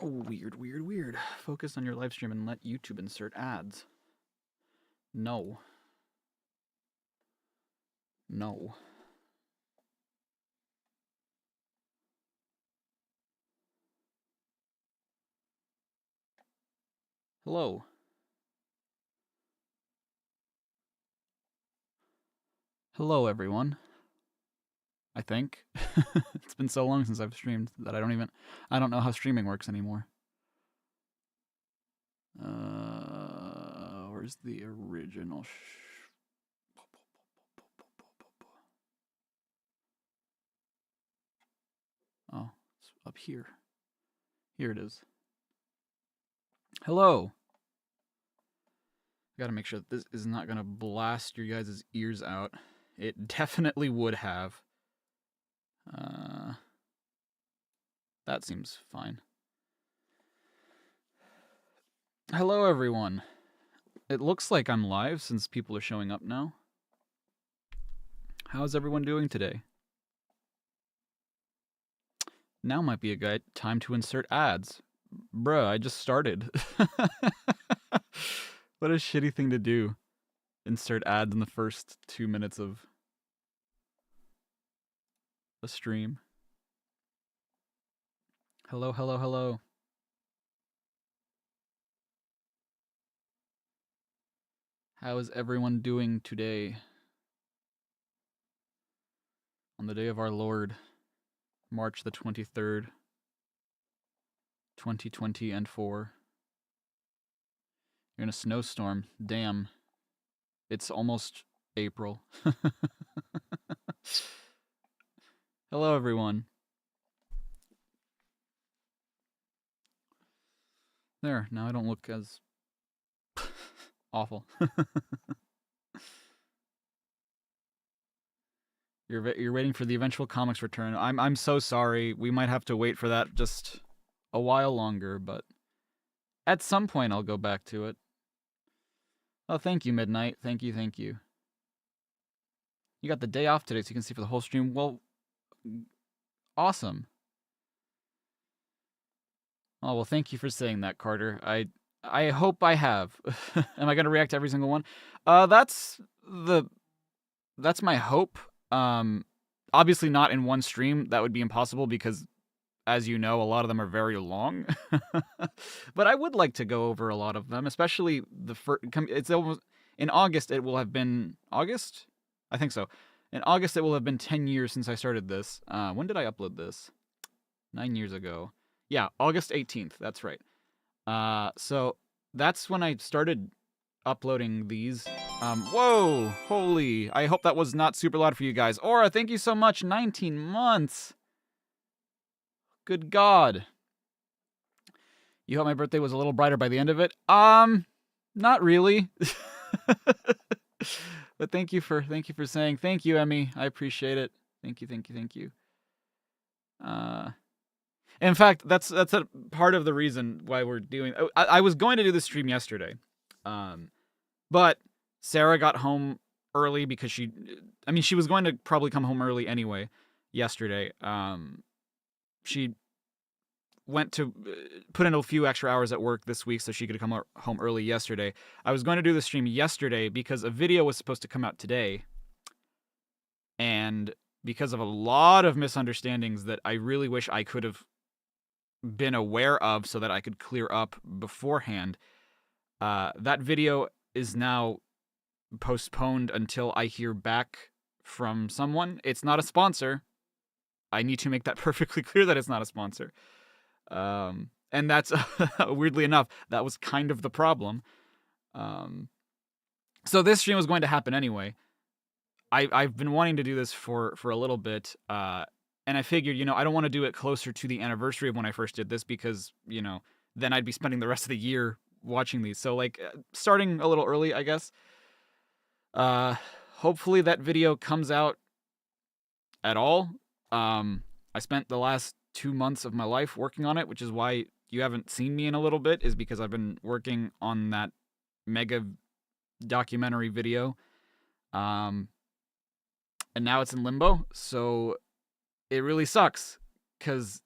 Weird, weird, weird. Focus on your live stream and let YouTube insert ads. No. No. Hello. Hello, everyone. I think. It's been so long since I've streamed that I don't know how streaming works anymore. Where's the original Oh, it's up here. Here it is. Hello. I gotta make sure that this is not gonna blast your guys' ears out. It definitely would have. That seems fine. Hello, everyone. It looks like I'm live since people are showing up now. How's everyone doing today? Now might be a good time to insert ads. Bruh, I just started. What a shitty thing to do. Insert ads in the first 2 minutes of a stream. Hello, hello, hello. How is everyone doing today? On the day of our Lord, March the 23rd, 2020 and 4. You're in a snowstorm. Damn. It's almost April. Hello, everyone. There, now I don't look as awful. You're waiting for the eventual comics return. I'm so sorry. We might have to wait for that just a while longer, but at some point I'll go back to it. Oh, thank you, Midnight. Thank you, thank you. You got the day off today so you can see for the whole stream. Well, awesome. Oh, well, thank you for saying that, Carter. I hope I have. Am I going to react to every single one? That's my hope. Obviously not in one stream. That would be impossible because, as you know, a lot of them are very long. But I would like to go over a lot of them, especially the first. It's almost in August. It will have been August. I think so. In August, it will have been 10 years since I started this. When did I upload this? 9 years ago. Yeah, August 18th. That's right. So that's when I started uploading these. Whoa, holy. I hope that was not super loud for you guys. Aura, thank you so much. 19 months. Good God. You hope my birthday was a little brighter by the end of it? Not really. But thank you for saying. Thank you, Emmy. I appreciate it. Thank you, thank you, thank you. In fact, that's a part of the reason why we're doing. I was going to do this stream yesterday, but Sarah got home early because she was going to probably come home early anyway. Yesterday, she went to put in a few extra hours at work this week so she could come home early yesterday. I was going to do the stream yesterday because a video was supposed to come out today, and because of a lot of misunderstandings that I really wish I could have been aware of so that I could clear up beforehand, that video is now postponed until I hear back from someone. It's not a sponsor. I need to make that perfectly clear that it's not a sponsor. And that's, weirdly enough, that was kind of the problem. So this stream was going to happen anyway. I've been wanting to do this for a little bit, and I figured, I don't want to do it closer to the anniversary of when I first did this because, then I'd be spending the rest of the year watching these. So, starting a little early, I guess. Hopefully that video comes out at all. I spent the last 2 months of my life working on it, which is why you haven't seen me in a little bit, is because I've been working on that mega documentary video. And now it's in limbo, so it really sucks, because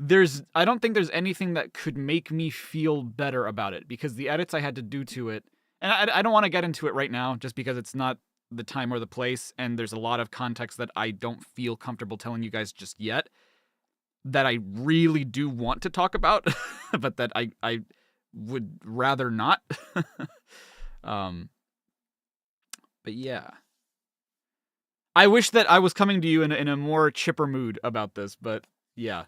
I don't think there's anything that could make me feel better about it, because the edits I had to do to it, and I don't want to get into it right now just because it's not the time or the place, and there's a lot of context that I don't feel comfortable telling you guys just yet, that I really do want to talk about, but that I would rather not. But yeah. I wish that I was coming to you in a more chipper mood about this, but yeah.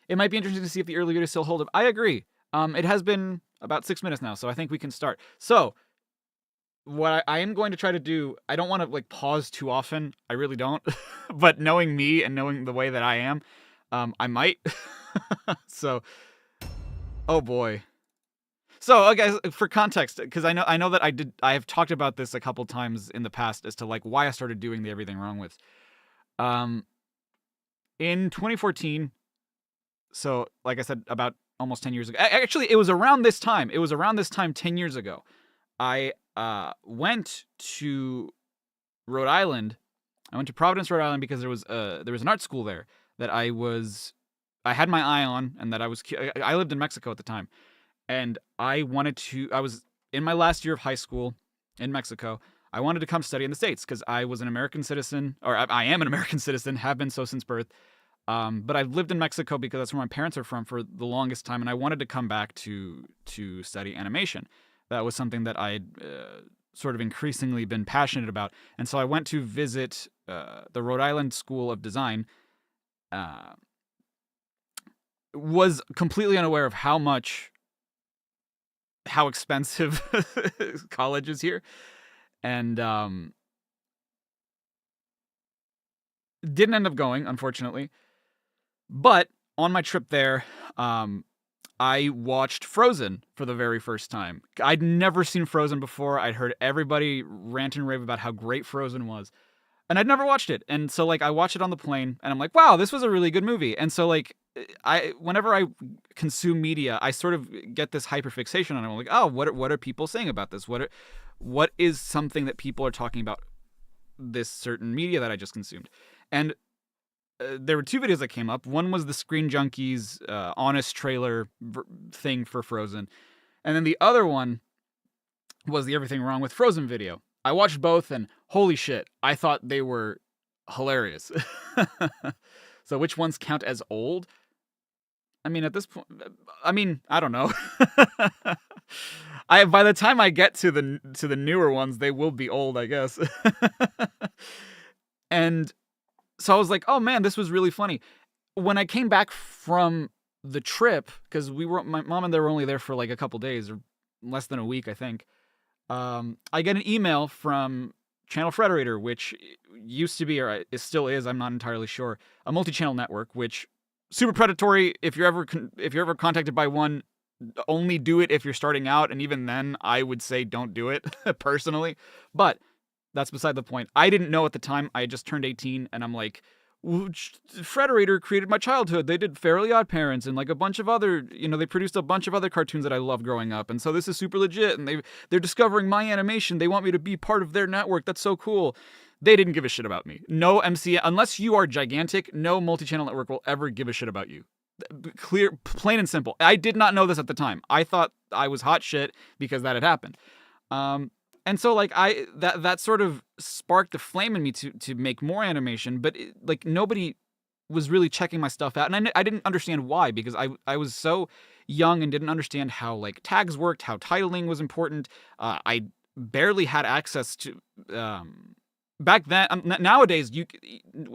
It might be interesting to see if the early videos still hold up. I agree. It has been about 6 minutes now, so I think we can start. So, what I am going to try to do, I don't want to like pause too often. I really don't. But knowing me and knowing the way that I am, I might. So, oh boy. So, guys, for context, because I know that I have talked about this a couple times in the past as to like why I started doing the Everything Wrong With. In 2014, so like I said, about almost 10 years ago. Actually, it was around this time. 10 years ago. I went to Rhode Island. I went to Providence, Rhode Island, because there was an art school there that I had my eye on, and that I lived in Mexico at the time. And I was in my last year of high school in Mexico. I wanted to come study in the States because I was an American citizen, or I am an American citizen, have been so since birth. But I've lived in Mexico because that's where my parents are from for the longest time, and I wanted to come back to study animation. That was something that I'd sort of increasingly been passionate about. And so I went to visit the Rhode Island School of Design. Was completely unaware of how expensive college is here, and didn't end up going, unfortunately. But on my trip there, I watched Frozen for the very first time. I'd never seen Frozen before. I'd heard everybody rant and rave about how great Frozen was, and I'd never watched it. And so like I watched it on the plane, and I'm like, wow, this was a really good movie. And so like whenever I consume media, I sort of get this hyperfixation on it. I'm like, oh, what are people saying about this? What is something that people are talking about this certain media that I just consumed? And there were two videos that came up. One was the Screen Junkies honest trailer thing for Frozen, and then the other one was the Everything Wrong With Frozen video. I watched both, and holy shit, I thought they were hilarious. So which ones count as old? I mean, at this point, I don't know. By the time I get to the newer ones, they will be old, I guess. And so I was like, oh man, this was really funny. When I came back from the trip, because my mom and they were only there for like a couple days, or less than a week, I think. I get an email from Channel Frederator, which used to be, or it still is, I'm not entirely sure, a multi-channel network, which super predatory. If you're ever contacted by one, only do it if you're starting out, and even then, I would say don't do it personally. But that's beside the point. I didn't know at the time. I had just turned 18, and I'm like, Frederator created my childhood. They did Fairly Odd Parents and like a bunch of other, they produced a bunch of other cartoons that I loved growing up. And so this is super legit, and they're discovering my animation. They want me to be part of their network. That's so cool. They didn't give a shit about me. No MCN, unless you are gigantic, no multi-channel network will ever give a shit about you. Clear, plain and simple. I did not know this at the time. I thought I was hot shit because that had happened. And so like that sort of sparked a flame in me to make more animation, but like nobody was really checking my stuff out, and I didn't understand why, because I was so young and didn't understand how like tags worked, how titling was important. I barely had access to back then. Nowadays,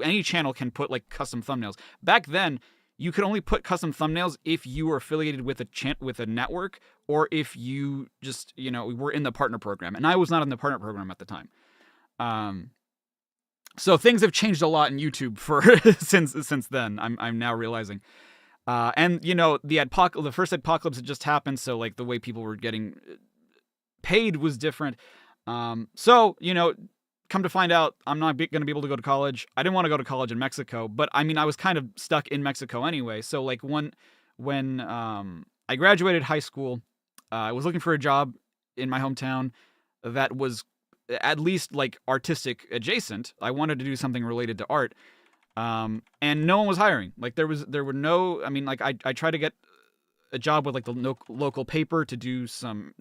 any channel can put like custom thumbnails. Back then, you could only put custom thumbnails if you were affiliated with a network, or if you just, were in the partner program. And I was not in the partner program at the time. So things have changed a lot in YouTube since then. I'm now realizing. And the first apocalypse had just happened, so like the way people were getting paid was different. Come to find out, I'm not going to be able to go to college. I didn't want to go to college in Mexico, but I mean, I was kind of stuck in Mexico anyway. So like when I graduated high school, I was looking for a job in my hometown that was at least like artistic adjacent. I wanted to do something related to art. And no one was hiring. Like there were no, I mean, like I tried to get a job with like the local paper to do some,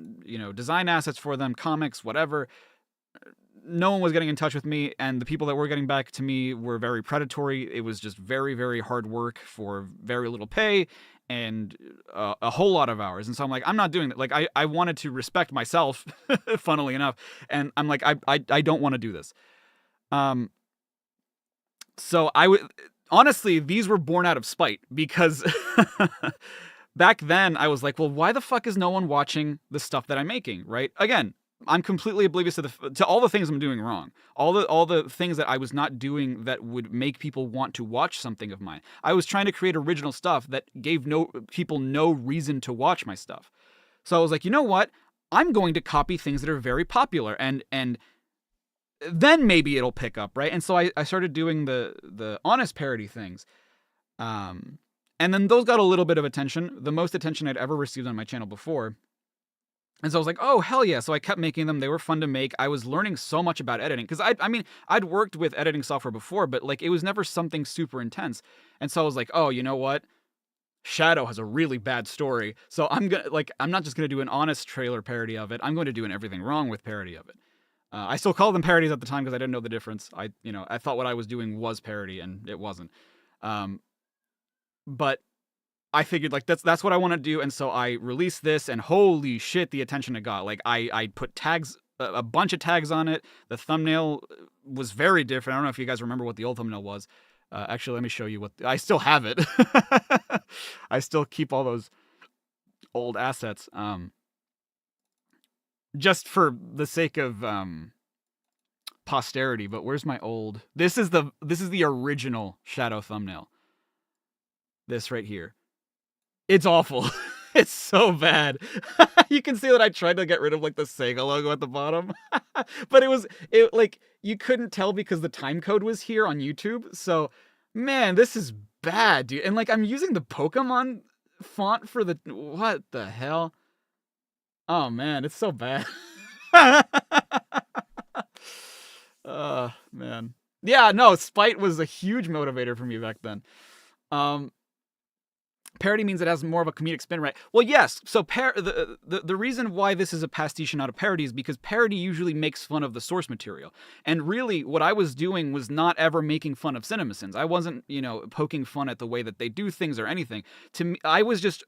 design assets for them, comics, whatever. No one was getting in touch with me, and the people that were getting back to me were very predatory. It was just very, very hard work for very little pay and a whole lot of hours. And so I'm like, I'm not doing that. Like I wanted to respect myself, funnily enough, and I'm like, I don't want to do this. So I would honestly, these were born out of spite because back then I was like, well, why the fuck is no one watching the stuff that I'm making, right? Again, I'm completely oblivious to all the things I'm doing wrong. All the things that I was not doing that would make people want to watch something of mine. I was trying to create original stuff that gave people no reason to watch my stuff. So I was like, you know what? I'm going to copy things that are very popular and then maybe it'll pick up, right? And so I started doing the honest parody things. And then those got a little bit of attention, the most attention I'd ever received on my channel before. And so I was like, oh, hell yeah. So I kept making them. They were fun to make. I was learning so much about editing. Because I'd worked with editing software before, but like it was never something super intense. And so I was like, oh, you know what? Shadow has a really bad story. So I'm not just gonna do an honest trailer parody of it. I'm going to do an everything wrong with parody of it. I still called them parodies at the time because I didn't know the difference. I thought what I was doing was parody and it wasn't. But I figured like that's what I want to do, and so I released this, and holy shit, the attention it got. Like I put tags, a bunch of tags on it. The thumbnail was very different. I don't know if you guys remember what the old thumbnail was. Actually, let me show you what I still have it. I still keep all those old assets. Just for the sake of posterity. But where's my old? This is the original Shadow thumbnail. This right here. It's awful. It's so bad. You can see that I tried to get rid of like the Sega logo at the bottom. But it like you couldn't tell because the time code was here on YouTube. So, man, this is bad, dude. And like I'm using the Pokemon font for the what the hell? Oh man, it's so bad. Man. Yeah, no, spite was a huge motivator for me back then. Parody means it has more of a comedic spin, right? Well, yes. So the reason why this is a pastiche and not a parody is because parody usually makes fun of the source material. And really, what I was doing was not ever making fun of CinemaSins. I wasn't, poking fun at the way that they do things or anything. To me, I was just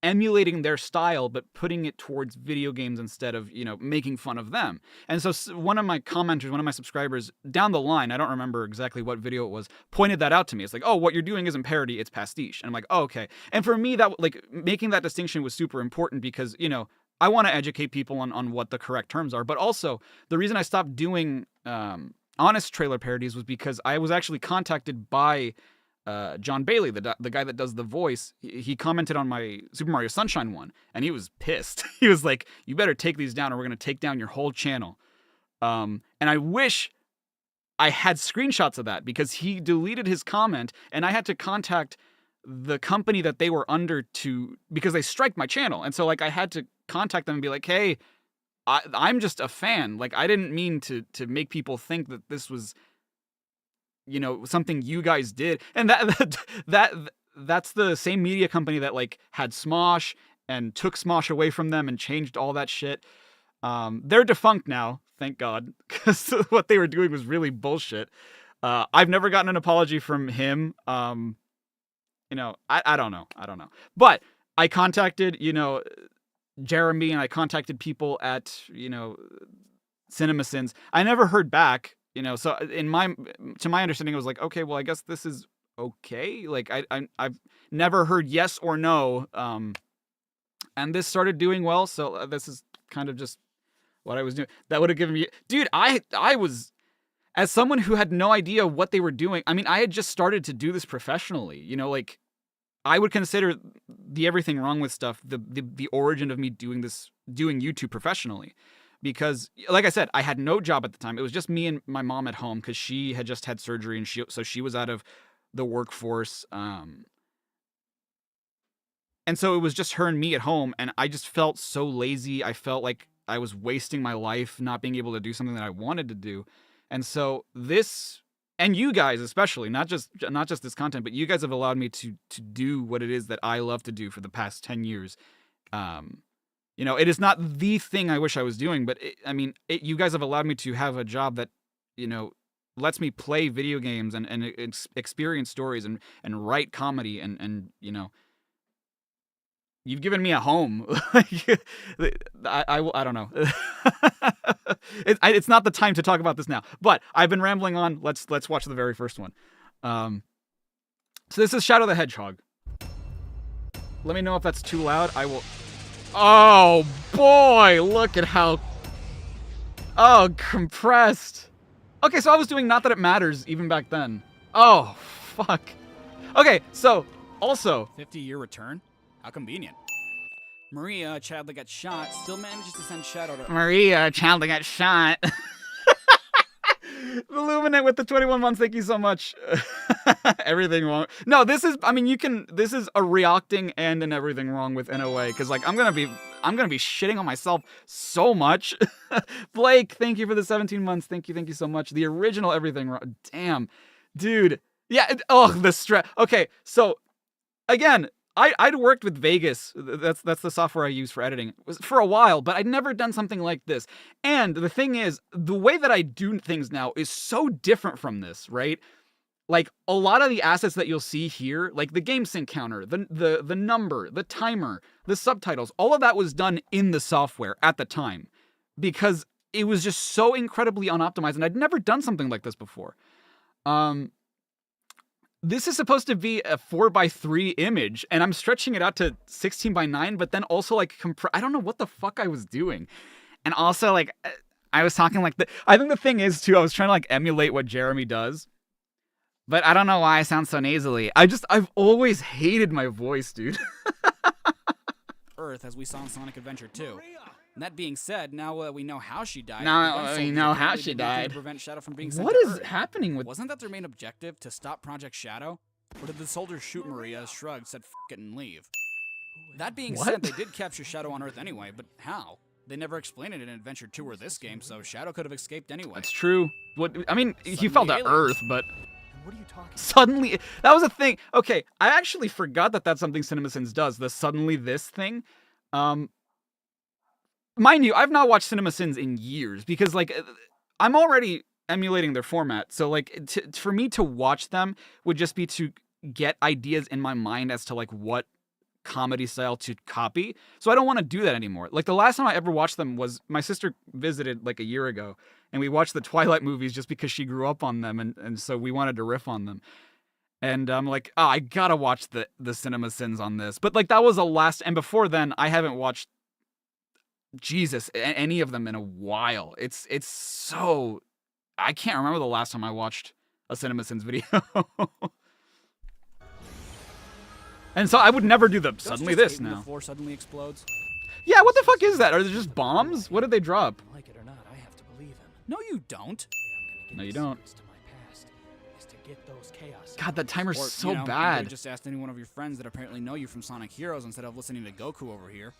emulating their style, but putting it towards video games instead of, making fun of them. And so one of my commenters, one of my subscribers down the line, I don't remember exactly what video it was, pointed that out to me. It's like, oh, what you're doing isn't parody, it's pastiche. And I'm like, oh, okay. And for me, that like making that distinction was super important because, I want to educate people on what the correct terms are. But also the reason I stopped doing honest trailer parodies was because I was actually contacted by John Bailey, the guy that does the voice. He commented on my Super Mario Sunshine one, and he was pissed. He was like, you better take these down or we're going to take down your whole channel. And I wish I had screenshots of that because he deleted his comment, and I had to contact the company that they were under because they striked my channel. And so like I had to contact them and be like, hey, I'm just a fan. Like I didn't mean to make people think that this was something you guys did. And that's the same media company that like had Smosh and took Smosh away from them and changed all that shit. They're defunct now, thank God, because what they were doing was really bullshit. I've never gotten an apology from him. I don't know. But I contacted, Jeremy, and I contacted people at, CinemaSins. I never heard back. So to my understanding, it was like, okay, well, I guess this is okay. Like I've never heard yes or no. And this started doing well. So this is kind of just what I was doing. That would have given me, dude, I was, as someone who had no idea what they were doing. I mean, I had just started to do this professionally, like I would consider the everything wrong with stuff, the origin of me doing YouTube professionally. Because, like I said, I had no job at the time. It was just me and my mom at home because she had just had surgery, and so she was out of the workforce. And so it was just her and me at home, and I just felt so lazy. I felt like I was wasting my life not being able to do something that I wanted to do. And so this and you guys especially, not just this content, but you guys have allowed me to do what it is that I love to do for the past 10 years. You know, it is not the thing I wish I was doing, but you guys have allowed me to have a job that, you know, lets me play video games and experience stories and write comedy and you know, you've given me a home. I don't know. It's not the time to talk about this now, but I've been rambling on. Let's watch the very first one. So this is Shadow the Hedgehog. Let me know if that's too loud. I will. Oh boy, look at how. Oh, compressed. Okay, so I was doing Not That It Matters even back then. Oh, fuck. Okay, so also 50-year return? How convenient. Maria, a child that got shot, still manages to send Shadow to... Maria, a child that got shot. Illuminate with the 21 months, thank you so much. Everything wrong. No, this is, I mean, this is a reocting and an everything wrong with NOA, because, like, I'm gonna be shitting on myself so much. Blake, thank you for the 17 months, thank you so much. The original everything wrong, damn. Dude, yeah, the stress. Okay, so, again, I'd worked with Vegas. That's the software I use for editing for a while, but I'd never done something like this. And the thing is, the way that I do things now is so different from this, right? Like, a lot of the assets that you'll see here, like the game sync counter, the number, the timer, the subtitles, all of that was done in the software at the time because it was just so incredibly unoptimized, and I'd never done something like this before. This is supposed to be a 4:3 image, and I'm stretching it out to 16:9, but then also, like, I don't know what the fuck I was doing. And also, like, I was talking like I think the thing is, too, I was trying to, like, emulate what Jeremy does. But I don't know why I sound so nasally. I've always hated my voice, dude. Earth, as we saw in Sonic Adventure 2. And that being said, now we know how she died. Now we know how she died. To prevent Shadow from being sent what to is Earth. happening with... Wasn't that their main objective, to stop Project Shadow? Or did the soldiers shoot Maria, shrug, said f it and leave? That being said, they did capture Shadow on Earth anyway, but how? They never explained it in Adventure 2 or this game, so Shadow could have escaped anyway. That's true. He fell to Earth, but... What are you talking about? Suddenly, that was a thing. Okay, I actually forgot that that's something CinemaSins does, the suddenly this thing. Mind you, I've not watched CinemaSins in years because, like, I'm already emulating their format. So, like, for me to watch them would just be to get ideas in my mind as to, like, what comedy style to copy. So I don't want to do that anymore. Like, the last time I ever watched them was my sister visited, like, a year ago, and we watched the Twilight movies just because she grew up on them, and so we wanted to riff on them. And I'm like, oh, I gotta watch the CinemaSins on this. But, like, that was the last, and before then, I haven't watched any of them in a while. It's so... I can't remember the last time I watched a CinemaSins video. And so I would never do the suddenly this now. The floor suddenly explodes. Yeah, what the fuck is that? Are they just bombs? What did they drop? Like it or not, I have to believe him. No, you don't. No, you don't. To my past is to get those chaos. God, that timer's Or, so you know, you bad. could've just asked any one of your friends that apparently know you from Sonic Heroes instead of listening to Goku over here.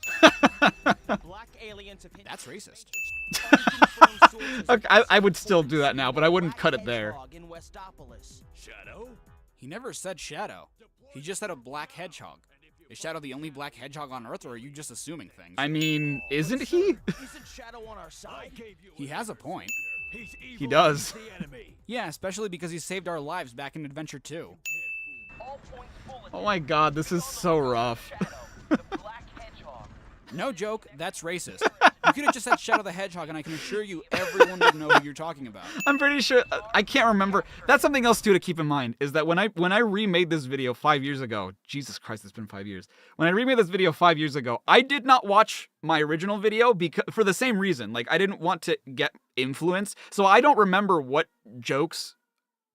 Black aliens have hit That's racist. Okay, I would still do that now, but I wouldn't cut it there. Shadow? He never said Shadow. He just said a black hedgehog. Is Shadow the only black hedgehog on Earth, or are you just assuming things? I mean, isn't he? Isn't Shadow on our side? He has a point. He does. Yeah, especially because he saved our lives back in Adventure 2. Oh my god, this is so rough. No joke, that's racist. You could have just said Shadow the Hedgehog, and I can assure you everyone would know who you're talking about. I'm pretty sure, I can't remember. That's something else too to keep in mind, is that when I remade this video 5 years ago, Jesus Christ, it's been 5 years. When I remade this video 5 years ago, I did not watch my original video for the same reason. Like, I didn't want to get influence, so I don't remember what jokes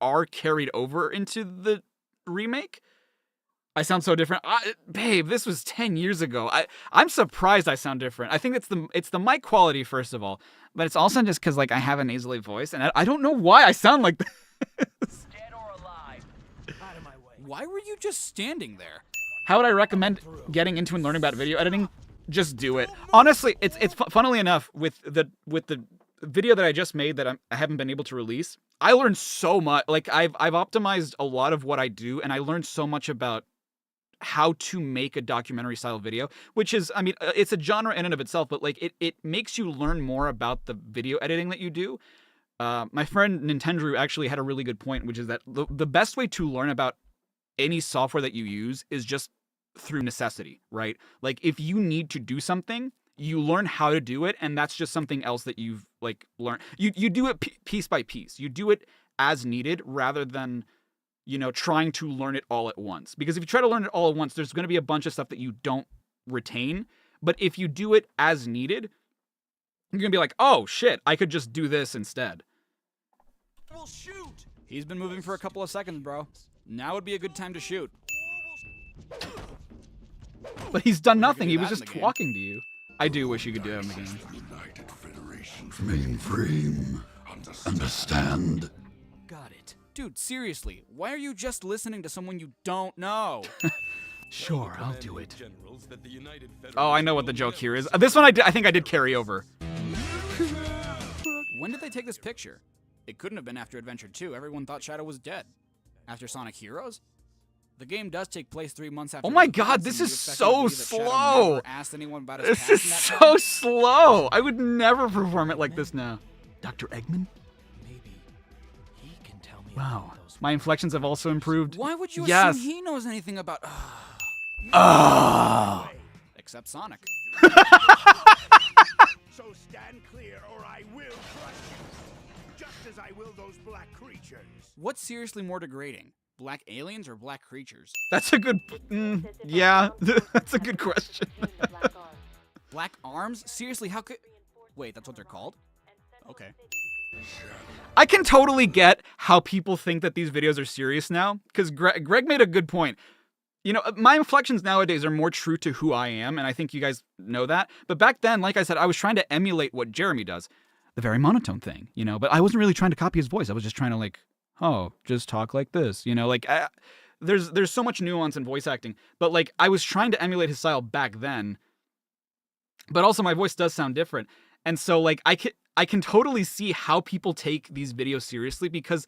are carried over into the remake. I sound so different. Babe, this was 10 years ago. I'm surprised I sound different. I think it's the mic quality, first of all. But it's also just because, like, I have a nasally voice, and I don't know why I sound like this. Dead or alive? Out of my way. Why were you just standing there? How would I recommend getting into and learning about video editing? Just do it. Honestly, it's funnily enough, with the video that I just made that I haven't been able to release, I learned so much. Like I've optimized a lot of what I do, and I learned so much about how to make a documentary style video, which is, I mean, it's a genre in and of itself, but like it makes you learn more about the video editing that you do. My friend Nintendo actually had a really good point, which is that the best way to learn about any software that you use is just through necessity, right? Like if you need to do something, you learn how to do it, and that's just something else that you've like learned. You do it piece by piece. You do it as needed rather than, you know, trying to learn it all at once. Because if you try to learn it all at once, there's going to be a bunch of stuff that you don't retain. But if you do it as needed, you're going to be like, oh shit, I could just do this instead. We'll shoot. He's been moving for a couple of seconds, bro. Now would be a good time to shoot. But he's done nothing. He was just talking to you. I do wish you could do that in the game. United Federation mainframe. Understand? Got it. Dude, seriously, why are you just listening to someone you don't know? Sure, I'll do it. Oh, I know what the joke here is. This one I think I did carry over. When did they take this picture? It couldn't have been after Adventure 2. Everyone thought Shadow was dead. After Sonic Heroes? The game does take place 3 months after. Oh my the god, events, this and is you expect me to so believe that Shadow slow. never asked anyone about his This past is in that so time? slow. I would never perform it like this now. Dr. Eggman? Maybe he can tell me Wow. about those. My inflections have also improved. Why would you Yes. assume he knows anything about... Except Sonic. So stand clear or I will crush you. Just as I will those black creatures. What's seriously more degrading? Black aliens or black creatures? That's a good... yeah, that's a good question. Black arms? Seriously, how could... Wait, that's what they're called? Okay. I can totally get how people think that these videos are serious now, because Greg made a good point. You know, my inflections nowadays are more true to who I am, and I think you guys know that. But back then, like I said, I was trying to emulate what Jeremy does. The very monotone thing, you know? But I wasn't really trying to copy his voice. I was just trying to, like, oh, just talk like this, you know? Like, there's so much nuance in voice acting. But, like, I was trying to emulate his style back then. But also, my voice does sound different. And so, like, I can totally see how people take these videos seriously, because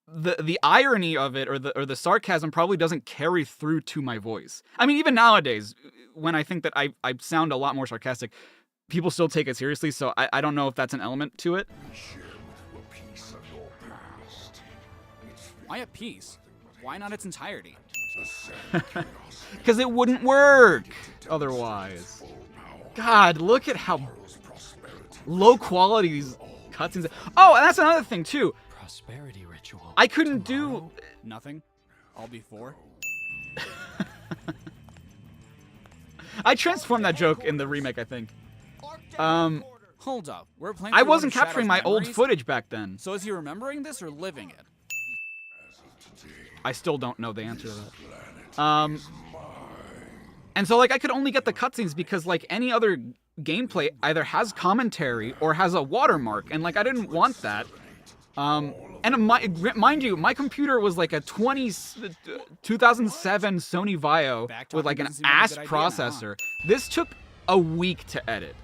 the irony of it or the sarcasm probably doesn't carry through to my voice. I mean, even nowadays, when I think that I sound a lot more sarcastic, people still take it seriously, so I don't know if that's an element to it. Why a piece? Why not its entirety? Because it wouldn't work otherwise. God, look at how low quality these cutscenes. Oh, and that's another thing too. Prosperity ritual. I couldn't do. Nothing? All before? I transformed that joke in the remake, I think. Hold up. We're playing I through one wasn't of Shadow's capturing my old memories? footage back then. So is he remembering this or living it? I still don't know the answer to that. And so, like, I could only get the cutscenes because, like, any other gameplay either has commentary or has a watermark, and, like, I didn't want that. And mind you, my computer was like a 2007 Sony Vaio with like an ass processor. This took a week to edit,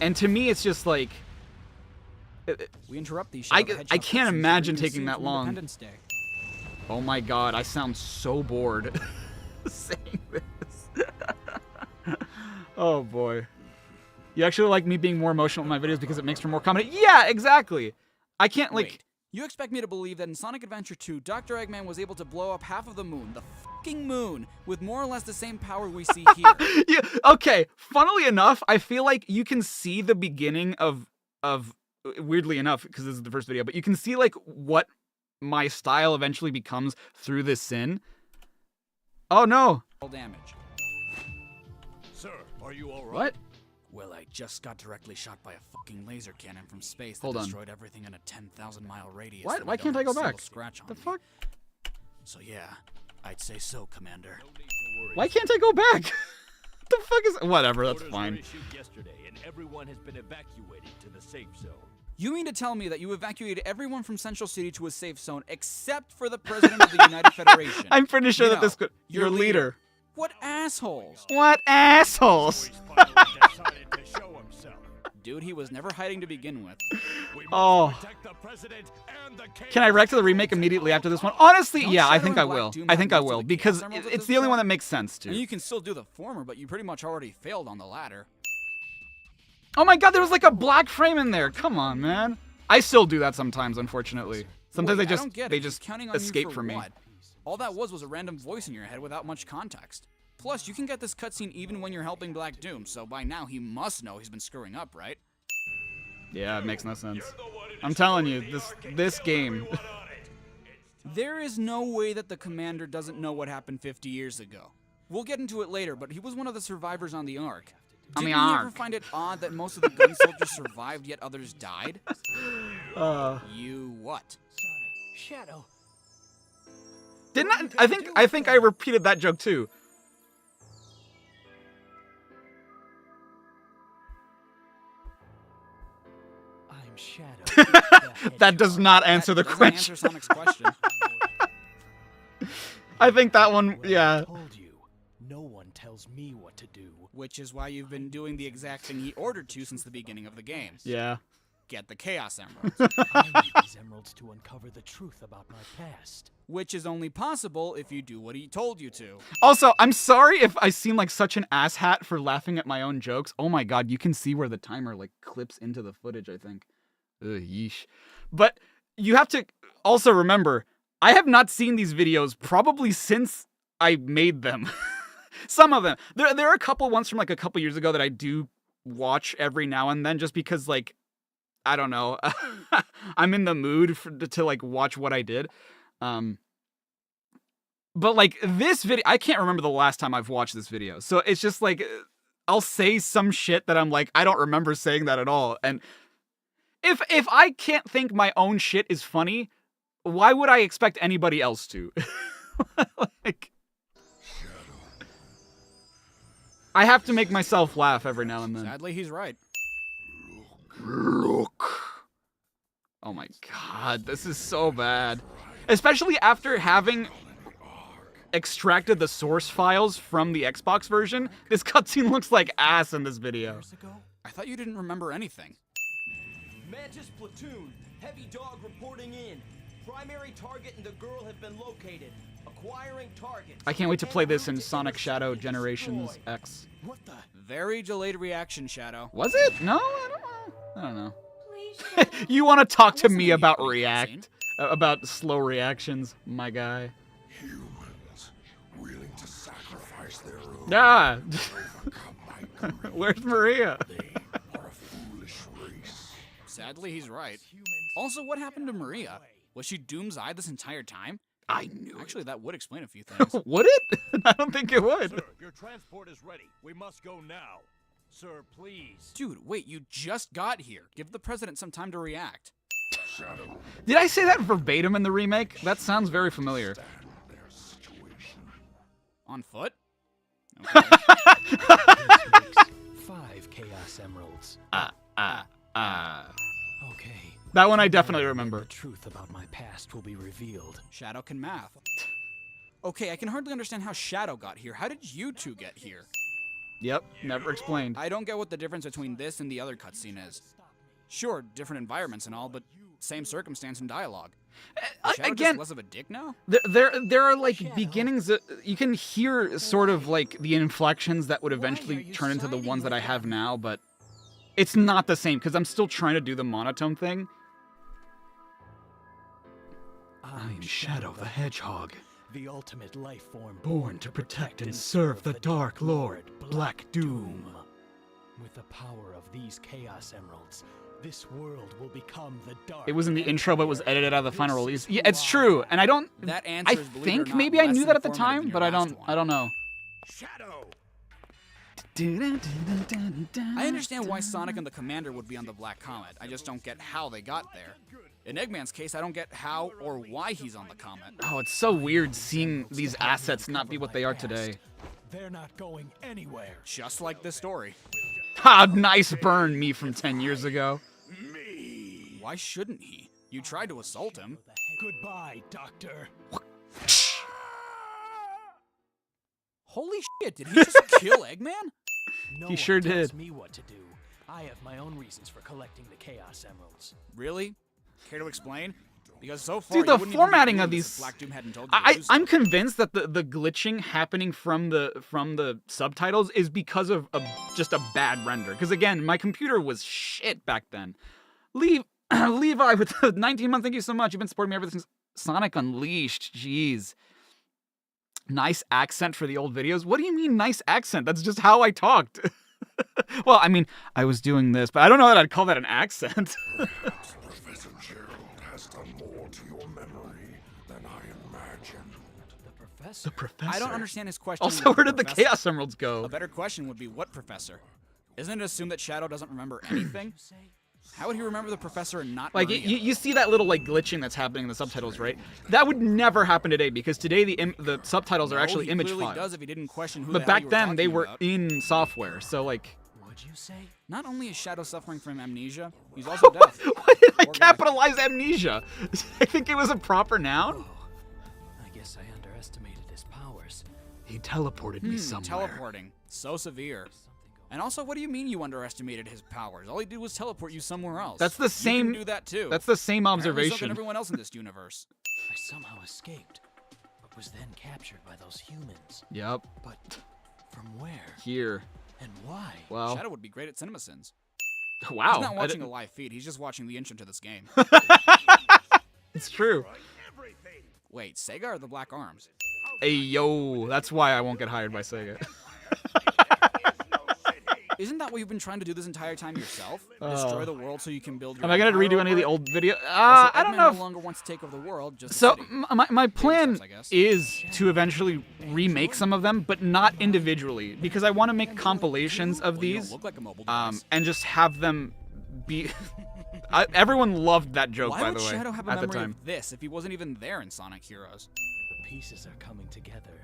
and to me, it's just like We interrupt these. I can't imagine taking that long. Independence Day. Oh my god, I sound so bored saying this. Oh boy. You actually like me being more emotional in my videos because it makes for more comedy? Yeah, exactly. I can't like. Wait, you expect me to believe that in Sonic Adventure 2, Dr. Eggman was able to blow up half of the moon, the fucking moon, with more or less the same power we see here? Yeah, okay, funnily enough, I feel like you can see the beginning of weirdly enough, because this is the first video, but you can see like what my style eventually becomes through this sin. Oh no. Damage. Sir, are you all right? What? Well, I just got directly shot by a fucking laser cannon from space that Hold on. destroyed everything in a 10,000-mile radius. What? that Why don't can't I have go a single back? Scratch on The me. fuck? So yeah, I'd say so, Commander. Why can't I go back? The fuck is? Whatever, that's Orders fine. were issued yesterday, and everyone has been evacuated to the safe zone. You mean to tell me that you evacuated everyone from Central City to a safe zone except for the President of the United Federation? I'm pretty sure You that this know, could. Your leader. What assholes? What assholes? Always finally decided to show himself. dude. He was never hiding to begin with. Oh. Protect the president and the Can I react to the remake immediately after this one? Honestly, Don't yeah, I Shadow think and I Black will. Doom I have think I most of will the because Chaos Emeralds at it's this the only point? one that makes sense And too. you can still do the former, but you pretty much already failed on the latter. Oh my god, there was like a black frame in there. Come on, man. I still do that sometimes, unfortunately. Sometimes Wait, they I don't get it. they He's just counting on you escape for from me. what? All that was a random voice in your head without much context. Plus, you can get this cutscene even when you're helping Black Doom, so by now he must know he's been screwing up, right? Yeah, it makes no sense. I'm telling you, this game. There is no way that the commander doesn't know what happened 50 years ago. We'll get into it later, but he was one of the survivors on the Ark. On the Didn't you ever Ark. find it odd that most of the gun soldiers survived, yet others died? You what? Shadow. Didn't I think I repeated that joke too. I'm Shadow. That does not answer the That doesn't question. answer Sonic's question. I think that one, yeah. I told you, no one tells me what to do. Which is why you've been doing the exact thing he ordered to since the beginning of the game. Yeah. Get the Chaos Emeralds. I need these emeralds to uncover the truth about my past. Which is only possible if you do what he told you to. Also, I'm sorry if I seem like such an asshat for laughing at my own jokes. Oh my god, you can see where the timer like clips into the footage, I think. Ugh, yeesh. But you have to also remember, I have not seen these videos probably since I made them. Some of them. There are a couple ones from like a couple years ago that I do watch every now and then just because like, I don't know, I'm in the mood to like watch what I did. But like this video, I can't remember the last time I've watched this video. So it's just like, I'll say some shit that I'm like, I don't remember saying that at all. And if I can't think my own shit is funny, why would I expect anybody else to? Like, I have to make myself laugh every now and then. Sadly, he's right. Look. Oh my god, this is so bad. Especially after having extracted the source files from the Xbox version, this cutscene looks like ass in this video. I thought you didn't remember anything. Mantis platoon, heavy dog reporting in. Primary target and the girl have been located. Acquiring target. I can't wait to play this in Sonic Shadow Generations X. What the? Very delayed reaction, Shadow. Was it? No, I don't know. You want to talk to me about React? About slow reactions, my guy. Humans willing to sacrifice their own Ah! to overcome my greed. Where's Maria? They are a foolish race. Sadly, he's right. Also, what happened to Maria? Was she Doom's Eye this entire time? I knew Actually, that would explain a few things. it. Would it? I don't think it would. Sir, your transport is ready. We must go now. Sir, please. Dude, wait, you just got here. Give the president some time to react. Shadow, Did I say that verbatim in the remake? That sounds very familiar. understand their situation. On foot? Okay. This makes 5 Chaos Emeralds. Okay. That one I definitely remember. The truth about my past will be revealed. Shadow can math. Okay, I can hardly understand how Shadow got here. How did you two get here? Yep, never explained. I don't get what the difference between this and the other cutscene is. Sure, different environments and all, but same circumstance and dialogue. Is Shadow Again, just less of a dick now? there are like beginnings that you can hear sort of like the inflections that would eventually turn into the ones that I have now, but it's not the same because I'm still trying to do the monotone thing. I'm Shadow the Hedgehog, The ultimate life form born to protect and serve the Dark Lord, Black Doom. With the power of these Chaos Emeralds, this world will become the dark. It was in the intro, but was edited out of the final release. Yeah, it's true, and I don't. That answer I is, believe it or think not, maybe I less knew that at the informative time, than but your I last don't. one. I don't know. Shadow! I understand why Sonic and the Commander would be on the Black Comet. I just don't get how they got there. In Eggman's case, I don't get how or why he's on the Comet. Oh, it's so weird seeing these assets not be what they are today. They're not going anywhere. Just like this story. Ha! Nice burn, me from 10 years ago. Me! Why shouldn't he? You tried to assault him. Goodbye, Doctor. Holy shit, did he just kill Eggman? No He one sure tells did. me what to do. I have my own reasons for collecting the Chaos Emeralds. Really? Care to explain? Because so far, Dude, you the wouldn't formatting even of believe these, if Black Doom hadn't told you to do so. I'm convinced that the glitching happening from the subtitles is because of just a bad render. Because again, my computer was shit back then. Levi with the 19 months, thank you so much. You've been supporting me ever since Sonic Unleashed. Jeez. Nice accent for the old videos. What do you mean nice accent? That's just how I talked. Well, I mean, I was doing this, but I don't know that I'd call that an accent. Perhaps Professor Gerald has done more to your memory than I imagined. The professor. I don't understand his question. Also, about where did the professor. Chaos Emeralds go? A better question would be, what professor? Isn't it assumed that Shadow doesn't remember anything? How would he remember the professor and not Like, Maria? you see that little, like, glitching that's happening in the subtitles, right? That would never happen today, because today the subtitles are actually he image clearly files. does if he didn't question who But the hell back you then, they talking were about. in software, so, like... What'd you say? Not only is Shadow suffering from amnesia, he's also deaf. Why did I Poor guy. capitalize amnesia? I think it was a proper noun? I guess I underestimated his powers. He teleported me somewhere. Teleporting. So severe. And also, what do you mean you underestimated his powers? All he did was teleport you somewhere else. That's the You same... can do that too. That's the same Apparently so can observation. everyone else in this universe. I somehow escaped, but was then captured by those humans. Yep. But from where Here. and why? Well... Shadow would be great at CinemaSins. Wow. He's not I watching a didn't- live feed. He's just watching the intro to this game. It's true. Everything. Wait, Sega or the Black Arms? Hey, yo. That's why I won't get hired by Sega. Isn't that what you've been trying to do this entire time yourself? Destroy the world so you can build your Am I gonna own redo power any of the over it? old video? Also, I don't Eggman know. no longer wants to take over the world, just the So city. my plan steps, I guess. is to eventually remake some of them, but not individually, because I want to make compilations of Well, you don't these, look like a mobile device. and just have them be. Everyone loved that joke, Why by would the way, Shadow have a at the memory time. of this if he wasn't even there in Sonic Heroes? The pieces are coming together.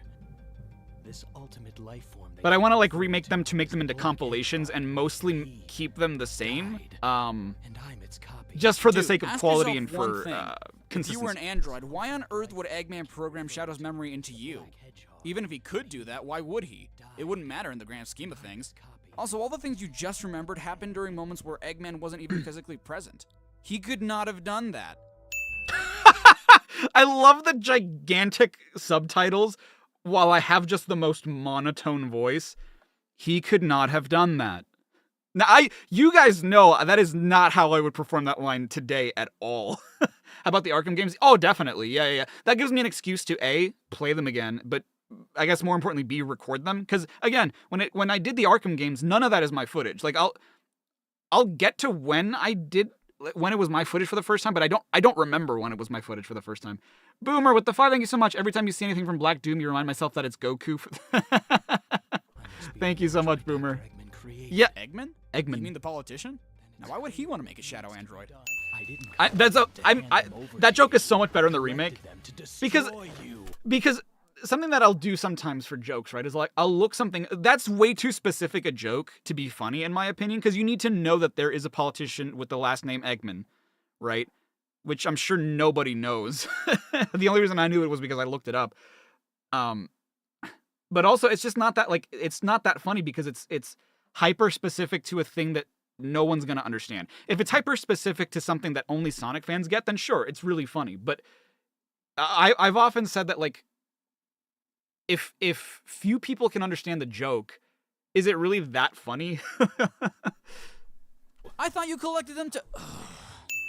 This ultimate life form. But I want to like remake them to make them into compilations and mostly keep them the same, And I'm its copy. just for the Dude, sake of ask quality yourself and one for thing. If you consistency. were an android, why on earth would Eggman program Shadow's memory into you? Hedgehog. Even if he could do that, why would he? It wouldn't matter in the grand scheme of things. Copy. Also, all the things you just remembered happened during moments where Eggman wasn't even physically present. He could not have done that. I love the gigantic subtitles while I have just the most monotone voice. He could not have done that. Now, you guys know that is not how I would perform that line today at all. How about the Arkham games? Oh, definitely. Yeah. That gives me an excuse to A, play them again, but I guess more importantly, B, record them. Because again, when I did the Arkham games, none of that is my footage. Like I'll get to when it was my footage for the first time, but I don't remember when it was my footage for the first time. Boomer with the 5, thank you so much. Every time you see anything from Black Doom, you remind myself that it's Goku. Thank you so much, Boomer. Eggman created. Yeah, Eggman? Eggman. You mean the politician? Now, why would he want to make a Shadow android? I didn't. That joke is so much better in the remake. Them to Because- destroy you. Because something that I'll do sometimes for jokes, right, is like I'll look something that's way too specific a joke to be funny, in my opinion, because you need to know that there is a politician with the last name Eggman, right? Which I'm sure nobody knows. The only reason I knew it was because I looked it up. But also it's just not that it's not that funny because it's hyper specific to a thing that no one's gonna understand. If it's hyper specific to something that only Sonic fans get, then sure, it's really funny. But I've often said that like if few people can understand the joke, is it really that funny? I thought you collected them to.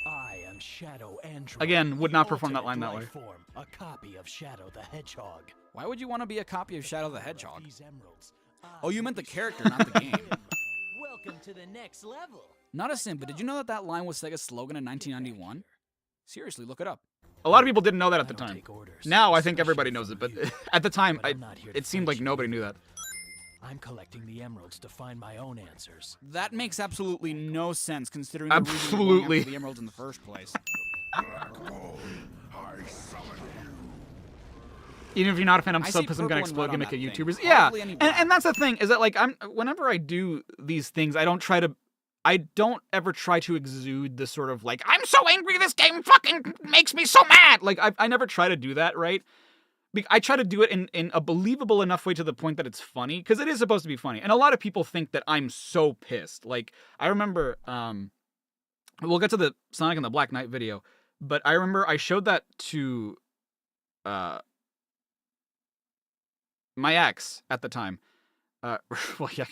I am Shadow Android. Again, would the not perform that ultimate line that way. life form, a copy of Shadow the Hedgehog. Why would you want to be a copy of Shadow the Hedgehog? These emeralds. Oh, you meant the character, not the game. Welcome to the next level. Not a sim, but did you know that that line was Sega's slogan in 1991? Seriously, look it up. A lot of people didn't know that at the I don't time. take orders, Now I think especially everybody knows from it, but you. at the time, But I'm not here to it seemed like fight you. nobody knew that. I'm collecting the emeralds to find my own answers. That makes absolutely no sense considering the reason you're going Absolutely. after the emeralds in the first place. Blackball, I summon you. Even if you're not a fan, I'm I so see pissed I'm gonna purple and explode red on gimmick of that thing. YouTubers. Yeah, Hardly any black. and that's the thing is that like whenever I do these things, I don't ever try to exude the sort of like I'm so angry this game fucking makes me so mad. Like I never try to do that, right? I try to do it in a believable enough way to the point that it's funny, because it is supposed to be funny. And a lot of people think that I'm so pissed. Like, I remember, we'll get to the Sonic and the Black Knight video, but I remember I showed that to my ex at the time. Well, yeah,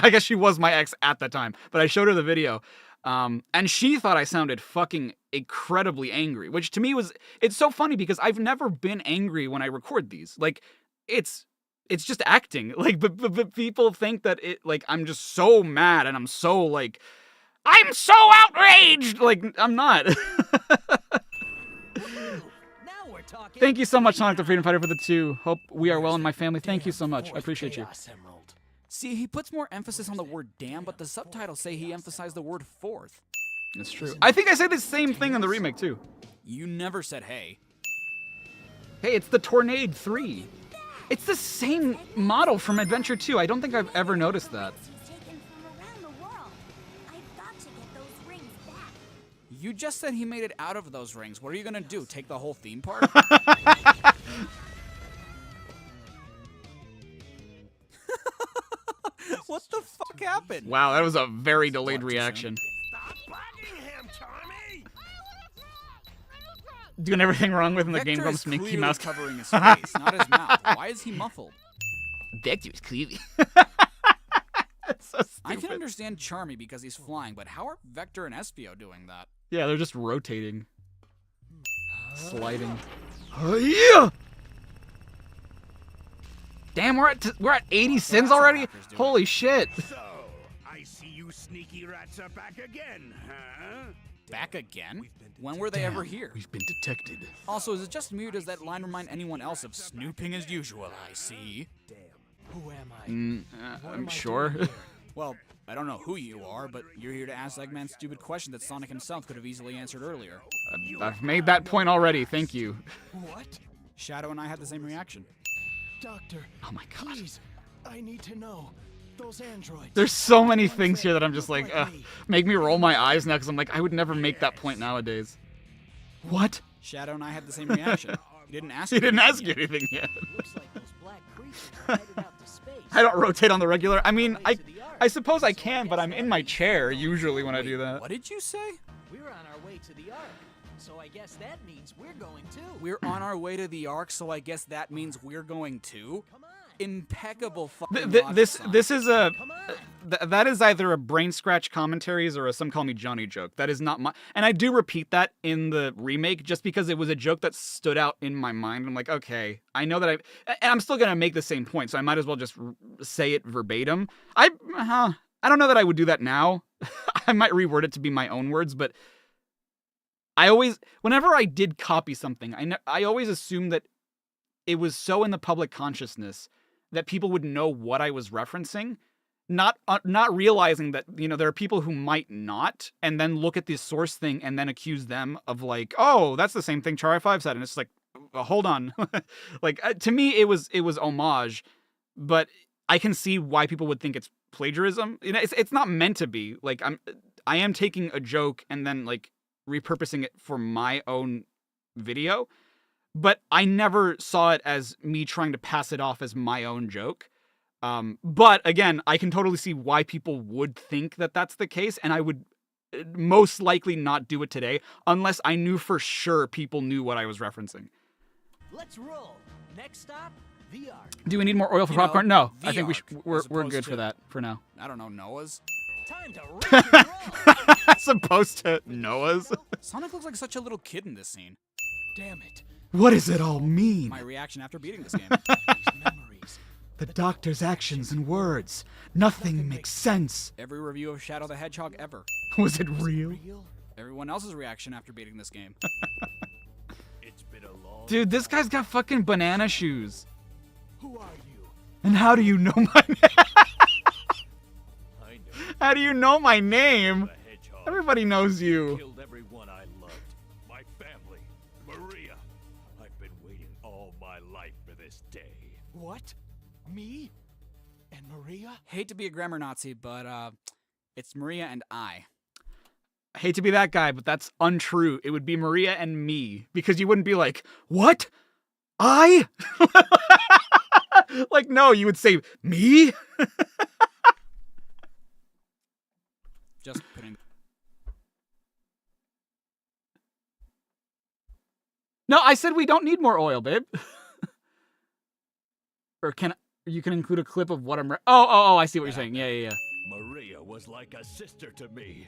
I guess she was my ex at the time, but I showed her the video. And she thought I sounded fucking incredibly angry, which to me it's so funny because I've never been angry when I record these. Like, it's just acting. Like, but people think that I'm just so mad and I'm so outraged. Like, I'm not. Thank you so much, Sonic the Freedom Fighter, for the 2. Hope we are well in my family. Thank you so much. I appreciate you. See, he puts more emphasis on the word damn, but the subtitles say he emphasized the word fourth. That's true. I think I say the same thing in the remake, too. You never said hey. Hey, it's the Tornade 3. It's the same model from Adventure 2. I don't think I've ever noticed that. You just said he made it out of those rings. What are you gonna do? Take the whole theme park? What the fuck happened? Wow, that was a very delayed reaction. Stop bugging him, Tommy! Doing everything wrong with him, the Game Vector Grumps is Mickey clearly Mouse. covering his face, not his mouth. Why is he muffled? Vector is clearly. That's so stupid. I can understand Charmy because he's flying, but how are Vector and Espio doing that? Yeah, they're just rotating. Sliding. Yeah! Damn, we're at 80 sins already? Holy shit. So, I see you sneaky rats are back again, huh? Back again? When were they ever here? We've been detected. Also, is it just me or does that line remind anyone else of snooping as usual? I see. Who am I? I'm sure. Well, I don't know who you are, but you're here to ask Eggman's stupid question that Sonic himself could have easily answered earlier. I've made that point already, thank you. What? Shadow and I had the same reaction. Doctor. Oh my god. Please, I need to know. Those androids. There's so many things here that I'm just like, make me roll my eyes now, because I'm like, I would never make that point nowadays. What? Shadow and I had the same reaction. He didn't ask He didn't ask you yet. anything yet. Looks like those black creatures are headed out to space. I don't rotate on the regular. I mean, I suppose I can, but I'm in my chair usually when I do that. What did you say? We're on our way to the Ark, so I guess that means we're going too. We're on our way to the Ark, so I guess that means we're going too? Come on. Impeccable fucking This logic, is a that is either a brain scratch commentaries or a some call me Johnny joke. That is not my, and I do repeat that in the remake just because it was a joke that stood out in my mind. I'm like, okay, I know that and I'm still gonna make the same point, so I might as well just say it verbatim. I don't know that I would do that now. I might reword it to be my own words, but whenever I did copy something, I always assumed that it was so in the public consciousness that people would know what I was referencing, not realizing that, you know, there are people who might not, and then look at this source thing and then accuse them of like, oh, that's the same thing Chari 5 said, and it's like, hold on, like to me it was homage, but I can see why people would think it's plagiarism. You know, it's not meant to be. Like I am taking a joke and then like repurposing it for my own video. But I never saw it as me trying to pass it off as my own joke. But again, I can totally see why people would think that that's the case, and I would most likely not do it today unless I knew for sure people knew what I was referencing. Let's roll. Next stop, the Ark. Do we need more oil for You know, popcorn? No, the I think Ark, we're as good opposed for to- that for now. I don't know, Noah's. Time to rock and roll. As opposed to Noah's. Sonic looks like such a little kid in this scene. Damn it. What does it all mean? My reaction after beating this game. These memories. The doctor's actions and words. Nothing makes sense. Every review of Shadow the Hedgehog ever. Was it real? Real? Everyone else's reaction after beating this game. It's been a long Dude, this guy's got fucking banana shoes. Who are you? And how do you know my name? I know How do you know my name? the hedgehog Everybody knows you. killed everyone I loved. My family, Maria. I've been waiting all my life for this day. What? Me? And Maria? Hate to be a grammar Nazi, but it's Maria and I. I hate to be that guy, but that's untrue. It would be Maria and me. Because you wouldn't be like, what? I? Like, no, you would say, me? Just putting. No, I said we don't need more oil, babe. Or you can include a clip of what I'm... Oh, I see what you're saying. Yeah. Maria was like a sister to me.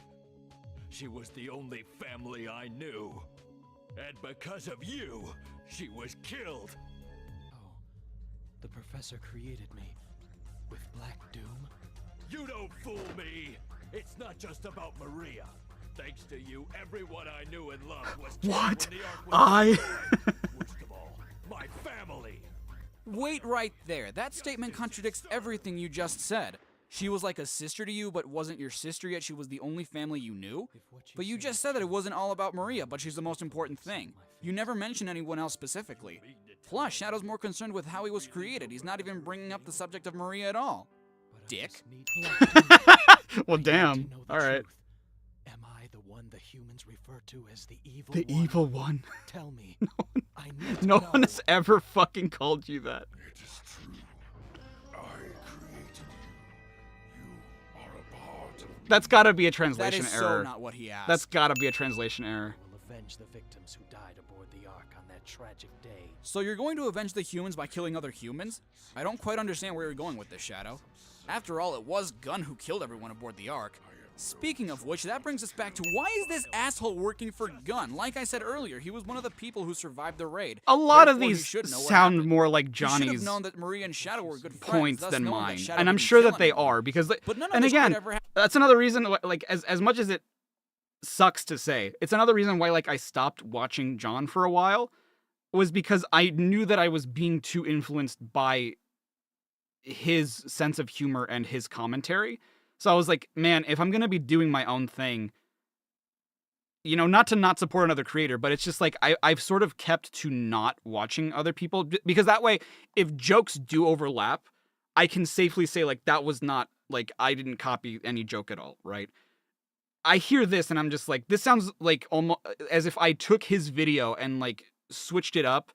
She was the only family I knew. And because of you, she was killed. Oh, the professor created me with Black Doom? You don't fool me. It's not just about Maria. Thanks to you, everyone I knew and loved was killed What? when the Ark was destroyed. Worst of all, my family. Wait right there. That statement contradicts everything you just said. She was like a sister to you, but wasn't your sister yet. She was the only family you knew. But you just said that it wasn't all about Maria, but she's the most important thing. You never mentioned anyone else specifically. Plus, Shadow's more concerned with how he was created. He's not even bringing up the subject of Maria at all. Dick. Well, damn. All right. Am I the one the humans refer to as the evil The one? evil one. Tell me. I need to No know. one has ever fucking called you that. It is true. I created you. You are a part of me. That's gotta be a That translation is error. so not what he asked. That's gotta be a translation error. I will avenge the victims who died aboard the Ark on that tragic day. So you're going to avenge the humans by killing other humans? I don't quite understand where you're going with this, Shadow. After all, it was Gunn who killed everyone aboard the Ark. Speaking of which, that brings us back to why is this asshole working for Gunn? Like I said earlier, he was one of the people who survived the raid. A lot of Therefore, he these should know what sound happened. more like He should have Johnny's known that Maria and Shadow were good friends, points thus than knowing that mine, Shadow and I'm didn't sure kill that they anyone. are because, But none of and this could again, ever that's another reason. Like as much as it sucks to say, it's another reason why like I stopped watching John for a while, was because I knew that I was being too influenced by his sense of humor and his commentary. So I was like, man, if I'm gonna be doing my own thing, you know, not to not support another creator, but it's just like I've sort of kept to not watching other people because that way, if jokes do overlap, I can safely say like that was not like I didn't copy any joke at all, right? I hear this and I'm just like, this sounds like almost as if I took his video and like switched it up.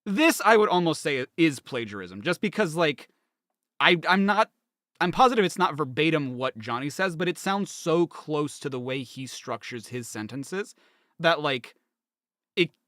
This I would almost say is plagiarism, just because like I'm positive it's not verbatim what Johnny says, but it sounds so close to the way he structures his sentences that like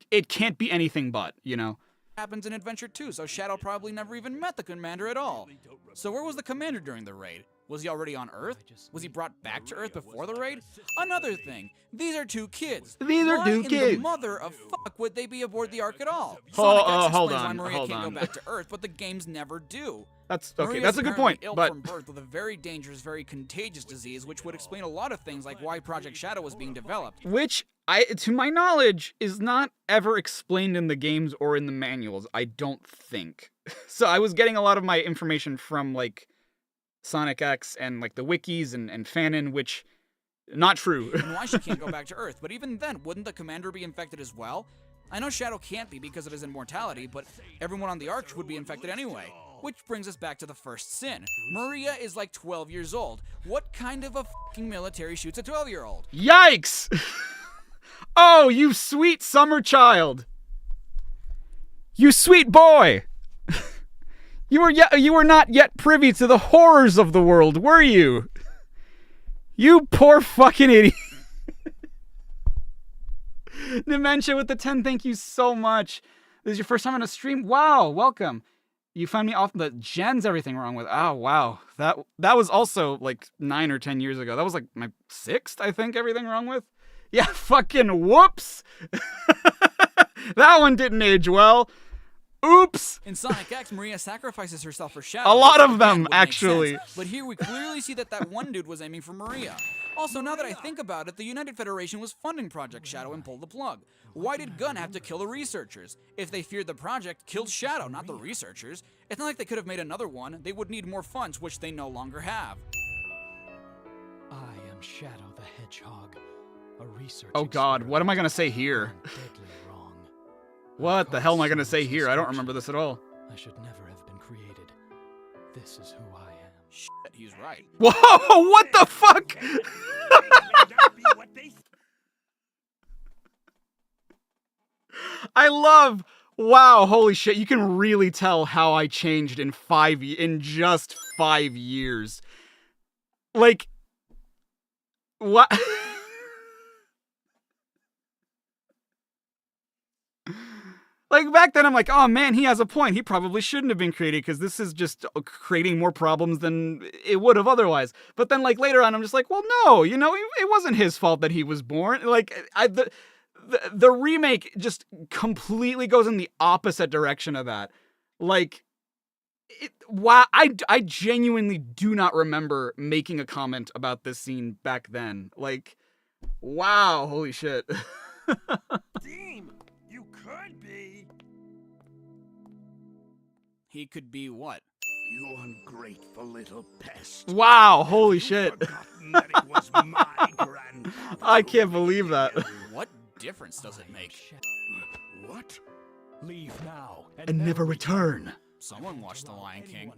it can't be anything but, you know. Happens in Adventure 2, so Shadow probably never even met the commander at all. So where was the commander during the raid? Was he already on Earth? Was he brought back to Earth before the raid? Another thing, these are two kids. These are Why two in kids. the mother of fuck would they be aboard the Ark at all? Hold Sonic X hold explains why on, Maria hold can't on. go back to Earth, but the games never do. That's okay. Maria's That's a good apparently point, ill but from birth with a very dangerous, very contagious disease, which would explain a lot of things like why Project Shadow was being developed. which to my knowledge is not ever explained in the games or in the manuals, I don't think. So I was getting a lot of my information from like Sonic X and like the wikis and fanon, which not true. And why she can't go back to Earth. But even then, wouldn't the commander be infected as well? I know Shadow can't be because of his immortality, but everyone on the Ark would be infected anyway. Which brings us back to the first sin. Maria is like 12 years old. What kind of a fucking military shoots a 12-year-old? Yikes! Oh, you sweet summer child. You sweet boy. You were not yet privy to the horrors of the world, were you? You poor fucking idiot. Dementia with the 10, thank you so much. This is your first time on a stream? Wow, welcome. You found me off the Jen's everything wrong with. Oh, wow. That was also like 9 or 10 years ago. That was like my 6th, I think, everything wrong with. Yeah, fucking whoops. That one didn't age well. Oops. In Sonic X, Maria sacrifices herself for Shadow. A lot of which, them, again, would make actually. sense. But here we clearly see that one dude was aiming for Maria. Also, now that I think about it, the United Federation was funding Project Shadow and pulled the plug. Why did Gunn have to kill the researchers? If they feared the project, killed Shadow, not the researchers. It's not like they could have made another one. They would need more funds, which they no longer have. I am Shadow the Hedgehog, a research Oh god, what am I gonna say here? experiment gone deadly wrong. What the hell am I gonna say Caused here? so I don't much remember this at all. I should never have been created. This is who I am. Shit, he's right. Whoa, what the fuck? I love Wow, holy shit, you can really tell how I changed in just 5 years. Like, what? Like, back then I'm like, oh man, he has a point. He probably shouldn't have been created because this is just creating more problems than it would have otherwise. But then, like, later on, I'm just like, well, no, you know, it wasn't his fault that he was born. Like, the remake just completely goes in the opposite direction of that. Like, wow, I genuinely do not remember making a comment about this scene back then. Like, wow, holy shit. Damn, you could be. He could be what? You ungrateful little pest. Wow, holy shit. Forgotten that it was my grandfather. I can't believe that. What difference does it make? What? Leave now And never return. Someone watched The Lion King.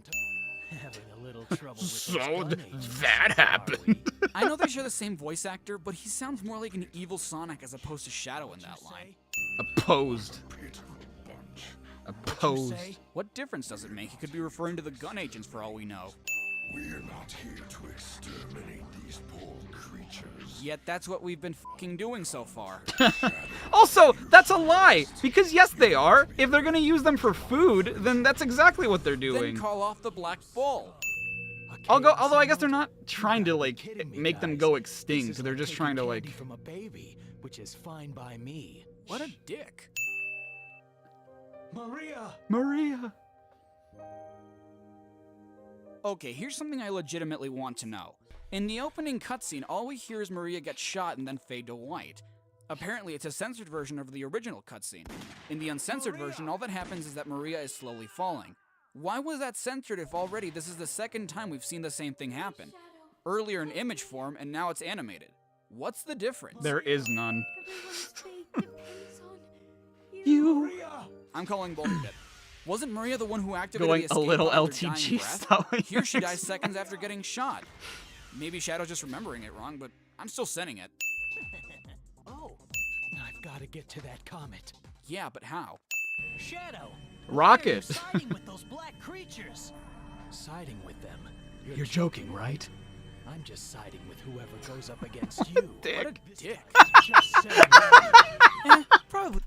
Having a little trouble with So those gun agents, that happened. I know they share the same voice actor, but he sounds more like an evil Sonic as opposed to Shadow in that line. Opposed. Pitiful bunch. Opposed. What difference does it make? He could be referring to the gun agents for all we know. We're not here to exterminate these poor creatures. Yet that's what we've been fucking doing so far. Also, that's a lie, because yes, they are. If they're gonna use them for food, then that's exactly what they're Then doing. call off the Black Bull. Although I guess they're not trying to, like, Kidding me, make them guys. go This extinct. is They're just taking trying to, candy like... from a baby, which is fine by me. What a dick. Maria! Maria. Okay, here's something I legitimately want to know. In the opening cutscene, all we hear is Maria get shot and then fade to white. Apparently, it's a censored version of the original cutscene. In the uncensored version, all that happens is that Maria is slowly falling. Why was that censored if already this is the second time we've seen the same thing happen? Earlier in image form, and now it's animated. What's the difference? There is none. Everyone's fate depends on You I'm calling bullshit. Wasn't Maria the one who activated going the a escape little pod with her dying LTG breath? style. Here she dies seconds after getting shot. Maybe Shadow's just remembering it wrong, but I'm still sending it. Oh, I've got to get to that comet. Yeah, but how? Shadow! Rocket. Siding with those black creatures! Siding with them. You're joking, right? I'm just siding with whoever goes up against you. What a dick. Just saying. Probably.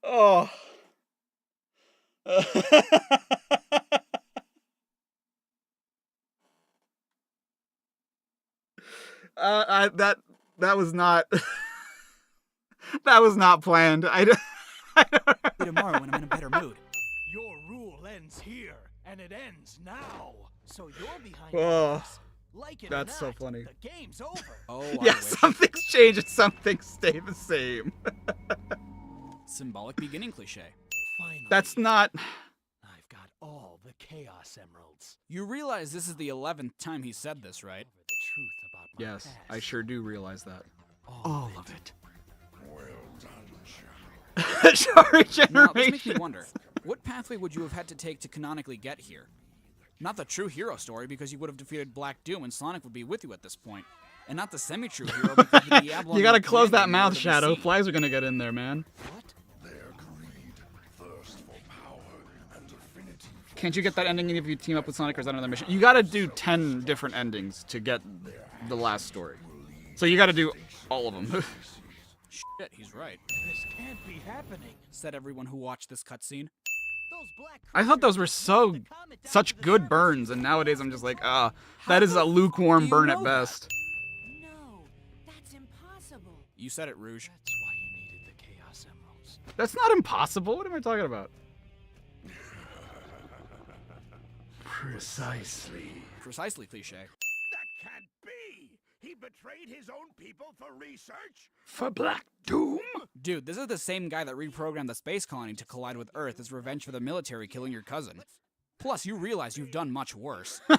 Oh. That was not that was not planned. I don't Tomorrow when I'm in a better mood. Your rule ends here, and it ends now. So you're behind Oh, bars. Like it or that's so not, funny. The game's over. Oh, yeah, I wish. some things change and some things stay the same. Symbolic beginning cliche. Finally, That's not. I've got all the Chaos Emeralds. You realize this is the 11th time he said this, right? Over the truth about my Yes, past. I sure do realize that. All of it. Well done, Shadow. Sorry, Now, this makes me generation. wonder, what pathway would you have had to take to canonically get here? Not the true hero story, because you would have defeated Black Doom and Sonic would be with you at this point. And not the semi-true hero, because the Diablo You gotta and close that Commando mouth, would have Shadow. received. Flies are gonna get in there, man. What? Their greed, thirst for power, and affinity for Can't you get that ending if you team up with Sonic, or is that another mission? You gotta do 10 different endings to get the last story. So you gotta do all of them. Shit, he's right. This can't be happening. Said everyone who watched this cutscene. Those black I thought those were creatures so the comet down such to the good surface. burns, and nowadays I'm just like, that How is the a lukewarm do you burn at know best. No, that's impossible. You said it, Rouge. That's why you needed the Chaos Emeralds. That's not impossible. What am I talking about? Precisely. Precisely cliche. That can't be! He betrayed his own people for research? For Black Doom? Dude, this is the same guy that reprogrammed the space colony to collide with Earth as revenge for the military killing your cousin. Plus, you realize you've done much worse. Big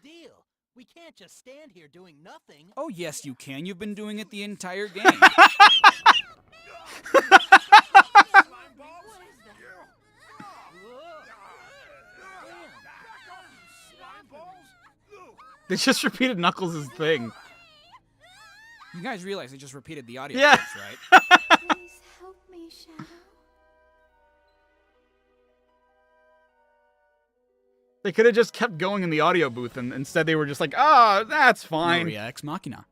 deal. We can't just stand here doing nothing. Oh, yes, you can. You've been doing it the entire game. Slime balls? Slime balls? They just repeated Knuckles' thing. You guys realize they just repeated the audio Yeah. clips, right? Please help me, Shadow. They could have just kept going in the audio booth, and instead they were just like, "Ah, that's fine. Maria Ex Machina.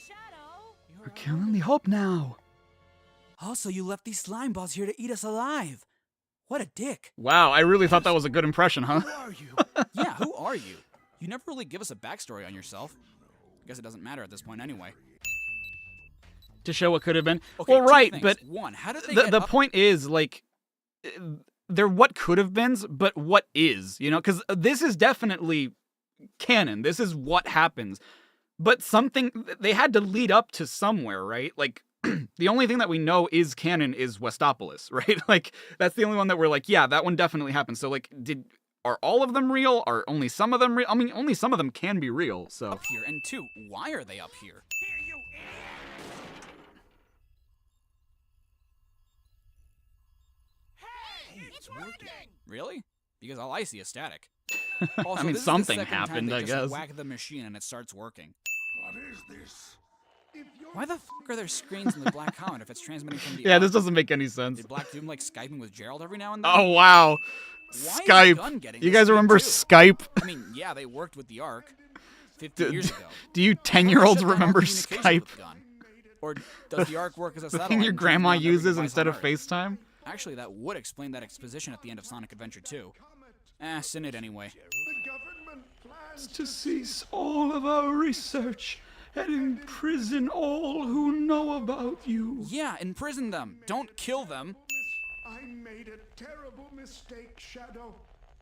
Shadow? We're killing the hope now." Also, you left these slime balls here to eat us alive. What a dick. Wow, I really thought that was a good impression, huh? Who are you? Yeah, who are you? You never really give us a backstory on yourself. Guess it doesn't matter at this point anyway. To show what could have been. Okay, Well, two right, things. but One, how did they the get the up- point is, like, they're what could have been, but what is, you know? Because this is definitely canon. This is what happens. But something, they had to lead up to somewhere, right? Like, the only thing that we know is canon is Westopolis, right? Like, that's the only one that we're like, yeah, that one definitely happened. So, like, are all of them real? Are only some of them real? I mean, only some of them can be real, so. up here? And two, why are they up here? Here, you idiot! Hey, it's working! Really? Because all I see is static. Also, I mean, this is the something second time happened, they I just guess. Whack the machine and it starts working. What is this? If you're Why the f are there screens in the Black Comet if it's transmitting from the Yeah, Ark? this doesn't make any sense. Did Black Doom like Skyping with Gerald every now and then? Oh, wow. Why is Skype. Gunn getting You this guys speed remember too? Skype? I mean, yeah, they worked with the Ark 50 years ago. Do you How 10-year-olds shut down all remember communications Skype? with Gunn? Or does the Ark work as a The satellite? thing your and grandma transmit on every uses device instead on of Earth? FaceTime? Actually, that would explain that exposition at the end of Sonic Adventure 2. Send it anyway. the government plans To cease all of our research and imprison all who know about you. Yeah, imprison them. Don't kill them. I made a terrible mistake, Shadow.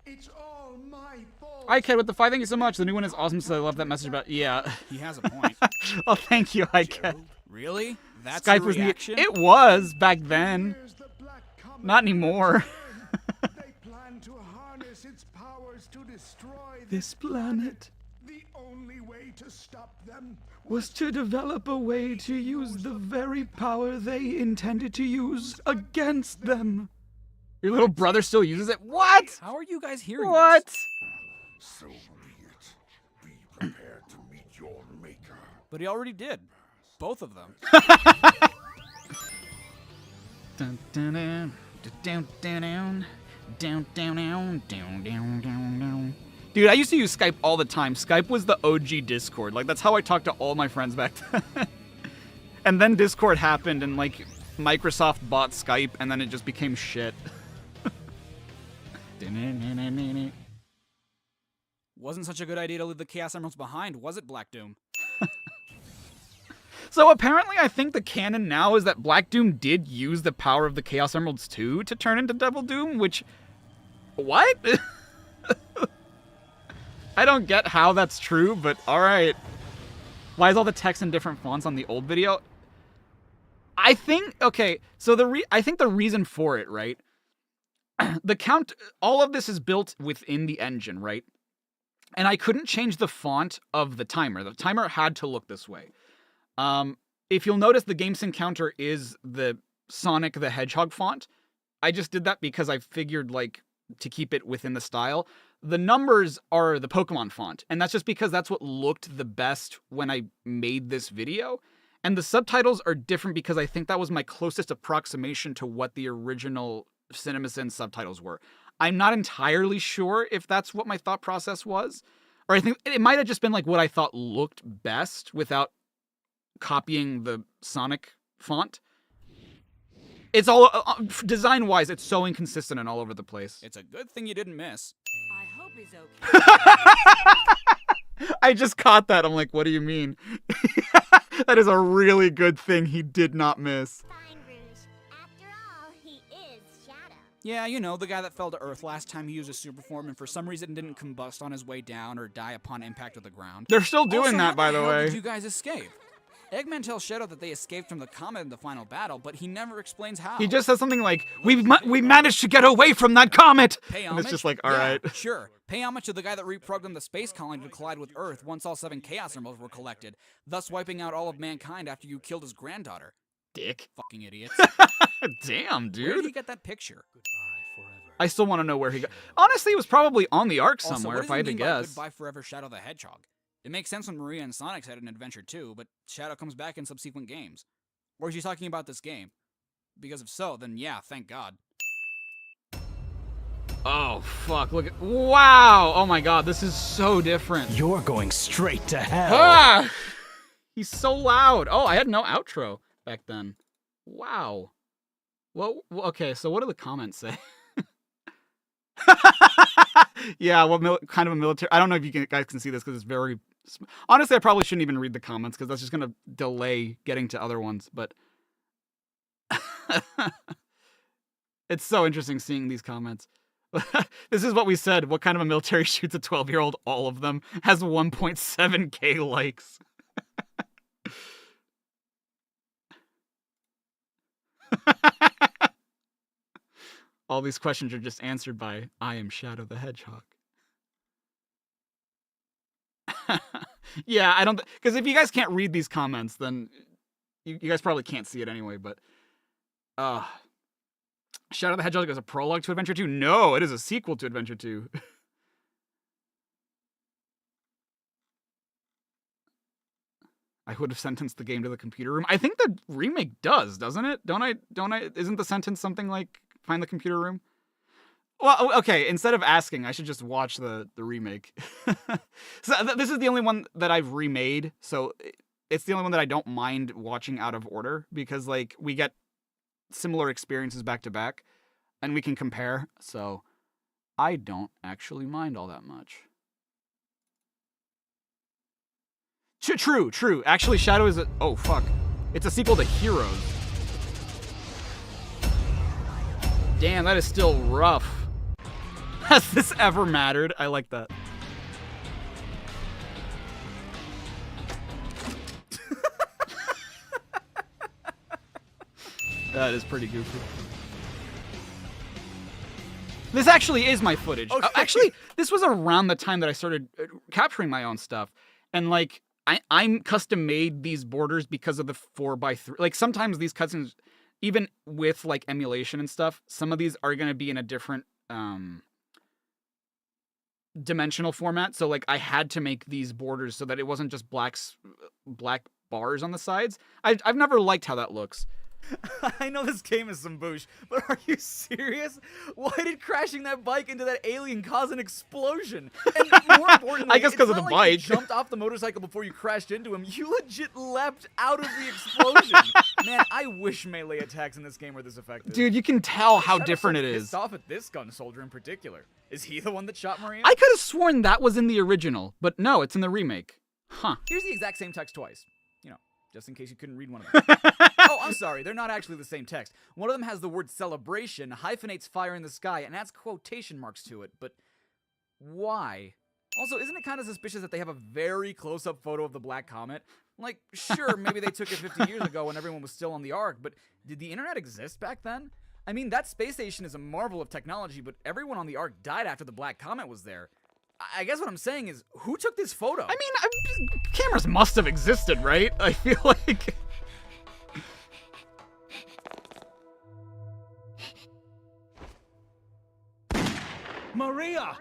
It's all my fault. Hi, Kid, with the 5, thank you so much. The new one is awesome, so I love that message about. Yeah. He has a point. Oh, thank you, Hi, Kid. Really? That's Skype your was neat. reaction? It was back then. There's the Black Comet Not anymore. They plan to harness its powers to destroy This planet The only way to stop them was to develop a way to use the very power they intended to use against them. Your little brother still uses it? What? How are you guys hearing What? this? So be it. Be prepared to meet your maker. But he already did. Both of them. Dun, dun, dun, dun, dun, dun, dun, dun, dun, dun, dun, dun, dun. Dude, I used to use Skype all the time. Skype was the OG Discord. Like, that's how I talked to all my friends back then. And then Discord happened, and, like, Microsoft bought Skype, and then it just became shit. Wasn't such a good idea to leave the Chaos Emeralds behind, was it, Black Doom? So apparently I think the canon now is that Black Doom did use the power of the Chaos Emeralds 2 to turn into Devil Doom, which... What? I don't get how that's true, but alright. Why is all the text in different fonts on the old video? I think, okay, so I think the reason for it, right? All of this is built within the engine, right? And I couldn't change the font of the timer. The timer had to look this way. If you'll notice, the GameSync counter is the Sonic the Hedgehog font. I just did that because I figured, like, to keep it within the style. The numbers are the Pokemon font, and that's just because that's what looked the best when I made this video. And the subtitles are different because I think that was my closest approximation to what the original CinemaSin subtitles were. I'm not entirely sure if that's what my thought process was. Or I think it might have just been like what I thought looked best without copying the Sonic font. It's all, design-wise, it's so inconsistent and all over the place. It's a good thing you didn't miss. I hope he's okay. I just caught that. I'm like, what do you mean? That is a really good thing he did not miss. Fine, Rouge. After all, he is Shadow. Yeah, you know, the guy that fell to Earth last time he used a super form and for some reason didn't combust on his way down or die upon impact with the ground. They're still doing Also, that, how by the hell way. Did you guys escape? Eggman tells Shadow that they escaped from the comet in the final battle, but he never explains how. He just says something like, we managed to get away from that comet! Pay And homage? it's just like, all Yeah, right. Sure. Pay homage to the guy that reprogrammed the space colony to collide with Earth once all 7 Chaos Emeralds were collected, thus wiping out all of mankind after you killed his granddaughter. Dick. Fucking idiots. Damn, Where did he dude. get that picture? I still want to know where he got. Honestly, it was probably on the Ark Also, somewhere, what if does I he had to mean by guess. Goodbye Forever Shadow the Hedgehog? It makes sense when Maria and Sonic had an adventure too, but Shadow comes back in subsequent games. Or is she talking about this game? Because if so, then yeah, thank God. Oh, fuck. Look at... Wow! Oh my god, this is so different. You're going straight to hell. Ah! He's so loud. Oh, I had no outro back then. Wow. Well, okay, so what do the comments say? Yeah, what kind of a military... I don't know if you guys can see this because it's very... Honestly, I probably shouldn't even read the comments because that's just going to delay getting to other ones, but... It's so interesting seeing these comments. This is what we said. What kind of a military shoots a 12-year-old? All of them. Has 1.7k likes. All these questions are just answered by, I am Shadow the Hedgehog. Yeah, I don't... Because if you guys can't read these comments, then you guys probably can't see it anyway, but... Shadow the Hedgehog is a prologue to Adventure 2? No, it is a sequel to Adventure 2. I would have sentenced the game to the computer room. I think the remake does, doesn't it? Don't I? Isn't the sentence something like, find the computer room? Well, okay, instead of asking, I should just watch the remake. So this is the only one that I've remade, so it's the only one that I don't mind watching out of order, because, like, we get similar experiences back to back, and we can compare, so I don't actually mind all that much. True. Actually, Shadow is a... Oh, fuck. It's a sequel to Heroes. Damn, that is still rough. Has this ever mattered? I like that. That is pretty goofy. This actually is my footage. Okay. Actually, this was around the time that I started capturing my own stuff. And, like, I'm custom made these borders because of the 4x3. Like, sometimes these cutscenes, even with, like, emulation and stuff, some of these are going to be in a different dimensional format. So, like, I had to make these borders so that it wasn't just black bars on the sides. I've never liked how that looks. I know this game is some boosh, but are you serious? Why did crashing that bike into that alien cause an explosion? And more importantly, I guess because of the bike. You jumped off the motorcycle before you crashed into him. You legit leapt out of the explosion. Man, I wish melee attacks in this game were this effective. Dude, you can tell how Shadow's different so it is. Pissed off at this gun soldier in particular. Is he the one that shot Maria? I could have sworn that was in the original, but no, it's in the remake. Huh. Here's the exact same text twice. You know, just in case you couldn't read one of them. Oh, I'm sorry, they're not actually the same text. One of them has the word celebration, hyphenates fire in the sky, and adds quotation marks to it, but why? Also, isn't it kind of suspicious that they have a very close-up photo of the Black Comet? Like, sure, maybe they took it 50 years ago when everyone was still on the Ark, but did the internet exist back then? I mean, that space station is a marvel of technology, but everyone on the Ark died after the Black Comet was there. I guess what I'm saying is, who took this photo? I mean, cameras must have existed, right? I feel like... Maria!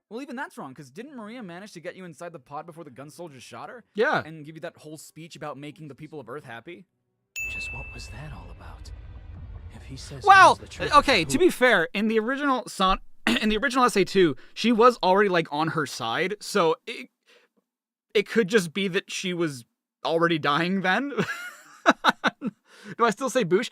Well, even that's wrong, because didn't Maria manage to get you inside the pod before the gun soldiers shot her? Yeah. And give you that whole speech about making the people of Earth happy? Just what was that all about? If he says well, the truth, okay, to be fair, in the original SA2, she was already, like, on her side, so it could just be that she was already dying then. Do I still say boosh?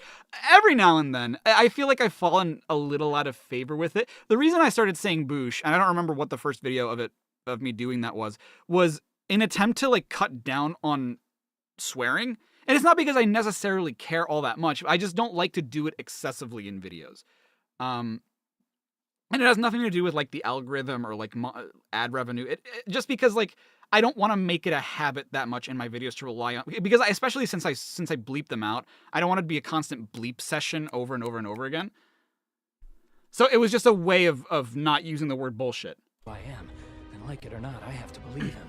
Every now and then. I feel like I've fallen a little out of favor with it. The reason I started saying boosh, and I don't remember what the first video of me doing that was an attempt to, like, cut down on swearing. And it's not because I necessarily care all that much. I just don't like to do it excessively in videos. And it has nothing to do with, like, the algorithm or, like, ad revenue. Just because, like, I don't want to make it a habit that much in my videos to rely on, because especially since I bleep them out, I don't want it to be a constant bleep session over and over and over again. So it was just a way of not using the word bullshit. I am, and like it or not, I have to believe him.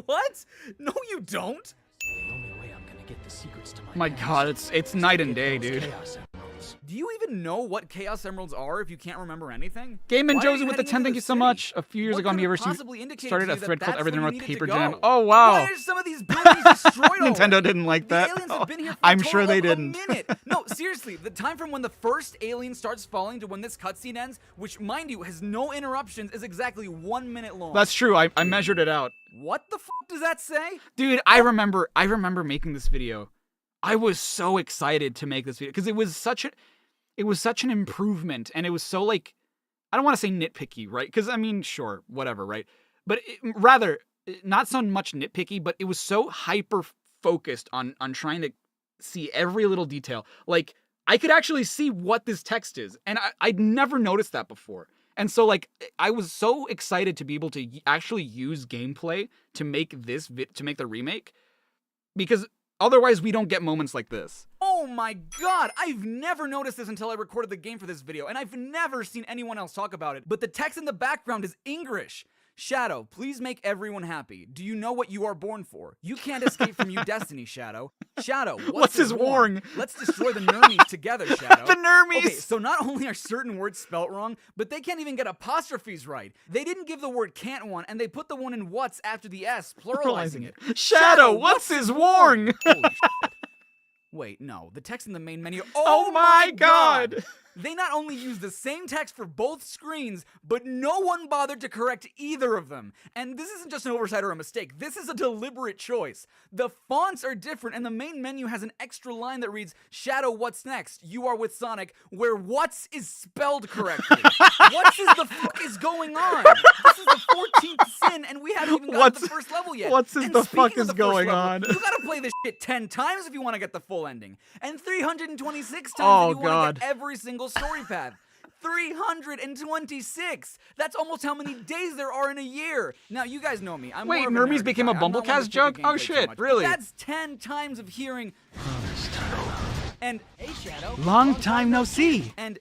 What? No, you don't. The only way I'm gonna get the secrets to My God, it's night and day, dude. Chaos Emeralds. emeralds. Do you even know what Chaos Emeralds are if you can't remember anything? Game and Why are Josie you with the heading 10, into thank the you so city? much. A few years What ago on could the have University possibly indicated started to a you that thread called that's Everything where you About needed Paper to Jam. go? Oh, wow. Why are some of these buildings destroyed Nintendo already? didn't like The that. aliens have been here for I'm a sure total they of didn't. A minute. No, seriously, the time from when the first alien starts falling to when this cutscene ends, which, mind you, has no interruptions, is exactly 1 minute long. That's true. I measured it out. What the f does that say? Dude, I remember making this video. I was so excited to make this video because it was such an improvement, and it was so, like, I don't want to say nitpicky, right? Because I mean, sure, whatever, right? But rather not so much nitpicky, but it was so hyper focused on trying to see every little detail. Like, I could actually see what this text is, and I'd never noticed that before. And so, like, I was so excited to be able to actually use gameplay to make the remake, because otherwise we don't get moments like this. Oh my god, I've never noticed this until I recorded the game for this video, and I've never seen anyone else talk about it, but the text in the background is English. Shadow, please make everyone happy. Do you know what you are born for? You can't escape from your destiny, Shadow. Shadow, what's his warn? Let's destroy the Nermies together, Shadow. The Nermies! Okay, so not only are certain words spelt wrong, but they can't even get apostrophes right. They didn't give the word can't one, and they put the one in what's after the S, pluralizing it. Shadow, what's his warn? Holy shit. Wait, no, the text in the main menu. Oh my god! They not only used the same text for both screens, but no one bothered to correct either of them. And this isn't just an oversight or a mistake. This is a deliberate choice. The fonts are different, and the main menu has an extra line that reads, Shadow, what's next? You are with Sonic, where what's is spelled correctly. What's the fuck is going on? This is the 14th sin, and we haven't even gotten to the first level yet. What's And the fuck speaking of is the first going level, on? You gotta play this shit 10 times if you want to get the full ending. And 326 times Oh, if you want God. to get every single story path. 326! That's almost how many days there are in a year. Now, you guys know me. I'm Wait, more of a Nermies nerd became guy. a I'm not one to Bumblecast take joke? the Oh, gameplay too shit, much. really? But that's 10 times of hearing. And Hey, Shadow. Long time no see. and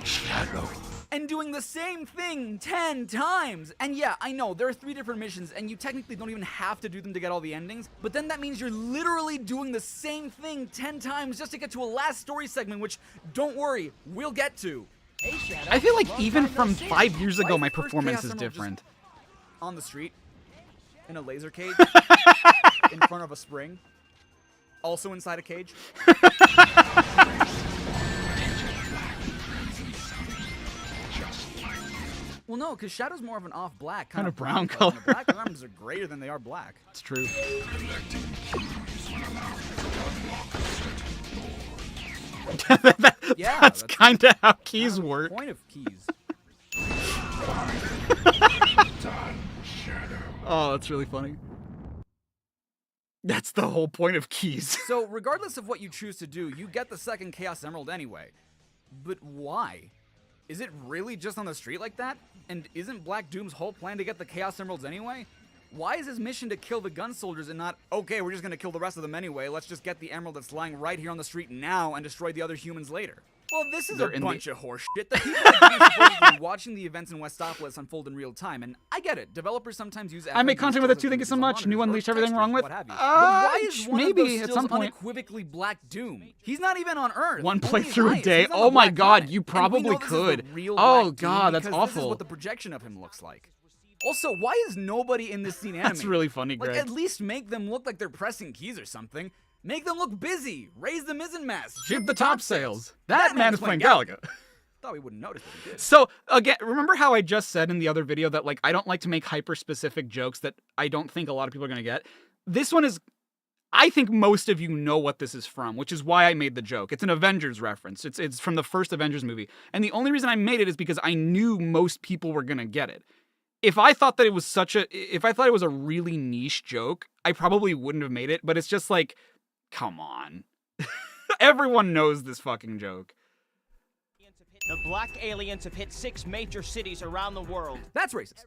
Shadow. and doing the same thing 10 times. And yeah, I know, there are 3 different missions, and you technically don't even have to do them to get all the endings, but then that means you're literally doing the same thing 10 times just to get to a last story segment, which, don't worry, we'll get to. Hey, Shadow. I feel like Long even time no from see. 5 years Why ago, is my the first performance Chaos is Emerald just different. On the street, in a laser cage, in front of a spring, also inside a cage. Well, no, because Shadow's more of an off-black kind Kinda of brown color. color. The black arms are grayer than they are black. It's true. Yeah, That's kind of how keys kind of the work. Point of keys. Oh, that's really funny. That's the whole point of keys. So, regardless of what you choose to do, you get the second Chaos Emerald anyway. But why? Is it really just on the street like that? And isn't Black Doom's whole plan to get the Chaos Emeralds anyway? Why is his mission to kill the gun soldiers and not, okay, we're just gonna kill the rest of them anyway, let's just get the emerald that's lying right here on the street now and destroy the other humans later? Well, this is They're a in bunch of horse shit. The people are supposedly watching the events in Westopolis unfold in real time, and I get it. Developers sometimes use I make FMVs content with it to too, thank you so on much. New monitors or Unleash Everything Wrong textures, with? what have you. But why is one maybe of those at stills some point. unequivocally Black Doom? He's not even on Earth. One Only playthrough a Ice. day. He's on Oh the my Black god, Planet. you And we probably know this is the could. real Oh Black Doom god, that's because This is awful. what the projection of him looks like. Also, why is nobody in this scene animated? That's really funny, Like, Greg. at least make them look like they're pressing keys or something. Make them look busy. Raise the mizzen mast. Shoot the top sails. That man is playing Galaga. Thought we wouldn't notice, but we did. So, again, remember how I just said in the other video that, like, I don't like to make hyper-specific jokes that I don't think a lot of people are going to get? This one is... I think most of you know what this is from, which is why I made the joke. It's an Avengers reference. It's from the first Avengers movie. And the only reason I made it is because I knew most people were going to get it. If I thought that it was if I thought it was a really niche joke, I probably wouldn't have made it, but it's just like, come on. Everyone knows this fucking joke. The black aliens have hit 6 major cities around the world. That's racist.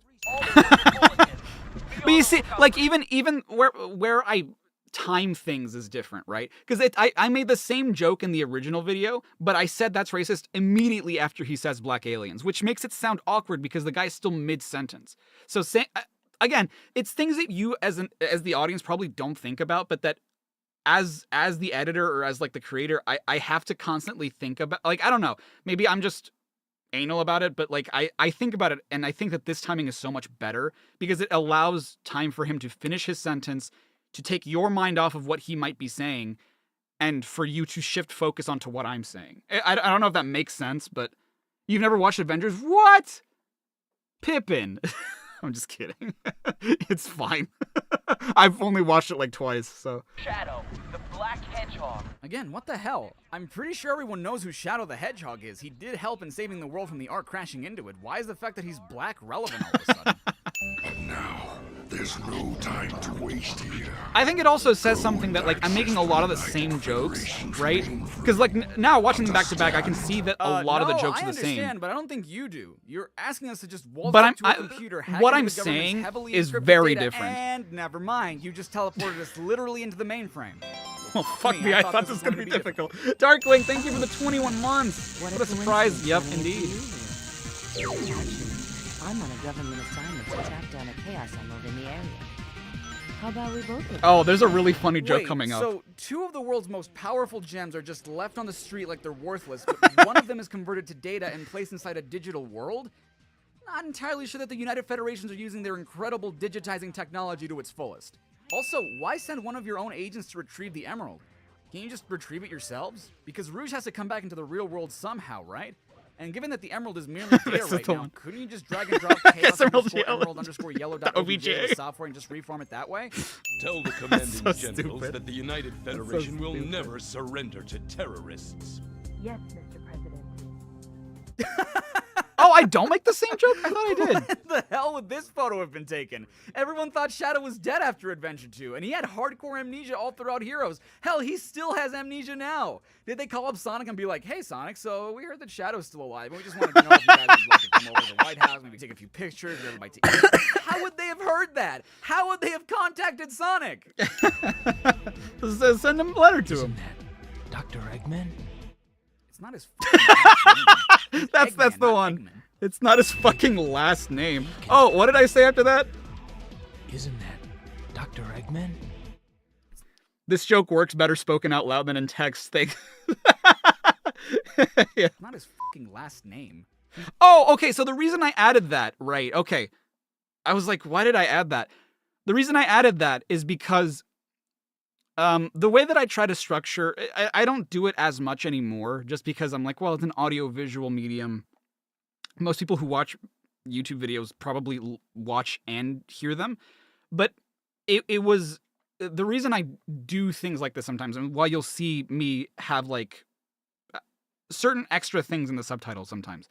But you see, like, even where I time things is different, right? Because I made the same joke in the original video, but I said that's racist immediately after he says black aliens, which makes it sound awkward because the guy's still mid-sentence. So, again, it's things that you as the audience probably don't think about, but that as the editor or as like the creator, I have to constantly think about, like, I don't know, maybe I'm just anal about it, but like I think about it, and I think that this timing is so much better because it allows time for him to finish his sentence, to take your mind off of what he might be saying, and for you to shift focus onto what I'm saying. I don't know if that makes sense, but you've never watched Avengers? What? Pippin. I'm just kidding. It's fine. I've only watched it like twice, so. Shadow, the black hedgehog. Again, what the hell? I'm pretty sure everyone knows who Shadow the Hedgehog is. He did help in saving the world from the Ark crashing into it. Why is the fact that he's black relevant all of a sudden? But now, there's no time to waste here. I think it also says something that, like, I'm making a lot of the same jokes, right? Because, like, now watching them back to back, I can see that a lot of the jokes are the same. I understand, but I don't think you do. You're asking us to just waltz But up to a computer, hack what into I'm the government's saying heavily is encrypted very data, different. And never mind, you just teleported us literally into the mainframe. Oh, fuck me, I thought this was going to be difficult. Darkwing, thank you for the 21 months. What a surprise. Yep, indeed. I'm on a government assignment to track down a Chaos Emerald in the area. How about we both look? Oh, there's a really funny joke Wait, coming up. So, two of the world's most powerful gems are just left on the street like they're worthless, but one of them is converted to data and placed inside a digital world? Not entirely sure that the United Federations are using their incredible digitizing technology to its fullest. Also, why send one of your own agents to retrieve the emerald? Can't you just retrieve it yourselves? Because Rouge has to come back into the real world somehow, right? And given that the emerald is merely data right now, couldn't you just drag and drop chaos underscore yellow.obj software and just reform it that way? Tell the commanding generals that the United Federation will never surrender to terrorists. Yes, Mr. President. Oh, I don't make the same joke? I thought I did. What the hell would this photo have been taken? Everyone thought Shadow was dead after Adventure 2, and he had hardcore amnesia all throughout Heroes. Hell, he still has amnesia now. Did they call up Sonic and be like, hey, Sonic, so we heard that Shadow's still alive, and we just wanted to know if you guys would like to come over to the White House, maybe take a few pictures, grab a bite to eat. How would they have heard that? How would they have contacted Sonic? Send him a letter to him. Dr. Eggman? It's not his fucking name. That's Eggman, the not one. Eggman. It's not his fucking last name. Oh, what did I say after that? Isn't that Dr. Eggman? This joke works better spoken out loud than in text. Yeah. It's not his fucking last name. Oh, okay, so the reason I added that, right, okay. I was like, why did I add that? The reason I added that is because the way that I try to structure, I don't do it as much anymore, just because I'm like, well, it's an audio-visual medium. Most people who watch YouTube videos probably watch and hear them, but it was the reason I do things like this sometimes, and while you'll see me have like certain extra things in the subtitles sometimes,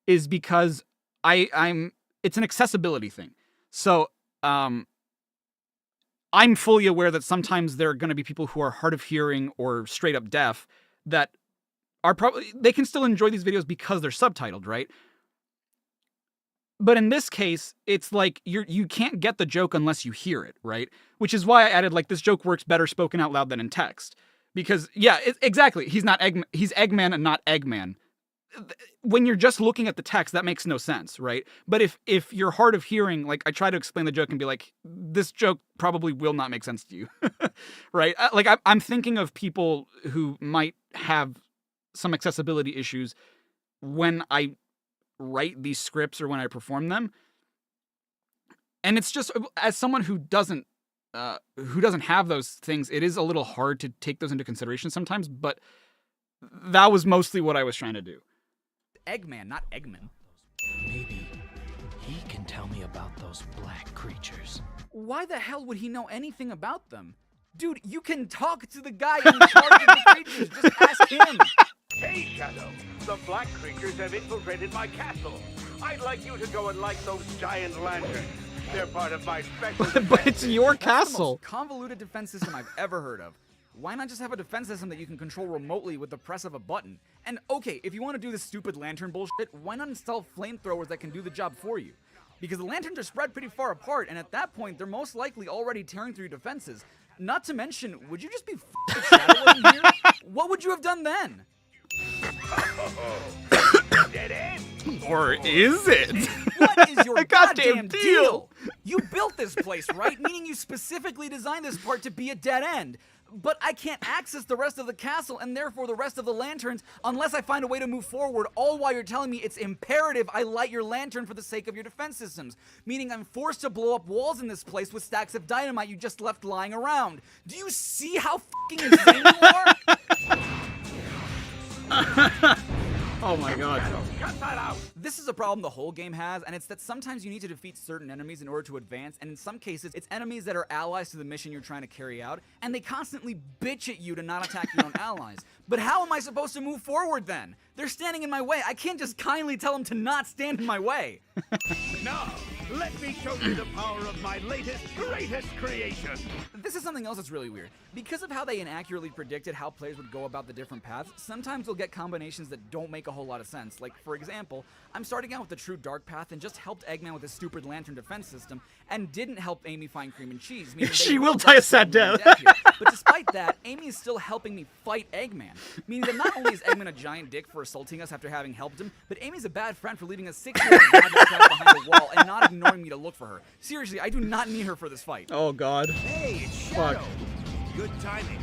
is because it's an accessibility thing. So I'm fully aware that sometimes there are going to be people who are hard of hearing or straight up deaf that are probably, they can still enjoy these videos because they're subtitled, right? But in this case, it's like you can't get the joke unless you hear it, right? Which is why I added, like, this joke works better spoken out loud than in text. Because, yeah, exactly, he's not he's Eggman and not Eggman. When you're just looking at the text, that makes no sense, right? But if you're hard of hearing, like, I try to explain the joke and be like, this joke probably will not make sense to you, right? Like, I'm thinking of people who might have some accessibility issues when I write these scripts or when I perform them. And it's just, as someone who doesn't have those things, it is a little hard to take those into consideration sometimes, but that was mostly what I was trying to do. Eggman, not Eggman. Maybe he can tell me about those black creatures. Why the hell would he know anything about them? Dude, you can talk to the guy in charge of the creatures. Just ask him. Hey, Shadow, the black creatures have infiltrated my castle. I'd like you to go and light those giant lanterns. They're part of my special But it's your That's castle. the most convoluted defense system I've ever heard of. Why not just have a defense system that you can control remotely with the press of a button? And okay, if you want to do this stupid lantern bullshit, why not install flamethrowers that can do the job for you? Because the lanterns are spread pretty far apart, and at that point, they're most likely already tearing through your defenses. Not to mention, would you just be f***ing if Shadow wasn't here? What would you have done then? Dead end. Or is it? What is your Goddamn goddamn deal? You built this place, right? Meaning you specifically designed this part to be a dead end. But I can't access the rest of the castle and therefore the rest of the lanterns unless I find a way to move forward, all while you're telling me it's imperative I light your lantern for the sake of your defense systems. Meaning I'm forced to blow up walls in this place with stacks of dynamite you just left lying around. Do you see how fucking insane you are? Oh my god. Cut that out! This is a problem the whole game has, and it's that sometimes you need to defeat certain enemies in order to advance, and in some cases, it's enemies that are allies to the mission you're trying to carry out, and they constantly bitch at you to not attack your own allies. But how am I supposed to move forward then? They're standing in my way. I can't just kindly tell them to not stand in my way. Now, let me show you the power of my latest, greatest creation! This is something else that's really weird. Because of how they inaccurately predicted how players would go about the different paths, sometimes we'll get combinations that don't make a whole lot of sense. Like, for example, I'm starting out with the true dark path and just helped Eggman with his stupid lantern defense system, and didn't help Amy find cream and cheese. She will die a sad death. But despite that, Amy is still helping me fight Eggman. Meaning that not only is Eggman a giant dick for assaulting us after having helped him, but Amy's a bad friend for leaving a 6-year-old rabbit trapped behind a wall and not ignoring me to look for her. Seriously, I do not need her for this fight. Oh god. Hey, it's Shadow! Good timing.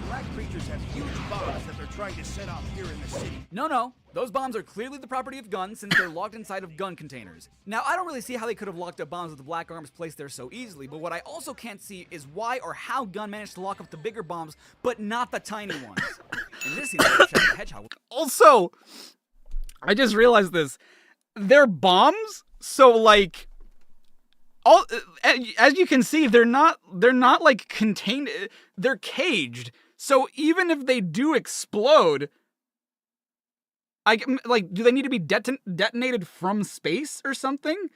Black creatures have huge bombs that they're trying to set off here in the city. No. Those bombs are clearly the property of guns since they're locked inside of gun containers. Now, I don't really see how they could have locked up bombs with the black arms placed there so easily, but what I also can't see is why or how Gun managed to lock up the bigger bombs, but not the tiny ones. And this seems like the hedgehog. Also, I just realized this. They're bombs, so like as you can see, they're not like contained, they're caged. So even if they do explode, do they need to be detonated from space or something?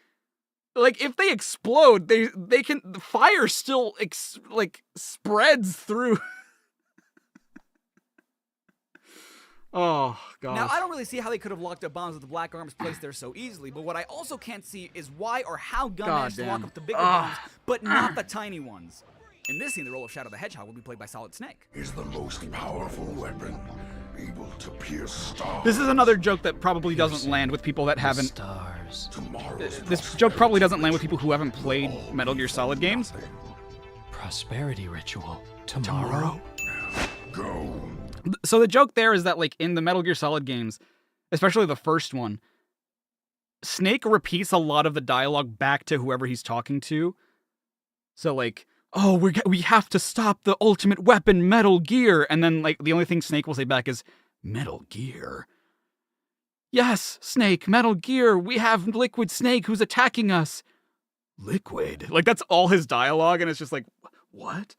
Like if they explode, they can, the fire still spreads through. Oh, God. Now, I don't really see how they could have locked up bombs with the black arms placed there so easily, but what I also can't see is why or how Gun managed to lock up the bigger bombs, but not the tiny ones. In this scene, the role of Shadow the Hedgehog will be played by Solid Snake. Is the most powerful weapon, able to pierce stars. This is another joke that probably doesn't land with people that haven't... Stars. This joke probably doesn't land with people who haven't played Metal Gear Solid games. Prosperity ritual. Tomorrow? Go. So the joke there is that, like, in the Metal Gear Solid games, especially the first one, Snake repeats a lot of the dialogue back to whoever he's talking to. So, like, oh, we have to stop the ultimate weapon, Metal Gear. And then, like, the only thing Snake will say back is, Metal Gear. Yes, Snake, Metal Gear. We have Liquid Snake who's attacking us. Liquid. Like, that's all his dialogue, and it's just like, what?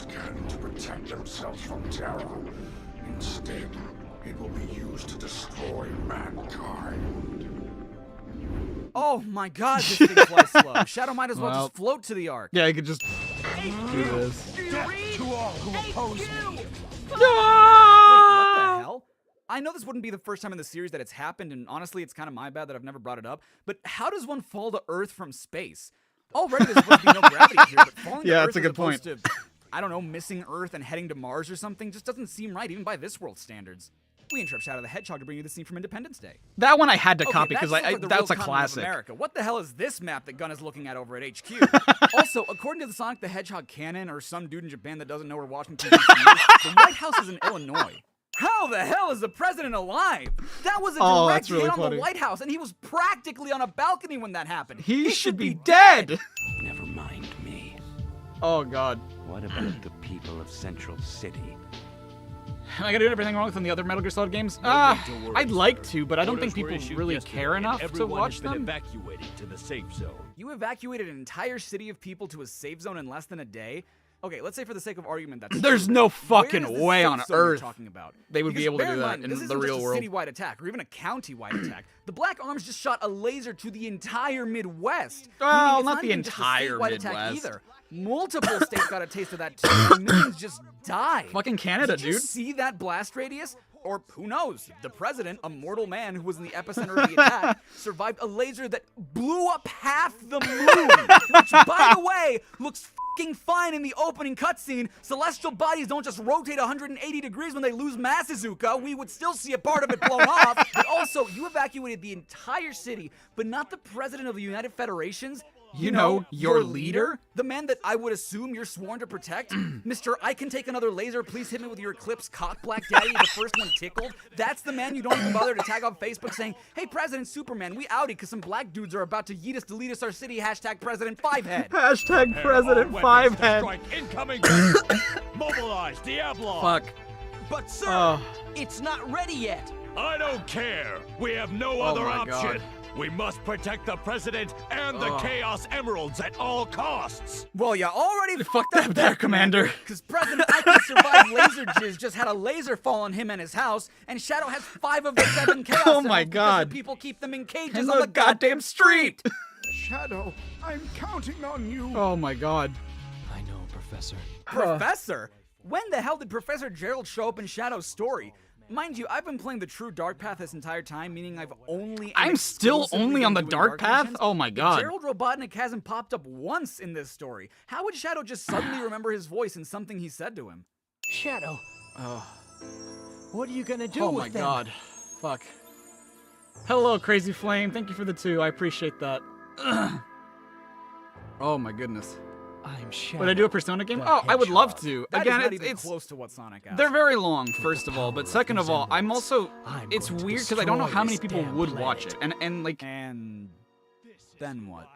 Can to protect themselves from terror. Instead, it will be used to destroy mankind. Oh my god, this thing flies slow. Shadow might as well just float to the Ark. Yeah, I could just do this. Death to all who oppose me. Wait, what the hell? I know this wouldn't be the first time in the series that it's happened, and honestly, it's kind of my bad that I've never brought it up, but how does one fall to Earth from space? Already there's supposed to be no gravity here, but falling to Earth that's a good point. To, I don't know, missing Earth and heading to Mars or something just doesn't seem right, even by this world's standards. We interrupt Shadow the Hedgehog to bring you the scene from Independence Day. That one I had to copy because that's a Of classic. America. What the hell is this map that Gun is looking at over at HQ? Also, according to the Sonic the Hedgehog canon, or some dude in Japan that doesn't know where Washington DC is, the White House is in Illinois. How the hell is the president alive? That was a direct hit on the White House, and he was practically on a balcony when that happened. He should be dead! Never mind me. Oh, God. What about the people of Central City? Am I gonna do everything wrong with the other Metal Gear Solid games? I'd like to, but I don't think people really care enough to watch them. Evacuated to the safe zone. You evacuated an entire city of people to a safe zone in less than a day? Okay, let's say for the sake of argument that's there's true. No fucking way on Earth Earth talking about? they would be able to do that in the real world. This isn't just a citywide attack, or even a county-wide attack. The Black Arms just shot a laser to the entire Midwest. Well, not the entire Midwest. Either. Multiple states got a taste of that too, and millions just died. Fucking Canada, dude. Did you see that blast radius? Or who knows, the president, a mortal man who was in the epicenter of the attack, survived a laser that blew up half the moon, which, by the way, looks fucking fine in the opening cutscene. Celestial bodies don't just rotate 180 degrees when they lose mass, Izuka. We would still see a part of it blown off. But also, you evacuated the entire city, but not the president of the United Federations. You know, your leader? The man that I would assume you're sworn to protect? Mr. I can take another laser, please hit me with your Eclipse cock, Black Daddy, the first one tickled? That's the man you don't even bother to tag on Facebook saying, hey, President Superman, we outie because some black dudes are about to yeet us, delete us our city, hashtag President Fivehead. Hashtag President Fivehead. Strike incoming. Mobilize, Diablo. Fuck. But sir, it's not ready yet. I don't care. We have no other option. We must protect the president and the Chaos Emeralds at all costs. Well, you already fucked up there, Commander. Because President I Can Survive Laser Jizz just had a laser fall on him and his house, and Shadow has 5 of the 7 Chaos Oh my Emeralds God. because the people keep them in cages In on the the goddamn street. Shadow, I'm counting on you. Oh my God. I know, Professor. Professor? When the hell did Professor Gerald show up in Shadow's story? Mind you, I've been playing the true Dark Path this entire time, meaning I'm still only on the Dark Path? missions. Oh my God. Gerald Robotnik hasn't popped up once in this story. How would Shadow just suddenly remember his voice and something he said to him? Shadow. What are you gonna do Oh with my them? God. Fuck. Hello, Crazy Flame. Thank you for the 2. I appreciate that. Oh my goodness. I'm Shadow. Would I do a Persona game? the Oh, I would love hedgehog. to. That Again, is not even it's close to what Sonic asked. they're very long, first of all, but second of all, I'm also I'm it's going to weird because I don't know destroy how many this people damn would planet. watch it. And like And then what?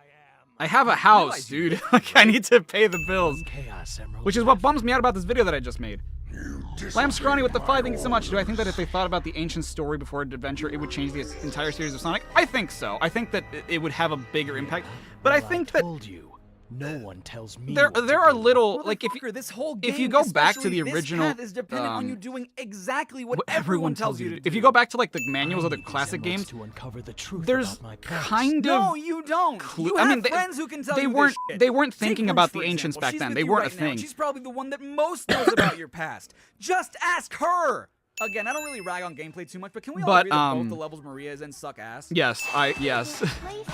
I have a house, dude. Like I need to pay the bills. Chaos Emerald. Which is what bums me out about this video that I just made. You Lamb Scrawny with the 5, thank you disobeyed so my much. Do I think that if they thought about the ancient story before adventure, it would change the entire series of Sonic? I think so. I think that it would have a bigger impact. But I think I that told you. No one tells me. there what to are do. little like if This whole game, if you go back to especially the original, this path is dependent on you doing exactly what everyone tells you to to do. If you go back to like the manuals I of the need these classic emeralds games, to uncover the truth there's about my past. kind of No, you don't. You I have mean, friends who can tell they you weren't this shit. they weren't Take thinking Bruce, about for the ancients example. back She's then. with They you weren't right a now. thing. She's probably the one that most knows about your past. Just ask her. Again, I don't really rag on gameplay too much, but can we all But, agree that both the levels Maria is in suck ass? Yes, yes. Place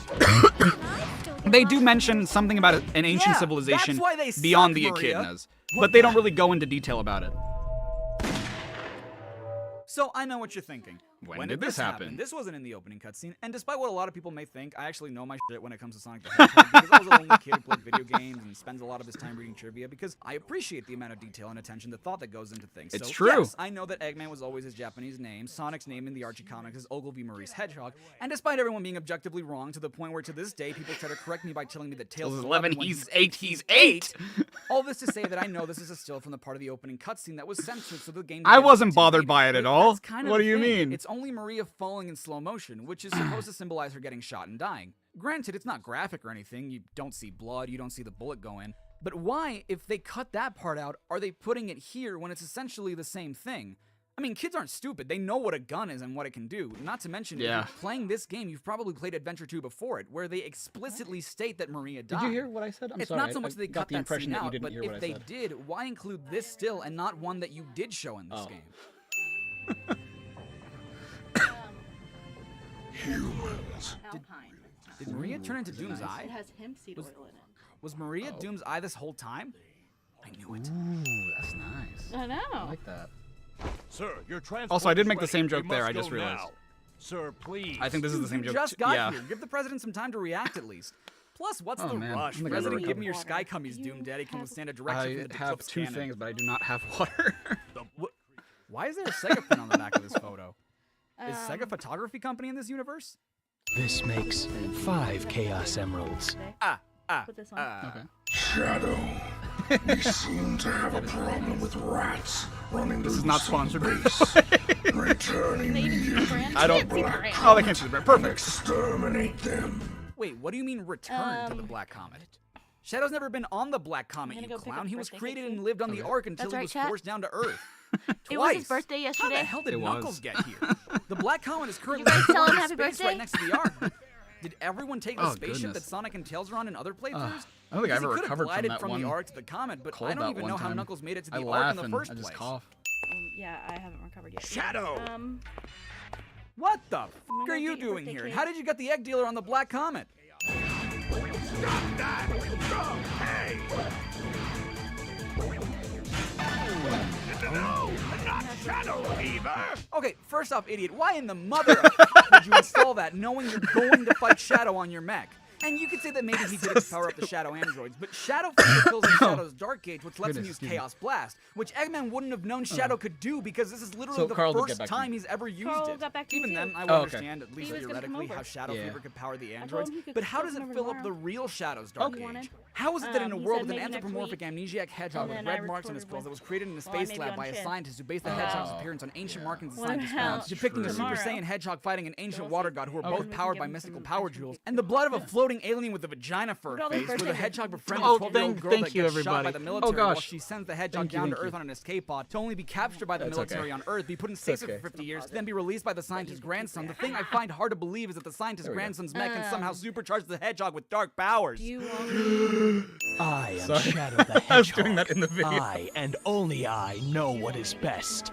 huge. They do mention something about an ancient Yeah, civilization that's why they beyond suck, the Maria. echidnas, but they don't really go into detail about it. So I know what you're thinking. When did this happen? This wasn't in the opening cutscene, and despite what a lot of people may think, I actually know my shit when it comes to Sonic the Hedgehog because I was a lonely kid who played video games and spends a lot of his time reading trivia because I appreciate the amount of detail and attention, the thought that goes into things. It's so, true. Yes, I know that Eggman was always his Japanese name, Sonic's name in the Archie comics is Ogilvy Maurice Hedgehog, and despite everyone being objectively wrong to the point where to this day people try to correct me by telling me that Tails is 11 when he's 8, he's 8! All this to say that I know this is a still from the part of the opening cutscene that was censored so the game I didn't wasn't continue. bothered by it at all. That's kind of What the do you thing. mean? It's only Maria falling in slow motion, which is supposed to symbolize her getting shot and dying. Granted, it's not graphic or anything. You don't see blood, you don't see the bullet go in. But why, if they cut that part out, are they putting it here when it's essentially the same thing? I mean, kids aren't stupid. They know what a gun is and what it can do. Not to mention, if Yeah. you're playing this game, you've probably played Adventure 2 before it, where they explicitly state that Maria died. Did you hear what I said? I'm It's sorry. not so much that they got cut the that impression scene that you out, didn't but hear if what I they said. did, why include this still and not one that you did show in this game? Humans. Did Maria turn into Doom's Eye? It has hemp seed oil in it. Was Maria Doom's Eye this whole time? I knew it. Ooh, that's nice. I know. I like that. Sir, your transport Also, I did is make the ready. same We joke there, must I just go realized. now. Sir, please. I think this is the same You joke. just got yeah. here. Give the president some time to react at least. Plus, what's Oh, the man. rush? I think I President, better give me your recover. sky cummies, Doom Daddy. Can withstand a direction I from the have Eclipse 2 cannon. things, but I do not have water. Why is there a Sega pin on the back of this photo? Is Sega Photography Company in this universe? This makes 5 Chaos Emeralds. Put this on. Okay. Shadow. We seem to have a problem with rats running This loose is not on sponsored. base. Return They even see the immediately brand? I don't. Can't see the brand. Oh, they can't see the brand. and Perfect. exterminate them. Wait, what do you mean return to the Black Comet? Shadow's never been on the Black Comet, I'm you gonna go pick clown. up He was birthday created cake and soon. lived on the Ark until That's he right, was chat. forced down to Earth. It was his Twice. birthday How yesterday. the hell did It Knuckles was. get here? The Black Comet is currently guys tell him in happy space birthday? right next to the Ark. Did everyone take the Oh, spaceship goodness. that Sonic and Tails are on in other playthroughs? I don't think I Because ever he could have recovered from glided that from one the Ark to the Comet, but cold I don't that even one know how time. Knuckles made it to the I Ark laugh in the and first I just place. cough. Yeah, I haven't recovered yet. Shadow! What the f gonna are you get your doing birthday here? cake. And how did you get the egg dealer on the Black Comet? Stop that! Stop! Hey! No! Not Shadow Fever! Okay, first off, idiot, why in the mother of fuck would you install that knowing you're going to fight Shadow on your mech? And you could say that maybe he did it to power up the Shadow androids, but Shadow fulfills the Shadow's Dark Gauge, which lets him use Chaos Blast, which Eggman wouldn't have known Shadow could do because this is literally the first time he's ever used it. Even then, I would understand, at least theoretically, how Shadow Fever could power the androids, but how does it fill up the real Shadow's Dark Gauge? How is it that in a world with an anthropomorphic amnesiac hedgehog with red marks on his claws that was created in a space lab by a scientist who based the hedgehog's appearance on ancient markings the scientist found, depicting a Super Saiyan hedgehog fighting an ancient water god who are both powered by mystical power jewels, and the blood of a floating alien with a vagina for a face, where the hedgehog befriends a 12-year-old girl that gets shot by the military while she sends the hedgehog down to Earth on an escape pod to only be captured by the military on Earth, be put in safety for 50 years, then be released by the scientist's grandson. The thing I find hard to believe is that the scientist's grandson's mech can somehow supercharge the hedgehog with dark powers. I am Shadow the Hedgehog. I was doing that in the video. I and only I know what is best.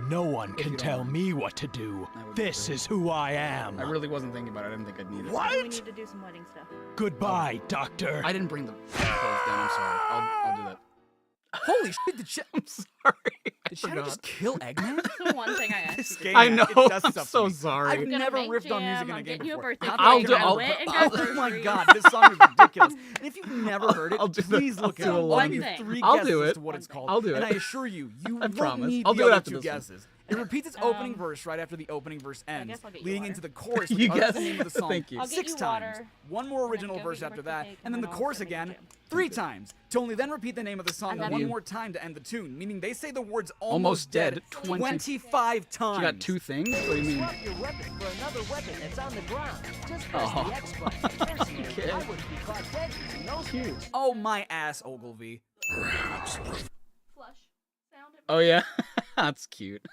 No one can tell me what to do. This is who I am. I really wasn't thinking about it. I didn't think I'd need it. What? We need to do some wedding stuff. Goodbye, Doctor. I didn't bring the clothes down. I'm sorry. I'll do that. Holy shit, did I'm sorry. Did Shadow just kill Eggman? That's the one thing I asked. This game, I know. it does I'm stuff so to me. sorry. I've never riffed on music in a game before. Oh my god, this song is ridiculous. And if you've never heard it, please look it up. I'll give you 3 guesses as to what it's called. I'll do it. And I assure you, you I won't promise. need I'll the do it other after 2 this one. guesses. It repeats its opening verse right after the opening verse ends, I'll get you leading water. into the chorus, You which utters the guess? name of the song Thank you. I'll get 6 you times. water. One more original go verse get your after that, cake, and then the I'll chorus make you again jam. 3 times, to only then repeat the name of the song love one you. more time to end the tune, meaning they say the words Almost dead 25 times. You got 2 things? What do you mean? Swap your weapon for another weapon that's on the ground. Just press the X button. Personally, I wouldn't be caught dead using those things. Oh my ass, Ogilvy. Flush sound. Oh yeah, that's cute.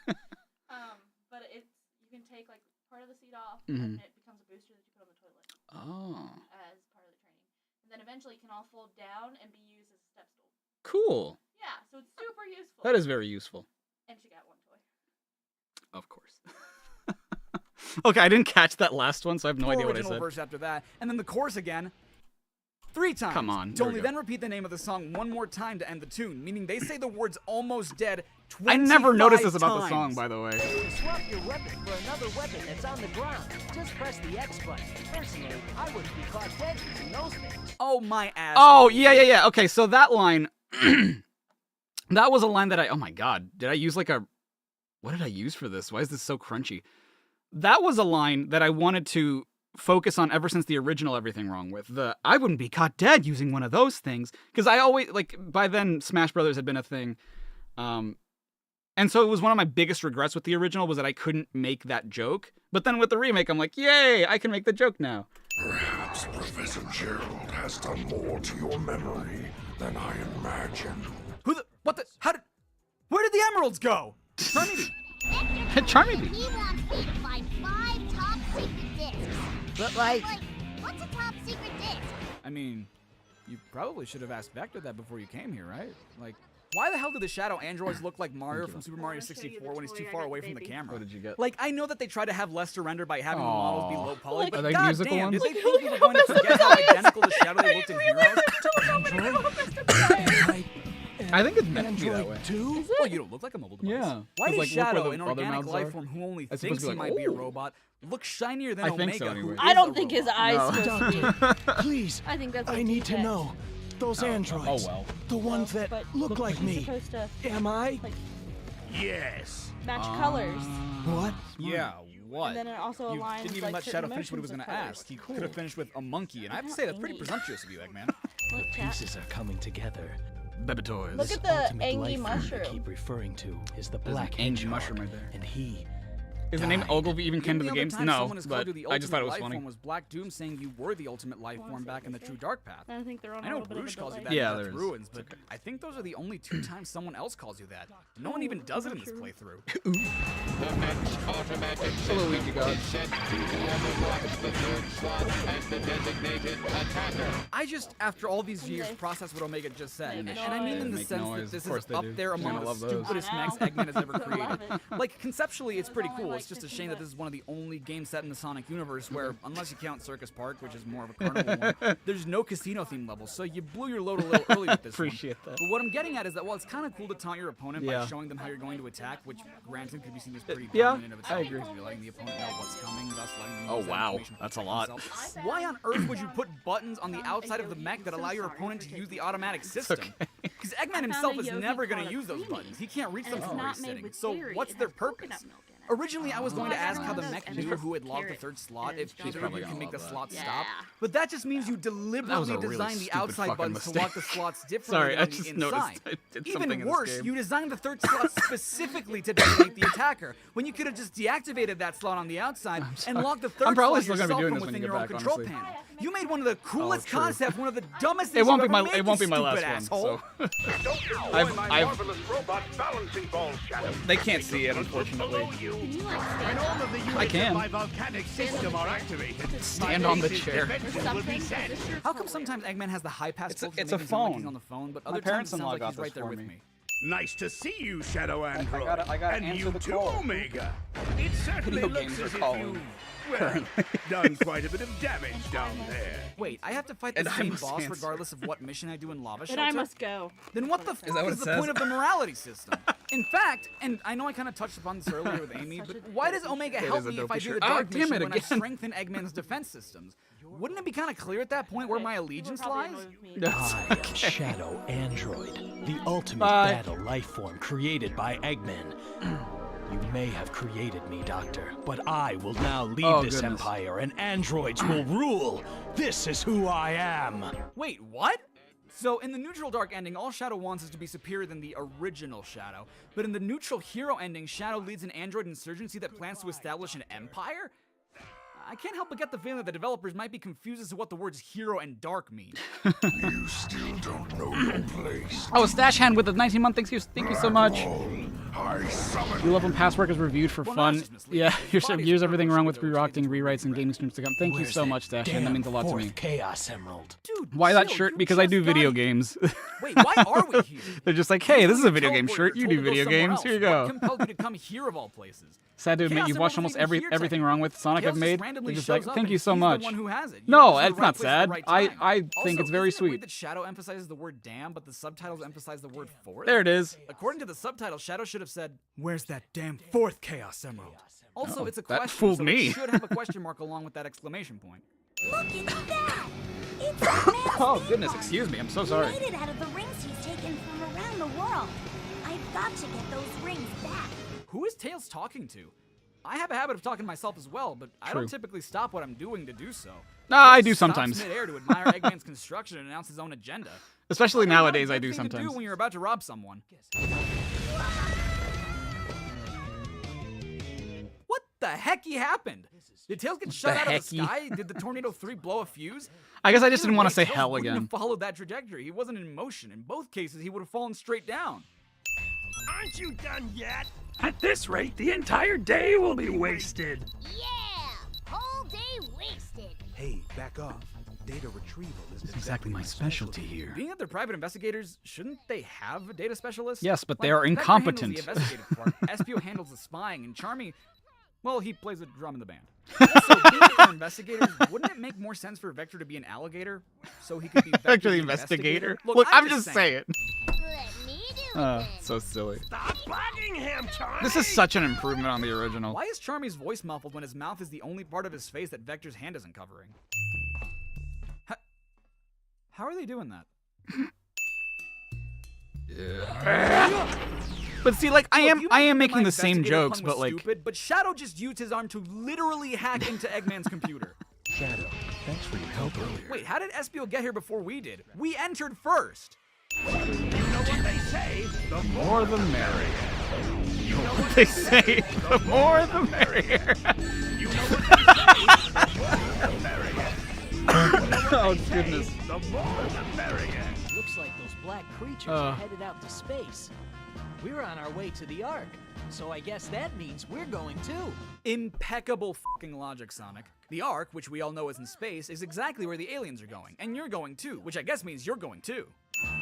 But it's you can take like part of the seat off, Mhm. and it becomes a booster that you put on the toilet. Oh. As part of the training, and then eventually it can all fold down and be used as a step stool. Cool. Yeah, so it's super useful. That is very useful. And she got 1 toy. Of course. Okay, I didn't catch that last one, so I have no idea what I Original said. verse after that, and then the chorus again 3 times. Come on, To there we only go. then repeat the name of the song one more time to end the tune, meaning they say the words almost dead 25 I never noticed this about the song, times. by the way. Swap your weapon for another weapon that's on the ground. Just press the X button. Personally, I wouldn't be caught dead using those things. Oh my ass. Oh, yeah. Okay, so that line, that was a line that oh my god, did I use like a, what did I use for this? Why is this so crunchy? That was a line that I wanted to focus on ever since the original Everything Wrong With. I wouldn't be caught dead using one of those things. Because I always, like, by then Smash Brothers had been a thing. And so it was one of my biggest regrets with the original was that I couldn't make that joke. But then with the remake, I'm like, yay, I can make the joke now. Perhaps Professor Gerald has done more to your memory than I imagined. Where did the emeralds go? Charming. Charming. He wants me to find 5 top secret discs. But like, what's a top secret disc? I mean, you probably should have asked Vector that before you came here, right? Like, why the hell do the Shadow androids look like Mario from Super Mario 64 when he's too far away from the camera? What did you get? Like, I know that they try to have less surrender by having the models be low poly, but Are they god musical damn, ones? did they think we were going to forget how identical the Shadow they looked in Heroes? I think it's meant to be that way. Too? Well, you don't look like a mobile device. Yeah. Why does Like, look where Shadow, the an other organic mouths life are? form who only It's thinks supposed he to be might like, be a "Ooh." robot, look shinier than I Omega, think so, anyway. who I is don't a think his robot. eyes No. supposed to be. Please. I think that's. I what need to he know. Those androids. Oh, well. The ones that but look like he's me. supposed to Am I? like Yes. match colors, What? Yeah, what? and then it also You aligns. didn't even like, let certain Shadow finish what he was motions going to of ask. He colors. could have finished with a monkey, and I have to say that's pretty presumptuous of you, Eggman. Look, chat. Pieces are coming together. Baby toys. Look at the Ultimate Angie life form I mushroom. keep referring to is the There's an black Angie hedgehog, mushroom right there. and he Is the name died. Ogilvy even came to The the other games? time No, someone has called but you the I just thought it was ultimate funny. life form was Black Doom saying you were the ultimate life form back in the True Dark Path. I think they're on I a know little bit of Bruce a calls you delay. that Yeah, in there Death is. Ruins, but I think those are the only 2 times someone else calls you that. No one even does it in this playthrough. Hello, Luigi God. I just, after all these years, process what Omega just said. Make And I mean in the Make sense noise. that this Of course is they up do. there You're among gonna the love those. stupidest I know. mechs Eggman has ever I love created. it. Like, conceptually, it's pretty cool. it's just a shame that this is one of the only games set in the Sonic universe where, unless you count Circus Park, which is more of a carnival one, there's no casino-themed levels, so you blew your load a little early with this Appreciate that. But what I'm getting at is that while it's kind of cool to taunt your opponent by showing them how you're going to attack, which granted could be seen as pretty dominant of itself, I agree. because you're letting the opponent know what's coming, thus letting them Oh, use that wow. information to That's a protect lot. themselves. Why on earth would you put buttons on the outside of the mech that allow your opponent to use the automatic system? Because Eggman himself is never going to use those buttons. He can't reach them from where he's sitting. So what's their purpose? Originally, I was going to ask how the mech knew who had logged the third slot, if either of you can make the slot stop. But that just means you deliberately designed the outside buttons to lock the slots differently than the inside. I did something Even in this worse, game. you designed the third slot specifically to detonate the attacker, when you could have just deactivated that slot on the outside and logged the third probably slot still gonna be yourself doing from this when within you your get own back, control honestly. panel. You made one of the coolest true. concepts, one of the dumbest It things won't you've be ever my. made, It won't be you my stupid last asshole. one. So Don't destroy my I've- marvelous robot balancing ball, Shadow. they can't see it, unfortunately. When all of the units I can. of my volcanic system are activated, Stand on the chair. will be set. How come sometimes Eggman has the high pass It's a- filter to it's make a him sound like phone. he's on the phone, but My other parents times it sounds in-law like got he's right this there for with me. me. Nice to see you, Shadow Android. I gotta and answer you the too, call. Omega. It certainly Video looks games are as if calling. you've, well, done quite a bit of damage down there. Wait, I have to fight And the I same must boss answer. regardless of what mission I do in Lava Then Shelter? I must go. Then what the fuck that what is it the says? point of the morality system? In fact, and I know I kind of touched upon this earlier with Amy, but why does Omega It help is a me if dopey I do shirt. the Ah, dark damn mission it when I again. strengthen Eggman's defense systems? Wouldn't it be kind of clear at that point where my allegiance lies? I am Shadow Android, the ultimate Bye. battle life form created by Eggman. You may have created me, Doctor, but I will now lead Oh, this goodness. empire and androids will rule. This is who I am. Wait, what? So, in the neutral dark ending, all Shadow wants is to be superior than the original Shadow. But in the neutral hero ending, Shadow leads an android insurgency that plans to establish an empire? I can't help but get the feeling that the developers might be confused as to what the words hero and dark mean. You still don't know your place. Oh, Stash Hand with the 19-month excuse. Thank you so much. I summon You love when past work is reviewed for Well, fun. that's just misleading. Yeah, you should Bodies use are everything pretty wrong much with the way rewriting, rewrites, and gaming streams to come. Thank you Where's so that much, Stash Hand. That damn means a lot to fourth me. Chaos Emerald. Dude, Why that chill, shirt? you Because I do just got video here. games. Wait, why are we here? They're just like, hey, this is a video game Teleport, shirt. you're You told do to go video somewhere games. else. Here you What go. compelled you to come here of all places? Sad to admit, Chaos you've watched Emerald's almost even here, everything wrong with Sonic Chaos I've just made. randomly They're just shows like, up thank and you so he's much. The one who has it. No, You're it's just in the not right place at the sad. right I time. think it's Also, very isn't it weird sweet. that Shadow emphasizes the word damn, but the subtitles emphasize the word fourth? There it is. According to the subtitle, Shadow should have said, "Where's that damn fourth Chaos Emerald?" Also, Oh, it's a that question, fooled so me. it should have a question mark along with that exclamation point. Look at that! It's a massive Oh, goodness, one. excuse me. I'm so He sorry. made it out of the rings he's taken from around the world. I've got to get those rings back. Who is Tails talking to? I have a habit of talking to myself as well, but I True. don't typically stop what I'm doing to do so. Nah, I Tails do stops sometimes. mid-air to admire Eggman's construction and announce his own agenda. Especially Not a nowadays, I good do thing to sometimes. do when you're about to rob someone. What the hecky happened? Did Tails get shot out of the hecky? sky? Did the Tornado 3 blow a fuse? I guess I just Either didn't want way, to say Tails hell wouldn't again. have followed that trajectory. He wasn't in motion. In both cases, he would have fallen straight down. Aren't you done yet? At this rate, the entire day will be wasted. Yeah! Whole day wasted. Hey, back off. Data retrieval is Exactly my specialty here. Being that they're private investigators, shouldn't they have a data specialist? Yes, but they Like, are Vector incompetent. handles the investigative part, Espio handles the spying, and Charmy, well, he plays a drum in the band. Also, being that they're investigators, wouldn't it make more sense for Vector to be an alligator? So he could be Vector the investigator. Look, I'm just saying. Let me do it. So silly. Stop bugging him, Charlie! This is such an improvement on the original. Why is Charmy's voice muffled when his mouth is the only part of his face that Vector's hand isn't covering? How are they doing that? But see, like, I Look, you might am think making my the same investigator jokes, pun was but like, stupid, but Shadow just used his arm to literally hack into Eggman's computer. Shadow, thanks for your help earlier. Wait, how did Espio get here before we did? We entered first. You know what they say? The more the merrier. You know what they say? The more the merrier. You know what they say? The merrier. Oh goodness. The more the merrier. Looks like those black creatures are headed out to space. We're on our way to the Ark, so I guess that means we're going too. Impeccable fucking logic, Sonic. The Ark, which we all know is in space, is exactly where the aliens are going, and you're going too, which I guess means you're going too.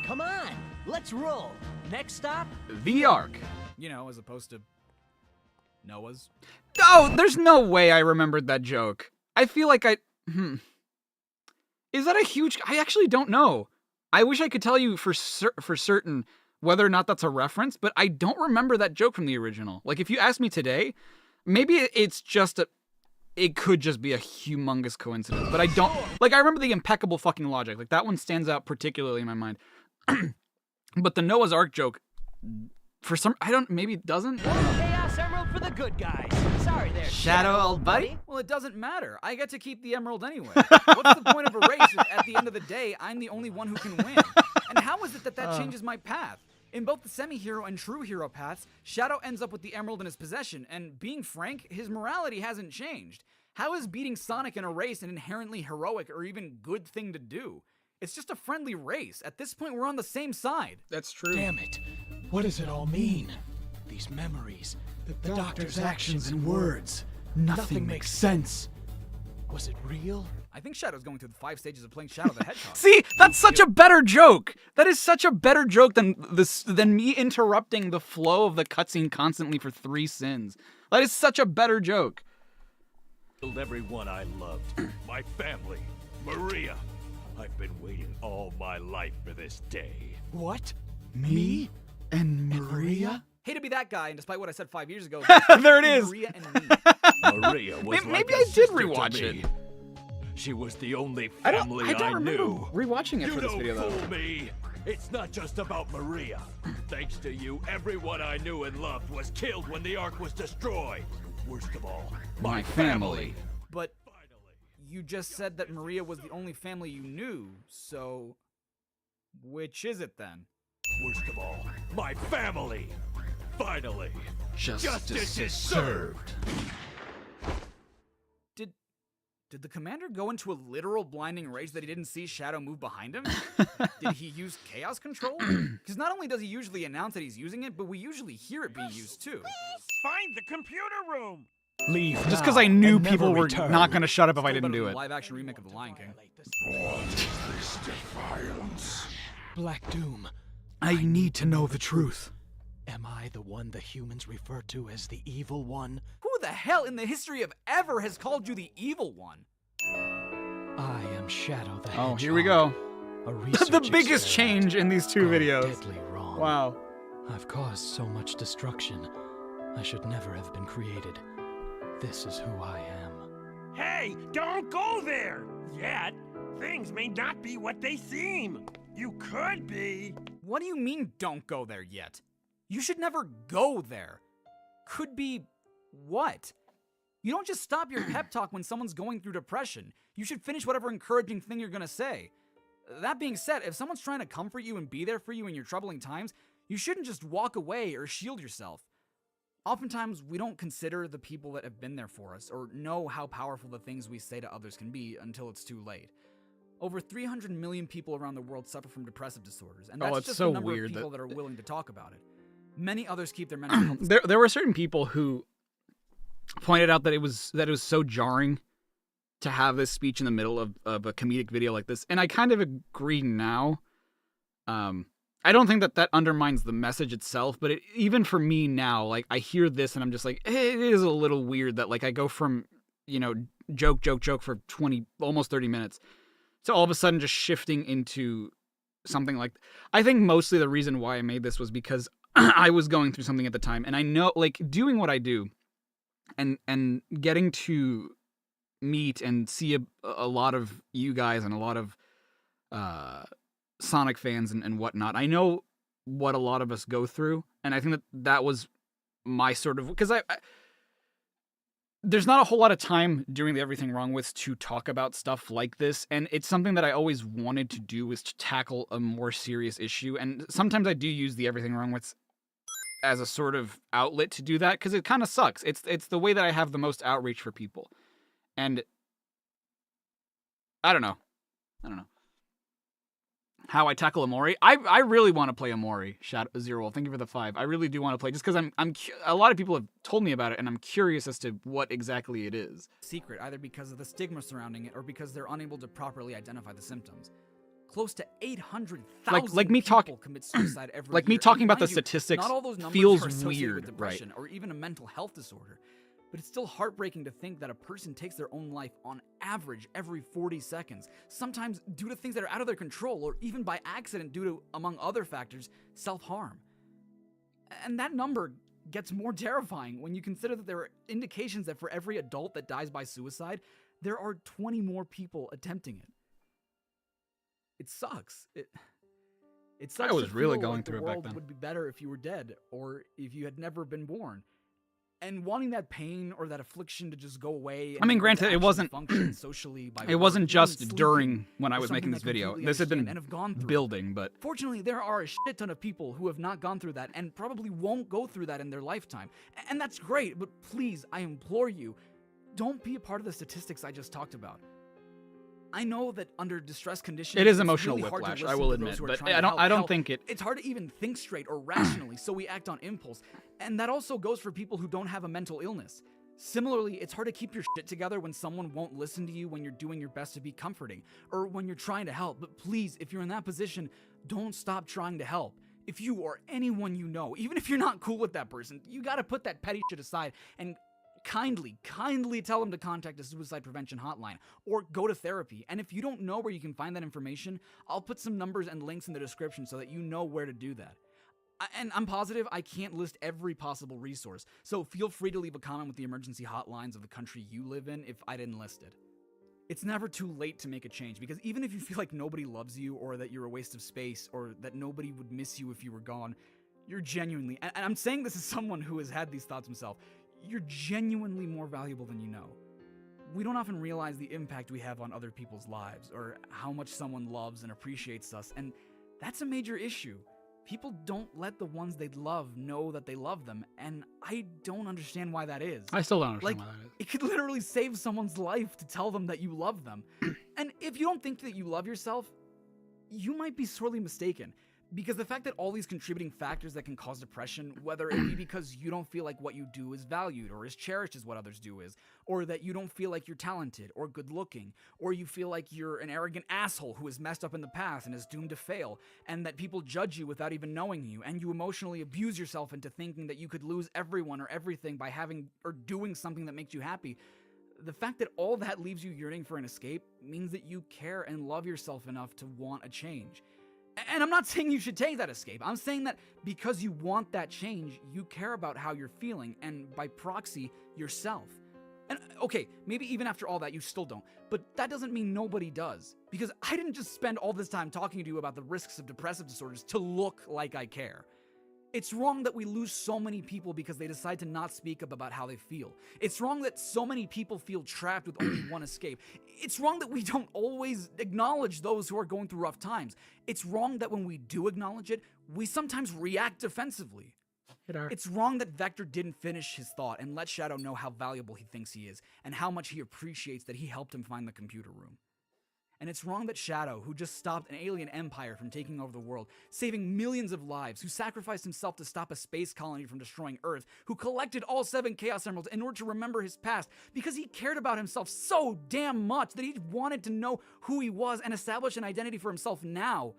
Come on, let's roll. Next stop, The Ark. You know, as opposed to Noah's? Oh, there's no way I remembered that joke. I feel like Is that a huge... I actually don't know. I wish I could tell you for certain whether or not that's a reference, but I don't remember that joke from the original. Like, if you ask me today, maybe it's just it could just be a humongous coincidence, but I don't... Like, I remember the impeccable fucking logic. Like, that one stands out particularly in my mind. But the Noah's Ark joke, for some... maybe it doesn't? Chaos Emerald for the good guys. Sorry there, Shadow, old buddy? Well, it doesn't matter. I get to keep the emerald anyway. What's the point of a race if at the end of the day, I'm the only one who can win? And how is it that changes my path? In both the semi-hero and true hero paths, Shadow ends up with the emerald in his possession, and being frank, his morality hasn't changed. How is beating Sonic in a race an inherently heroic or even good thing to do? It's just a friendly race. At this point, we're on the same side. That's true. Damn it. What does it all mean? These memories, the doctor's actions and words. Nothing makes sense. Was it real? I think Shadow's going through the 5 stages of playing Shadow the Hedgehog. See, that's such a better joke. That is such a better joke than me interrupting the flow of the cutscene constantly for 3 sins. That is such a better joke. Killed everyone I loved. My family. Maria. I've been waiting all my life for this day. What? Me? And Maria? Hate to be that guy, and despite what I said 5 years ago, there it is. Maria and me. Maria was maybe like I a did sister rewatch to it. me. She was the only family I don't remember knew. rewatching it You for this video, don't though. fool me. It's not just about Maria. Thanks to you, everyone I knew and loved was killed when the Ark was destroyed. Worst of all, my family. But you just said that Maria was the only family you knew, so which is it then? Worst of all, my family. Finally, Justice is served. Did the commander go into a literal blinding rage that he didn't see Shadow move behind him? Did he use chaos control? Because not only does he usually announce that he's using it, but we usually hear it being used too. Find the computer room. Leave Just now because I knew and never people were return. not going to shut up if I Still didn't better do than it. the live-action remake of The Lion King. What is this defiance? Black Doom. I need to know the truth. Am I the one the humans refer to as the evil one? Who the hell in the history of ever has called you the evil one? I am Shadow the Hedgehog. Oh, here we go. A research The biggest experiment change in these 2 gone videos. Deadly wrong. Wow. I've caused so much destruction. I should never have been created. This is who I am. Hey, don't go there! Yet, things may not be what they seem. You could be. What do you mean, don't go there yet? You should never go there. Could be what? You don't just stop your pep talk when someone's going through depression. You should finish whatever encouraging thing you're gonna say. That being said, if someone's trying to comfort you and be there for you in your troubling times, you shouldn't just walk away or shield yourself. Oftentimes, we don't consider the people that have been there for us or know how powerful the things we say to others can be until it's too late. Over 300 million people around the world suffer from depressive disorders, and that's it's just so the number weird of people that- that are willing to talk about it. Many others keep their mental health. There were certain people who pointed out that it was so jarring to have this speech in the middle of a comedic video like this, and I kind of agree now. I don't think that undermines the message itself, but even for me now, like, I hear this and I'm just like, it is a little weird that, like, I go from, joke for 20, almost 30 minutes to all of a sudden just shifting into something like... I think mostly the reason why I made this was because I was going through something at the time, and I know, like, doing what I do and getting to meet and see a lot of you guys and a lot of Sonic fans and whatnot. I know what a lot of us go through, and I think that was my sort of... Because there's not a whole lot of time during the Everything Wrong With to talk about stuff like this, and it's something that I always wanted to do, is to tackle a more serious issue, and sometimes I do use the Everything Wrong With as a sort of outlet to do that, because it kind of sucks. It's the way that I have the most outreach for people, and I don't know how I tackle Amori. I really want to play Amori. Shadow Zero. Thank you for the 5. I really do want to play, just because I'm a lot of people have told me about it, and I'm curious as to what exactly it is. Secret, either because of the stigma surrounding it or because they're unable to properly identify the symptoms. Close to 800,000 like me people commit suicide every like year. me talking And about the mind you, statistics not all those numbers feels are associated weird, with depression right? or even a mental health disorder. But it's still heartbreaking to think that a person takes their own life on average every 40 seconds, sometimes due to things that are out of their control or even by accident due to, among other factors, self-harm. And that number gets more terrifying when you consider that there are indications that for every adult that dies by suicide, there are 20 more people attempting it. It sucks. It sucks. I was to really feel going like through it the back world then. would be better if you were dead or if you had never been born. And wanting that pain or that affliction to just go away. I mean, and granted, to it wasn't. actually function socially by It work, wasn't even just sleeping, during when I is was making something this I video. completely This had understand been and have gone through. building, but Fortunately, there are a shit ton of people who have not gone through that and probably won't go through that in their lifetime. And that's great, but please, I implore you, don't be a part of the statistics I just talked about. I know that under distressed conditions, it is it's emotional really hard to whiplash. I listen will to admit, those who are but trying to I help. don't Hell, think it. It's hard to even think straight or rationally, so we act on impulse. And that also goes for people who don't have a mental illness. Similarly, it's hard to keep your shit together when someone won't listen to you when you're doing your best to be comforting, or when you're trying to help. But please, if you're in that position, don't stop trying to help. If you or anyone you know, even if you're not cool with that person, you gotta put that petty shit aside and kindly tell them to contact a suicide prevention hotline or go to therapy. And if you don't know where you can find that information, I'll put some numbers and links in the description so that you know where to do that. And I'm positive I can't list every possible resource, so feel free to leave a comment with the emergency hotlines of the country you live in if I didn't list it. It's never too late to make a change, because even if you feel like nobody loves you or that you're a waste of space or that nobody would miss you if you were gone, you're genuinely, and I'm saying this as someone who has had these thoughts himself, you're genuinely more valuable than you know. We don't often realize the impact we have on other people's lives or how much someone loves and appreciates us, and that's a major issue. People don't let the ones they love know that they love them, and I don't understand why that is. I still don't understand why that is. It could literally save someone's life to tell them that you love them. And if you don't think that you love yourself, you might be sorely mistaken. Because the fact that all these contributing factors that can cause depression, whether it be because you don't feel like what you do is valued or is cherished as what others do is, or that you don't feel like you're talented or good looking, or you feel like you're an arrogant asshole who has messed up in the past and is doomed to fail, and that people judge you without even knowing you, and you emotionally abuse yourself into thinking that you could lose everyone or everything by having or doing something that makes you happy. The fact that all that leaves you yearning for an escape means that you care and love yourself enough to want a change. And I'm not saying you should take that escape. I'm saying that because you want that change, you care about how you're feeling, and by proxy, yourself. And okay, maybe even after all that, you still don't. But that doesn't mean nobody does. Because I didn't just spend all this time talking to you about the risks of depressive disorders to look like I care. It's wrong that we lose so many people because they decide to not speak up about how they feel. It's wrong that so many people feel trapped with only one escape. It's wrong that we don't always acknowledge those who are going through rough times. It's wrong that when we do acknowledge it, we sometimes react defensively. It's wrong that Vector didn't finish his thought and let Shadow know how valuable he thinks he is and how much he appreciates that he helped him find the computer room. And it's wrong that Shadow, who just stopped an alien empire from taking over the world, saving millions of lives, who sacrificed himself to stop a space colony from destroying Earth, who collected all 7 Chaos Emeralds in order to remember his past because he cared about himself so damn much that he wanted to know who he was and establish an identity for himself now,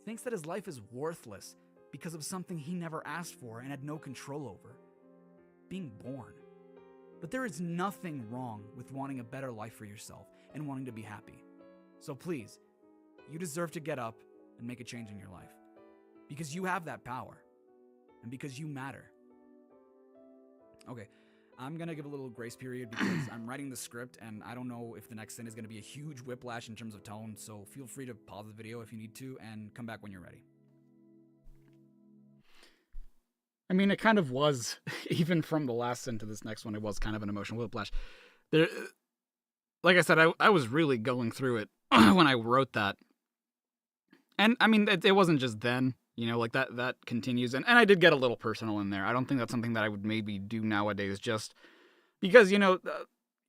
thinks that his life is worthless because of something he never asked for and had no control over. Being born. But there is nothing wrong with wanting a better life for yourself and wanting to be happy. So please, you deserve to get up and make a change in your life. Because you have that power. And because you matter. Okay, I'm gonna give a little grace period because I'm writing the script and I don't know if the next scene is gonna be a huge whiplash in terms of tone, so feel free to pause the video if you need to and come back when you're ready. I mean, it kind of was, even from the last scene to this next one, it was kind of an emotional whiplash. There, like I said, I was really going through it when I wrote that. And, I mean, it wasn't just then, you know, like that continues. And I did get a little personal in there. I don't think that's something that I would maybe do nowadays, just because, you know,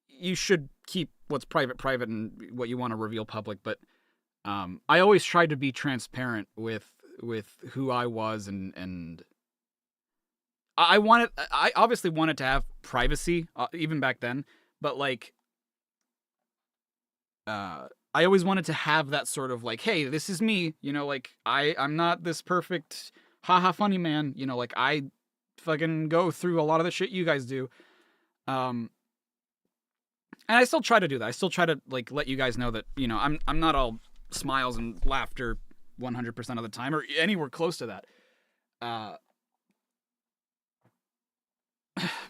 you should keep what's private and what you want to reveal public. But I always tried to be transparent with who I was and I obviously wanted to have privacy, even back then, but like, I I always wanted to have that sort of like, hey, this is me, you know, like I'm not this perfect haha funny man, you know, like I fucking go through a lot of the shit you guys do. And I still try to do that. I still try to like let you guys know that, you know, I'm not all smiles and laughter 100% of the time or anywhere close to that.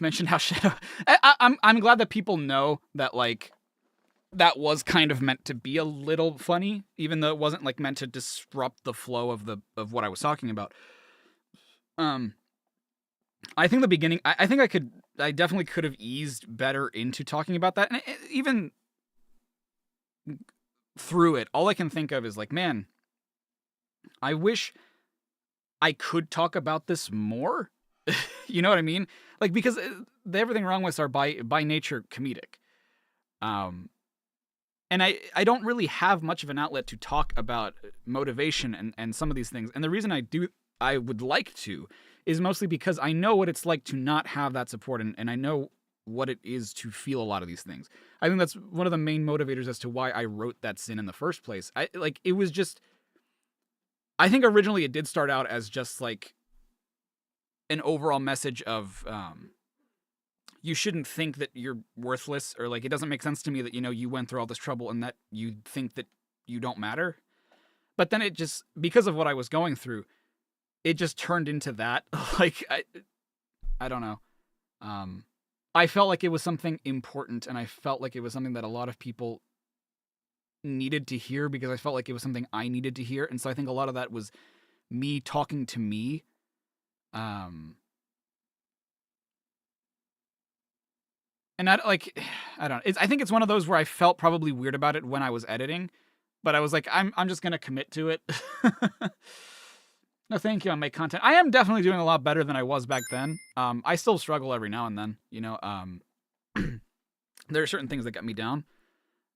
Mentioned how Shadow. I'm glad that people know that like that was kind of meant to be a little funny, even though it wasn't like meant to disrupt the flow of what I was talking about. I think the beginning, I think I definitely could have eased better into talking about that, and even through it, all I can think of is like, man, I wish I could talk about this more. You know what I mean? Like, because the Everything Wrong With are by nature comedic. And I don't really have much of an outlet to talk about motivation and some of these things. And the reason I would like to is mostly because I know what it's like to not have that support, and I know what it is to feel a lot of these things. I think that's one of the main motivators as to why I wrote that sin in the first place. It was just, I think originally it did start out as just like an overall message of you shouldn't think that you're worthless, or like it doesn't make sense to me that, you know, you went through all this trouble and that you think that you don't matter. But then it just, because of what I was going through, it just turned into that. Like I don't know. I felt like it was something important, and I felt like it was something that a lot of people needed to hear, because I felt like it was something I needed to hear. And so I think a lot of that was me talking to me. And I don't know. I think it's one of those where I felt probably weird about it when I was editing, but I was like, I'm just going to commit to it. No, thank you. I make content. I am definitely doing a lot better than I was back then. I still struggle every now and then, you know. There are certain things that get me down.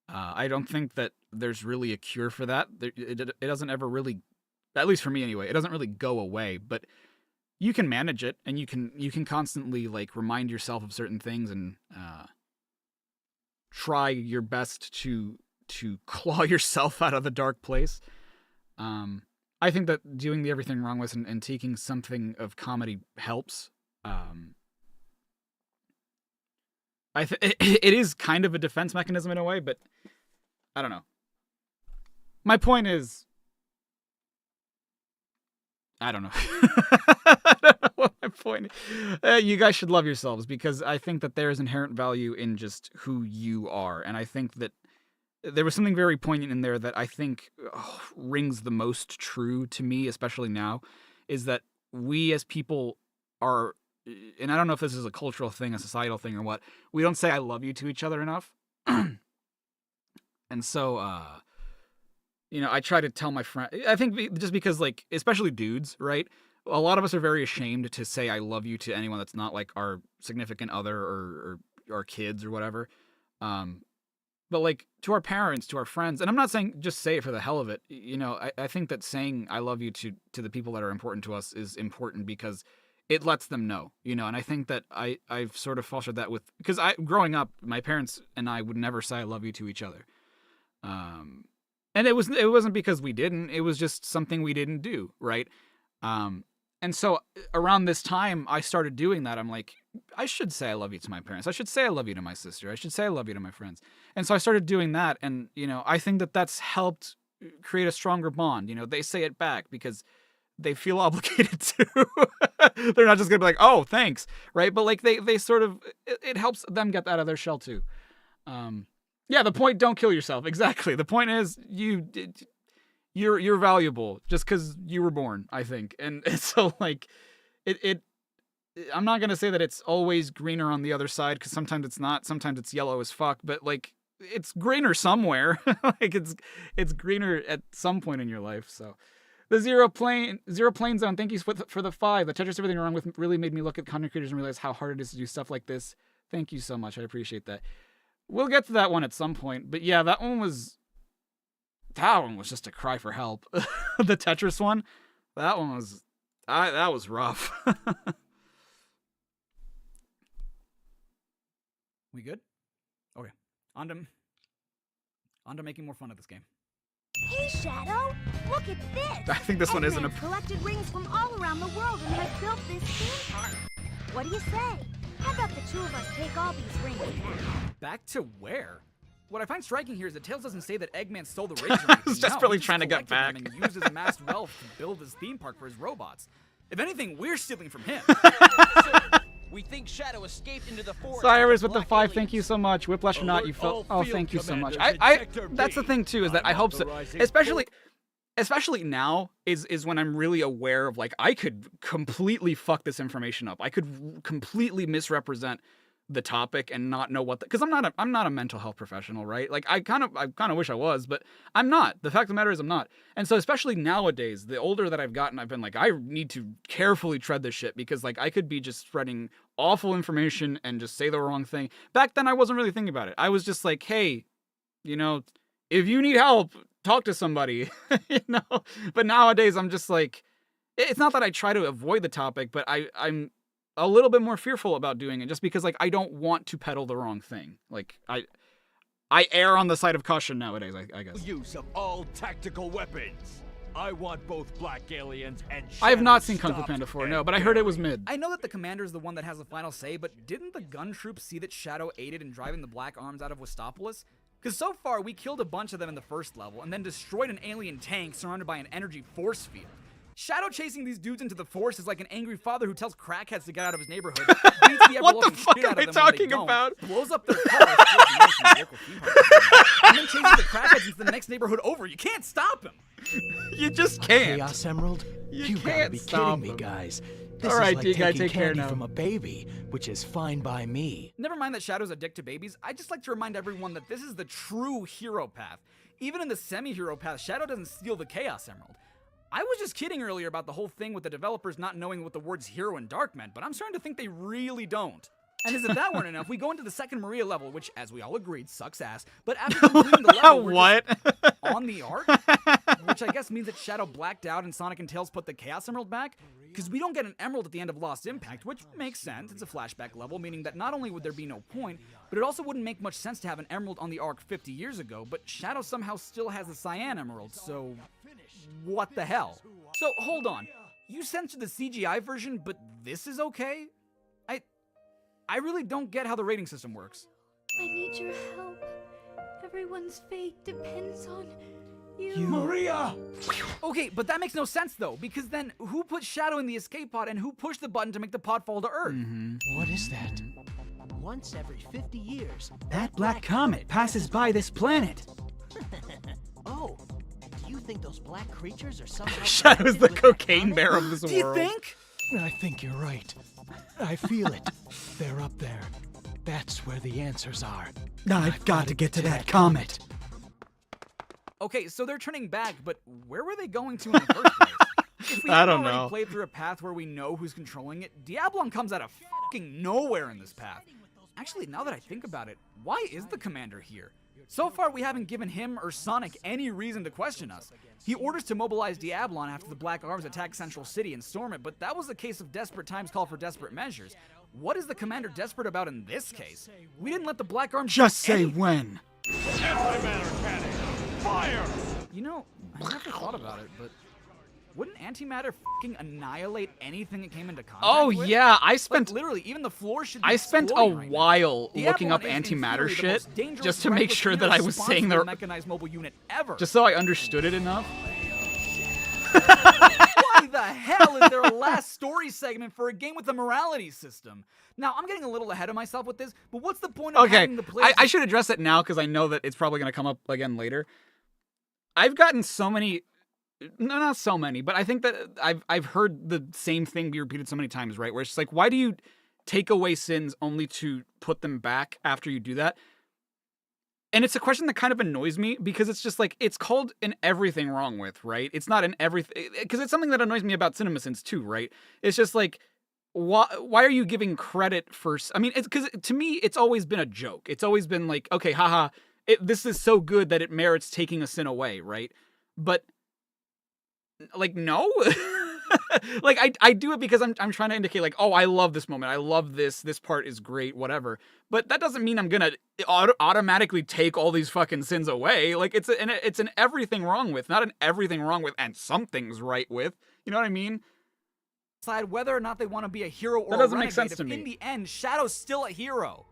I don't think that there's really a cure for that. It doesn't ever really, at least for me anyway, it doesn't really go away, but you can manage it, and you can constantly like remind yourself of certain things, and try your best to claw yourself out of the dark place. I think that doing the Everything Wrong With and taking something of comedy helps. It is kind of a defense mechanism in a way, but I don't know. My point is, I don't know. I don't know what my point is. You guys should love yourselves, because I think that there is inherent value in just who you are. And I think that there was something very poignant in there that I think rings the most true to me, especially now, is that we as people are, and I don't know if this is a cultural thing, a societal thing, or what, we don't say I love you to each other enough. And so, you know, I try to tell my friend, I think just because, like, especially dudes, right? A lot of us are very ashamed to say I love you to anyone that's not like our significant other or our kids or whatever. But like to our parents, to our friends, and I'm not saying just say it for the hell of it. You know, I think that saying I love you to the people that are important to us is important because it lets them know, you know. And I think that I've sort of fostered that with, because growing up, my parents and I would never say I love you to each other. And it wasn't because we didn't, it was just something we didn't do, right? And so around this time, I started doing that. I'm like, I should say I love you to my parents. I should say I love you to my sister. I should say I love you to my friends. And so I started doing that. And, you know, I think that that's helped create a stronger bond. You know, they say it back because they feel obligated to. They're not just going to be like, oh, thanks, right? But like they sort of, it helps them get out of their shell too. Yeah, the point, don't kill yourself. Exactly. The point is you're valuable just because you were born, I think. And so like I'm not going to say that it's always greener on the other side, because sometimes it's not, sometimes it's yellow as fuck, but like it's greener somewhere. Like it's greener at some point in your life. So the zero plane zone, thank you for the 5. The Tetris Everything Wrong With really made me look at content creators and realize how hard it is to do stuff like this. Thank you so much. I appreciate that. We'll get to that one at some point. But yeah, that one was just a cry for help. The Tetris one, that was rough. We good? Okay. On On to making more fun of this game. Hey, Shadow, look at this. I think this one isn't a... Eggman's collected rings from all around the world and has built this theme park. What do you say? How about the two of us take all these rings now? Back to where? What I find striking here is that Tails doesn't say that Eggman stole the rings or anything. He's desperately trying to get back. And used his amassed wealth to build his theme park for his robots. If anything, we're stealing from him. We think Shadow escaped into the forest. Cyrus with the 5, thank you so much. Whiplash or not, you felt... Oh, thank you so much. That's the thing, too, is that I hope so. Especially now is when I'm really aware of, like, I could completely fuck this information up. I could completely misrepresent the topic and not know what because I'm not a mental health professional, right? Like I kind of wish I was, but I'm not. The fact of the matter is I'm not. And so especially nowadays, the older that I've gotten, I've been like, I need to carefully tread this shit because like I could be just spreading awful information and just say the wrong thing. Back then I wasn't really thinking about it. I was just like, hey, you know, if you need help, talk to somebody, you know? But nowadays I'm just like, it's not that I try to avoid the topic, but I'm a little bit more fearful about doing it just because like I don't want to peddle the wrong thing. Like I err on the side of caution nowadays, I guess. Use of all tactical weapons. I want both black aliens and I have not seen Kung Fu Panda 4, no, but I heard it was mid. I know that the commander is the one that has the final say, but didn't the gun troops see that Shadow aided in driving the Black Arms out of Westopolis? Because so far, we killed a bunch of them in the first level, and then destroyed an alien tank surrounded by an energy force field. Shadow chasing these dudes into the forest is like an angry father who tells crackheads to get out of his neighborhood. Beats the what the fuck are they talking about? Blows up their cars, and then chases the crackheads into the next neighborhood over. You can't stop him. You just can't. Chaos Emerald? You gotta be kidding me, guys. This All right, is like D-Guy, taking take care candy now. from a baby, which is fine by me. Never mind that Shadow's a dick to babies. I just like to remind everyone that this is the true hero path. Even in the semi-hero path, Shadow doesn't steal the Chaos Emerald. I was just kidding earlier about the whole thing with the developers not knowing what the words hero and dark meant, but I'm starting to think they really don't. And as if that weren't enough, we go into the second Maria level, which, as we all agreed, sucks ass. But after completing the level, we're just on the arc, which I guess means that Shadow blacked out and Sonic and Tails put the Chaos Emerald back, because we don't get an emerald at the end of Lost Impact, which makes sense. It's a flashback level, meaning that not only would there be no point, but it also wouldn't make much sense to have an emerald on the arc 50 years ago, but Shadow somehow still has the Cyan Emerald, so what the hell? So, hold on. You censored the CGI version, but this is okay? I really don't get how the rating system works. I need your help. Everyone's fate depends on you. Maria! Okay, but that makes no sense though, because then who put Shadow in the escape pod and who pushed the button to make the pod fall to Earth? What is that? Once every 50 years, that black comet passes by this planet. Oh, do you think those black creatures are somehow Shadow's the cocaine bear of this world. Do you think? I think you're right. I feel it. They're up there. That's where the answers are. I've got to get to that comet. Okay, so they're turning back, but where were they going to in the first place? If we I don't already know. played through a path where we know who's controlling it, Diablon comes out of fucking nowhere in this path. Actually, now that I think about it, why is the commander here? So far, we haven't given him or Sonic any reason to question us. He orders to mobilize Diablon after the Black Arms attack Central City and storm it, but that was a case of desperate times call for desperate measures. What is the commander desperate about in this case? We didn't let the Black Arms Just say when. Antimatter cannon, fire! You know, I never thought about it, but wouldn't antimatter fucking annihilate anything it came into contact Oh with? yeah, I spent Like, literally, even the floor should be I spent a exploding right now. while The looking up Avalon is, in antimatter theory, the shit most dangerous, just to make reckless, sure that I was saying irresponsible the mechanized mobile unit ever. just so I understood it enough. Why the hell is there a last story segment for a game with a morality system? Now, I'm getting a little ahead of myself with this, but what's the point of Okay, having the players... I should address it now because I know that it's probably going to come up again later. I've gotten so many, no, not so many, but I think that I've heard the same thing be repeated so many times, right? Where it's just like, why do you take away sins only to put them back after you do that? And it's a question that kind of annoys me because it's just like, it's called an everything wrong with, right? It's not an everything, because it's something that annoys me about CinemaSins too, right? It's just like, why are you giving credit for, I mean, it's because to me, it's always been a joke. It's always been like, okay, haha, this is so good that it merits taking a sin away, right? But, like, no? Like I do it because I'm trying to indicate like, oh, I love this moment. I love this. This part is great, whatever. But that doesn't mean I'm gonna automatically take all these fucking sins away. Like it's an everything wrong with, not an everything wrong with and something's right with. You know what I mean? Decide whether or not they want to be a hero or That doesn't a make renegade. sense to me. In the end, Shadow's still a hero.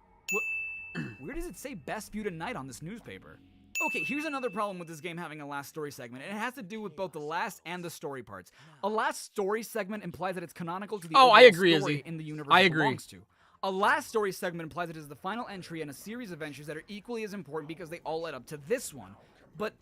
Where does it say best viewed at night on this newspaper? Okay, here's another problem with this game having a last story segment, and it has to do with both the last and the story parts. A last story segment implies that it's canonical to the overall I agree, story Izzy. in the universe I it agree. belongs to. A last story segment implies it is the final entry in a series of entries that are equally as important because they all led up to this one. But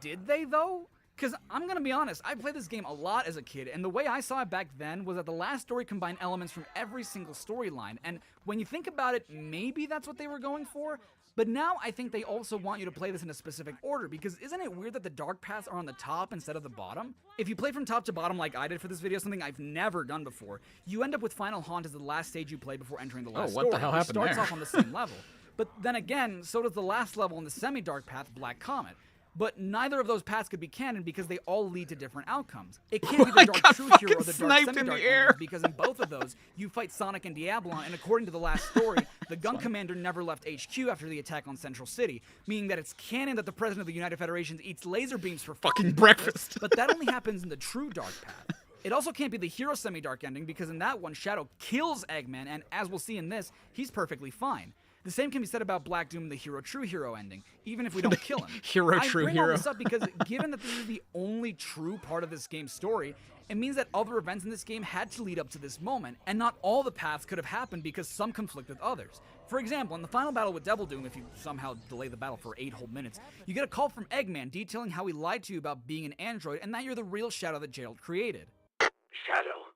did they, though? Because I'm going to be honest, I played this game a lot as a kid, and the way I saw it back then was that the last story combined elements from every single storyline, and when you think about it, maybe that's what they were going for? But now I think they also want you to play this in a specific order, because isn't it weird that the dark paths are on the top instead of the bottom? If you play from top to bottom like I did for this video, something I've never done before, you end up with Final Haunt as the last stage you play before entering the last what story, the hell which happened starts there? off on the same level. But then again, so does the last level in the semi-dark path, Black Comet. But neither of those paths could be canon because they all lead to different outcomes. It can't be the dark true hero or the dark semi-dark endings because in both of those, you fight Sonic and Diablon, and according to the last story, the gun commander never left HQ after the attack on Central City, meaning that it's canon that the president of the United Federation eats laser beams for fucking breakfast. But that only happens in the true dark path. It also can't be the hero semi-dark ending because in that one, Shadow kills Eggman, and as we'll see in this, he's perfectly fine. The same can be said about Black Doom, the true hero ending, even if we don't kill him. Hero, I true bring hero. all this up because given that this is the only true part of this game's story, it means that other events in this game had to lead up to this moment, and not all the paths could have happened because some conflict with others. For example, in the final battle with Devil Doom, if you somehow delay the battle for 8 whole minutes, you get a call from Eggman detailing how he lied to you about being an android and that you're the real Shadow that Gerald created. Shadow,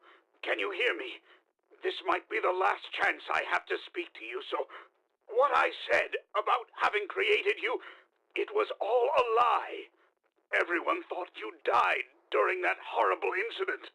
can you hear me? This might be the last chance I have to speak to you, so what I said about having created you, it was all a lie. Everyone thought you died during that horrible incident,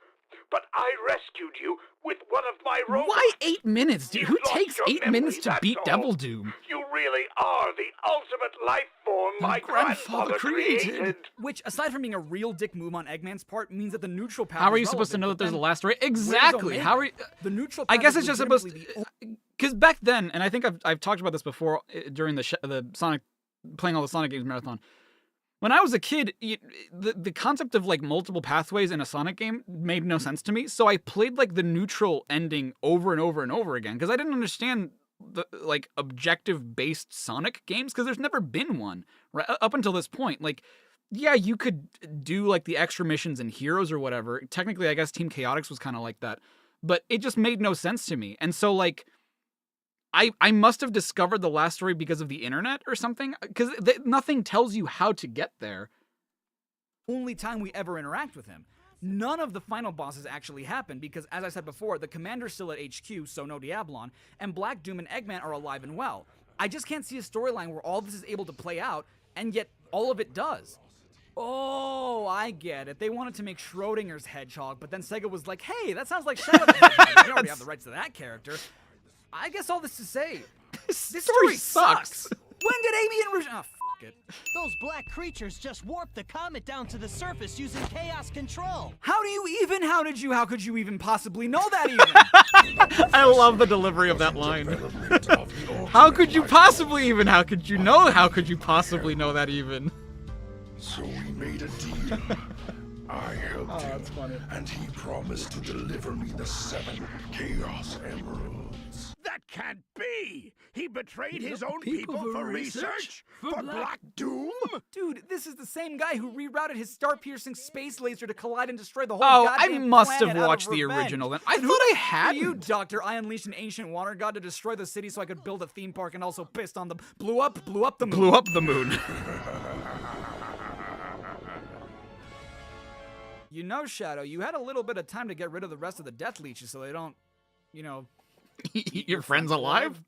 but I rescued you with one of my robots. Why 8 minutes, dude? Who lost takes your 8 memory, minutes to that's beat all. Devil Doom? You really are the ultimate life form my grandfather created. Which, aside from being a real dick move on Eggman's part, means that the neutral path How are is you supposed to know relevant, that there's but a last story? then Exactly. where's How are Omega? you? The neutral I path guess is it's just supposed legitimately to. Because back then, and I think I've talked about this before during the Sonic, playing all the Sonic games marathon. When I was a kid, the concept of like multiple pathways in a Sonic game made no sense to me. So I played like the neutral ending over and over and over again because I didn't understand the like objective based Sonic games because there's never been one right up until this point. Like, yeah, you could do like the extra missions and heroes or whatever. Technically, I guess Team Chaotix was kind of like that, but it just made no sense to me. And so like, I must have discovered the last story because of the internet or something, because nothing tells you how to get there. Only time we ever interact with him. None of the final bosses actually happen because, as I said before, the commander's still at HQ, so no Diablon, and Black Doom and Eggman are alive and well. I just can't see a storyline where all this is able to play out, and yet all of it does. Oh, I get it. They wanted to make Schrodinger's hedgehog, but then Sega was like, hey, that sounds like Shadow the Hedgehog. We already have the rights to that character. I guess all this to say, this story sucks. When did Amy and Rouge... Oh, f*** it. Those black creatures just warped the comet down to the surface using chaos control. How could you even possibly know that even? I love the delivery of that line. How could you possibly even? How could you know? How could you possibly know that even? So we made a deal. I helped him, and he promised to deliver me the 7 Chaos Emeralds. That can't be! He betrayed his own people for research? For Black Doom? Dude, this is the same guy who rerouted his star-piercing space laser to collide and destroy the whole Oh, I goddamn must have planet out of watched the revenge. original then. I And thought I who hadn't. You, Doctor, I unleashed an ancient water god to destroy the city so I could build a theme park and also pissed on the... Blew up the moon. Blew up the moon. You know, Shadow, you had a little bit of time to get rid of the rest of the death leeches so they don't, you know... Eat your friends alive?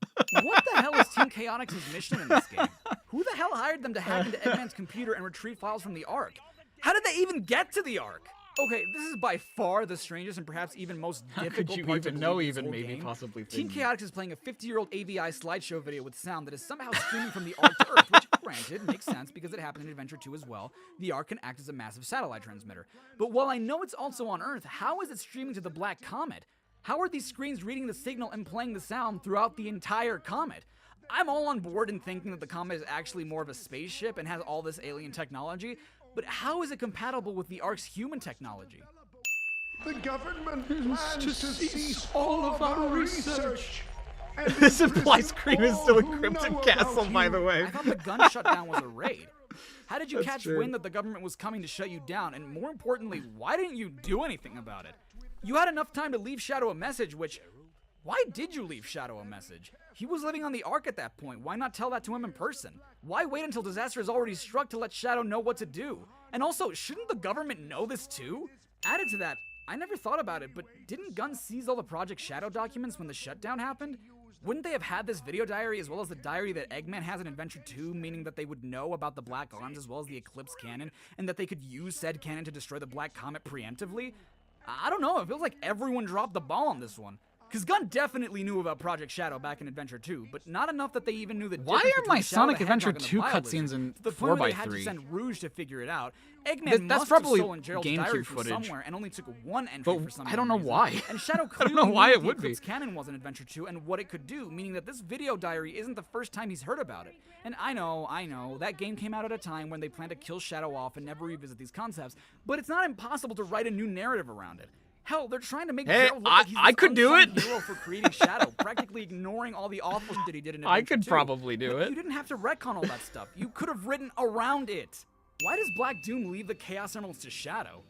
What the hell is Team Chaotix's mission in this game? Who the hell hired them to hack into Eggman's computer and retrieve files from the Ark? How did they even get to the Ark? Okay, this is by far the strangest and perhaps even most difficult Could you part to even know believe in this even whole maybe game. possibly Team think? Chaotix is playing a 50-year-old AVI slideshow video with sound that is somehow streaming from the Ark to Earth, which, granted, makes sense because it happened in Adventure 2 as well. The Ark can act as a massive satellite transmitter. But while I know it's also on Earth, how is it streaming to the Black Comet? How are these screens reading the signal and playing the sound throughout the entire comet? I'm all on board in thinking that the comet is actually more of a spaceship and has all this alien technology, but how is it compatible with the Ark's human technology? The government plans to cease all of our research. And This implies imprison Cream is still in all who Cryptic know Castle, about by you. the way. I thought the gun shutdown was a raid. How did you That's catch true. wind that the government was coming to shut you down? And more importantly, why didn't you do anything about it? You had enough time to leave Shadow a message, which... Why did you leave Shadow a message? He was living on the Ark at that point. Why not tell that to him in person? Why wait until disaster is already struck to let Shadow know what to do? And also, shouldn't the government know this too? Added to that, I never thought about it, but didn't Gunn seize all the Project Shadow documents when the shutdown happened? Wouldn't they have had this video diary as well as the diary that Eggman has in Adventure 2, meaning that they would know about the Black Arms as well as the Eclipse Cannon, and that they could use said cannon to destroy the Black Comet preemptively? I don't know, it feels like everyone dropped the ball on this one. Because Gunn definitely knew about Project Shadow back in Adventure 2, but not enough that they even knew the Why difference are between my Shadow Sonic the Adventure Hedgehog and 2 the Bile cutscenes Lizard, in to the point where they 4x3? had to send Rouge to figure it out. Eggman That's must probably have stolen Gerald's GameCube diary from footage. somewhere and only took one entry But for some I don't know reason. why. And Shadow I clearly don't know why knew it what the would be. Eclipse Cannon was in Adventure 2 and what it could do, meaning that this video diary isn't the first time he's heard about it. And I know, that game came out at a time when they planned to kill Shadow off and never revisit these concepts, but it's not impossible to write a new narrative around it. Hell, they're trying to make Hey, Gerald look like he's I this could do unsung it. hero for creating Shadow, practically ignoring all the awful shit that he did in Adventure I could 2. probably do But it. You didn't have to retcon all that stuff. You could have written around it. Why does Black Doom leave the Chaos Emeralds to Shadow?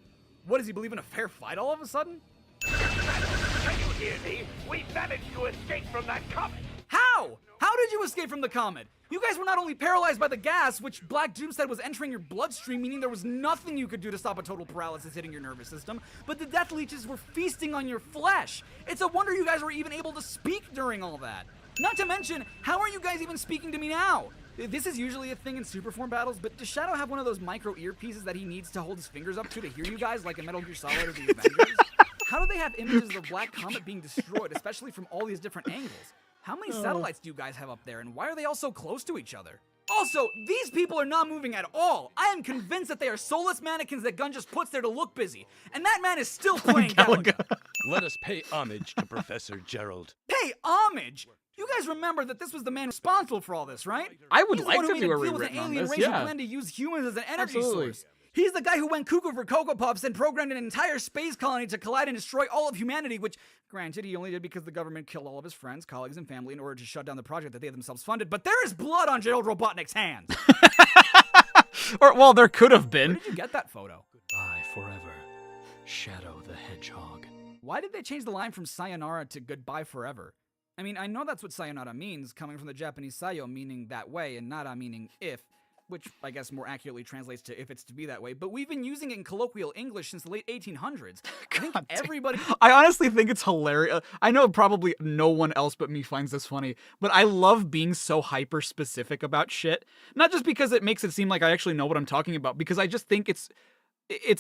What, does he believe in a fair fight all of a sudden? Can you hear me? We managed to escape from that comet. How? How did you escape from the comet? You guys were not only paralyzed by the gas, which Black Doom said was entering your bloodstream, meaning there was nothing you could do to stop a total paralysis hitting your nervous system, but the death leeches were feasting on your flesh. It's a wonder you guys were even able to speak during all that. Not to mention, how are you guys even speaking to me now? This is usually a thing in Superform battles, but does Shadow have one of those micro earpieces that he needs to hold his fingers up to hear you guys like in Metal Gear Solid or the Avengers? How do they have images of the Black Comet being destroyed, especially from all these different angles? How many satellites do you guys have up there, and why are they all so close to each other? Also, these people are not moving at all. I am convinced that they are soulless mannequins that Gunn just puts there to look busy, and that man is still playing Galaga. Let us pay homage to Professor Gerald. Pay homage? You guys remember that this was the man responsible for all this, right? I would He's like the one to who do made a a deal with rewritten an on alien this, race yeah. who planned to use humans as an energy Absolutely. source. He's the guy who went cuckoo for Cocoa Puffs and programmed an entire space colony to collide and destroy all of humanity, which, granted, he only did because the government killed all of his friends, colleagues, and family in order to shut down the project that they themselves funded. But there is blood on Gerald Robotnik's hands. Or, well, there could have been. Where did you get that photo? Goodbye forever, Shadow the Hedgehog. Why did they change the line from sayonara to goodbye forever? I mean, I know that's what sayonara means, coming from the Japanese sayo meaning that way and nara meaning if, which I guess more accurately translates to if it's to be that way, but we've been using it in colloquial English since the late 1800s. I think everybody... I honestly think it's hilarious. I know probably no one else but me finds this funny, but I love being so hyper-specific about shit. Not just because it makes it seem like I actually know what I'm talking about, because I just think it's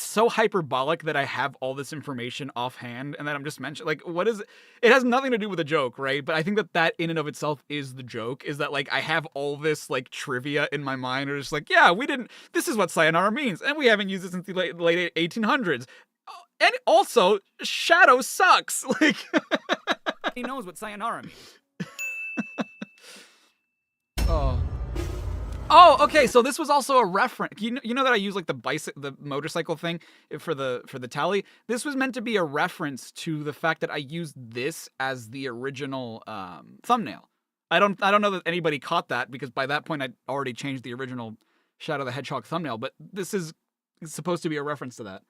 so hyperbolic that I have all this information offhand and that I'm just mentioning, like, what is it? It has nothing to do with the joke, right? But I think that in and of itself is the joke, is that, like, I have all this, like, trivia in my mind, or just like, yeah, this is what sayonara means, and we haven't used it since the late 1800s. And also, Shadow sucks. Like, He knows what sayonara means. Oh, okay. So this was also a reference. You know that I use like the motorcycle thing for the tally. This was meant to be a reference to the fact that I used this as the original thumbnail. I don't know that anybody caught that, because by that point I'd already changed the original Shadow the Hedgehog thumbnail. But this is supposed to be a reference to that.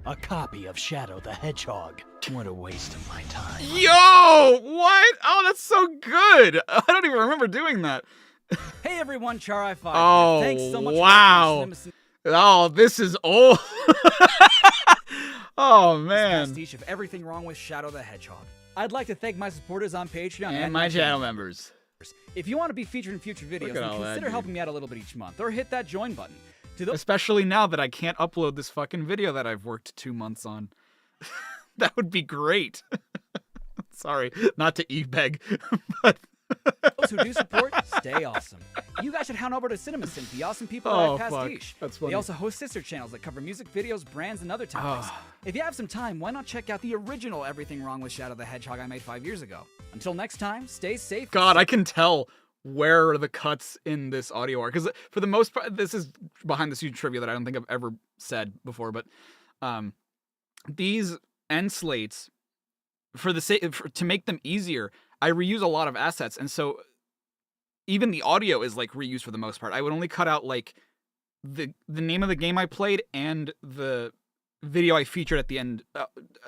A copy of Shadow the Hedgehog. What a waste of my time. Yo, what? Oh, that's so good. I don't even remember doing that. Hey everyone, Charai5. Oh, Thanks so much wow. Oh, this is old. Oh, man. Pastiche of everything wrong with Shadow the Hedgehog. I'd like to thank my supporters on Patreon And my channel members. If you want to be featured in future videos, Look at then all that, consider dude. helping me out a little bit each month, or hit that join button. Especially now that I can't upload this fucking video that I've worked 2 months on. That would be great. Sorry, not to e-beg, but... Those who do support, stay awesome. You guys should hound over to CinemaSync, the awesome people Oh, at fuck. Pastiche. That's funny. They also host sister channels that cover music videos, brands, and other topics. If you have some time, why not check out the original Everything Wrong with Shadow the Hedgehog I made 5 years ago? Until next time, stay safe. God, I can tell where the cuts in this audio are. Because for the most part, this is behind the scenes trivia that I don't think I've ever said before, but these end slates, to make them easier, I reuse a lot of assets, and so even the audio is like reused for the most part. I would only cut out like the name of the game I played and the video I featured at the end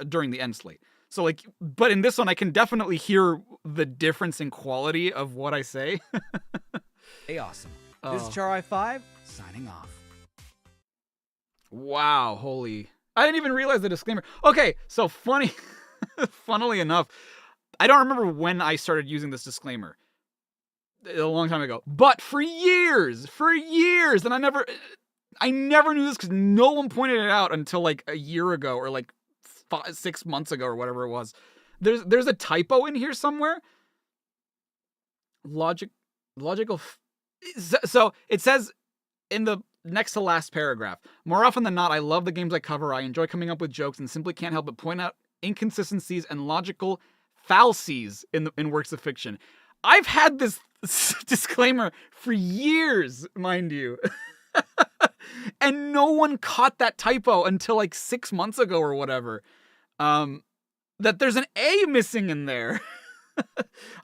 during the end slate. So like, but in this one, I can definitely hear the difference in quality of what I say. Stay awesome. This is Char5 signing off. Wow, holy! I didn't even realize the disclaimer. Okay, so funnily enough, I don't remember when I started using this disclaimer. A long time ago. But for years, and I never knew this because no one pointed it out until like a year ago or like 6 months ago or whatever it was. There's a typo in here somewhere. Logical. So it says in the next to last paragraph, more often than not, I love the games I cover. I enjoy coming up with jokes and simply can't help but point out inconsistencies and logical fallacies in works of fiction. I've had this disclaimer for years, mind you. And no one caught that typo until like 6 months ago or whatever. That there's an A missing in there.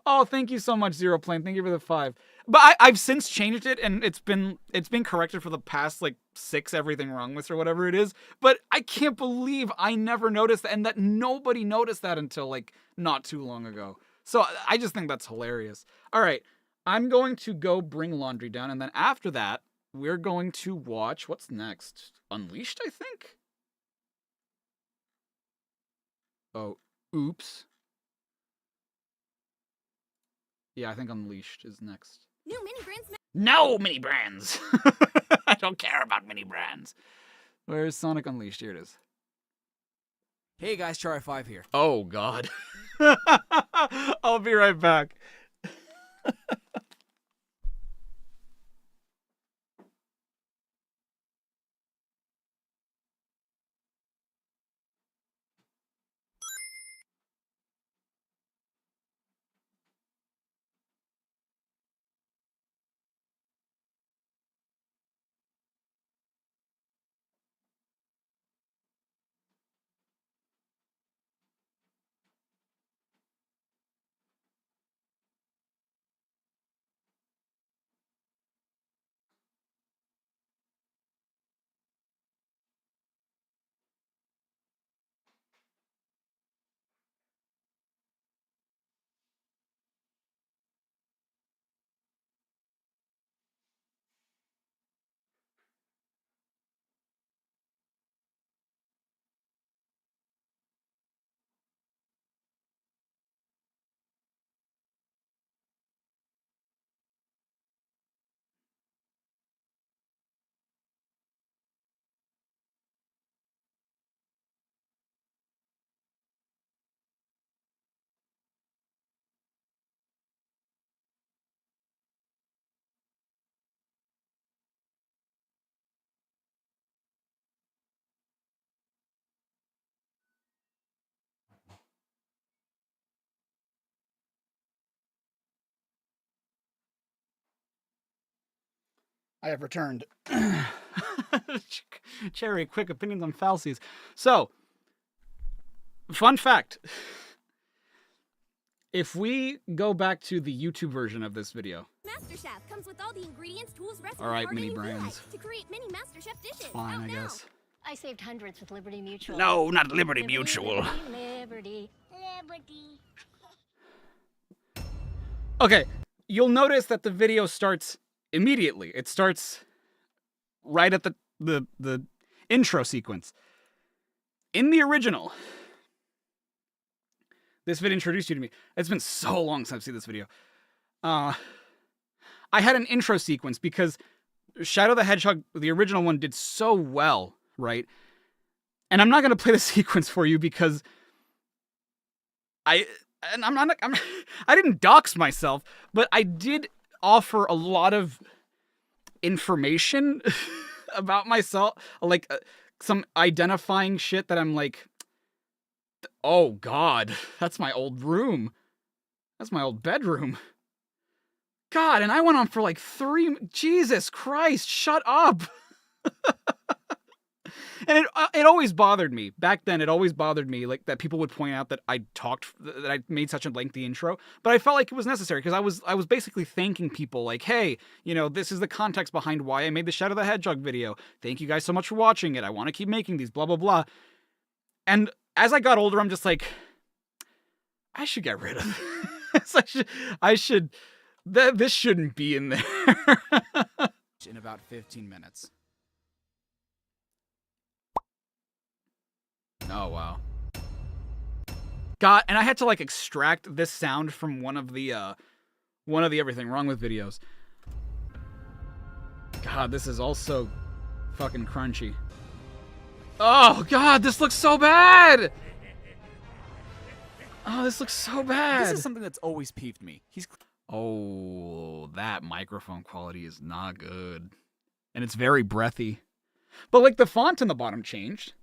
Oh, thank you so much, Zero Plane. Thank you for the 5. But I've since changed it, and it's been corrected for the past like 6 Everything Wrong with or whatever it is. But I can't believe I never noticed that, and that nobody noticed that until like not too long ago. So I just think that's hilarious. All right, I'm going to go bring laundry down, and then after that, we're going to watch, what's next? Unleashed, I think? Oh, oops. Yeah, I think Unleashed is next. New mini brands. No mini brands! I don't care about mini brands. Where's Sonic Unleashed? Here it is. Hey guys, Char5 here. Oh, God. I'll be right back. I have returned. Cherry, quick opinions on fallacies. So, fun fact. If we go back to the YouTube version of this video. MasterChef comes with all the ingredients, tools, recipes, All right, mini brands. to create mini MasterChef dishes. Fine, I guess. I saved hundreds with Liberty Mutual. No, not Liberty Mutual. Liberty. Okay, you'll notice that the video starts immediately. It starts right at the intro sequence. In the original, this video introduced you to me. It's been so long since I've seen this video. I had an intro sequence because Shadow the Hedgehog, the original one, did so well, right? And I'm not going to play the sequence for you because I didn't dox myself, but I did offer a lot of information about myself, like some identifying shit that I'm like, oh God, that's my old room. That's my old bedroom. God, and I went on for like 3... Jesus Christ, shut up. And it always bothered me. Back then, it always bothered me like that people would point out that that I made such a lengthy intro, but I felt like it was necessary because I was basically thanking people like, hey, you know, this is the context behind why I made the Shadow the Hedgehog video. Thank you guys so much for watching it. I want to keep making these, blah, blah, blah. And as I got older, I'm just like, I should get rid of this. This shouldn't be in there. In about 15 minutes. Oh, wow. God, and I had to like extract this sound from one of the Everything Wrong With videos. God, this is also fucking crunchy. Oh, God, this looks so bad! Oh, this looks so bad! This is something that's always peeved me. Oh, that microphone quality is not good. And it's very breathy. But like the font in the bottom changed.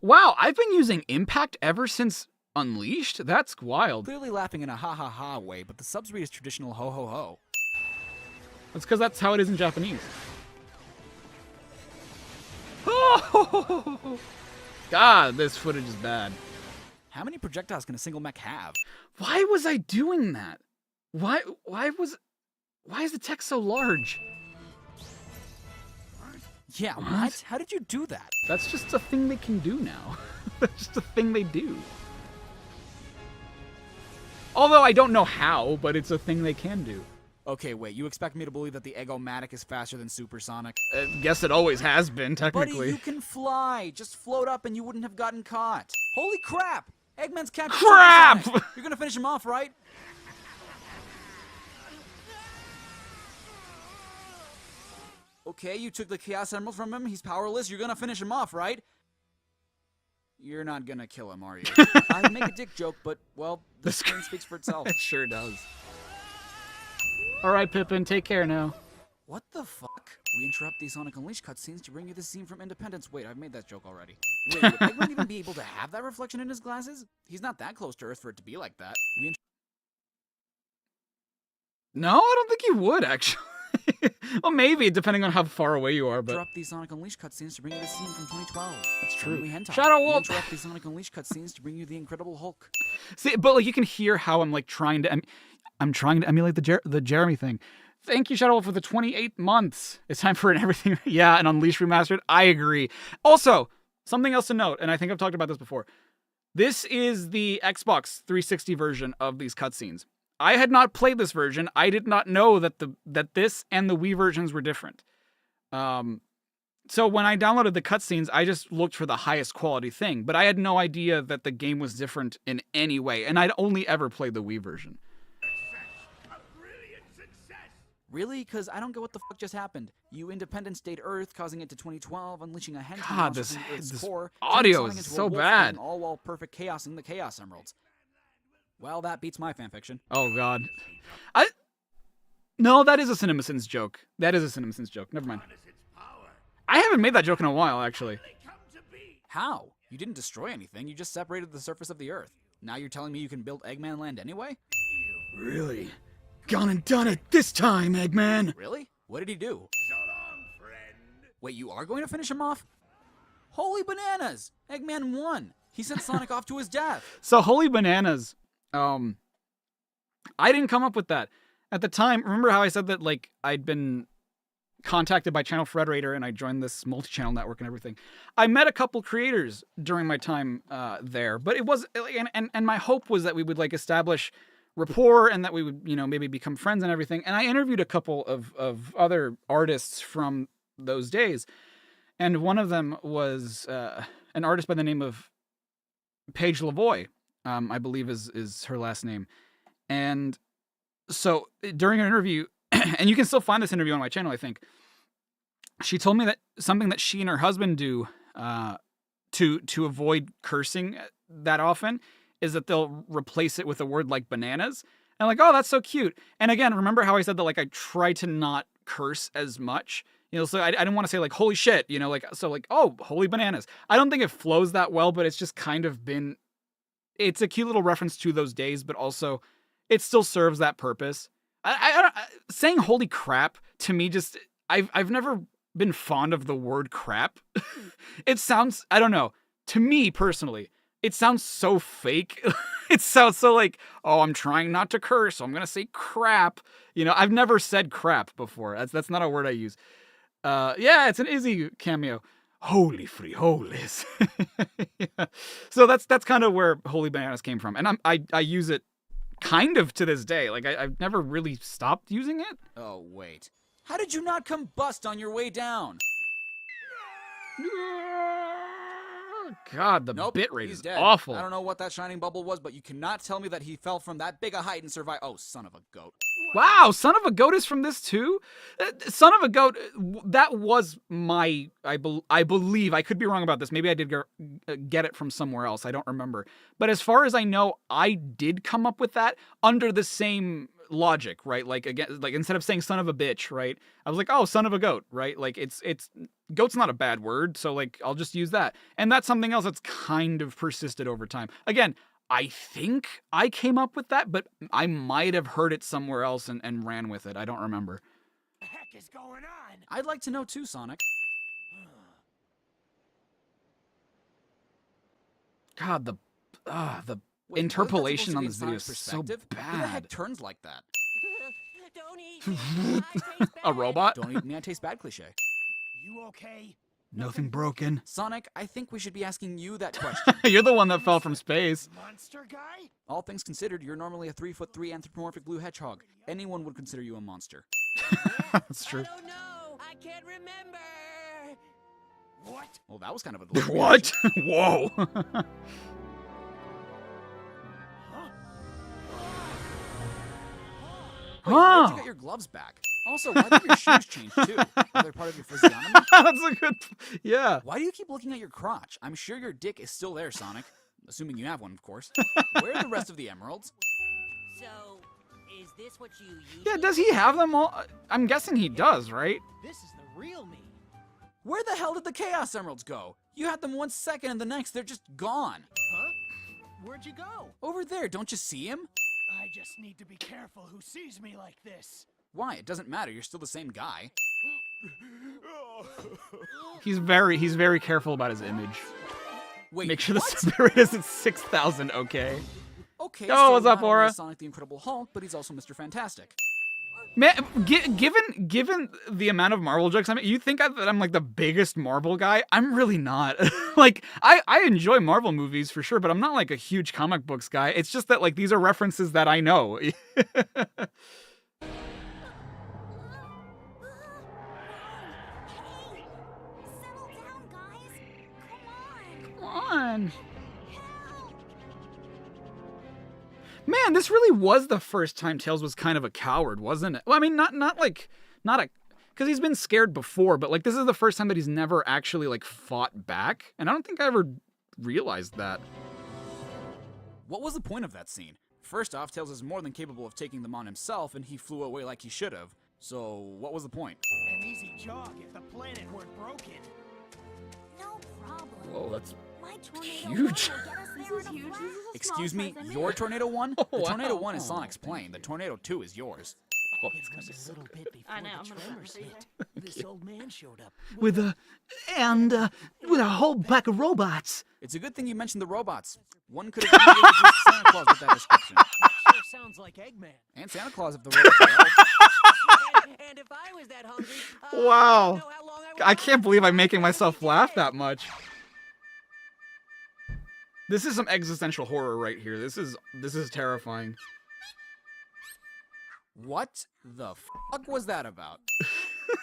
Wow, I've been using Impact ever since Unleashed? That's wild. Clearly laughing in a ha-ha-ha way, but the subs read is traditional ho-ho-ho. That's because that's how it is in Japanese. Oh! God, this footage is bad. How many projectiles can a single mech have? Why was I doing that? Why is the text so large? Yeah, what? How did you do that? That's just a thing they can do now. That's just a thing they do. Although I don't know how, but it's a thing they can do. Okay, wait, you expect me to believe that the Egg-O-Matic is faster than Supersonic? Guess it always has been, technically. Buddy, you can fly. Just float up and you wouldn't have gotten caught. Holy crap! Eggman's captured Crap! Supersonic. You're gonna finish him off, right? Okay, you took the Chaos Emerald from him. He's powerless. You're gonna finish him off, right? You're not gonna kill him, are you? I make a dick joke, but, well, the screen speaks for itself. It sure does. Alright, Pippin, take care now. What the fuck? We interrupt these Sonic Unleashed cutscenes to bring you this scene from Independence. Wait, I've made that joke already. Wait, would Eggman even be able to have that reflection in his glasses? He's not that close to Earth for it to be like that. No, I don't think he would, actually. Well, maybe, depending on how far away you are, but... Interrupt these Sonic Unleashed cutscenes to bring you this scene from 2012. That's true. Shadow Wolf! We interrupt these Sonic Unleashed cutscenes to bring you the Incredible Hulk. See, but like you can hear how I'm like trying to... I'm trying to emulate the Jeremy thing. Thank you, Shadow Wolf, for the 28 months. It's time for an Everything... Yeah, an Unleashed Remastered. I agree. Also, something else to note, and I think I've talked about this before. This is the Xbox 360 version of these cutscenes. I had not played this version. I did not know that this and the Wii versions were different. So when I downloaded the cutscenes, I just looked for the highest quality thing, but I had no idea that the game was different in any way, and I'd only ever played the Wii version. Really? Because I don't get what the fuck just happened. You Independence Day'd Earth, causing it to 2012, unleashing a henchman God, monster from this its core, audio turning is Sonic into a so wolf, bad. bringing all while perfect chaos in the Chaos Emeralds. Well, that beats my fanfiction. Oh, God. No, that is a CinemaSins joke. That is a CinemaSins joke. Never mind. I haven't made that joke in a while, actually. How? You didn't destroy anything. You just separated the surface of the Earth. Now you're telling me you can build Eggman Land anyway? Really? Gone and done it this time, Eggman! Really? What did he do? So long, friend. Wait, you are going to finish him off? Holy bananas! Eggman won! He sent Sonic off to his death! So, holy bananas. I didn't come up with that. At the time, remember how I said that, like, I'd been contacted by Channel Frederator and I joined this multi-channel network and everything. I met a couple creators during my time there, but it was, and my hope was that we would, like, establish rapport and that we would, you know, maybe become friends and everything. And I interviewed a couple of other artists from those days. And one of them was an artist by the name of Paige Lavoie, I believe is her last name. And so during an interview, and you can still find this interview on my channel, I think, she told me that something that she and her husband do to avoid cursing that often is that they'll replace it with a word like bananas. And like, oh, that's so cute. And again, remember how I said that like I try to not curse as much? You know, so I didn't want to say like, holy shit, you know, like, so like, oh, holy bananas. I don't think it flows that well, but it's just kind of been, it's a cute little reference to those days, but also it still serves that purpose. Saying holy crap to me just, I've never been fond of the word crap. It sounds, I don't know, to me personally, it sounds so fake. It sounds so like, oh, I'm trying not to curse, so I'm gonna say crap. You know, I've never said crap before. That's not a word I use. Yeah, it's an Izzy cameo. Holy frijoles. Yeah. So that's kind of where holy bananas came from, and I use it kind of to this day. Like I've never really stopped using it. Oh wait, how did you not combust on your way down? God, the Nope, bit rate he's is dead. awful. I don't know what that shining bubble was, but you cannot tell me that he fell from that big a height and survived. Oh, son of a goat. Wow, Son of a Goat is from this too? Son of a Goat, that was my, I believe, I could be wrong about this. Maybe I did get it from somewhere else. I don't remember. But as far as I know, I did come up with that under the same logic, right? Like, again, like instead of saying son of a bitch, right? I was like, oh, son of a goat, right? Like it's goat's not a bad word, so like I'll just use that. And that's something else that's kind of persisted over time. Again, I think I came up with that, but I might have heard it somewhere else and ran with it. I don't remember. The heck is going on? I'd like to know too, Sonic. God, the Wait, interpolation on wasn't that this video is supposed to so be in Sonic's perspective? Who the heck bad. turns like that? Don't eat me. I taste A bad. robot? Don't eat me, I taste bad cliche. You okay? Nothing broken. Sonic, I think we should be asking you that question. You're the one that fell from space. Monster guy? All things considered, you're normally a 3'3" anthropomorphic blue hedgehog. Anyone would consider you a monster. That's true. I don't know. I can't remember. What? Well, that was kind of a deliberate What? reaction. Whoa. Wait, where did Huh. you get your gloves back? Also, why did your shoes change too? Are they part of your physiognomy? That's a good, yeah. Why do you keep looking at your crotch? I'm sure your dick is still there, Sonic. Assuming you have one, of course. Where are the rest of the emeralds? So, is this what you usually Yeah, does he have them all? I'm guessing he does, right? This is the real me. Where the hell did the Chaos Emeralds go? You had them 1 second and the next they're just gone. Huh? Where'd you go? Over there, don't you see him? I just need to be careful who sees me like this. Why? It doesn't matter, you're still the same guy. He's very careful about his image. Wait, Make sure the what? spirit isn't 6,000, okay? Okay, Oh, so what's up, not only Aura? is Sonic the Incredible Hulk, but he's also Mr. Fantastic. Man, given the amount of Marvel jokes I mean, you think that I'm like the biggest Marvel guy? I'm really not. Like, I enjoy Marvel movies for sure, but I'm not like a huge comic books guy. It's just that like these are references that I know. Settle down, guys. Come on. Come on. Man, this really was the first time Tails was kind of a coward, wasn't it? Well, I mean, not a, because he's been scared before, but like this is the first time that he's never actually like fought back, and I don't think I ever realized that. What was the point of that scene? First off, Tails is more than capable of taking them on himself, and he flew away like he should have. So, what was the point? An easy jog if the planet weren't broken. No problem. Whoa, that's My tornado huge. will get us there in a huge. flash. This is a Excuse small me, present. your Tornado 1? Oh, The wow. Tornado 1 is Sonic's plane. The Tornado 2 is yours. Oh, It was a little bit before I know, the I'm gonna tremors say hit. This old man showed up. With a whole pack of robots. It's a good thing you mentioned the robots. One could have easily used Santa Claus with that description. Sure sounds like Eggman. And Santa Claus if the robots were elves. And if I was that hungry, Wow. I don't know how long I would I can't believe I'm making myself laugh that much. This is some existential horror right here. This is terrifying. What the fuck was that about?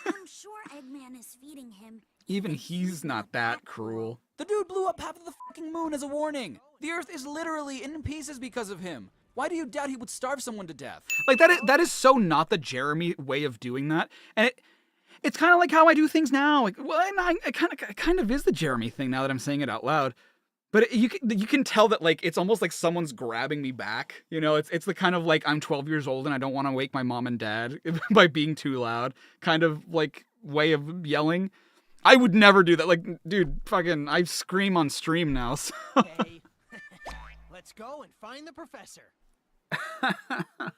I'm sure Eggman is feeding him. Even he's not that cruel. The dude blew up half of the fucking moon as a warning. The Earth is literally in pieces because of him. Why do you doubt he would starve someone to death? Like that is so not the Jeremy way of doing that. And it's kind of like how I do things now. Like, well, it kind of is the Jeremy thing now that I'm saying it out loud. But you can tell that, like, it's almost like someone's grabbing me back. You know, it's the kind of, like, I'm 12 years old and I don't want to wake my mom and dad by being too loud kind of, like, way of yelling. I would never do that. Like, dude, fucking, I scream on stream now. So. Okay. Let's go and find the professor.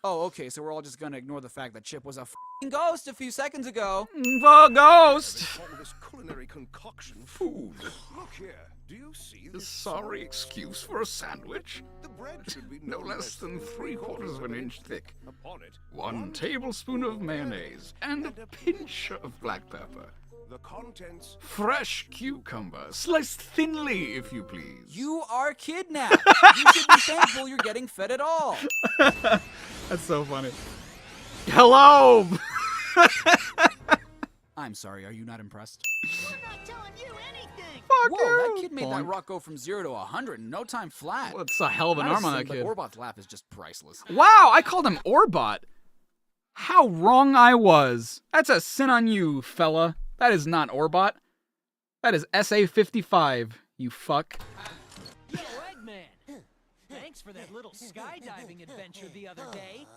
Oh, okay, so we're all just gonna ignore the fact that Chip was a f***ing ghost a few seconds ago. The ghost! This culinary concoction food. Look here. Do you see this? Sorry excuse for a sandwich. The bread should be No less than 3/4 of an inch thick. Upon it, 1 tablespoon of mayonnaise and a pinch of black pepper. the contents. Fresh cucumber, sliced thinly, if you please. You are kidnapped. You should be thankful you're getting fed at all. That's so funny. Hello! I'm sorry, are you not impressed? We're not telling you anything. Fuck Whoa, you. that kid made that Bonk. rock go from 0 to 100 in no time flat. Well, it's a hell of an arm on that But kid. Orbot's laugh is just priceless. Wow, I called him Orbot. How wrong I was. That's a sin on you, fella. That is not Orbot. That is SA-55, you fuck. Yo, Eggman. Thanks for that little skydiving adventure the other day.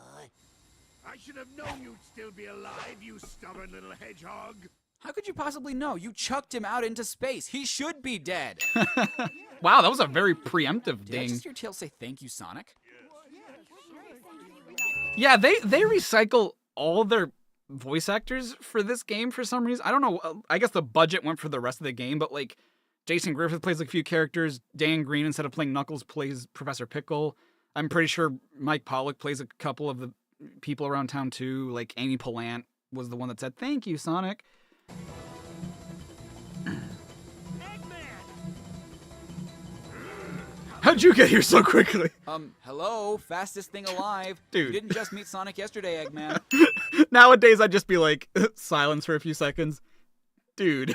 I should have known you'd still be alive, you stubborn little hedgehog. How could you possibly know? You chucked him out into space. He should be dead. Wow, that was a very preemptive Did I ding. just hear Tails say thank you, Sonic? Yeah, they recycle all their voice actors for this game for some reason. I don't know. I guess the budget went for the rest of the game, but like Jason Griffith plays like a few characters. Dan Green, instead of playing Knuckles, plays Professor Pickle. I'm pretty sure Mike Pollock plays a couple of the people around town too. Like Amy Pallant was the one that said thank you, Sonic. How'd you get here so quickly? Hello, fastest thing alive. Dude. You didn't just meet Sonic yesterday, Eggman. Nowadays, I'd just be like, silence for a few seconds. Dude. ...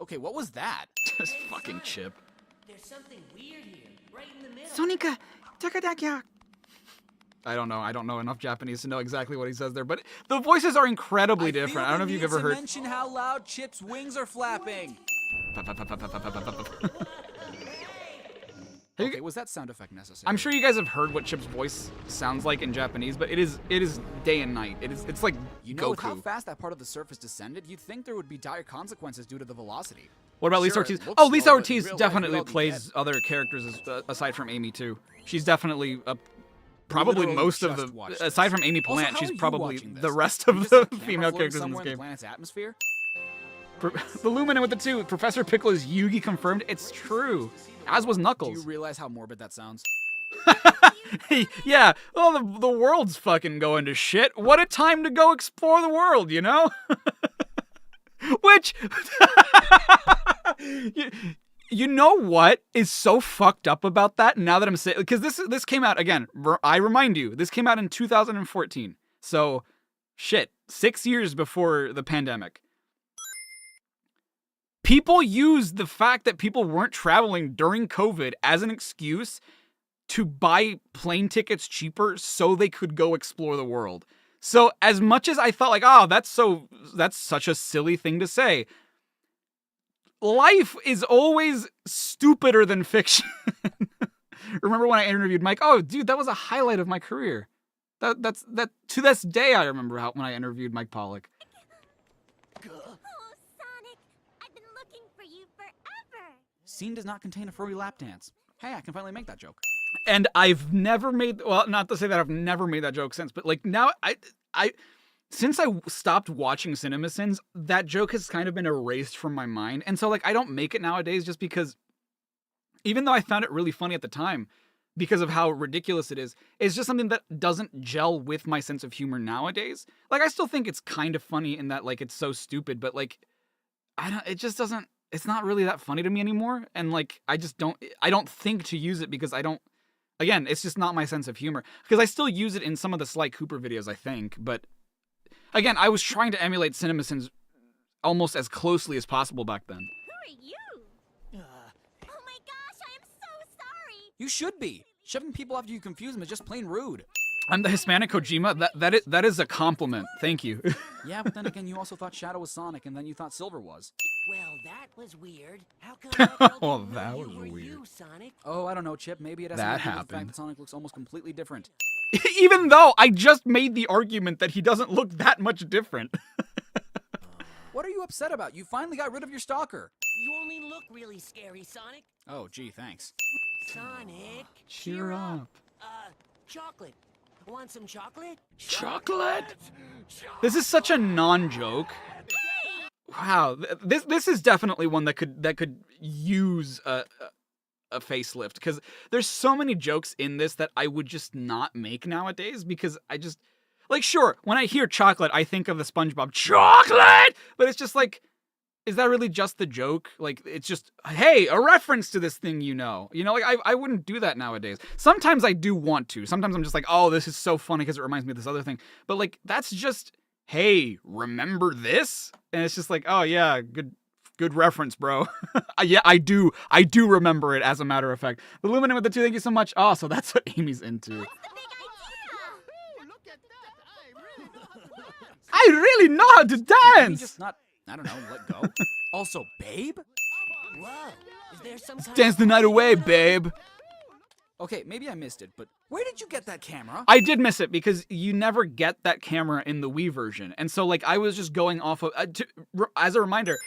Okay, what was that? Just fucking Chip. There's something weird here, right in the middle. Sonica, takadakya. I don't know. I don't know enough Japanese to know exactly what he says there, but the voices are incredibly different. I don't know if you've ever heard. Mention how loud Chip's wings are flapping. Okay, was that sound effect necessary? I'm sure you guys have heard what Chip's voice sounds like in Japanese, but it is day and night. It's like You know, with Goku. how fast that part of the surface descended, you'd think there would be dire consequences due to the velocity. What about Lisa Sure, Ortiz? it looks Oh, Lisa slow, but in Ortiz real life, definitely we'd all be plays dead. other characters aside from Amy too. She's definitely probably literally most of just the watched aside this. from Amy Also, Plant, how she's are you probably watching the this? rest You of just the have a camera female floating characters in somewhere this game. the planet's atmosphere? The Lumina with the 2. Professor Pickle is Yugi confirmed. It's true. As was Do Knuckles. you realize how morbid that sounds? Yeah. Well, the world's fucking going to shit. What a time to go explore the world, you know? Which... You know what is so fucked up about that now that I'm saying... Because this came out, again, I remind you, this came out in 2014. So, shit, 6 years before the pandemic. People used the fact that people weren't traveling during COVID as an excuse to buy plane tickets cheaper so they could go explore the world. So as much as I thought like, oh, that's such a silly thing to say, life is always stupider than fiction. Remember when I interviewed Mike? Oh, dude, that was a highlight of my career. That to this day I remember when I interviewed Mike Pollock. Scene does not contain a furry lap dance. Hey, I can finally make that joke. And I've never made, well, not to say that I've never made that joke since, but like now since I stopped watching CinemaSins, that joke has kind of been erased from my mind. And so like I don't make it nowadays just because, even though I found it really funny at the time because of how ridiculous it is, it's just something that doesn't gel with my sense of humor nowadays. Like I still think it's kind of funny in that like it's so stupid, but like it just doesn't, it's not really that funny to me anymore. And like, I don't think to use it because again, it's just not my sense of humor. Because I still use it in some of the Sly Cooper videos, I think. But again, I was trying to emulate CinemaSins almost as closely as possible back then. Who are you? Oh my gosh, I am so sorry. You should be. Shoving people after you confuse them is just plain rude. I'm the Hispanic Kojima. That is a compliment. Thank you. Yeah, but then again, you also thought Shadow was Sonic, and then you thought Silver was. Well, that was weird. How come Oh, that was weird. you, Sonic? Oh, I don't know, Chip. Maybe it has That to do with the fact happened. that Sonic looks almost completely different. Even though I just made the argument that he doesn't look that much different. What are you upset about? You finally got rid of your stalker. You only look really scary, Sonic. Oh, gee, thanks. Sonic, Cheer up. Chocolate. Want some chocolate? Chocolate? This is such a non-joke. Wow, this is definitely one that could use a facelift, because there's so many jokes in this that I would just not make nowadays, because I just like, sure, when I hear chocolate, I think of the SpongeBob chocolate, but it's just like, is that really just the joke? Like, it's just, hey, a reference to this thing, you know, like I wouldn't do that nowadays. Sometimes I do want to. Sometimes I'm just like, oh, this is so funny because it reminds me of this other thing. But like, that's just, hey, remember this? And it's just like, oh yeah, good reference, bro. Yeah, I do remember it, as a matter of fact. The Luminant with the 2, thank you so much. Oh, so that's what Amy's into. I really know how to Maybe dance! just not, I don't know, let go. Also, babe? Whoa. Is there some kind Dance the night away, babe. Okay, maybe I missed it, but where did you get that camera? I did miss it because you never get that camera in the Wii version. And so like I was just going off of as a reminder,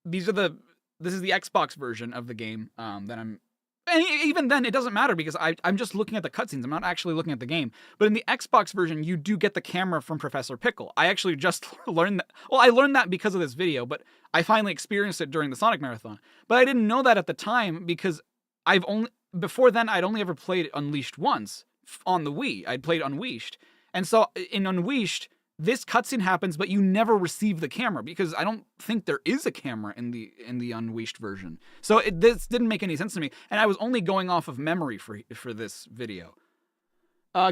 this is the Xbox version of the game that I'm, and even then it doesn't matter because I'm just looking at the cutscenes. I'm not actually looking at the game. But in the Xbox version, you do get the camera from Professor Pickle. I actually just learned that. Well, I learned that because of this video, but I finally experienced it during the Sonic Marathon. But I didn't know that at the time because before then, I'd only ever played Unleashed once on the Wii. I'd played Unleashed. And so in Unleashed, this cutscene happens, but you never receive the camera because I don't think there is a camera in the Unleashed version. So this didn't make any sense to me. And I was only going off of memory for this video.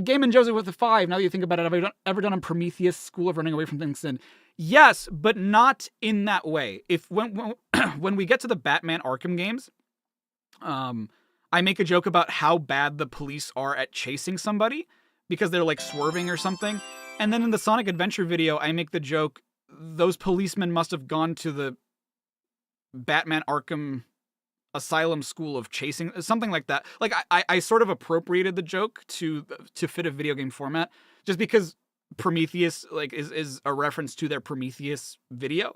Game and Joseph with the 5. Now that you think about it, have I ever done a Prometheus School of Running Away from Things Sin? Yes, but not in that way. When we get to the Batman Arkham games, I make a joke about how bad the police are at chasing somebody because they're like swerving or something. And then in the Sonic Adventure video, I make the joke, those policemen must have gone to the Batman Arkham Asylum School of Chasing, something like that. Like I sort of appropriated the joke to fit a video game format just because Prometheus like is a reference to their Prometheus video.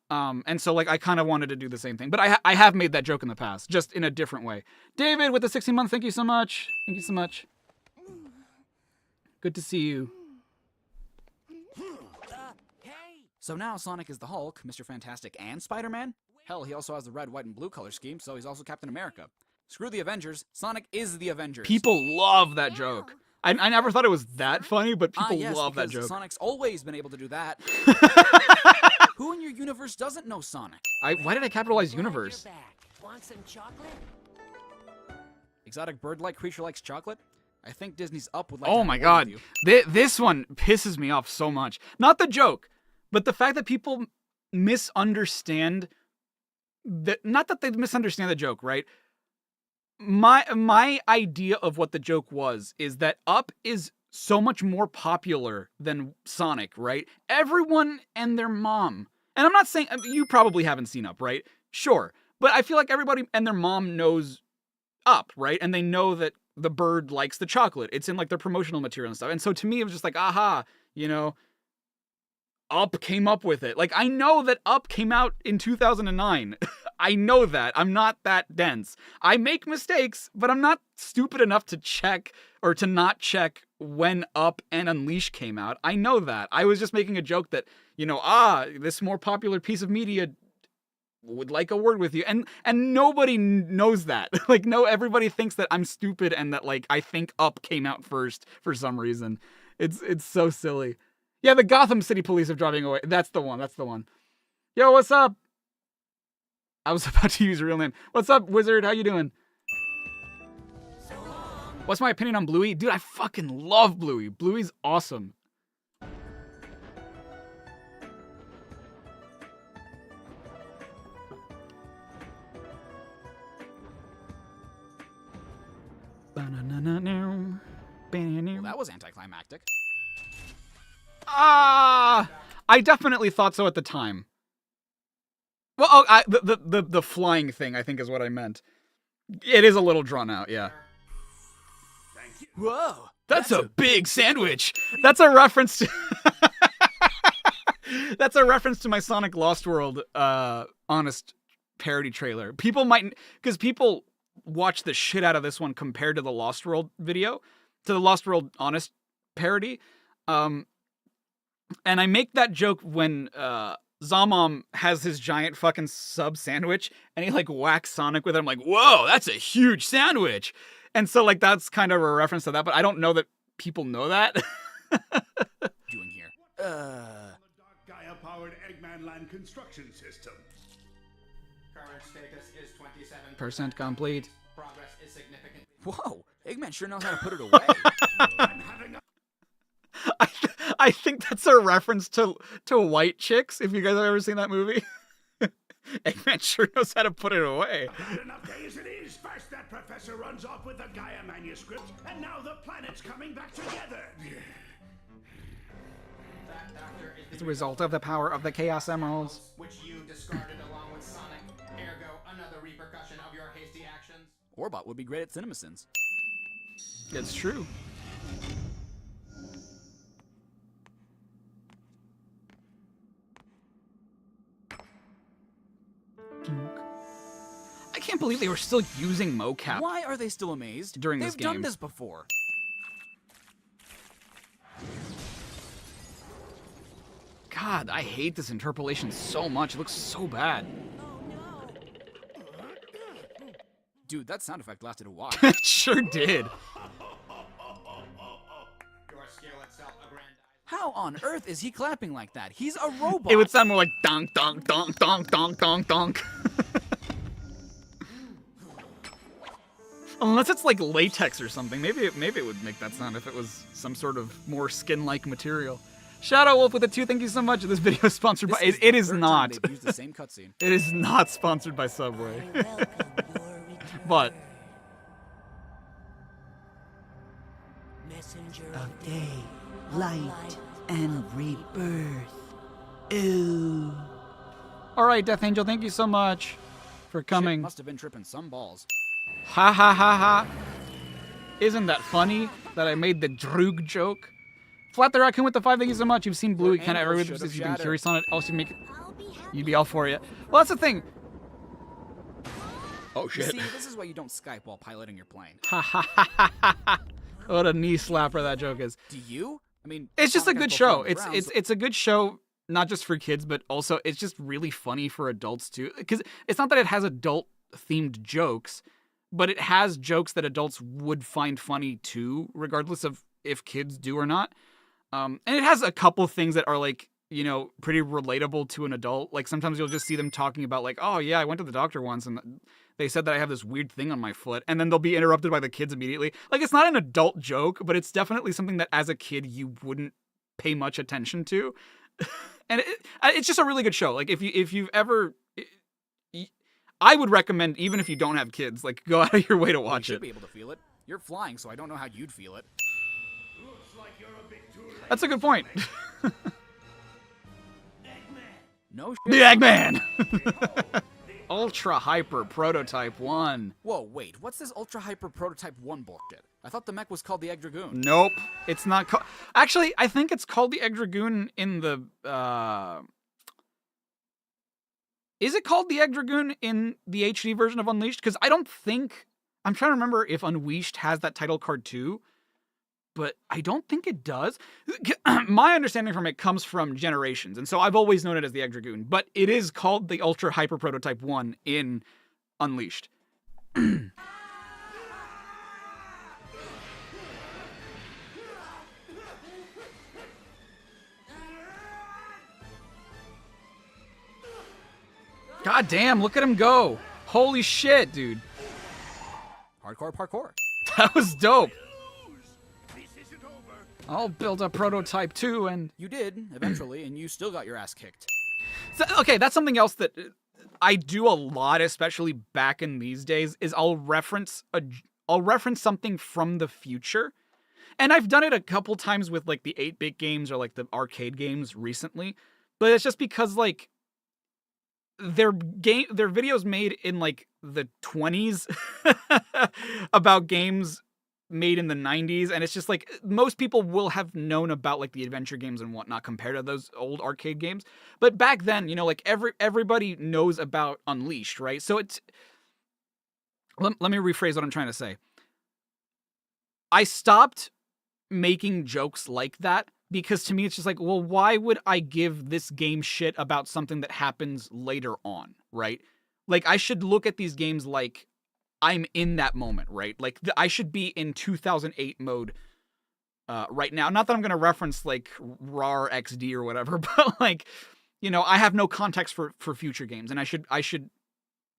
And so like I kind of wanted to do the same thing, but I have made that joke in the past, just in a different way. David with the 16 month, thank you so much. Thank you so much. Good to see you. So now Sonic is the Hulk, Mr. Fantastic, and Spider-Man? Hell, he also has the red, white, and blue color scheme, so he's also Captain America. Screw the Avengers, Sonic is the Avengers. People love that joke. I never thought it was that funny, but people yes, love that joke. Sonic's always been able to do that. Who in your universe doesn't know Sonic? Why did I capitalize universe? Want some chocolate? Exotic bird-like creature likes chocolate? I think Disney's Up would like Oh to my have a god. word with you. This one pisses me off so much. Not the joke, but the fact that people misunderstand that, not that they misunderstand the joke, right? My idea of what the joke was is that Up is so much more popular than Sonic, right? Everyone and their mom. And I'm not saying, you probably haven't seen Up, right? Sure. But I feel like everybody and their mom knows Up, right? And they know that the bird likes the chocolate. It's in like their promotional material and stuff. And so to me, it was just like, aha, you know, Up came up with it. Like, I know that Up came out in 2009. I know that. I'm not that dense. I make mistakes, but I'm not stupid enough to check or to not check when Up and Unleash came out. I know that. I was just making a joke that, you know, this more popular piece of media would like a word with you. And nobody knows that. Like, no, everybody thinks that I'm stupid and that, like, I think Up came out first for some reason. It's so silly. Yeah, the Gotham City Police are driving away. That's the one. That's the one. Yo, what's up? I was about to use your real name. What's up, Wizard? How you doing? What's my opinion on Bluey? Dude, I fucking love Bluey. Bluey's awesome. Well, that was anticlimactic. I definitely thought so at the time. Well, the flying thing, I think, is what I meant. It is a little drawn out, yeah. Whoa, that's a big sandwich. That's a reference to. That's a reference to my Sonic Lost World honest parody trailer. People might, because people watch the shit out of this one compared to the Lost World video, to the Lost World honest parody. And I make that joke when Zamom has his giant fucking sub sandwich and he like whacks Sonic with it. I'm like, whoa, that's a huge sandwich. And so like that's kind of a reference to that, but I don't know that people know that. Doing here. Gaia-powered Eggman Land construction system. Current status is 27% complete. Progress is significant. Whoa, Eggman sure knows how to put it away. I think that's a reference to White Chicks, if you guys have ever seen that movie. Eggman sure knows how to put it away. Not enough days it is. First that professor runs off with the Gaia manuscript, and now the planet's coming back together. As a result of the power of the Chaos Emeralds. Which you discarded along with Sonic. Ergo, another repercussion of your hasty actions. Orbot would be great at CinemaSins. It's true. I can't believe they were still using mocap. Why are they still amazed? During this They've game. done this before. God, I hate this interpolation so much. It looks so bad. Dude, that sound effect lasted a while. It sure did. Your skill itself aggrandized. How on earth is he clapping like that? He's a robot. It would sound more like donk, donk, donk, donk, donk, donk, donk. Unless it's like latex or something. Maybe it would make that sound if it was some sort of more skin-like material. Shadow Wolf with a 2, thank you so much. This video is sponsored by... It is not. They've used the same cutscene. It is not sponsored by Subway. But... Messenger of day, light, and rebirth. Ooh. Alright, Death Angel, thank you so much for coming. Shit must have been tripping some balls. Ha ha ha ha. Isn't that funny that I made the Droog joke? Flat the Raccoon with the 5, thank you so much. You've seen Blue, you kind of every since you've been curious on it. Also, you'd be all for it. Well, that's the thing. Oh, shit. You see, this is why you don't Skype while piloting your plane. Ha ha ha ha ha. What a knee slapper that joke is. Do you? I mean, it's just a good show. It's Browns, it's a good show, not just for kids, but also it's just really funny for adults too. Because it's not that it has adult-themed jokes, but it has jokes that adults would find funny too, regardless of if kids do or not. And it has a couple things that are like, you know, pretty relatable to an adult. Like sometimes you'll just see them talking about like, oh yeah, I went to the doctor once and they said that I have this weird thing on my foot. And then they'll be interrupted by the kids immediately. Like it's not an adult joke, but it's definitely something that as a kid you wouldn't pay much attention to. And it's just a really good show. Like if you've ever... I would recommend, even if you don't have kids, like go out of your way to watch you it. should be able to feel it. You're flying, so I don't know how you'd feel it. That's a good point. No shit. The Eggman! Ultra Hyper Prototype 1. Whoa, wait. What's this Ultra Hyper Prototype 1 bullshit? I thought the mech was called the Egg Dragoon. Nope. It's not called... Actually, I think it's called the Egg Dragoon in the... Is it called the Egg Dragoon in the HD version of Unleashed? Because I don't think... I'm trying to remember if Unleashed has that title card too. But I don't think it does. My understanding from it comes from Generations, and so I've always known it as the Egg Dragoon, but it is called the Ultra Hyper Prototype 1 in Unleashed. God damn, look at him go. Holy shit, dude. Hardcore parkour. That was dope. I'll build a prototype too, and... You did, eventually, and you still got your ass kicked. So, okay, that's something else that I do a lot, especially back in these days, is I'll reference I'll reference something from the future. And I've done it a couple times with like the 8-bit games or like the arcade games recently, but it's just because like their videos made in like the 20s about games made in the 90s, and it's just like most people will have known about like the adventure games and whatnot compared to those old arcade games. But back then, you know, like everybody knows about Unleashed, right? So it's let me rephrase what I'm trying to say. I stopped making jokes like that because to me it's just like, well, why would I give this game shit about something that happens later on, right? Like I should look at these games like I'm in that moment, right? Like I should be in 2008 mode right now. Not that I'm going to reference like RAR XD or whatever, but like, you know, I have no context for future games, and I should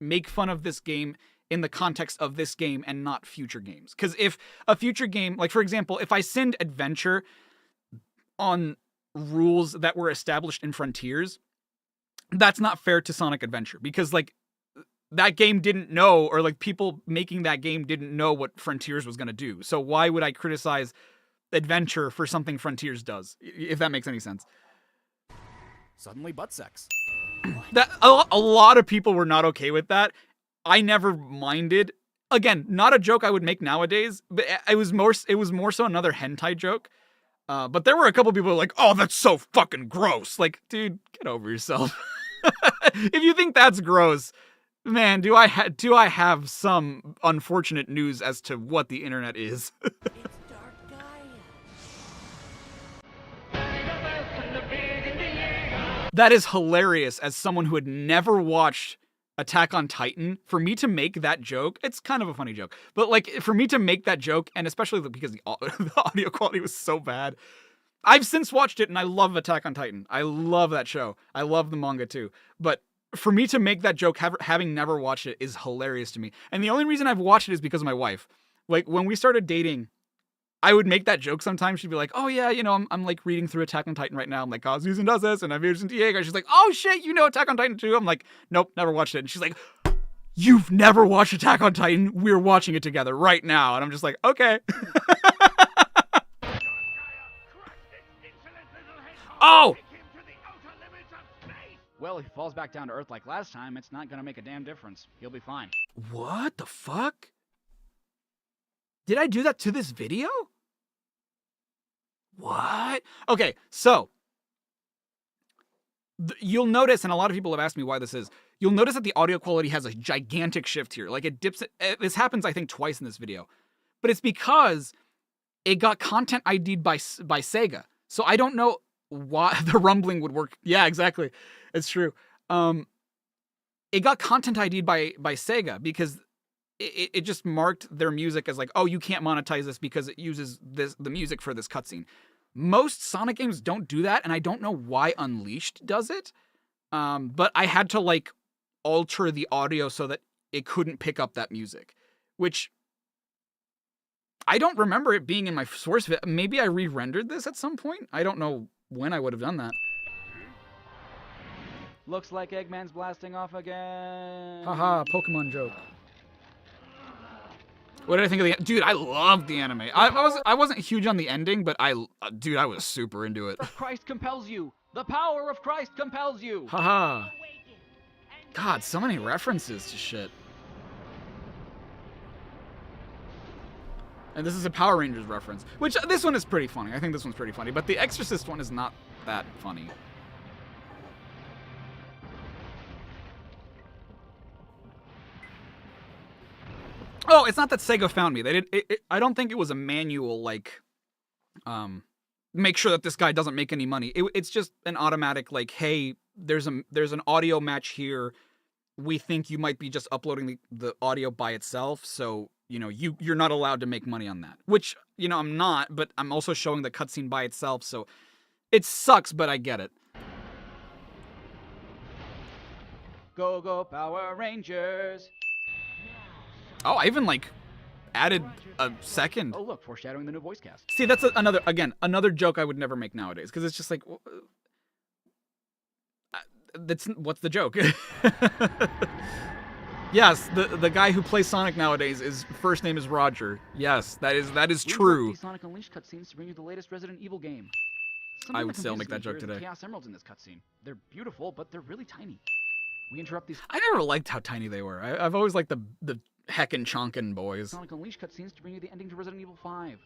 make fun of this game in the context of this game and not future games. Because if a future game, like for example, if I sinned adventure on rules that were established in Frontiers, that's not fair to Sonic Adventure, because like that game didn't know, or like people making that game didn't know what Frontiers was going to do. So why would I criticize Adventure for something Frontiers does, if that makes any sense? Suddenly butt sex. That a lot of people were not okay with that. I never minded. Again, not a joke I would make nowadays, but it was more so another hentai joke. But there were a couple people who were like, "Oh, that's so fucking gross." Like, dude, get over yourself. If you think that's gross, man, do I have some unfortunate news as to what the internet is? That is hilarious. As someone who had never watched Attack on Titan, for me to make that joke, it's kind of a funny joke, but like for me to make that joke, and especially because the audio quality was so bad, I've since watched it and I love Attack on Titan. I love that show. I love the manga too. But for me to make that joke, having never watched it, is hilarious to me. And the only reason I've watched it is because of my wife. Like when we started dating, I would make that joke sometimes. She'd be like, "Oh yeah, you know, I'm like reading through Attack on Titan right now. I'm like, Susan does this, and I'm using Diego." She's like, "Oh shit, you know Attack on Titan too?" I'm like, "Nope, never watched it." And she's like, "You've never watched Attack on Titan? We're watching it together right now." And I'm just like, "Okay." Oh! Well, if he falls back down to Earth like last time, it's not gonna make a damn difference. He'll be fine. What the fuck? Did I do that to this video? What? Okay, so you'll notice, and a lot of people have asked me why this is, you'll notice that the audio quality has a gigantic shift here. Like it dips, this happens I think twice in this video, but it's because it got content ID'd by Sega. So I don't know why the rumbling would work. Yeah, exactly. It's true. It got content ID'd by Sega because it just marked their music as like, oh, you can't monetize this because it uses the music for this cutscene. Most Sonic games don't do that, and I don't know why Unleashed does it. But I had to like alter the audio so that it couldn't pick up that music, which I don't remember it being in my source. Maybe I re-rendered this at some point. I don't know when I would have done that. Looks like Eggman's blasting off again. Haha, Pokemon joke. What did I think of the... Dude, I loved the anime. I wasn't huge on the ending, but I was super into it. Christ compels you. The power of Christ compels you. Haha. God, so many references to shit. And this is a Power Rangers reference, which this one is pretty funny. I think this one's pretty funny, but the Exorcist one is not that funny. Oh, it's not that Sega found me. They did. I don't think it was a manual like, make sure that this guy doesn't make any money. It's just an automatic like, hey, there's an audio match here. We think you might be just uploading the audio by itself, so you know you're not allowed to make money on that. Which you know I'm not, but I'm also showing the cutscene by itself, so it sucks, but I get it. Go go Power Rangers. Oh, I even like added a second. Oh look, foreshadowing the new voice cast. See, that's another joke I would never make nowadays because it's just like, what's the joke? Yes, the guy who plays Sonic nowadays, his first name is Roger. Yes, that is true. These Sonic Unleashed cutscenes to bring you the latest Resident Evil game. I would still make that joke today. Chaos Emeralds in this cutscene. They're beautiful, but they're really tiny. We interrupt these. I never liked how tiny they were. I've always liked the heckin' chonkin' boys. Sonic Unleashed cutscenes to bring you the ending to Resident Evil 5.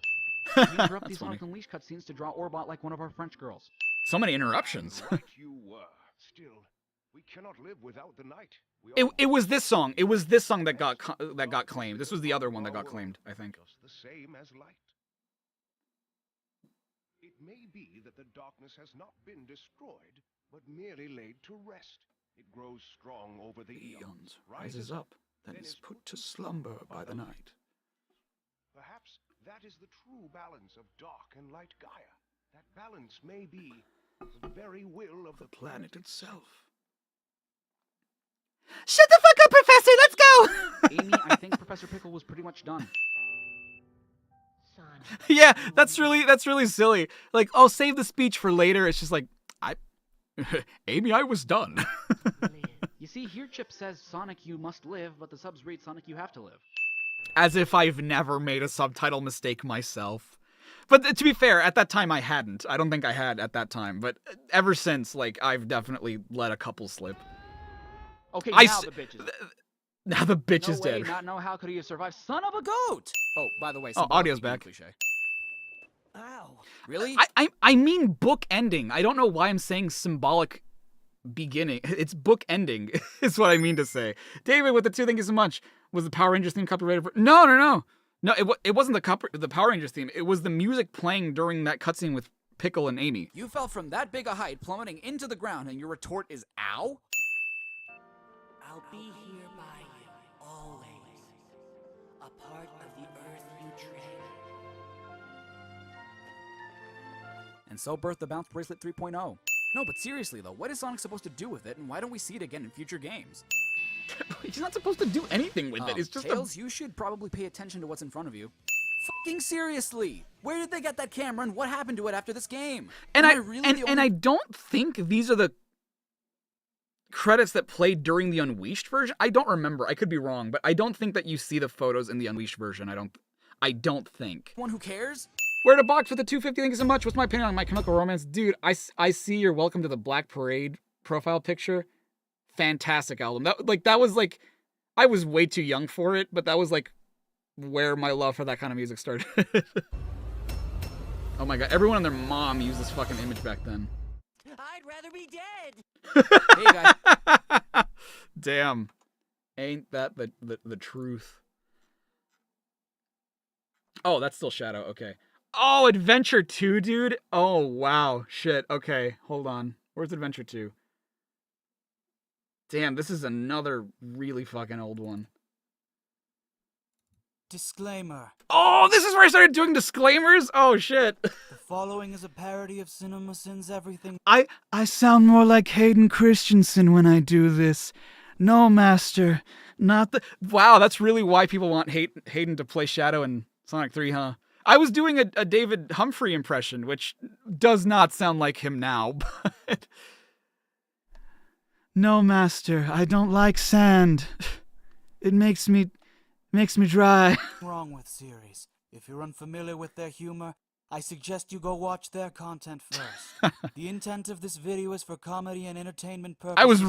We interrupt these Sonic Unleashed cutscenes to draw Orbot like one of our French girls. So many interruptions. Right you were. Still, we cannot live without the night. It was this song. It was this song that got claimed. This was the other one that got claimed, I think. The same as light. It may be that the darkness has not been destroyed, but merely laid to rest. It grows strong over the eons, rises up, then is put to slumber by the night. Perhaps that is the true balance of dark and light Gaia. That balance may be the very will of the planet itself. Shut the fuck up, Professor! Let's go! Amy, I think Professor Pickle was pretty much done. Yeah, that's really silly. Like, oh, save the speech for later. It's just like, Amy, I was done. You see, here Chip says, Sonic, you must live, but the subs read Sonic, you have to live. As if I've never made a subtitle mistake myself. But to be fair, at that time I hadn't. I don't think I had at that time. But ever since, like, I've definitely let a couple slip. Okay, now the bitch is Now the bitch is dead. Not know how could he have survived? Son of a goat! Oh, by the way, audio's back. Cliche. Ow. Really? I mean book ending. I don't know why I'm saying symbolic beginning. It's book ending is what I mean to say. David with the 2, thank you so much. Was the Power Rangers theme copyrighted for... No, it wasn't the Power Rangers theme. It was the music playing during that cutscene with Pickle and Amy. You fell from that big a height, plummeting into the ground, and your retort is ow? I'll be here by you, always. A part of the earth you tread. And so birthed the Bounce Bracelet 3.0. No, but seriously though, what is Sonic supposed to do with it, and why don't we see it again in future games? He's not supposed to do anything with it. It's just Tails, you should probably pay attention to what's in front of you. Fucking seriously! Where did they get that camera, and what happened to it after this game? And I don't think these are the credits that played during the Unleashed version. I don't remember. I could be wrong, but I don't think that you see the photos in the Unleashed version. I don't think. One who cares? Where to box with the 250? Thank you so much. What's my opinion on My Chemical Romance? Dude, I see your Welcome to the Black Parade profile picture. Fantastic album. That was like, I was way too young for it, but that was like where my love for that kind of music started. Oh my god, everyone and their mom used this fucking image back then. I'd rather be dead. Hey guys. Damn. Ain't that the truth? Oh, that's still Shadow. Okay. Oh, Adventure 2, dude. Oh, wow. Shit. Okay, hold on. Where's Adventure 2? Damn, this is another really fucking old one. Disclaimer. Oh, this is where I started doing disclaimers? Oh, shit. The following is a parody of Cinema Sin's Everything. I sound more like Hayden Christensen when I do this. No, master. Not the... Wow, that's really why people want Hayden to play Shadow in Sonic 3, huh? I was doing a David Humphrey impression, which does not sound like him now, but... No, master, I don't like sand. It makes me dry. Wrong with series. If you're unfamiliar with their humor, I suggest you go watch their content first. The intent of this video is for comedy and entertainment purposes. I was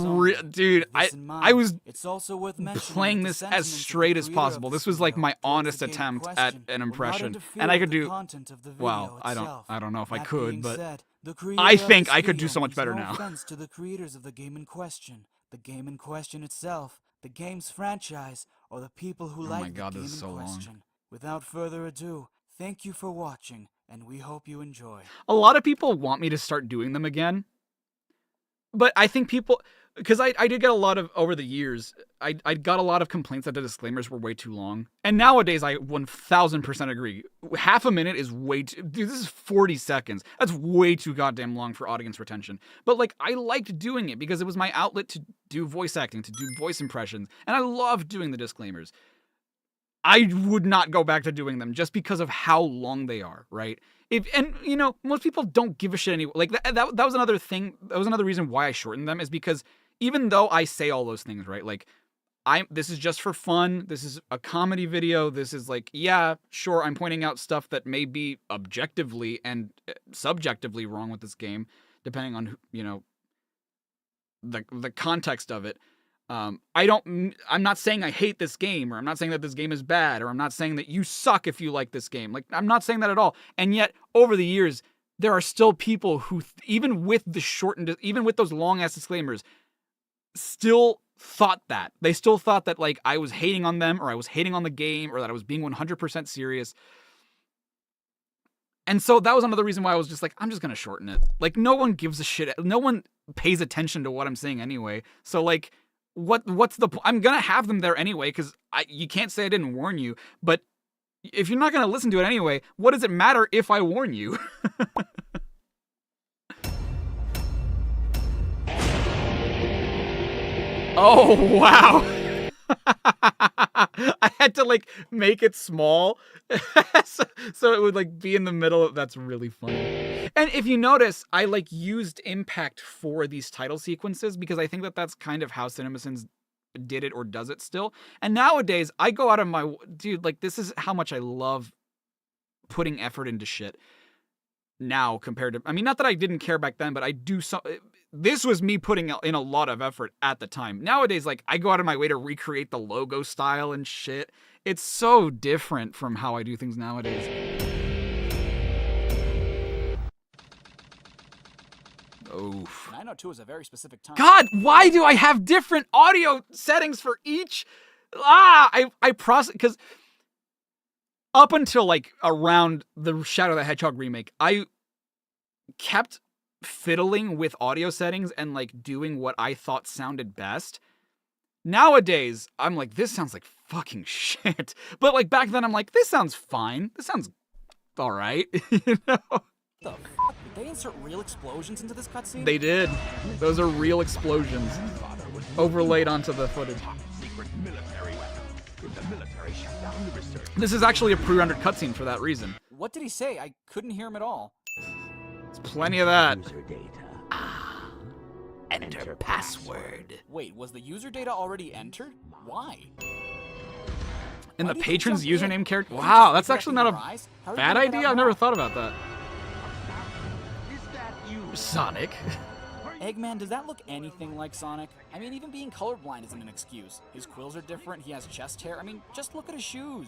dude, I was it's also worth playing this as straight as possible. This was like my honest attempt at an impression, and I could do. Wow, I don't know if I could, but I think I could do so much better now. No offense to the creators of the game in question, the game in question itself, the game's franchise, or the people who like the game in question. Without further ado, thank you for watching, and we hope you enjoy. A lot of people want me to start doing them again, but I think people, because I did get a lot of, over the years, I got a lot of complaints that the disclaimers were way too long. And nowadays, I 1000% agree. Half a minute is way too, dude, this is 40 seconds. That's way too goddamn long for audience retention. But like, I liked doing it because it was my outlet to do voice acting, to do voice impressions. And I loved doing the disclaimers. I would not go back to doing them just because of how long they are, right? And you know, most people don't give a shit anyway. Like that was another thing. That was another reason why I shortened them, is because even though I say all those things, right? Like this is just for fun. This is a comedy video. This is like, yeah, sure, I'm pointing out stuff that may be objectively and subjectively wrong with this game, depending on, you know, the context of it. I'm not saying I hate this game, or I'm not saying that this game is bad, or I'm not saying that you suck if you like this game. Like, I'm not saying that at all. And yet, over the years, there are still people who, even with those long ass disclaimers, still thought that. They still thought that, like, I was hating on them, or I was hating on the game, or that I was being 100% serious. And so that was another reason why I was just like, I'm just gonna shorten it. Like, no one gives a shit. No one pays attention to what I'm saying anyway. So, like, what's the point? I'm gonna have them there anyway, because you can't say I didn't warn you. But if you're not gonna listen to it anyway, what does it matter if I warn you? Oh, wow. I had to, like, make it small so it would, like, be in the middle. That's really funny. And if you notice, I, like, used impact for these title sequences because I think that that's kind of how CinemaSins did it or does it still. And nowadays, I go out of my... Dude, like, this is how much I love putting effort into shit now compared to... I mean, not that I didn't care back then, but I do so... This was me putting in a lot of effort at the time. Nowadays, like, I go out of my way to recreate the logo style and shit. It's so different from how I do things nowadays. Oof. 902 is a very specific time. God, why do I have different audio settings for each? I process... Because up until, like, around the Shadow the Hedgehog remake, I kept fiddling with audio settings and, like, doing what I thought sounded best. Nowadays, I'm like, this sounds like fucking shit. But, like, back then, I'm like, this sounds fine. This sounds all right. You know? The f***? Did they insert real explosions into this cutscene? They did. Those are real explosions overlaid onto the footage. This is actually a pre-rendered cutscene for that reason. What did he say? I couldn't hear him at all. There's plenty of that. Enter password. Wait, was the user data already entered? Why? In the patron's username character? Wow, that's actually not a bad idea. I've never thought about that. Sonic. Eggman, does that look anything like Sonic? I mean, even being colorblind isn't an excuse. His quills are different, he has chest hair. I mean, just look at his shoes.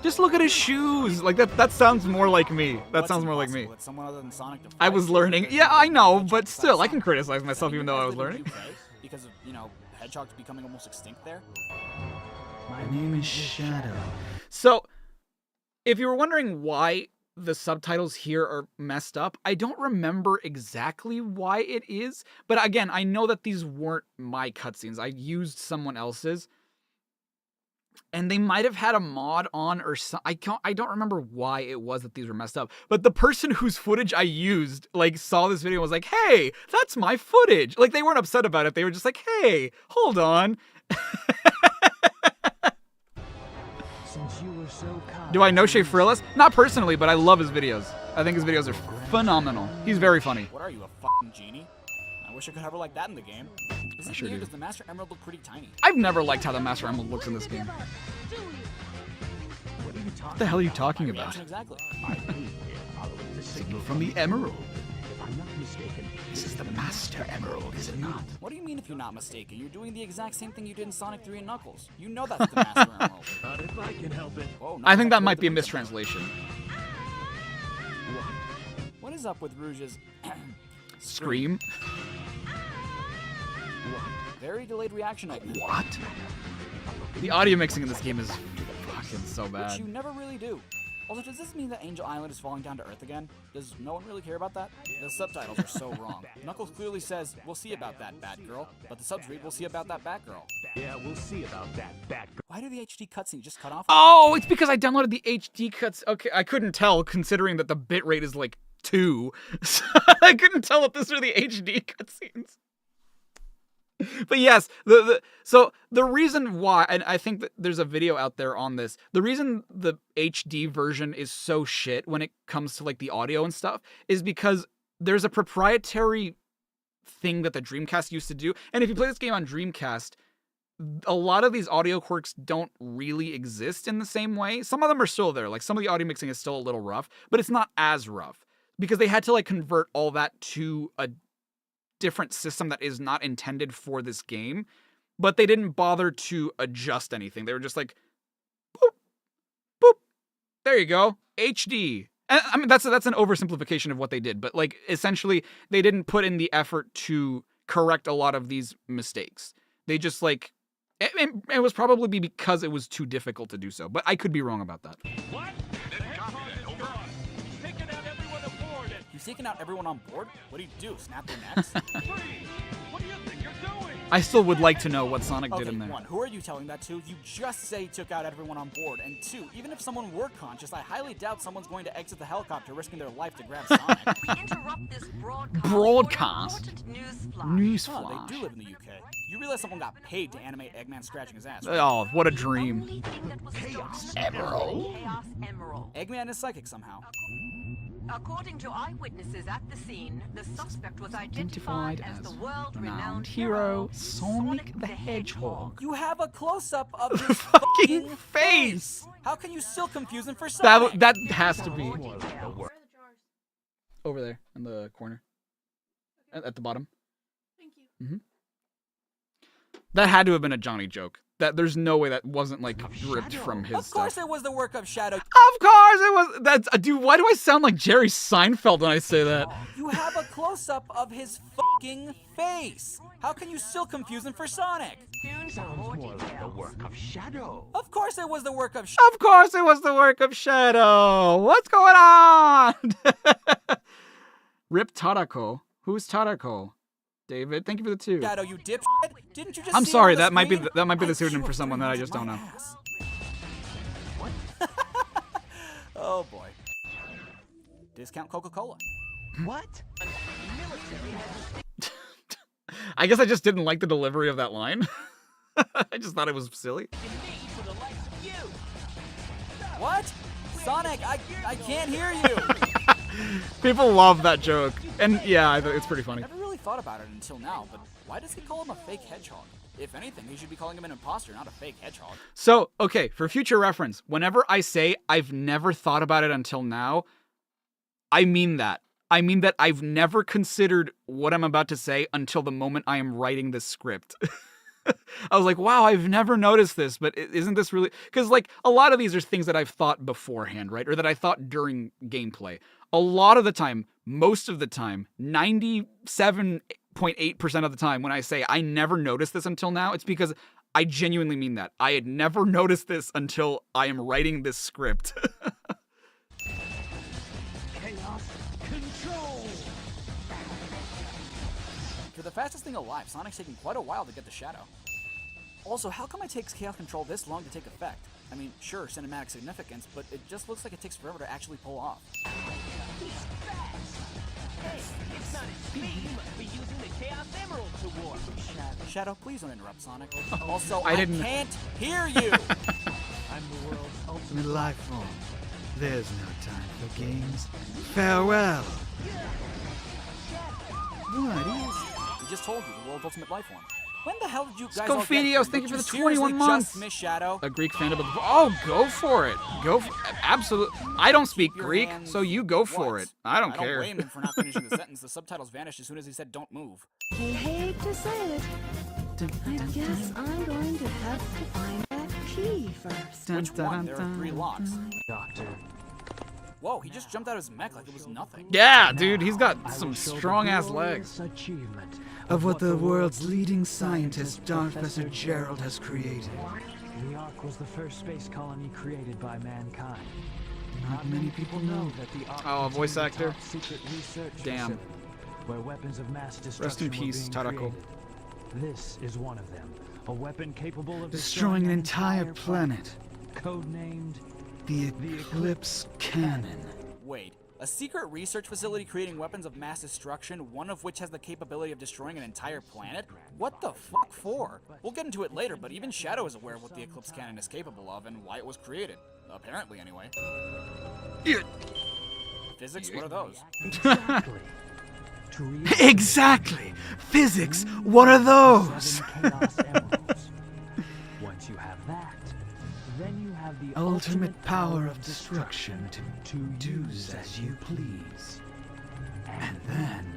Just look at his shoes. Like, that sounds more like me. That sounds more like me. Someone other than Sonic to I was learning. Yeah, I know, but still, I can criticize myself even though I was learning. Because of, you know, hedgehogs becoming almost extinct there? My name is Shadow. So, if you were wondering why the subtitles here are messed up, I don't remember exactly why it is, but again, I know that these weren't my cutscenes. I used someone else's, and they might have had a mod on or something. I don't remember why it was that these were messed up, but the person whose footage I used, like, saw this video and was like, hey, that's my footage. Like, they weren't upset about it. They were just like, hey, hold on. Do I know Shea Frillis? Not personally, but I love his videos. I think his videos are phenomenal. He's very funny. What are you, a fucking genie? I wish I could have her like that in the game. Is it weird? Does the Master Emerald look pretty tiny? I've never liked how the Master Emerald looks in this game. What the hell are you talking about? Exactly. Signal from the Emerald. If I'm not mistaken, this is the Master Emerald, is it not? What do you mean if you're not mistaken? You're doing the exact same thing you did in Sonic 3 and Knuckles. You know that's the Master Emerald. Not if I can help it. Whoa, I think that might be a mistranslation. What is up with Rouge's Scream? Very delayed reaction. What? The audio mixing in this game is fucking so bad. Which you never really do. Also, does this mean that Angel Island is falling down to Earth again? Does no one really care about that? The subtitles are so wrong. Knuckles clearly says, we'll see about that, Batgirl. But the subs read, we'll see about that, Batgirl. Yeah, we'll see about that, Batgirl. Why do the HD cutscene just cut off? Oh, it's because I downloaded the HD cuts. Okay, I couldn't tell considering that the bitrate is like 2. So I couldn't tell if this were the HD cutscenes. But yes, so the reason why, and I think that there's a video out there on this, the reason the HD version is so shit when it comes to like the audio and stuff is because there's a proprietary thing that the Dreamcast used to do. And if you play this game on Dreamcast, a lot of these audio quirks don't really exist in the same way. Some of them are still there. Like, some of the audio mixing is still a little rough, but it's not as rough because they had to like convert all that to a different system that is not intended for this game, but they didn't bother to adjust anything. They were just like, boop, boop, there you go, HD. And, I mean, that's an oversimplification of what they did, but like, essentially, they didn't put in the effort to correct a lot of these mistakes. They just like, it was probably because it was too difficult to do so, but I could be wrong about that. What? You've taken out everyone on board? What do you do, snap their necks? What do you think you're doing? I still would like to know what Sonic did in there. One, who are you telling that to? You just say you took out everyone on board. And two, even if someone were conscious, I highly doubt someone's going to exit the helicopter risking their life to grab Sonic. We interrupt this Broadcast? Newsflash. Oh, they do live in the UK. You realize someone got paid to animate Eggman scratching his ass, right? Oh, what a dream. Chaos Emerald. Chaos Emerald. Eggman is psychic somehow. According to eyewitnesses at the scene, the suspect was identified as the world-renowned hero, Sonic the Hedgehog. You have a close-up of his fucking face! How can you still confuse him for Sonic? That has to be over there in the corner. At the bottom. Thank you. That had to have been a Johnny joke. That there's no way that wasn't like ripped from his Of course stuff. it was the work of Shadow. Of course it was. That's dude. Why do I sound like Jerry Seinfeld when I say that? You have a close-up of his fucking face. How can you still confuse him for Sonic? Sounds more like the work of Shadow. Of course it was the work of Of course it was the work of Shadow. What's going on? Rip Tadako. Who's Tadako? David, thank you for the 2. Shadow, you dipshit. Didn't you just I'm see sorry. on the That might be screen? the pseudonym for someone that I just don't know. Oh boy. Discount Coca-Cola. What? I guess I just didn't like the delivery of that line. I just thought it was silly. What? Sonic, I can't hear you. People love that joke. And yeah, it's pretty funny. I never really thought about it until now, but why does he call him a fake hedgehog? If anything, he should be calling him an imposter, not a fake hedgehog. So, okay, for future reference, whenever I say I've never thought about it until now, I mean that. I mean that I've never considered what I'm about to say until the moment I am writing this script. I was like, wow, I've never noticed this, but isn't this really... Because, like, a lot of these are things that I've thought beforehand, right? Or that I thought during gameplay. A lot of the time, most of the time, 97.8% of the time, when I say I never noticed this until now, it's because I genuinely mean that. I had never noticed this until I am writing this script. Chaos control. For the fastest thing alive, Sonic's taking quite a while to get the Shadow. Also, how come it takes Chaos Control this long to take effect? I mean, sure, cinematic significance, but it just looks like it takes forever to actually pull off. Hey, it's not his speed. He must be using the Chaos Emerald to warp. Shadow, please don't interrupt Sonic. Also, I didn't- can't hear you! I'm the world's ultimate life form. There's no time for games. Farewell. What? He just told you, the world's ultimate life form. When the hell did you guys all get Scofidios, here? thank you Did for the seriously 21 months. Just miss Shadow? A Greek fan of the... Oh, go for it. Go for... Absolutely. I don't speak Your Greek, hands- so you go for What? it. I don't I care. don't blame him for not finishing the sentence. The subtitles vanished as soon as he said don't move. I hate to say it. I guess I'm going to have to find that key first. Which one? There are 3 locks. Doctor. Whoa, he just jumped out of his mech like it was nothing. Yeah, dude, he's got some strong-ass legs. Achievement Of what the world's leading scientist, Professor Gerald, has created. The Ark was the first space colony created by mankind. Not many people know that the Ark Oh, voice contained actor. top secret research Damn. facility where weapons of mass destruction Rest in were peace, being Tarako. created. This is one of them. A weapon capable of Destroying an entire planet. Codenamed The Eclipse Cannon. Wait, a secret research facility creating weapons of mass destruction, one of which has the capability of destroying an entire planet? What the fuck for? We'll get into it later, but even Shadow is aware of what the Eclipse Cannon is capable of and why it was created. Apparently, anyway. Physics? What are those? exactly. To read Exactly! Physics, what are those? 7 Chaos Emeralds. that, then you have the ultimate power of destruction to do as you please. And then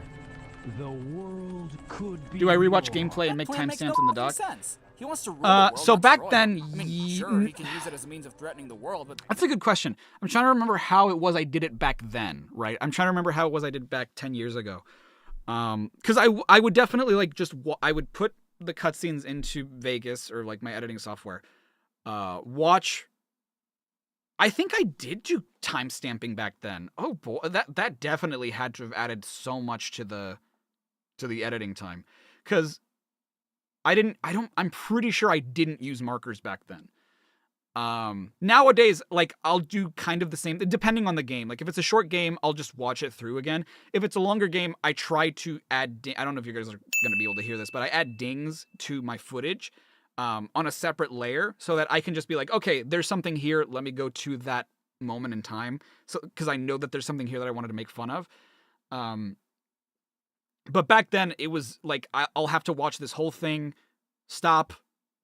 the world could be. Do I rewatch gameplay and make Plan makes no timestamps in the doc? sense. He wants to rule the world, So not back destroy then, it. I mean, sure, he can use it as a means of threatening the world, but that's a good question. I'm trying to remember how it was I did it back then, right? I'm trying to remember how it was I did it back 10 years ago. Because I would definitely like I would put the cutscenes into Vegas or like my editing software. Watch. I think I did do timestamping back then. Oh boy, that definitely had to have added so much to the editing time, because I'm pretty sure I didn't use markers back then. Nowadays, like, I'll do kind of the same, depending on the game. Like, if it's a short game, I'll just watch it through again. If it's a longer game, I try to add, I don't know if you guys are going to be able to hear this, but I add dings to my footage on a separate layer so that I can just be like, okay, there's something here, let me go to that moment in time. So, because I know that there's something here that I wanted to make fun of. But back then, it was like, I'll have to watch this whole thing, stop,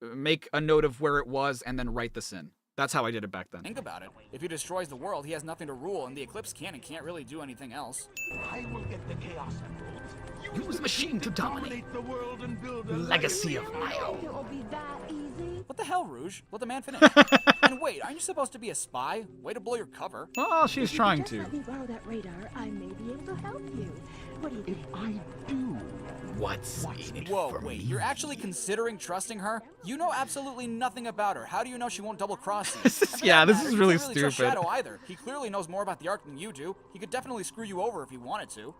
make a note of where it was, and then write this in. That's how I did it back then. think about it. If he destroys the world, he has nothing to rule, and the Eclipse can't really do anything else. I will get the Chaos Emeralds. Use machine to dominate the world and build a legacy of my own. It will be that easy. What the hell, Rouge? Let the man finish. And wait, aren't you supposed to be a spy? Way to blow your cover. Oh, she's trying If you just let me borrow that radar, I may be able to help you. What do you think? If I do, What's in it Whoa, for wait, me? you're actually considering trusting her? You know absolutely nothing about her. How do you know she won't double cross you? Yeah, this is really you can't trust stupid. Shadow either. He clearly knows more about the Ark than you do. He could definitely screw you over if he wanted to.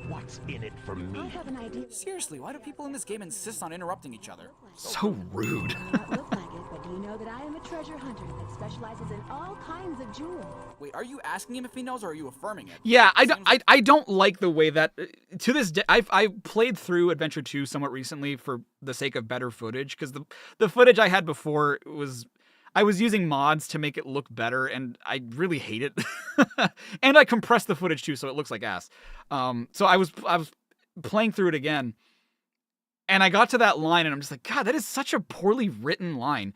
what's in it for I me? have an idea. Seriously, why do people in this game insist on interrupting each other? So rude. It may not look like it, but do you know that I am a treasure hunter that specializes in all kinds of jewels? Wait, are you asking him if he knows or are you affirming it? Yeah, I don't like the way that to this day I played through Adventure 2 somewhat recently for the sake of better footage, because the footage I had before I was using mods to make it look better, and I really hate it. And I compressed the footage too, so it looks like ass. So I was playing through it again, and I got to that line, and I'm just like, God, that is such a poorly written line.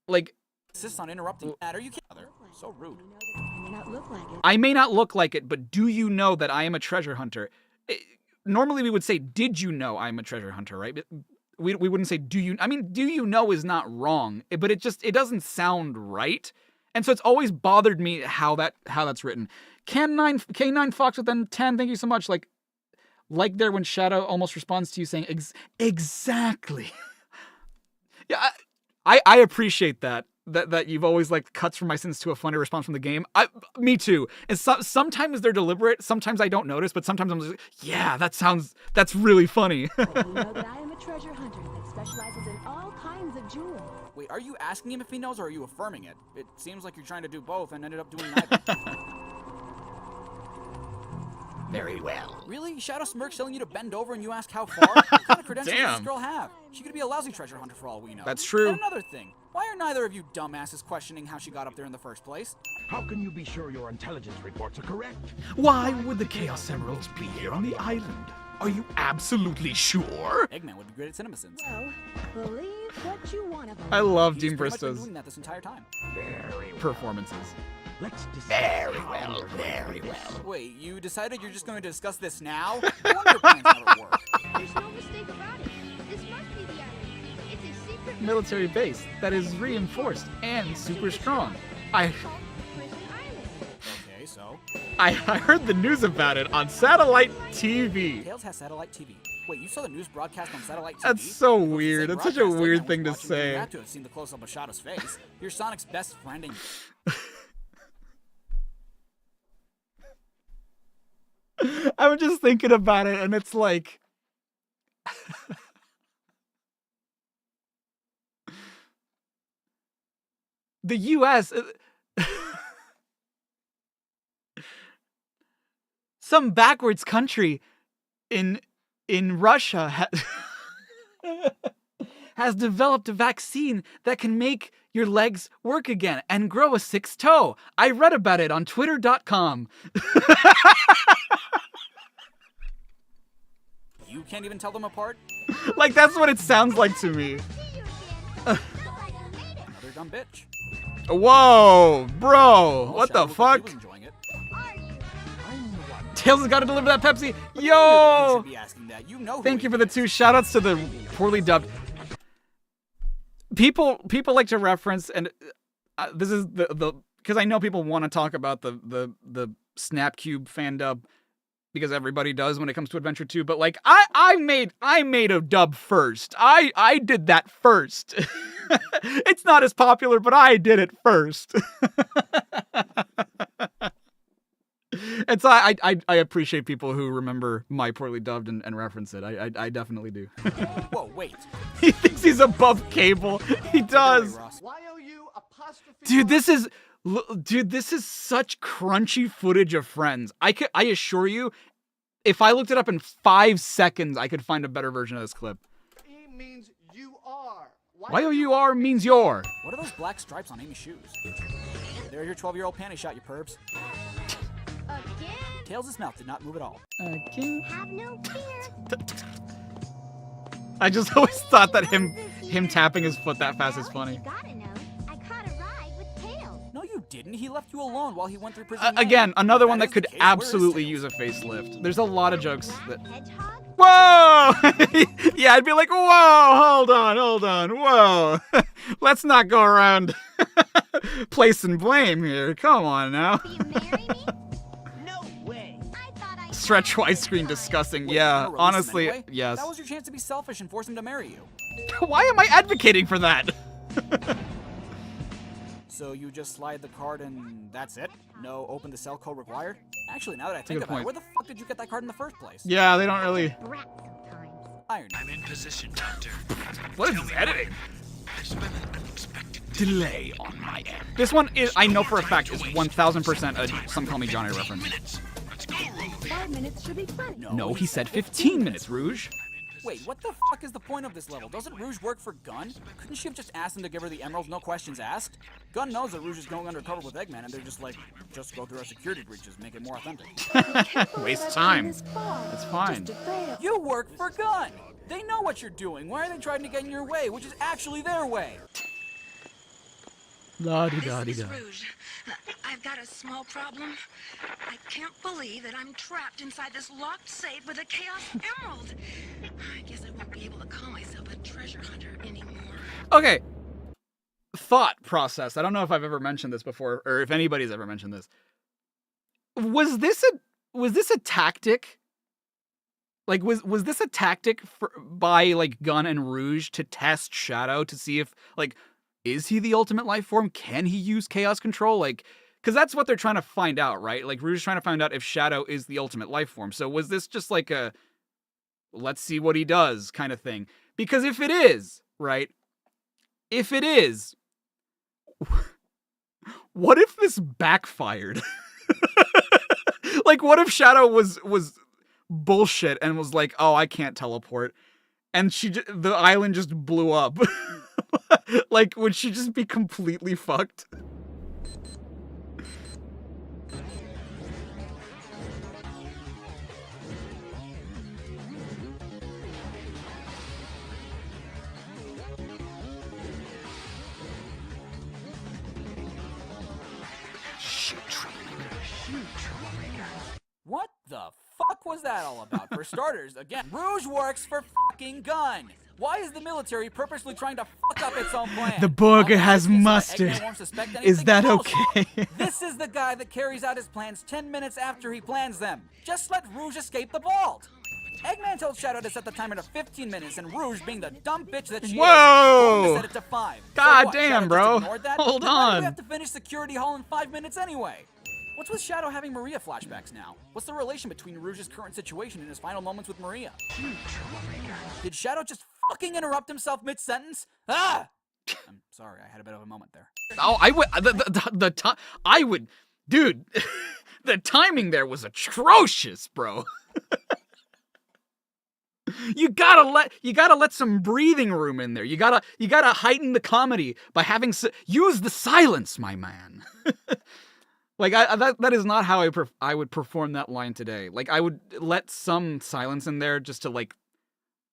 Like, Insist on interrupting that. Are you kidding? So rude. I may not look like it. I may not look like it, but do you know that I am a treasure hunter? Normally we would say, did you know I'm a treasure hunter, right? We wouldn't say, do you? I mean, do you know is not wrong, but it doesn't sound right. And so it's always bothered me how that's written. K9 Fox with then 10, thank you so much. Like there when Shadow almost responds to you saying, exactly. Yeah, I appreciate that you've always like cuts from my sins to a funny response from the game. Me too. And sometimes they're deliberate. Sometimes I don't notice, but sometimes I'm just like, yeah, that's really funny. You know that I am a treasure hunter that specializes in all kinds of jewels. Wait, are you asking him if he knows or are you affirming it? It seems like you're trying to do both and ended up doing neither. Very well. Really? Shadow Smirk's telling you to bend over and you ask how far? What kind of credentials does Damn. this girl have? She could be a lousy treasure hunter for all we know. That's true. And another thing, why are neither of you dumbasses questioning how she got up there in the first place? How can you be sure your intelligence reports are correct? Why would the Chaos Emeralds be here on the island? Are you absolutely sure? Eggman would be great at CinemaSins. Well, believe what you want of them. I love He's Dean pretty much been Bristows doing that this entire time. Very well. performances. Let's discuss Very how well, we're going to very do this. well. Wait, you decided you're just going to discuss this now? No wonder your plans never work. There's no mistake about it. This must be the island. It's a secret Military base that is reinforced and super strong. I prison island. Okay, so? I heard the news about it on satellite TV. Tails has satellite TV. Wait, you saw the news broadcast on satellite TV? That's so It was the weird. same That's such a broadcast weird Eggman thing to was watching. You say. had to have seen the close-up of Shadow's face. You're Sonic's best friend and... I'm just thinking about it, and it's like... the U.S. Some backwards country in Russia has developed a vaccine that can make your legs work again and grow a sixth toe. I read about it on twitter.com. You can't even tell them apart? Like, that's what it sounds like to me. Another dumb bitch. Whoa, bro! What Shadow the looked like he fuck? was enjoying it. Tails has got to deliver that Pepsi. You Yo! should be asking that. You know who Thank he you for the 2 shoutouts to the poorly dubbed. People like to reference, and this is the because I know people want to talk about the Snapcube fan dub because everybody does when it comes to Adventure 2. But like I made a dub first. I did that first. It's not as popular, but I did it first. And so I appreciate people who remember my poorly dubbed and reference it. I definitely do. Whoa, wait. He thinks he's above cable. He does. Dude, this is such crunchy footage of Friends. I assure you, if I looked it up in 5 seconds, I could find a better version of this clip. E means you are. Y-O-U-R means your. What are those black stripes on Amy's shoes? There's your 12-year-old panty shot, you pervs. Again? Tails' mouth did not move at all. Again? Have no fear. I just always thought that him tapping his foot that fast is funny. Gotta know, I caught a ride with Tails. No, you didn't. He left you alone while he went through prison. Again, another one that could absolutely use a facelift. There's a lot of jokes that... Whoa! Yeah, I'd be like, whoa, hold on, whoa. Let's not go around placing blame here. Come on now. Stretch widescreen disgusting. Yeah, honestly, yes. That was your chance to be selfish and force him to marry you. Why am I advocating for that? So you just slide the card and that's it? No open to sell code required? Actually, now that I think about it, where the fuck did you get that card in the first place? Yeah, they don't really... Iron. I'm in position, Doctor. What is this editing? There's been an unexpected delay on my end. This one is, I know for a fact, is 1000% a Some Call Me Johnny reference. 5 minutes should be plenty. No, he said 15 minutes, Rouge. Wait, what the fuck is the point of this level? Doesn't Rouge work for Gun? Couldn't she have just asked him to give her the emeralds, no questions asked? Gun knows that Rouge is going undercover with Eggman, and they're just like, just go through our security breaches, make it more authentic. Waste time. It's fine. You work for Gun! They know what you're doing. Why are they trying to get in your way, which is actually their way? La-di-da-di-da. Rouge, I've got a small problem. I can't believe that I'm trapped inside this locked safe with a Chaos Emerald. I guess I won't be able to call myself a treasure hunter anymore. Okay. Thought process. I don't know if I've ever mentioned this before, or if anybody's ever mentioned this. Was this a tactic? Like, was this a tactic by, like, Gun and Rouge to test Shadow to see if, like, is he the ultimate life form? Can he use chaos control? Like, because that's what they're trying to find out, right? Like, Rouge is trying to find out if Shadow is the ultimate life form. So was this just like a, let's see what he does kind of thing? Because if it is, right? If it is, what if this backfired? Like, what if Shadow was bullshit and was like, oh, I can't teleport, and the island just blew up? Like, would she just be completely fucked? What the fuck was that all about? For starters, again, Rouge works for fucking Gun. Why is the military purposely trying to fuck up its own plan? The burger has mustard. Is that okay? This is the guy that carries out his plans 10 minutes after he plans them. Just let Rouge escape the vault. Eggman told Shadow to set the timer to 15 minutes, and Rouge, being the dumb bitch that she Whoa! is, told him to set it to 5. God so damn, bro. Hold Then on. we have to finish security hall in 5 minutes anyway. What's with Shadow having Maria flashbacks now? What's the relation between Rouge's current situation and his final moments with Maria? Did Shadow just fucking interrupt himself mid-sentence? Ah! I'm sorry, I had a bit of a moment there. Oh, I would, dude, the timing there was atrocious, bro. You gotta let some breathing room in there. You gotta heighten the comedy by having, use the silence, my man. Like, that is not how I would perform that line today. Like, I would let some silence in there just to, like,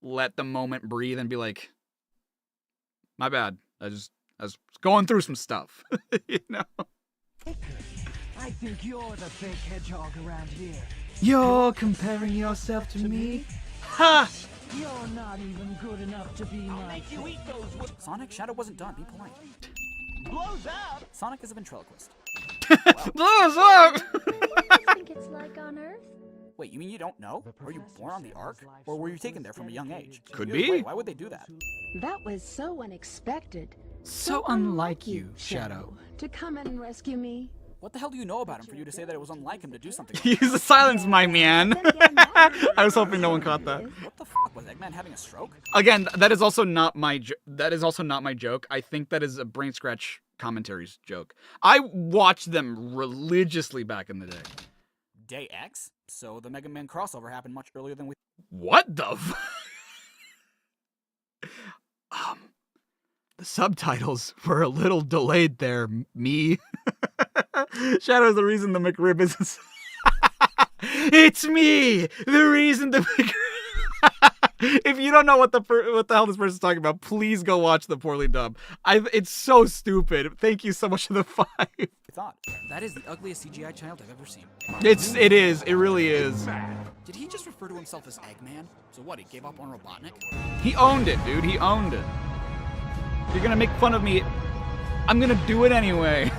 let the moment breathe and be like, My bad. I was going through some stuff. You know? I think you're the fake hedgehog around here. You're comparing yourself to me? Ha! You're not even good enough to be my You eat those. Sonic, Shadow wasn't done. Be polite. Blows up. Sonic is a ventriloquist. Blows up! What do you think it's like on Earth? Wait, you mean you don't know? Were you born on the Ark? Or were you taken there from a young age? Could Either be. way, why would they do that? That was so unexpected. So unlike you, Shadow. To come and rescue me. What the hell do you know about him for you to say that it was unlike him to do something like Use the silence, my man. I was hoping no one caught that. What the fuck? Was Eggman having a stroke? Again, that is also not my joke. I think that is a Brain Scratch commentaries joke. I watched them religiously back in the day. Day X? So the Mega Man crossover happened much earlier than we... What the the subtitles were a little delayed there, me. Shadow's the reason the McRib is... It's me! The reason the McRib... If you don't know what the hell this person's talking about, please go watch the poorly dub. It's so stupid. Thank you so much for the 5. Thought. That is the ugliest CGI child I've ever seen. It is. It really is. Did he just refer to himself as Eggman? So what, he gave up on Robotnik? He owned it, dude. He owned it. You're gonna make fun of me. I'm gonna do it anyway.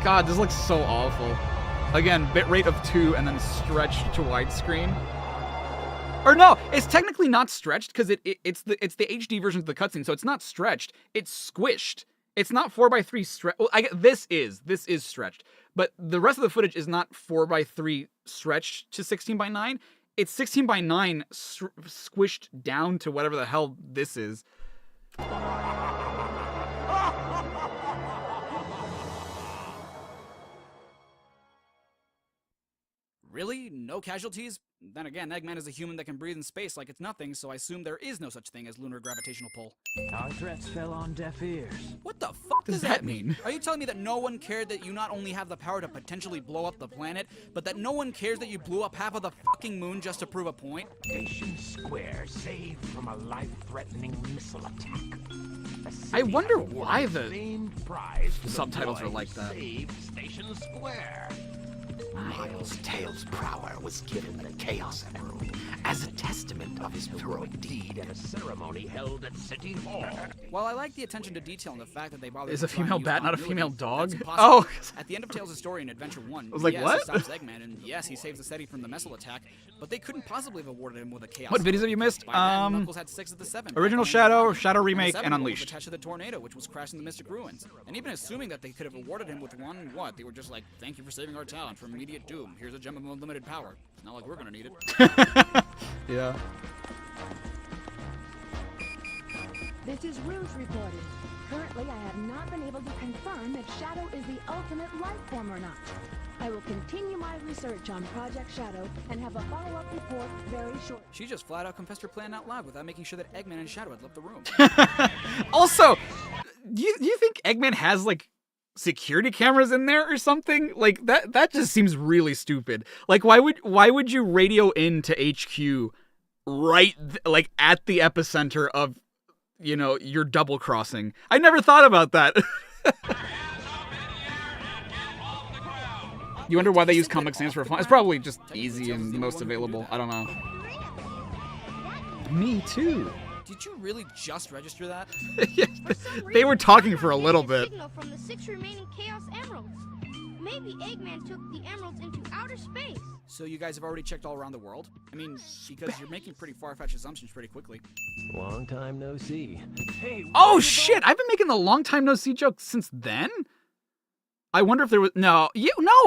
God, this looks so awful. Again, bitrate of 2 and then stretched to widescreen. Or no, it's technically not stretched because it's the HD version of the cutscene, so it's not stretched. It's squished. It's not 4:3 stretch. Well, this is stretched, but the rest of the footage is not 4:3 stretched to 16:9. It's 16:9 squished down to whatever the hell this is. Really? No casualties? Then again, Eggman is a human that can breathe in space like it's nothing, so I assume there is no such thing as lunar gravitational pull. Our threats fell on deaf ears. What the fuck does that mean? Are you telling me that no one cared that you not only have the power to potentially blow up the planet, but that no one cares that you blew up half of the fucking moon just to prove a point? Station Square saved from a life-threatening missile attack. I wonder why the prize subtitles are like that. Save Station Square. Miles Tails' prowler was given the Chaos Emerald as a testament of his heroic deed at a ceremony held at City Hall. While I like the attention to detail and the fact that they bothered Is a to try and female use bat not a continuity, female dog? that's Oh! impossible. At the end of Tails' story in Adventure 1, I was like, yes, what? he stops Eggman, and yes, he saves the city from the missile attack, but they couldn't possibly have awarded him with a Chaos What videos have you missed? By then, Knuckles had 6 of the 7. Original back Shadow, when Shadow the Remake, 7 and was Unleashed. attached to the tornado, which was crashing the Mystic Ruins. And even assuming that they could have awarded him with one, what? They were just like, thank you for saving our town from immediate doom. Here's a gem of unlimited power. It's not like we're gonna need it. Yeah. This is Rouge reporting. Currently, I have not been able to confirm if Shadow is the ultimate life form or not. I will continue my research on Project Shadow and have a follow-up report very shortly. She just flat out confessed her plan out loud without making sure that Eggman and Shadow had left the room. Also, do you think Eggman has like security cameras in there or something? Like that just seems really stupid. Like why would you radio into HQ right like at the epicenter of, you know, your double crossing? I never thought about that. You wonder why they use Comic Sans for fun? It's probably just easy and the most available. I don't know. Me too. Did you really just register that? Yeah, they were talking for a little bit. Signal from the 6 remaining Chaos Emeralds. Maybe Eggman took the emeralds into outer space. So you guys have already checked all around the world? I mean, because you're making pretty far-fetched assumptions pretty quickly. Long time no see. Hey, Oh shit! I've been making the long time no see joke since then. I wonder if there was no.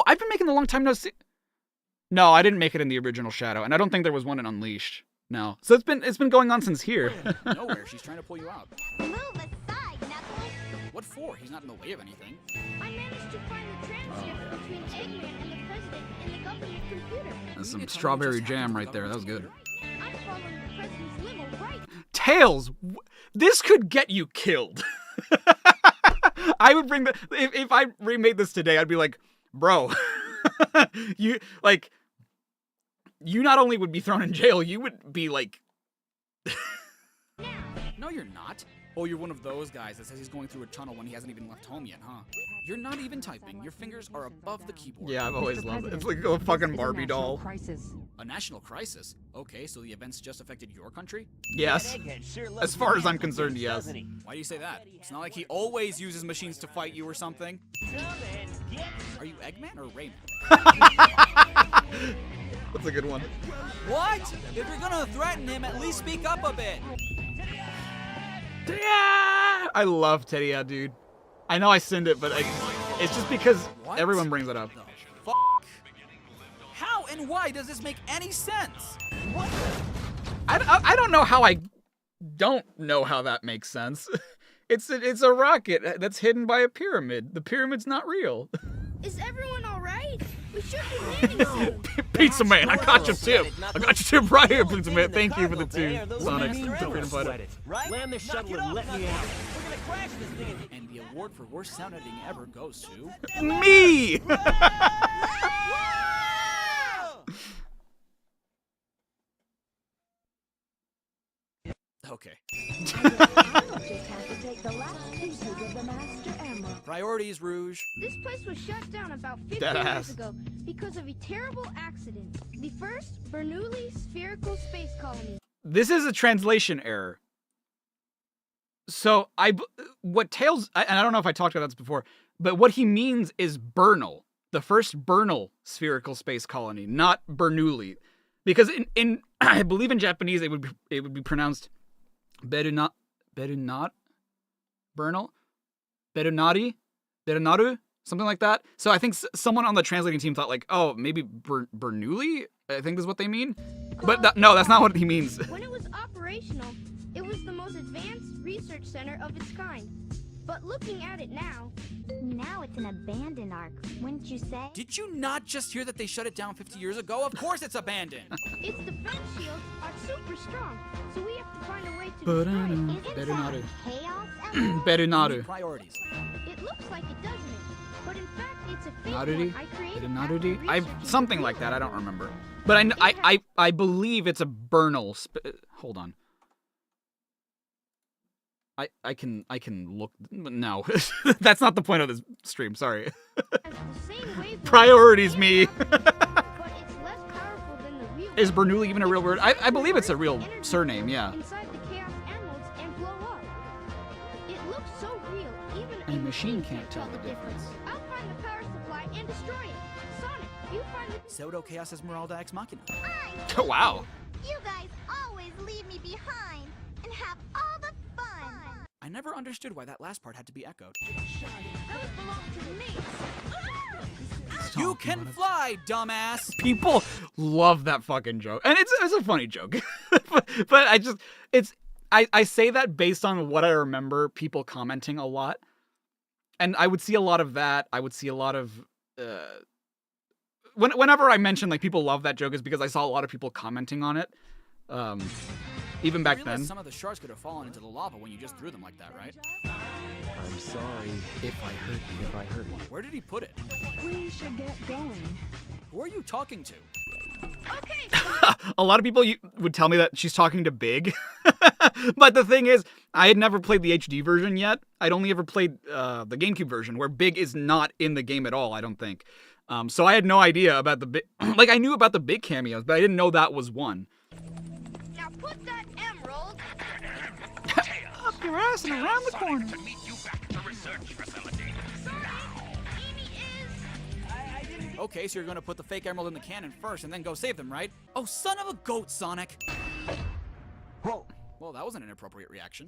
I've been making the long time no see. No, I didn't make it in the original Shadow, and I don't think there was one in Unleashed. No, so it's been going on since here. Nowhere. She's trying to pull you out. Move aside, Knuckles. What for? He's not in the way of anything. I managed to find the transcript between Eggman and the president and the government computer. That's some strawberry jam right there. That was good. I'm following the president's limo right. Tails, this could get you killed. I would bring if I remade this today, I'd be like, bro, you not only would be thrown in jail, you would be like... No, you're not. Oh, you're one of those guys that says he's going through a tunnel when he hasn't even left home yet, huh? You're not even typing. Your fingers are above the keyboard. Yeah, I've always loved it. It's like a fucking Barbie doll. A national crisis? Okay, so the events just affected your country? Yes. As far as I'm concerned, yes. Why do you say that? It's not like he always uses machines to fight you or something. Are you Eggman or Rayman? That's a good one. What? If you're gonna threaten him, at least speak up a bit. I love Teddy, dude. I know I sinned it, but it's just because everyone brings it up. Fuck. How and why does this make any sense? What? I don't know how I don't know how that makes sense. It's a rocket that's hidden by a pyramid. The pyramid's not real. Is everyone all right? We should be landing soon. Pizza Man, I got your tip. I got your tip right here, Pizza Man. Thank you for the tip, Sonic. Freedom Fighter. Land the shuttle and let me out. We're gonna crash this thing. And the award for worst sound editing ever goes to me. Okay. Priorities. Priorities, Rouge. This place was shut down about 50 years ago because of a terrible accident. The first Bernoulli spherical space colony. This is a translation error. So what Tails, and I don't know if I talked about this before, but what he means is Bernal, the first Bernal spherical space colony, not Bernoulli, because in I believe in Japanese it would be pronounced Bernal, Berunaru, something like that. So I think someone on the translating team thought like, oh, maybe Bernoulli, I think is what they mean. But no, that's not what he means. When it was operational, it was the most advanced research center of its kind. But looking at it now it's an abandoned ark, wouldn't you say? Did you not just hear that they shut it down 50 years ago? Of course it's abandoned. Its defense shields are super strong, so we have to find a way to destroy it. Berunaru. Priorities. It looks like it, doesn't it? But in fact, it's a fake Narudi? one I created Narudi? Something like that. I don't remember. But I believe it's a Bernal. Hold on. I can look. No, that's not the point of this stream. Sorry. Priorities, me. Is Bernoulli even a real word? I believe it's a real surname. Yeah. Inside the Chaos Emeralds and blow up. It looks so real, even A machine can't tell the difference. I'll find the power supply and destroy it. Sonic, you find the Pseudo Chaos Esmeralda Ex Machina. Oh, wow. You guys always leave me behind and have all the fun. I never understood why that last part had to be echoed. Those belong to me. You can fly, dumbass. People love that fucking joke, and it's a funny joke. but I say that based on what I remember people commenting a lot, and I would see a lot of that. I would see a lot of whenever I mention like people love that joke is because I saw a lot of people commenting on it. Even back then. Some of the shards could have fallen into the lava when you just threw them like that, right? I'm sorry if I hurt you. Where did he put it? We should get going. Who are you talking to? Okay. A lot of people would tell me that she's talking to Big. But the thing is, I had never played the HD version yet. I'd only ever played the GameCube version, where Big is not in the game at all, I don't think. So I had no idea about the Big... like, I knew about the Big cameos, but I didn't know that was one. Now put that emerald up your ass and around the corner. Sorry, Amy is... Okay, so you're gonna put the fake emerald in the cannon first and then go save them, right? Oh, son of a goat, Sonic! Whoa. Well, that was an inappropriate reaction.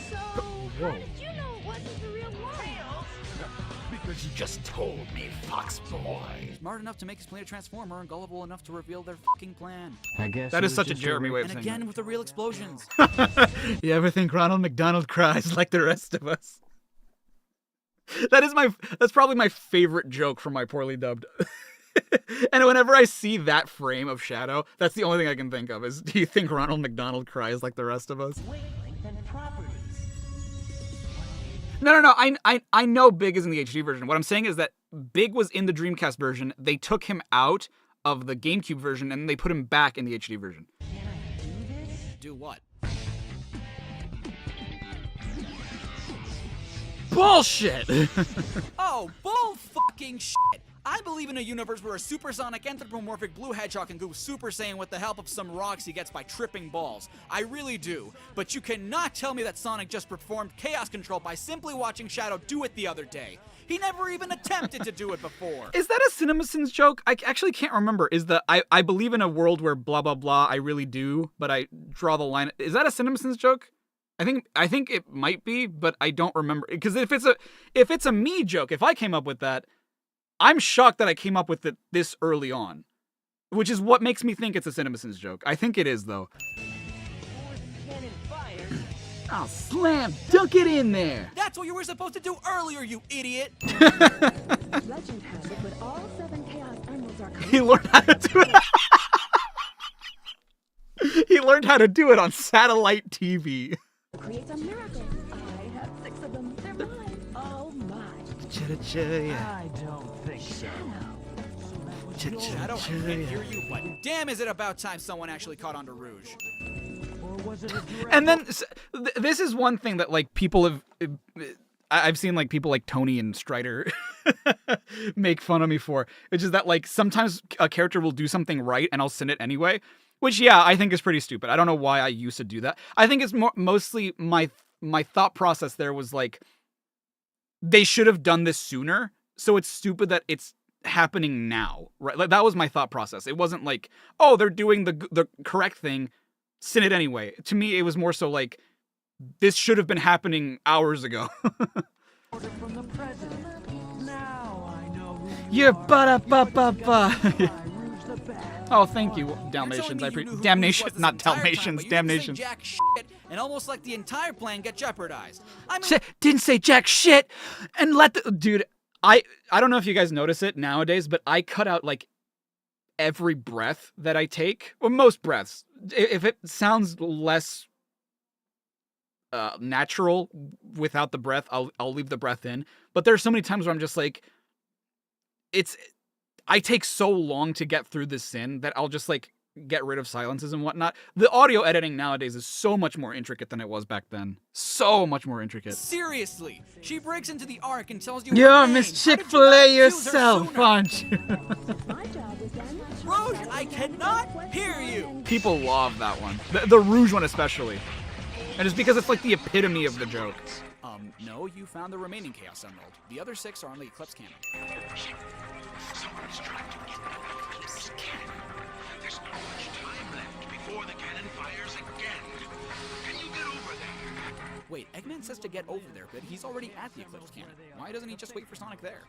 So, how did you know it wasn't the real one? Because you just told me, Fox Boy. Smart enough to make his plan a transformer and gullible enough to reveal their fucking plan. I guess that is such a Jeremy way of and saying again that. with the real explosions. You ever think Ronald McDonald cries like the rest of us? That's probably my favorite joke from my poorly dubbed. And whenever I see that frame of Shadow, that's the only thing I can think of is, do you think Ronald McDonald cries like the rest of us? No. I know Big is in the HD version. What I'm saying is that Big was in the Dreamcast version. They took him out of the GameCube version and they put him back in the HD version. Do what? bullshit. Oh, bull fucking shit. I believe in a universe where a supersonic anthropomorphic blue hedgehog can go Super Saiyan with the help of some rocks he gets by tripping balls. I really do. But you cannot tell me that Sonic just performed chaos control by simply watching Shadow do it the other day. He never even attempted to do it before. Is that a CinemaSins joke? I actually can't remember. Is the I believe in a world where blah blah blah, I really do, but I draw the line. Is that a CinemaSins joke? I think it might be, but I don't remember. Because if it's a me joke, if I came up with that, I'm shocked that I came up with it this early on, which is what makes me think it's a CinemaSins joke. I think it is, though. Oh, slam dunk it in there. That's what you were supposed to do earlier, you idiot. Legend has it that all 7 Chaos Emeralds are He learned how to do it. He learned how to do it on satellite TV. creates a miracle. I have 6 of them. They're mine. Oh my. I don't think so. Shadow, I can't hear you, but damn is it about time someone actually caught on to Rouge. Or was it a direct... And then this is one thing that like people have I've seen like people like Tony and Strider make fun of me for, which is that like sometimes a character will do something right and I'll send it anyway, which yeah, I think is pretty stupid. I don't know why I used to do that. I think it's mostly my thought process there was like they should have done this sooner, so it's stupid that it's happening now, right? Like that was my thought process. It wasn't like, oh, they're doing the correct thing, send it anyway. To me, it was more so like this should have been happening hours ago. From the president. Now I know who You're ba-da-ba-ba-ba. Oh, thank you, Dalmatians. I appreciate Damnation, not Dalmatians, Damnations. Jack shit, and almost like the entire plan get jeopardized. I mean, didn't say jack shit, and let the dude. I don't know if you guys notice it nowadays, but I cut out like every breath that I take, or most breaths. If it sounds less natural without the breath, I'll leave the breath in. But there's so many times where I'm just like, I take so long to get through this sin that I'll just like get rid of silences and whatnot. The audio editing nowadays is so much more intricate than it was back then. So much more intricate. seriously, she breaks into the Ark and tells you You're Miss Chick-fil-A yourself, aren't you? Rouge, I cannot hear you. People love that one. The Rouge one especially. And it's because it's like the epitome of the joke. No, you found the remaining Chaos Emerald. The other 6 are on the Eclipse cannon. Someone's trying to get the Eclipse cannon. There's not much time left before the cannon fires again. Can you get over there? Wait, Eggman says to get over there, but he's already at the Eclipse cannon. Why doesn't he just wait for Sonic there?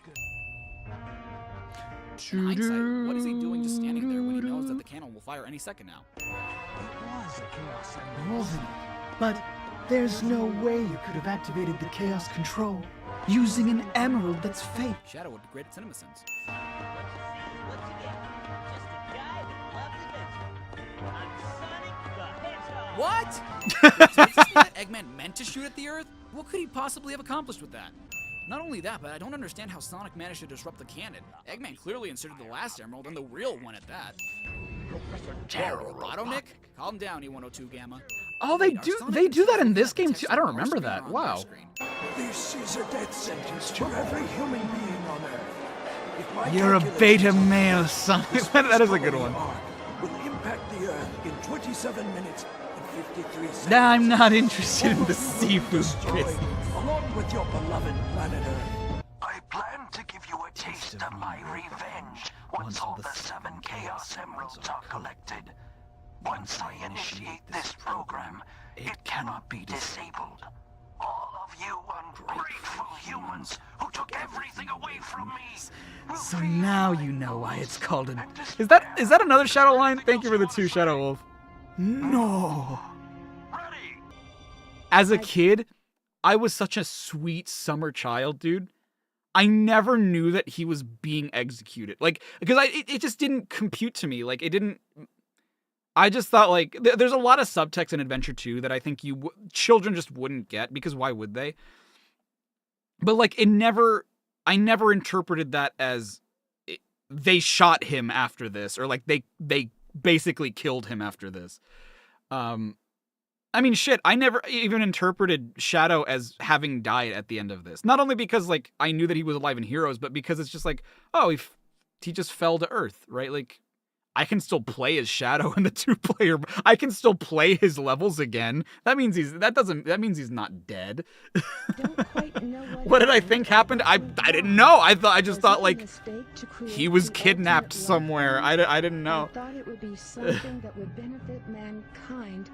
In hindsight, what is he doing just standing there when he knows that the cannon will fire any second now? Wasn't it? But there's no way you could have activated the chaos control using an emerald that's fake. Shadow would be great at CinemaSins. What? Does this mean that Eggman meant to shoot at the Earth? What could he possibly have accomplished with that? Not only that, but I don't understand how Sonic managed to disrupt the cannon. Eggman clearly inserted the last emerald and the real one at that. Roboto Nick? Calm down, E102 Gamma. Oh, they do that in this game too. I don't remember that. Wow. This is a death sentence for every human being on Earth. If my You're a beta male, son. That is a good one. Will impact the Earth in 27 minutes and 53 seconds. Nah, I'm not interested in the seafood business. Along with your beloved planet Earth. I plan to give you a taste of my revenge once all the 7 Chaos Emeralds are collected. Once I initiate this program, it cannot be disabled. All of you ungrateful humans who took everything away from me. So now you know why it's called an... Is that another Shadow line? Thank you for the 2, Shadow Wolf. No. As a kid, I was such a sweet summer child, dude. I never knew that he was being executed. Like, because it just didn't compute to me. Like, it didn't... I just thought, like, there's a lot of subtext in Adventure 2 that I think children just wouldn't get, because why would they? But, like, I never interpreted that as they shot him after this, or, like, they basically killed him after this. I mean, shit, I never even interpreted Shadow as having died at the end of this. Not only because, like, I knew that he was alive in Heroes, but because it's just like, oh, he just fell to Earth, right? Like, I can still play as Shadow in the 2-player. I can still play his levels again. That means he's not dead. What did I think happened? I didn't know. I just thought, like, he was kidnapped somewhere. I didn't know. I thought it would be something that would benefit mankind.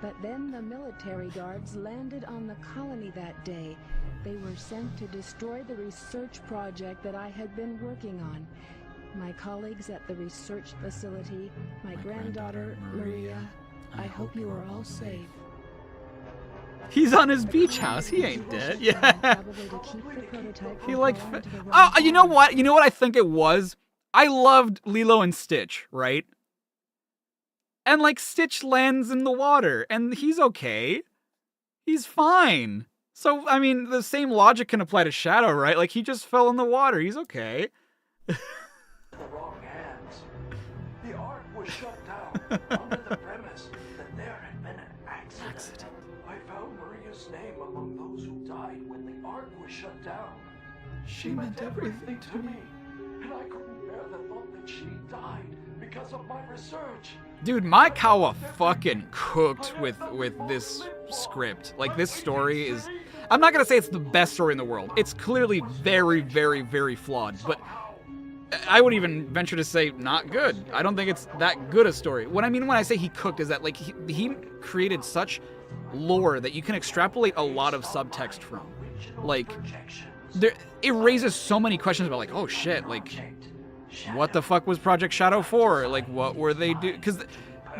But then the military guards landed on the colony that day. They were sent to destroy the research project that I had been working on. My colleagues at the research facility, my granddaughter, Maria, I hope you are all safe. He's on his beach house. He ain't dead. Yeah. He like... Oh, you know what? You know what I think it was? I loved Lilo and Stitch, right? And, like, Stitch lands in the water, and he's okay. He's fine. So, I mean, the same logic can apply to Shadow, right? Like, he just fell in the water. He's okay. The wrong hands. The Ark was shut down under the premise that there had been an accident. I found Maria's name among those who died when the Ark was shut down. She meant everything to me, and I couldn't bear the thought that she died because of my research. Dude, Maekawa fucking cooked with this script. Like, this story is... I'm not gonna say it's the best story in the world. It's clearly very, very, very flawed, but I would even venture to say not good. I don't think it's that good a story. What I mean when I say he cooked is that, like, he created such lore that you can extrapolate a lot of subtext from. Like, it raises so many questions about, like, oh shit, like... what the fuck was Project Shadow for? Like, what were they do? Because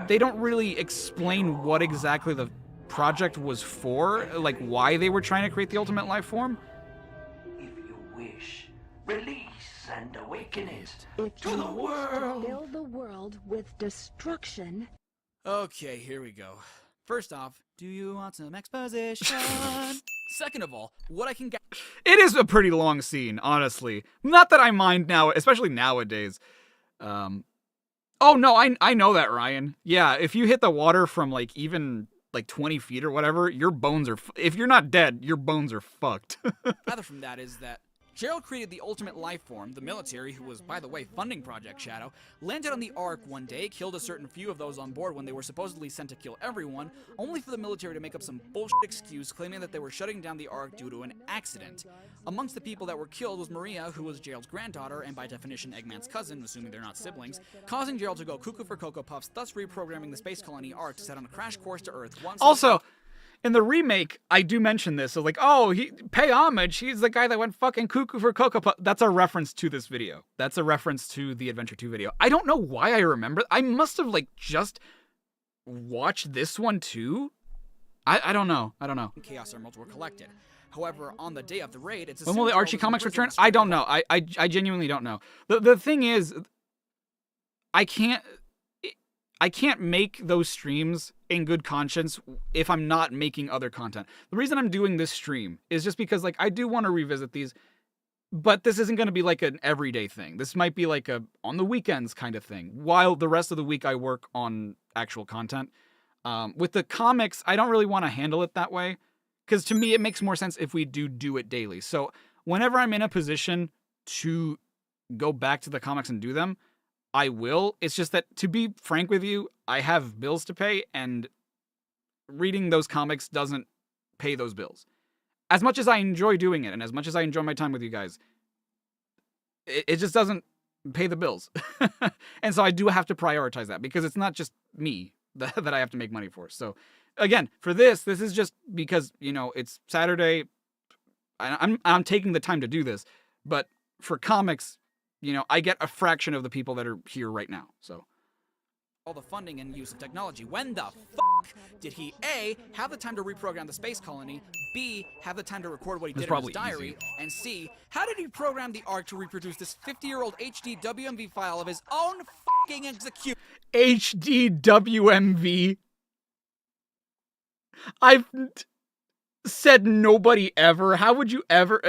they don't really explain what exactly the project was for, like why they were trying to create the ultimate life form. If you wish, release and awaken it If to you the wish world. to fill the world with destruction. Okay, here we go. First off, do you want some exposition? Second of all, what I can get... It is a pretty long scene, honestly. Not that I mind now, especially nowadays. Oh no, I know that, Ryan. Yeah, if you hit the water from, like, even, like, 20 feet or whatever, your bones are... if you're not dead, your bones are fucked. Gather from that is that Gerald created the ultimate life form. The military, who was, by the way, funding Project Shadow, landed on the Ark one day, killed a certain few of those on board when they were supposedly sent to kill everyone, only for the military to make up some bullshit excuse claiming that they were shutting down the Ark due to an accident. Amongst the people that were killed was Maria, who was Gerald's granddaughter, and by definition Eggman's cousin, assuming they're not siblings, causing Gerald to go cuckoo for Cocoa Puffs, thus reprogramming the space colony Ark to set on a crash course to Earth once... Also... in the remake, I do mention this. So, like, oh, he pay homage. He's the guy that went fucking cuckoo for Cocoa Puff. That's a reference to this video. That's a reference to the Adventure 2 video. I don't know why I remember. I must have, like, just watched this one too. I don't know. I don't know. Chaos Emeralds were collected. However, on the day of the raid, it's... when will the Archie comics return? I don't know. I genuinely don't know. The thing is, I can't make those streams in good conscience if I'm not making other content. The reason I'm doing this stream is just because, like, I do want to revisit these, but this isn't going to be like an everyday thing. This might be like a on the weekends kind of thing, while the rest of the week I work on actual content. With the comics, I don't really want to handle it that way, because to me it makes more sense if we do it daily. So whenever I'm in a position to go back to the comics and do them, I will. It's just that, to be frank with you, I have bills to pay, and reading those comics doesn't pay those bills. As much as I enjoy doing it, and as much as I enjoy my time with you guys, it just doesn't pay the bills. And so I do have to prioritize that, because it's not just me that I have to make money for. So, again, for this is just because, you know, it's Saturday. I'm taking the time to do this, but for comics, you know, I get a fraction of the people that are here right now, so. All the funding and use of technology. When the fuck did he A, have the time to reprogram the space colony, B, have the time to record what he did in his diary, and C, how did he program the Ark to reproduce this 50-year-old HD WMV file of his own fucking execution? HD WMV? I've said nobody ever. How would you ever...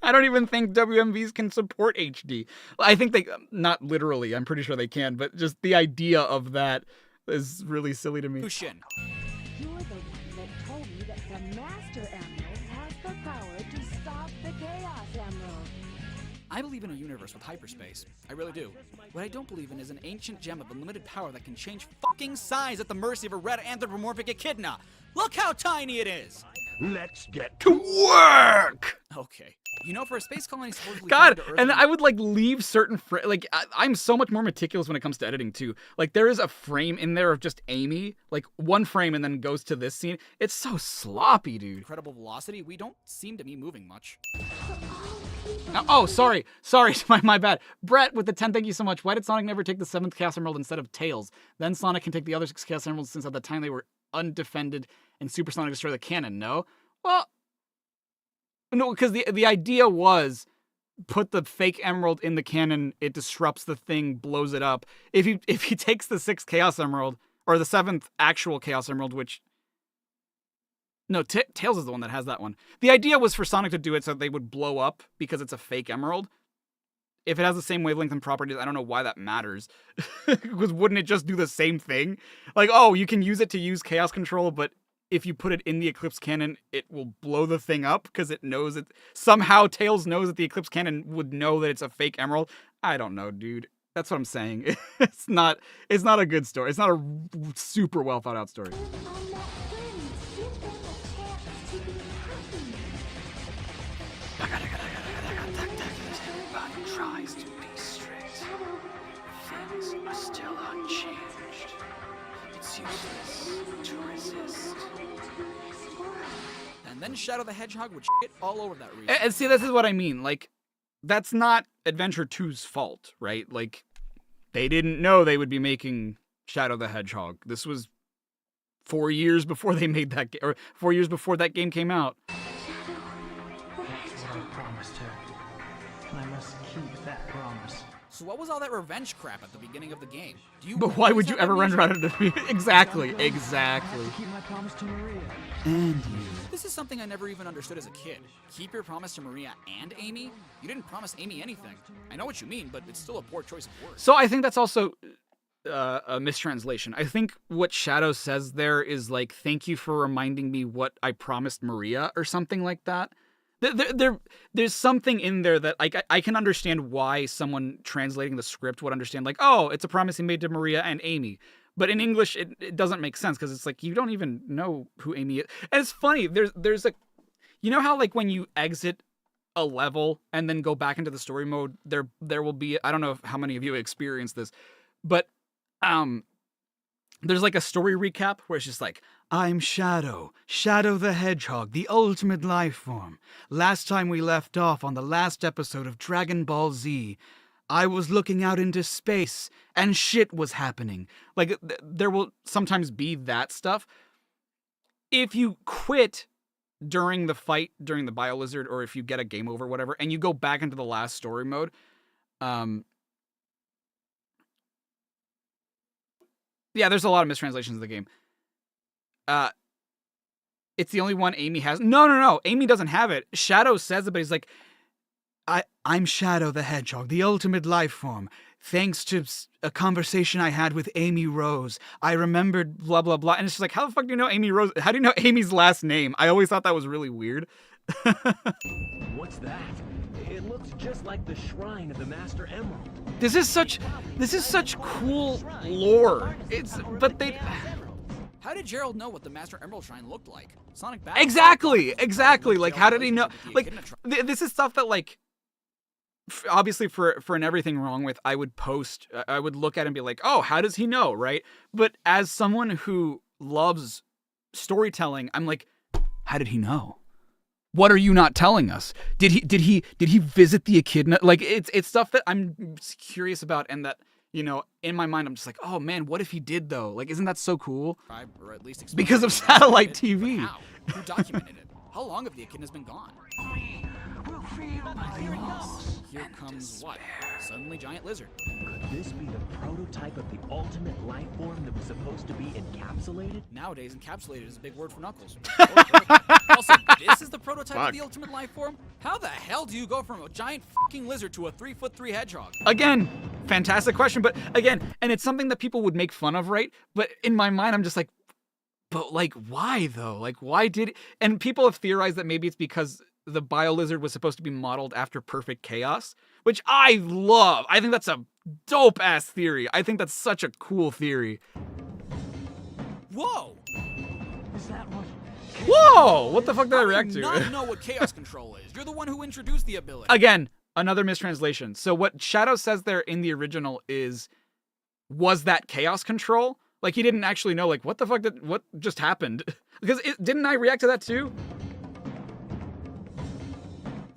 I don't even think WMVs can support HD. I think they, not literally, I'm pretty sure they can, but just the idea of that is really silly to me. Your I believe in a universe with hyperspace. I really do. What I don't believe in is an ancient gem of unlimited power that can change fucking size at the mercy of a red anthropomorphic echidna. Look how tiny it is! Let's get to work! Okay. You know, for a space colony supposedly God, found to Earth and I would like leave certain I'm so much more meticulous when it comes to editing too. Like there is a frame in there of just Amy, like one frame and then goes to this scene. It's so sloppy, dude. incredible velocity, we don't seem to be moving much. Oh, sorry, my bad. Brett with the 10, thank you so much. Why did Sonic never take the 7th Chaos Emerald instead of Tails? Then Sonic can take the other 6 Chaos Emeralds since at the time they were undefended and Super Sonic destroy the cannon, no? Well, no, because the idea was put the fake emerald in the cannon, it disrupts the thing, blows it up. If he takes the 6th Chaos Emerald, or the 7th actual Chaos Emerald, which... No, Tails is the one that has that one. The idea was for Sonic to do it so they would blow up because it's a fake emerald. If it has the same wavelength and properties, I don't know why that matters. Because wouldn't it just do the same thing? Like, oh, you can use it to use Chaos Control, but if you put it in the Eclipse Cannon, it will blow the thing up because it knows it. Somehow Tails knows that the Eclipse Cannon would know that it's a fake emerald. I don't know, dude. That's what I'm saying. It's not a good story. It's not a super well thought out story. Everybody tries to be strict. Things are still unchanged. It's useless to resist. And then Shadow the Hedgehog would shit all over that region. And see, this is what I mean. Like, that's not Adventure 2's fault, right? Like, they didn't know they would be making Shadow the Hedgehog. This was 4 years before they made that game, or 4 years before that game came out. I promised her, and I must keep that promise. So what was all that revenge crap at the beginning of the game? But why would you ever run around into me? Exactly. Keep my promise to Maria. And you. This is something I never even understood as a kid. Keep your promise to Maria and Amy? You didn't promise Amy anything. I know what you mean, but it's still a poor choice of words. So I think that's also a mistranslation. I think what Shadow says there is like, thank you for reminding me what I promised Maria or something like that. There's something in there that I can understand why someone translating the script would understand, like, oh, it's a promise he made to Maria and Amy. But in English, it doesn't make sense because it's like, you don't even know who Amy is. And it's funny, there's a... You know how, like, when you exit a level and then go back into the story mode, there will be... I don't know how many of you experienced this, but there's like a story recap where it's just like, I'm Shadow the Hedgehog, the ultimate life form. Last time we left off on the last episode of Dragon Ball Z, I was looking out into space and shit was happening. Like, there will sometimes be that stuff. If you quit during the fight, during the Biolizard, or if you get a game over, whatever, and you go back into the last story mode, yeah, there's a lot of mistranslations of the game. It's the only one Amy has. No. Amy doesn't have it. Shadow says it, but he's like, I'm Shadow the Hedgehog, the ultimate life form. Thanks to a conversation I had with Amy Rose, I remembered blah, blah, blah. And it's just like, how the fuck do you know Amy Rose? How do you know Amy's last name? I always thought that was really weird. What's that? It looks just like the shrine of the Master Emerald. This is such cool lore. But they... How did Gerald know what the Master Emerald Shrine looked like? Sonic Battle. Exactly. Like, how did he know? Like, this is stuff that, like, obviously for an everything wrong with, I would look at it and be like, oh, how does he know, right? But as someone who loves storytelling, I'm like, how did he know? What are you not telling us? Did he visit the echidna? Like, it's stuff that I'm curious about, and that, you know, in my mind, I'm just like, oh man, what if he did though? Like, isn't that so cool? Or at least because of satellite TV. How? Who documented it? How long have the echidnas been gone? Here comes what? Suddenly giant lizard. Could this be the prototype of the ultimate life form that was supposed to be encapsulated? Nowadays, encapsulated is a big word for Knuckles. Also, this is the prototype of the ultimate life form? How the hell do you go from a giant fucking lizard to a 3'3" hedgehog? Again, fantastic question, but again, and it's something that people would make fun of, right? But in my mind, I'm just like, but like, why though? Like, why did it? And people have theorized that maybe it's because the Biolizard was supposed to be modeled after Perfect Chaos, which I love. I think that's a dope-ass theory. I think that's such a cool theory. Whoa! Is that what? Whoa! What the fuck did I react to? How do you not know what chaos control is? You're the one who introduced the ability. Again, another mistranslation. So what Shadow says there in the original is, was that chaos control? Like, he didn't actually know, like, what the fuck what just happened? Because didn't I react to that too?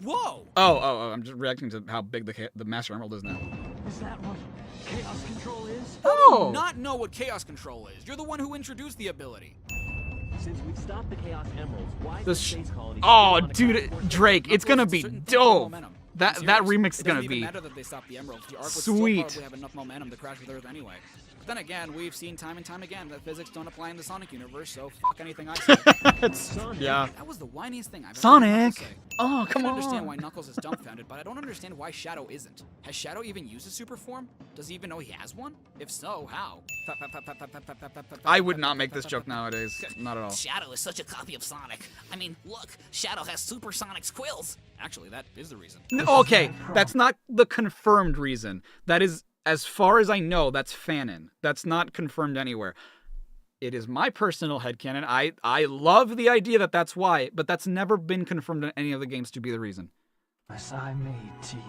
Whoa! Oh, I'm just reacting to how big the Master Emerald is now. Is that what chaos control is? How do you not know what chaos control is? You're the one who introduced the ability. Since we've stopped the Chaos Emeralds, why The is Space Colony oh, dude, Drake, it's gonna be dope. That remix is gonna be. be It doesn't even matter that they stopped the Emeralds. The Ark would sweet. still probably have enough momentum to crash with Earth anyway. But then again, we've seen time and time again that physics don't apply in the Sonic universe, so fuck anything I say. Yeah. That was the whiniest thing I've ever Sonic. heard Knuckles say. Oh, come I on. can understand why Knuckles is dumbfounded, but I don't understand why Shadow isn't. Has Shadow even used his super form? Does he even know he has one? If so, how? I would not make this joke nowadays. Not at all. Shadow is such a copy of Sonic. I mean, look, Shadow has Supersonic's quills. Actually, that is the reason. Okay, that's not the confirmed reason. That is, as far as I know, that's fanon. That's not confirmed anywhere. It is my personal headcanon. I love the idea that that's why, but that's never been confirmed in any of the games to be the reason. As I made to you.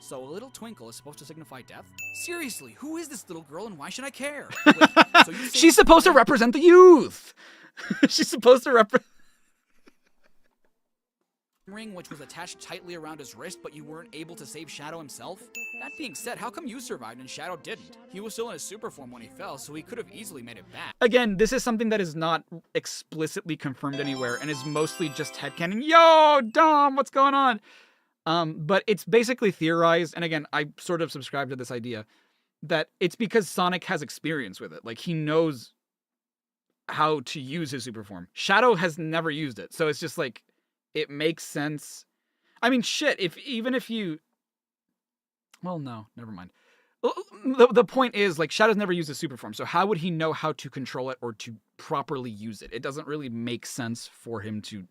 So a little twinkle is supposed to signify death? Seriously, who is this little girl and why should I care? Wait, so you say She's supposed to represent the youth. She's supposed to represent... ring which was attached tightly around his wrist, but you weren't able to save Shadow himself? That being said, how come you survived and Shadow didn't? He was still in his super form when he fell, so he could have easily made it back. Again, this is something that is not explicitly confirmed anywhere and is mostly just headcanon. Yo, Dom, what's going on? But it's basically theorized, and again, I sort of subscribe to this idea, that it's because Sonic has experience with it. Like, he knows how to use his super form. Shadow has never used it, so it's just like, it makes sense. I mean, shit, even if you... Well, no, never mind. The point is, like, Shadow's never used a super form, so how would he know how to control it or to properly use it? It doesn't really make sense for him to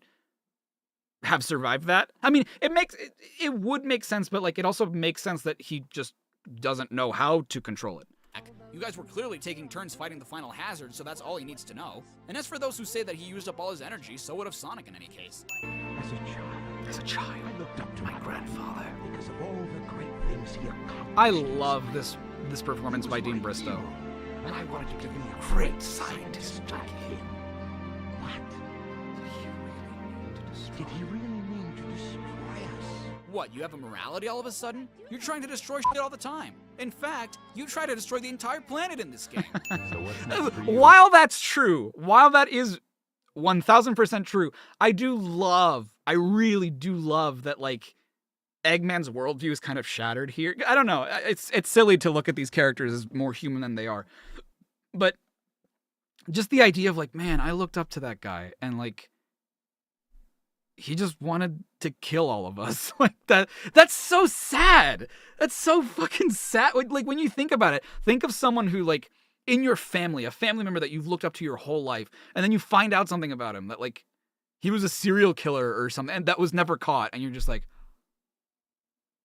have survived that. I mean, it would make sense, but, like, it also makes sense that he just doesn't know how to control it. You guys were clearly taking turns fighting the final hazard, so that's all he needs to know. And as for those who say that he used up all his energy, so would have Sonic in any case. As a child, I looked up to my grandfather because of all the great things he accomplished. I love this performance by Dean Bristow. And I wanted to be a great scientist like him. What? Did he really mean to destroy us? What, you have a morality all of a sudden? You're trying to destroy shit all the time. In fact, you try to destroy the entire planet in this game. So what's next for you? While that's true, while that is 1000% true, I really do love that, like, Eggman's worldview is kind of shattered here. I don't know. It's silly to look at these characters as more human than they are. But just the idea of, like, man, I looked up to that guy and, like, he just wanted to kill all of us. Like, that's so sad. That's so fucking sad. Like, when you think about it, think of someone who, like, in your family, a family member that you've looked up to your whole life, and then you find out something about him, that, like, he was a serial killer or something, and that was never caught, and you're just like,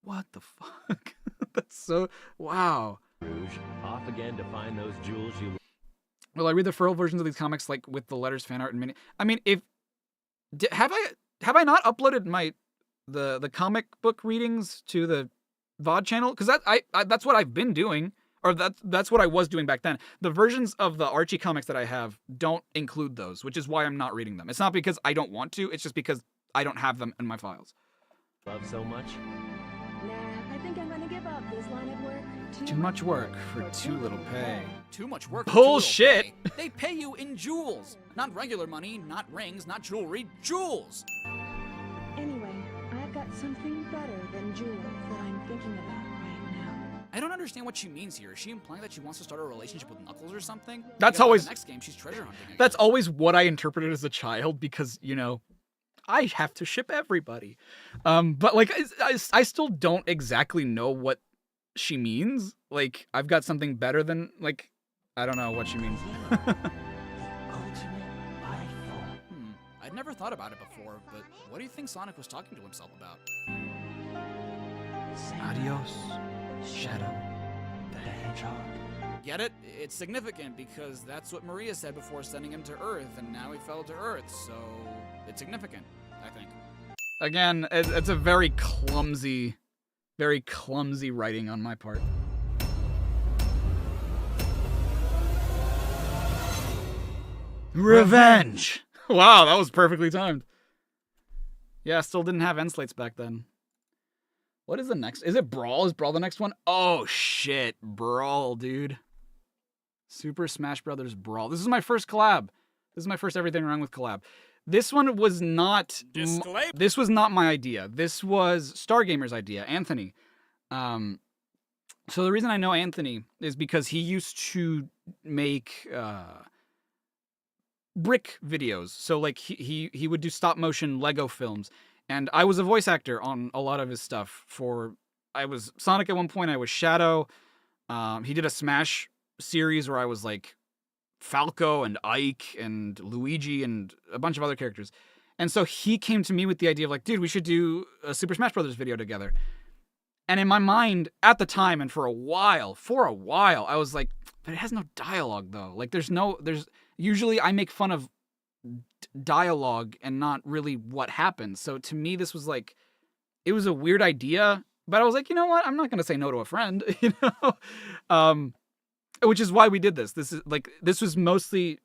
what the fuck? That's so, wow. Rouge, off again to find those jewels you... Well, I read the furl versions of these comics, like, with the letters, fan art, and mini... I mean, have I not uploaded the comic book readings to the VOD channel? Because that's what I've been doing, or that's what I was doing back then. The versions of the Archie comics that I have don't include those, which is why I'm not reading them. It's not because I don't want to, it's just because I don't have them in my files. Love so much? Nah, I think I'm gonna give up this line of work. Too much work for too little pay. Too much work. Bullshit. For too little pay. They pay you in jewels. Not regular money, not rings, not jewelry, jewels. Anyway, I've got something better than jewels that I'm thinking about right now. I don't understand what she means here. Is she implying that she wants to start a relationship with Knuckles or something? That's Because always... the next game, she's treasure hunting again. That's always what I interpreted as a child because, you know, I have to ship everybody. But, like, I still don't exactly know what she means. Like, I've got something better than, like, I don't know what she means. I'd never thought about it before, but what do you think Sonic was talking to himself about? Adios, Shadow the Hedgehog. Get it? It's significant because that's what Maria said before sending him to Earth, and now he fell to Earth, so it's significant, I think. Again, it's a very clumsy writing on my part. Revenge! Wow, that was perfectly timed. Yeah, still didn't have end slates back then. What is the next? Is it Brawl? Is Brawl the next one? Oh, shit. Brawl, dude. Super Smash Brothers Brawl. This is my first collab. This is my first Everything Wrong with collab. This one was not... This was not my idea. This was Stargamer's idea, Anthony. So the reason I know Anthony is because he used to make brick videos. So like he would do stop motion Lego films. And I was a voice actor on a lot of his stuff. I was Sonic at one point, I was Shadow. He did a Smash series where I was like Falco and Ike and Luigi and a bunch of other characters. And so he came to me with the idea of like, dude, we should do a Super Smash Brothers video together. And in my mind, at the time and for a while, I was like, but it has no dialogue though. Like usually I make fun of dialogue and not really what happens. So to me, this was like, it was a weird idea, but I was like, you know what? I'm not going to say no to a friend, you know? Which is why we did this. This was mostly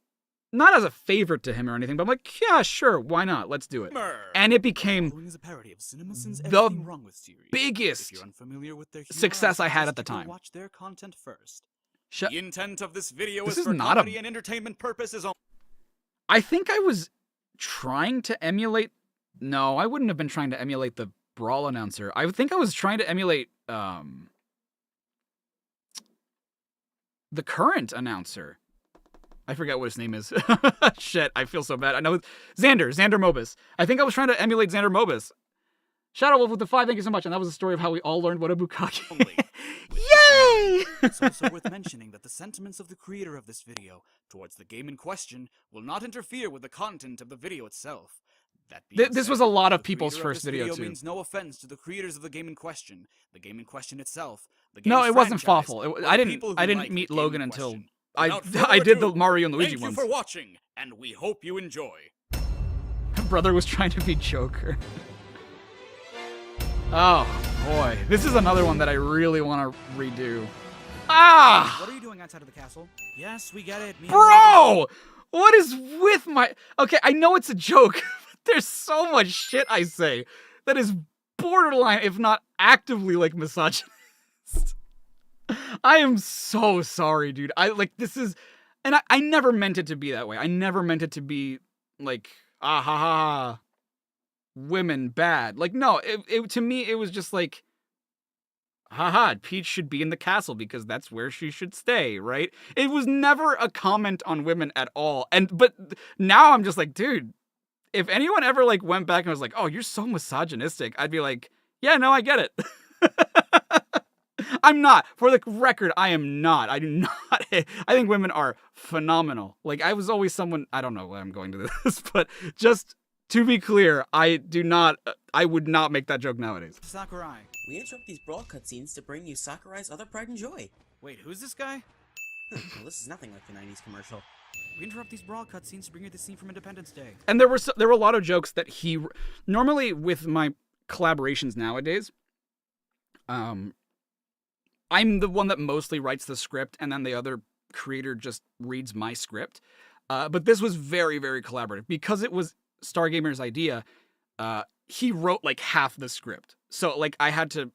not as a favor to him or anything, but I'm like, yeah, sure, why not? Let's do it. And it became the biggest success I had at the time. Watch their content first. The intent of this video This is is for not comedy and entertainment purposes only. I think I was trying to emulate... No, I wouldn't have been trying to emulate the Brawl announcer. I think I was trying to emulate the current announcer. I forget what his name is. Shit, I feel so bad. I know Xander Mobus. I think I was trying to emulate Xander Mobus. Shadow Wolf with the 5, thank you so much. And that was the story of how we all learned what a bukkake. Yay! It's also worth mentioning that the sentiments of the creator of this video towards the game in question will not interfere with the content of the video itself. This was a lot of people's first video too. Means no offense to the creators of the game in question. The game in question itself. No, it wasn't Fawful. I didn't meet Logan until I did the Mario and Luigi ones. Thank you for watching, and we hope you enjoy. Brother was trying to be Joker. Oh boy, this is another one that I really want to redo. Ah! What are you doing outside of the castle? Yes, we get it. Bro! What is with my... Okay, I know it's a joke, but there's so much shit I say that is borderline, if not actively, like, misogynist. I am so sorry, dude. This is... And I never meant it to be that way. I never meant it to be, like, ah ha ha, women bad. Like, no, to me, it was just like, haha, Peach should be in the castle because that's where she should stay, right? It was never a comment on women at all. But now I'm just like, dude, if anyone ever like went back and was like, oh, you're so misogynistic, I'd be like, yeah, no, I get it. I'm not. For the record, I am not. I do not. I think women are phenomenal. Like, I was always someone, I don't know why I'm going to this, but just to be clear, I would not make that joke nowadays. Sakurai. We interrupt these Brawl cutscenes to bring you Sakurai's other pride and joy. Wait, who's this guy? Well, this is nothing like the 90s commercial. We interrupt these Brawl cutscenes to bring you the scene from Independence Day. And there were a lot of jokes that he... Normally, with my collaborations nowadays, I'm the one that mostly writes the script, and then the other creator just reads my script. But this was very, very collaborative. Because it was Stargamer's idea, he wrote like half the script. So like I had to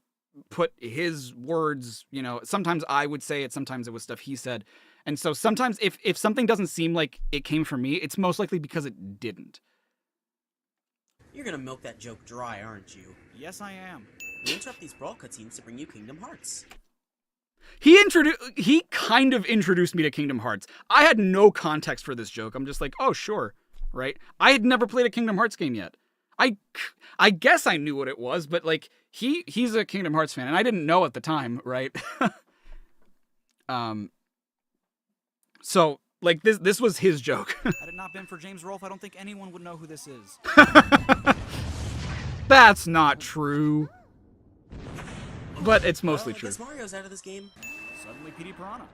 put his words, you know, sometimes I would say it, sometimes it was stuff he said. And so sometimes if something doesn't seem like it came from me, it's most likely because it didn't. You're gonna milk that joke dry, aren't you? Yes, I am. We interrupt these Brawl cutscenes to bring you Kingdom Hearts. He kind of introduced me to Kingdom Hearts. I had no context for this joke. I'm just like, oh, sure, right? I had never played a Kingdom Hearts game yet. I guess I knew what it was, but like he's a Kingdom Hearts fan, and I didn't know at the time, right? So like this was his joke. Had it not been for James Rolfe, I don't think anyone would know who this is. That's not true. But it's mostly true. I guess Mario's out of this game. Suddenly PD Piranha.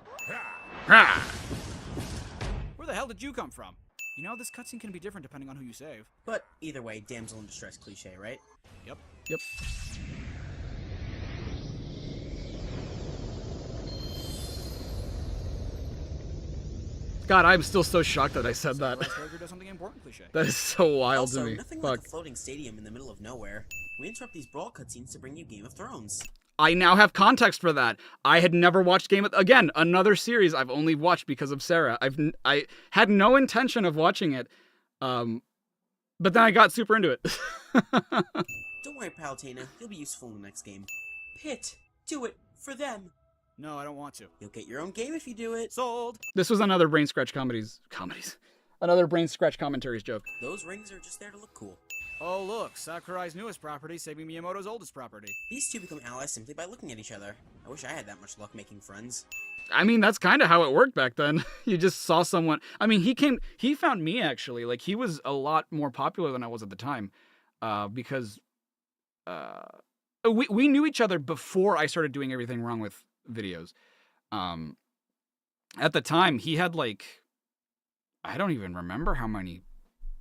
Ah. Where the hell did you come from? You know, this cutscene can be different depending on who you save. But either way, damsel in distress cliche, right? Yep. Yep. God, I'm still so shocked that I said that. Character does something important cliche. That is so wild also, to me. Nothing Fuck. like a floating stadium in the middle of nowhere. We interrupt these brawl cutscenes to bring you Game of Thrones. I now have context for that. I had never watched again, another series I've only watched because of Sarah. I had no intention of watching it, but then I got super into it. Don't worry, Palutena. You'll be useful in the next game. Pit, do it for them. No, I don't want to. You'll get your own game if you do it. Sold. This was another brain scratch another brain scratch commentaries joke. Those rings are just there to look cool. Oh look, Sakurai's newest property saving Miyamoto's oldest property. These two become allies simply by looking at each other. I wish I had that much luck making friends. I mean, that's kind of how it worked back then. You just saw someone. I mean, he found me actually. Like, he was a lot more popular than I was at the time, because we knew each other before I started doing everything wrong with videos. At the time, he had like, I don't even remember how many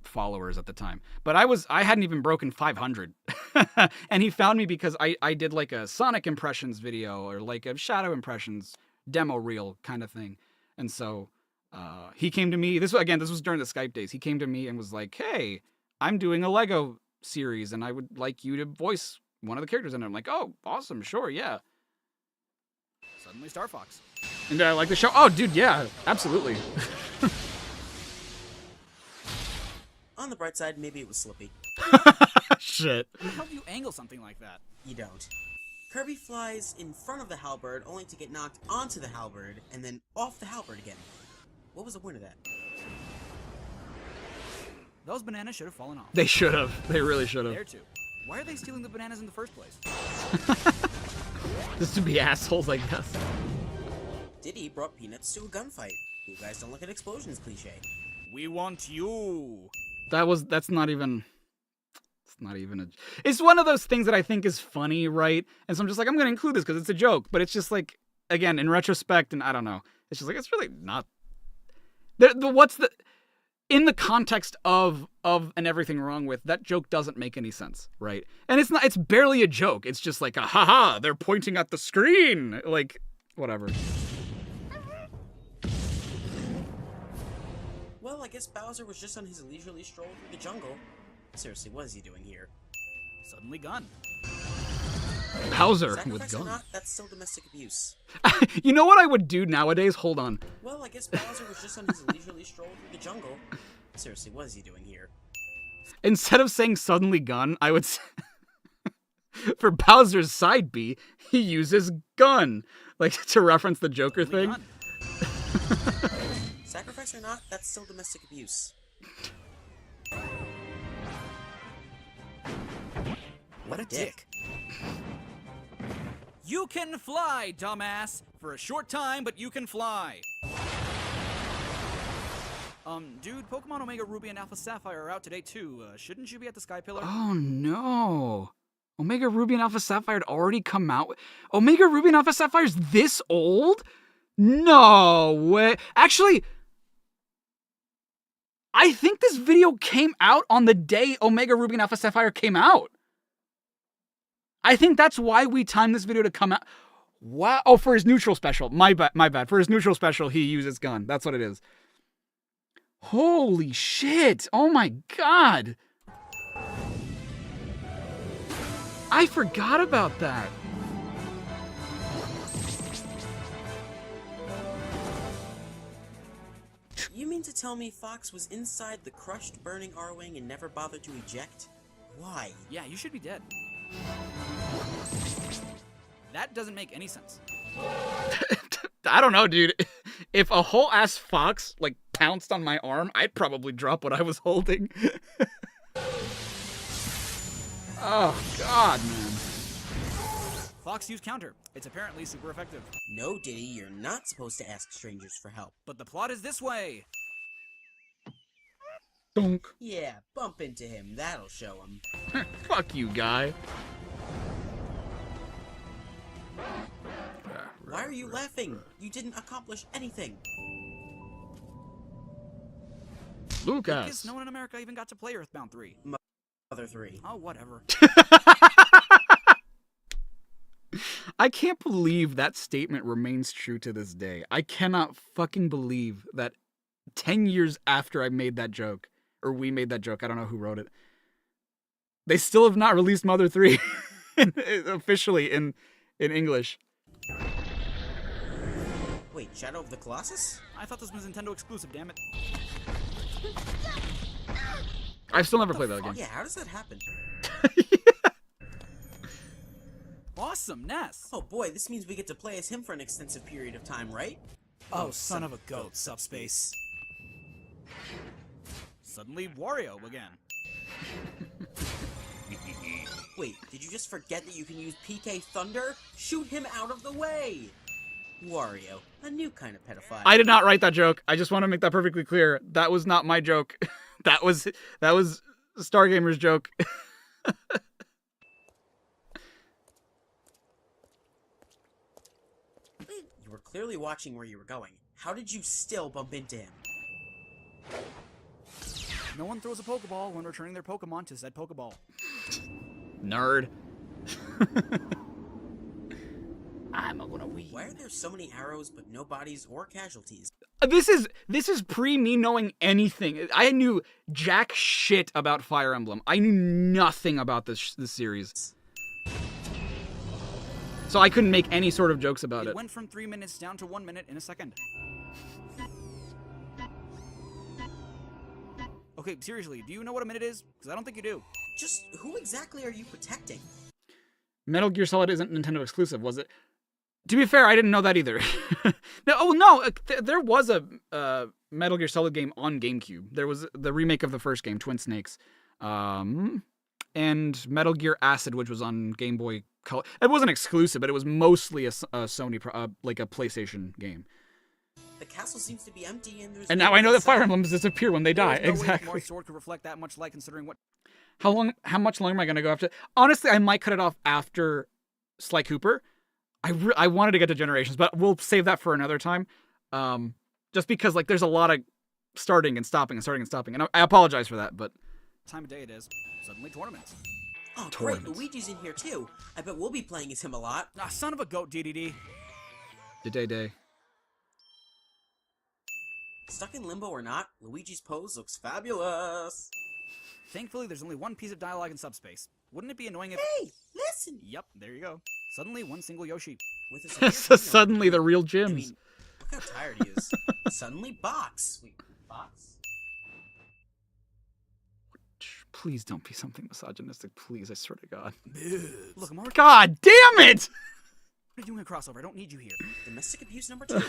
followers at the time, but I hadn't even broken 500. And he found me because I did like a Sonic impressions video or like a Shadow impressions demo reel kind of thing. And so he came to me, this was during the Skype days. He came to me and was like, hey, I'm doing a Lego series and I would like you to voice one of the characters in it. I'm like, oh, awesome, sure, yeah. Suddenly Star Fox. And I like the show. Oh, dude, yeah, absolutely. On the bright side, maybe it was Slippy. Shit. How do you angle something like that? You don't. Kirby flies in front of the halberd only to get knocked onto the halberd and then off the halberd again. What was the point of that? Those bananas should have fallen off. They should have. They really should have. There too. Why are they stealing the bananas in the first place? Just to be assholes like this. Diddy brought Peanuts to a gunfight. You guys don't look at explosions cliche. We want you. That's not even... It's not even a... It's one of those things that I think is funny, right? And so I'm just like, I'm going to include this because it's a joke. But it's just like, again, in retrospect, and I don't know. It's just like, it's really not... In the context of and everything wrong with, that joke doesn't make any sense, right? And it's barely a joke. It's just like, haha, they're pointing at the screen. Like, whatever. Well, I guess Bowser was just on his leisurely stroll through the jungle. Seriously, what is he doing here? Suddenly gun. Bowser with Sacrifice gun. or not, that's still domestic abuse. You know what I would do nowadays? Hold on. Well, I guess Bowser was just on his leisurely stroll through the jungle. Seriously, what is he doing here? Instead of saying suddenly gun, I would say... For Bowser's side B, he uses gun. Like, to reference the Joker thing. Sacrifice or not, that's still domestic abuse. What a dick. You can fly, dumbass! For a short time, but you can fly. Dude, Pokemon Omega Ruby and Alpha Sapphire are out today too. Shouldn't you be at the Sky Pillar? Oh no. Omega Ruby and Alpha Sapphire had already come out. Omega Ruby and Alpha Sapphire's this old? No way. Actually, I think this video came out on the day Omega Ruby and Alpha Sapphire came out. I think that's why we timed this video to come out. Wow. Oh, for his neutral special. My bad. For his neutral special, he uses gun. That's what it is. Holy shit. Oh my god. I forgot about that. You mean to tell me Fox was inside the crushed, burning R-Wing and never bothered to eject? Why? Yeah, you should be dead. That doesn't make any sense. I don't know, dude. If a whole ass fox like pounced on my arm, I'd probably drop what I was holding. Oh god, man. Fox use counter. It's apparently super effective. No, Diddy, you're not supposed to ask strangers for help. But the plot is this way. Donk. Yeah, bump into him. That'll show him. Fuck you, guy. Why are you laughing? You didn't accomplish anything. Lucas. No one in America even got to play Earthbound 3. Mother 3. Oh, whatever. I can't believe that statement remains true to this day. I cannot fucking believe that 10 years after I made that joke, or we made that joke, I don't know who wrote it, they still have not released Mother 3 officially in English. Wait, Shadow of the Colossus? I thought this was Nintendo exclusive, damn it. I've still never played that game. Yeah, how does that happen? Awesome, Ness! Oh boy, this means we get to play as him for an extensive period of time, right? Oh, son of a goat, Subspace. Suddenly, Wario again. Wait, did you just forget that you can use PK Thunder? Shoot him out of the way! Wario, a new kind of pedophile. I did not write that joke. I just want to make that perfectly clear. That was not my joke. That was Stargamer's joke. You were clearly watching where you were going. How did you still bump into him? No one throws a Pokeball when returning their Pokemon to said Pokeball. Nerd. I'm gonna win. Why are there so many arrows but no bodies or casualties? This is pre me knowing anything. I knew jack shit about Fire Emblem. I knew nothing about this series. So I couldn't make any sort of jokes about it. It went from 3 minutes down to 1 minute in a second. Okay, seriously, do you know what a minute is? Because I don't think you do. Just who exactly are you protecting? Metal Gear Solid isn't Nintendo exclusive, was it? To be fair, I didn't know that either. There was a Metal Gear Solid game on GameCube. There was the remake of the first game, Twin Snakes, and Metal Gear Acid, which was on Game Boy Color. It wasn't exclusive, but it was mostly a Sony, like a PlayStation game. The castle seems to be empty, and there's. And now I know that Fire Emblems disappear when they die. No exactly. Way Morse Sword could reflect that much light, considering what. How much longer am I gonna go after? Honestly, I might cut it off after Sly Cooper. I wanted to get to Generations, but we'll save that for another time. Just because like there's a lot of starting and stopping, and I apologize for that, but time of day it is. Suddenly tournaments. Oh great, Luigi's in here too. I bet we'll be playing as him a lot. Ah, son of a goat, DDD. Day. Stuck in limbo or not, Luigi's pose looks fabulous. Thankfully, there's only one piece of dialogue in Subspace. Wouldn't it be annoying if— Hey, listen! Yep, there you go. Suddenly, one single Yoshi. With his Suddenly, the real gyms. I mean, look how tired he is. Suddenly, Box. Wait, Box? Please don't be something misogynistic, please, I swear to God. Look, I'm already— God damn it! What are you doing a crossover? I don't need you here. Domestic abuse number 2.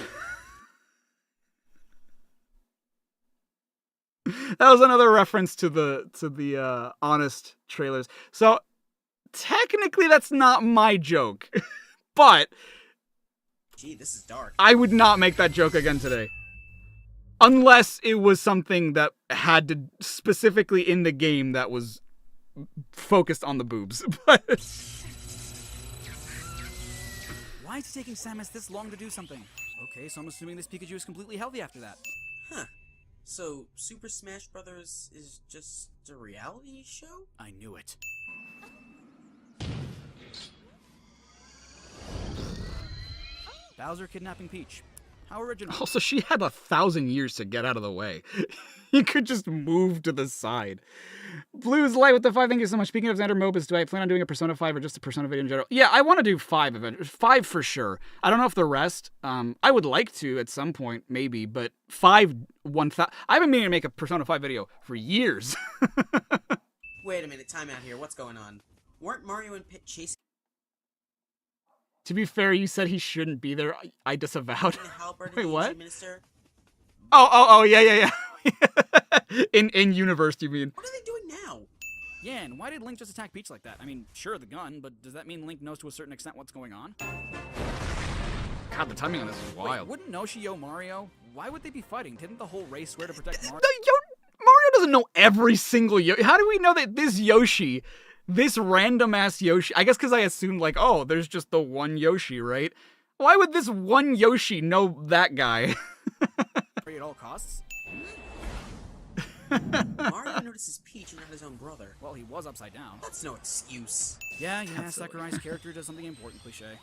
That was another reference to the Honest trailers. So technically that's not my joke. But gee, this is dark. I would not make that joke again today. Unless it was something that had to specifically in the game that was focused on the boobs. But why is it taking Samus this long to do something? Okay, so I'm assuming this Pikachu is completely healthy after that. Huh. So, Super Smash Brothers is just a reality show? I knew it. Bowser kidnapping Peach. How original. Also, she had 1,000 years to get out of the way. You could just move to the side. Blue's Light with the 5, thank you so much. Speaking of Xander Mobus, do I plan on doing a Persona 5 or just a Persona video in general? Yeah, I want to do 5 eventually. 5 for sure. I don't know if the rest, I would like to at some point, maybe, but 5, 1,000. I've been meaning to make a Persona 5 video for years. Wait a minute, time out here. What's going on? Weren't Mario and Pit chasing? To be fair, you said he shouldn't be there. I disavowed. Wait, what? Oh, yeah. In universe, you mean? What are they doing now? Yeah, and why did Link just attack Peach like that? I mean, sure, the gun, but does that mean Link knows to a certain extent what's going on? God, the timing on this is wild. Wait, wouldn't Yoshi know Mario? Why would they be fighting? Didn't the whole race swear to protect Mario? Mario doesn't know every single Yoshi. How do we know that this Yoshi, this random-ass Yoshi, I guess because I assumed, like, oh, there's just the one Yoshi, right? Why would this one Yoshi know that guy? At all costs. Mario notices Peach and not his own brother. Well, he was upside down. That's no excuse. Yeah, Sakurai's character does something important, cliche.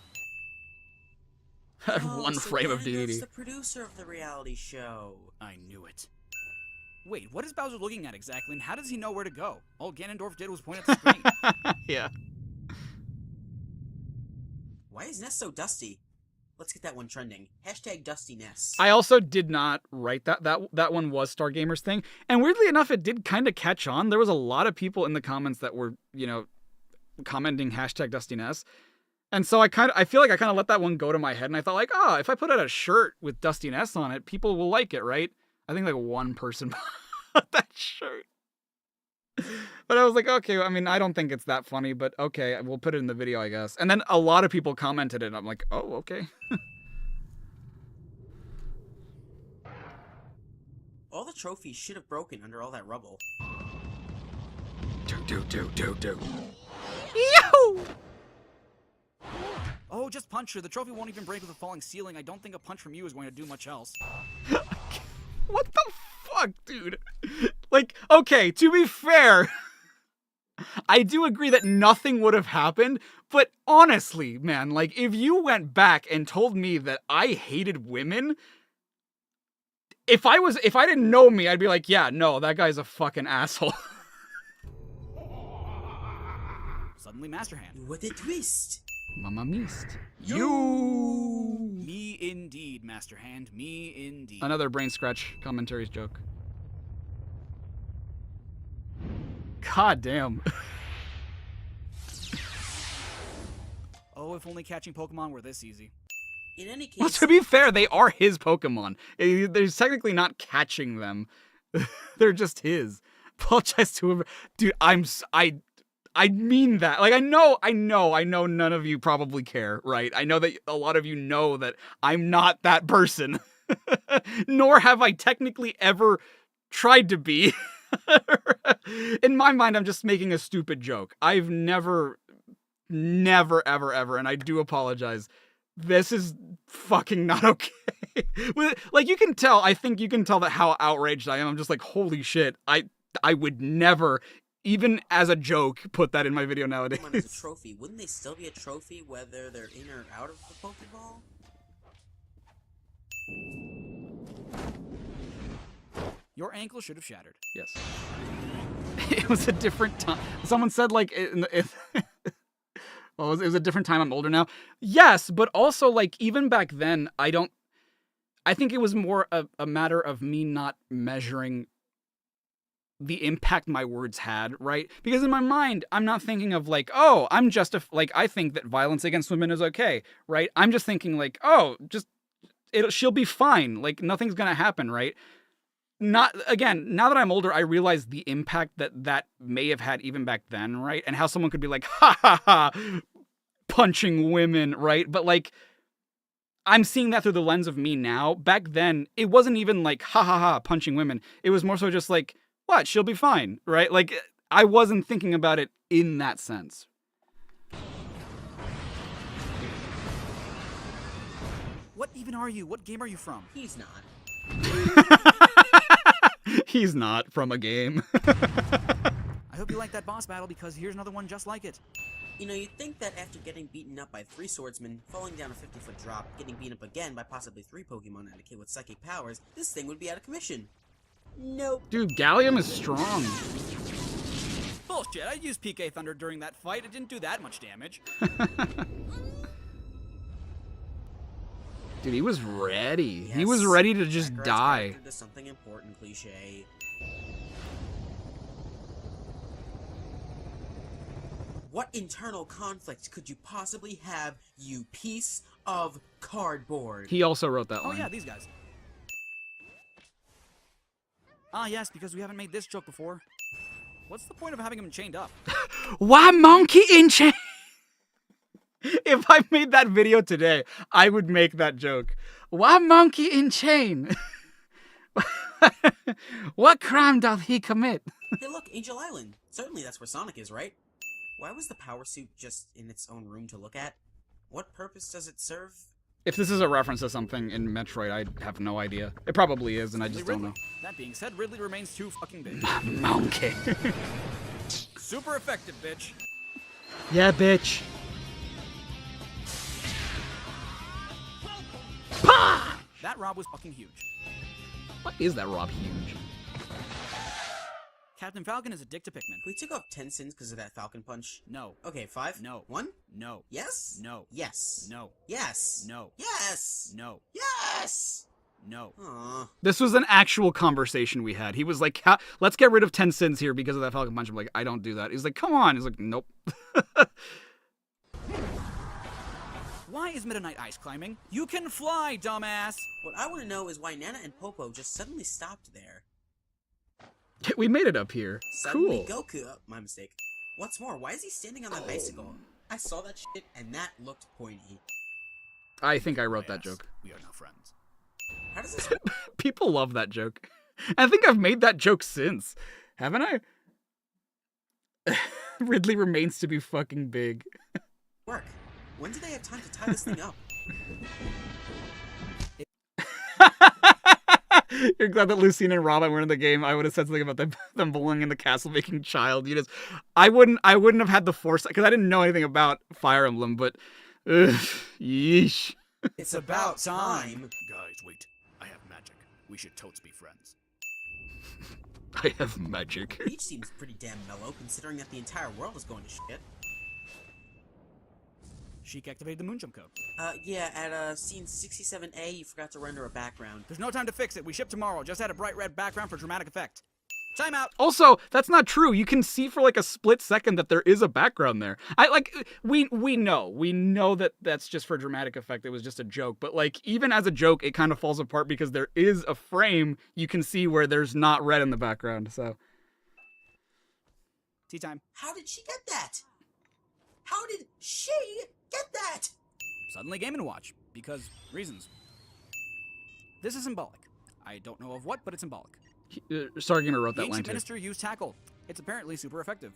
One frame of deity. The producer of the reality show. I knew it. Wait, what is Bowser looking at exactly, and how does he know where to go? All Ganondorf did was point at the screen. Yeah. Why is Ness so dusty? Let's get that one trending. Hashtag Dusty Ness. I also did not write that. That one was Stargamer's thing. And weirdly enough, it did kind of catch on. There was a lot of people in the comments that were, you know, commenting hashtag Dusty Ness. And so I feel like I kind of let that one go to my head. And I thought like, oh, if I put out a shirt with Dusty Ness on it, people will like it, right? I think like one person bought that shirt. But I was like, okay, I mean, I don't think it's that funny, but okay, we'll put it in the video, I guess. And then a lot of people commented it, and I'm like, oh, okay. All the trophies should have broken under all that rubble. Do. Yahoo! Oh, just punch her. The trophy won't even break with a falling ceiling. I don't think a punch from you is going to do much else. What the fuck, dude? Like, okay, to be fair, I do agree that nothing would have happened, but honestly, man, like, if you went back and told me that I hated women, if I didn't know me, I'd be like, yeah, no, that guy's a fucking asshole. Suddenly, Master Hand. What a twist! Mama missed. You! Me indeed, Master Hand. Me indeed. Another brain scratch commentaries joke. God damn. Oh, if only catching Pokemon were this easy. In any case... Well, to be fair, they are his Pokemon. There's technically not catching them. They're just his. Apologize to him. Dude, I mean that. Like, I know none of you probably care, right? I know that a lot of you know that I'm not that person. Nor have I technically ever tried to be. In my mind, I'm just making a stupid joke. I've never, ever, and I do apologize. This is fucking not okay. Like, you can tell, I think you can tell that how outraged I am. I'm just like, holy shit. I would never, even as a joke, put that in my video nowadays. As a trophy, wouldn't they still be a trophy whether they're in or out of the Pokeball? Your ankle should have shattered. Yes. It was a different time. Someone said, like, well, it was a different time. I'm older now. Yes, but also, like, even back then, I think it was more a matter of me not measuring the impact my words had, right? Because in my mind, I'm not thinking of, like, oh, I think that violence against women is okay, right? I'm just thinking, like, oh, she'll be fine. Like, nothing's gonna happen, right? Not, again, now that I'm older, I realize the impact that may have had even back then, right? And how someone could be like, ha ha ha, punching women, right? But, like, I'm seeing that through the lens of me now. Back then, it wasn't even like, ha ha ha, punching women. It was more so just like, what, she'll be fine, right? Like, I wasn't thinking about it in that sense. What even are you? What game are you from? He's not. He's not from a game. I hope you like that boss battle, because here's another one just like it. You know, you'd think that after getting beaten up by 3 swordsmen, falling down a 50-foot drop, getting beaten up again by possibly 3 Pokemon and a kid with psychic powers, this thing would be out of commission. Nope. Dude, Gallium is strong. Bullshit, I used PK Thunder during that fight. It didn't do that much damage. Dude, he was ready. Yes, he was ready to just Sakurai's die. character does something important, cliche. What internal conflict could you possibly have, you piece of cardboard? He also wrote that line. Oh yeah, these guys. Ah yes, because we haven't made this joke before. What's the point of having him chained up? Why monkey in chain? If I made that video today, I would make that joke. Why monkey in chain? What crime doth he commit? Hey look, Angel Island. Certainly that's where Sonic is, right? Why was the power suit just in its own room to look at? What purpose does it serve? If this is a reference to something in Metroid, I have no idea. It probably is, and I just don't know. That being said, Ridley remains too fucking big. Okay. Super effective, bitch. Yeah, bitch. Pah! That Rob was fucking huge. What is that Rob huge? Captain Falcon is a dick to Pikmin. Can we take off 10 sins because of that Falcon punch? No. Okay, 5? No. 1? No. Yes? No. Yes. No. Yes. No. Yes. No. Yes. No. Aww. This was an actual conversation we had. He was like, let's get rid of 10 sins here because of that Falcon punch. I'm like, I don't do that. He's like, come on. He's like, nope. Why is Meta Knight ice climbing? You can fly, dumbass! What I want to know is why Nana and Popo just suddenly stopped there. We made it up here. Suddenly Cool. Goku... my mistake. What's more, why is he standing on that bicycle? I saw that shit, and that looked pointy. I think I wrote that joke. We are now friends. How does this People love that joke. I think I've made that joke since. Haven't I? Ridley remains to be fucking big. work? When do they have time to tie this thing up? You're glad that Lucine and Robin were in the game. I would have said something about them belonging in the castle making child units. I wouldn't have had the force because I didn't know anything about Fire Emblem, but yeesh. It's about time. Guys, wait. I have magic. We should totes be friends. I have magic. Peach seems pretty damn mellow considering that the entire world is going to shit. Sheik activated the moonjump code. Yeah, at scene 67A, you forgot to render a background. There's no time to fix it. We ship tomorrow. Just add a bright red background for dramatic effect. Time out. Also, that's not true. You can see for like a split second that there is a background there. We know that that's just for dramatic effect. It was just a joke. But like even as a joke, it kind of falls apart because there is a frame you can see where there's not red in the background. So tea time. How did she get that? How did she get that? Suddenly Game & Watch. Because reasons. This is symbolic. I don't know of what, but it's symbolic. Stargamer wrote that The line ancient too. minister used tackle. It's apparently super effective.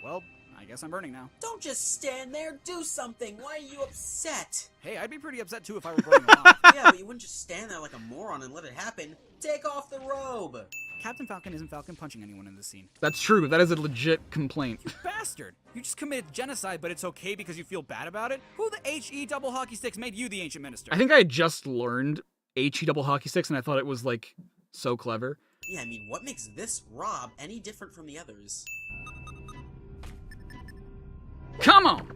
Well, I guess I'm burning now. Don't just stand there, do something. Why are you upset? Hey, I'd be pretty upset too if I were burning alive. Yeah, but you wouldn't just stand there like a moron and let it happen. Take off the robe. Captain Falcon isn't Falcon punching anyone in this scene. That's true. That is a legit complaint. You bastard! You just committed genocide, but it's okay because you feel bad about it? Who the HE double hockey sticks made you the ancient minister? I think I just learned HE double hockey sticks and I thought it was like so clever. Yeah, I mean, what makes this Rob any different from the others? Come on!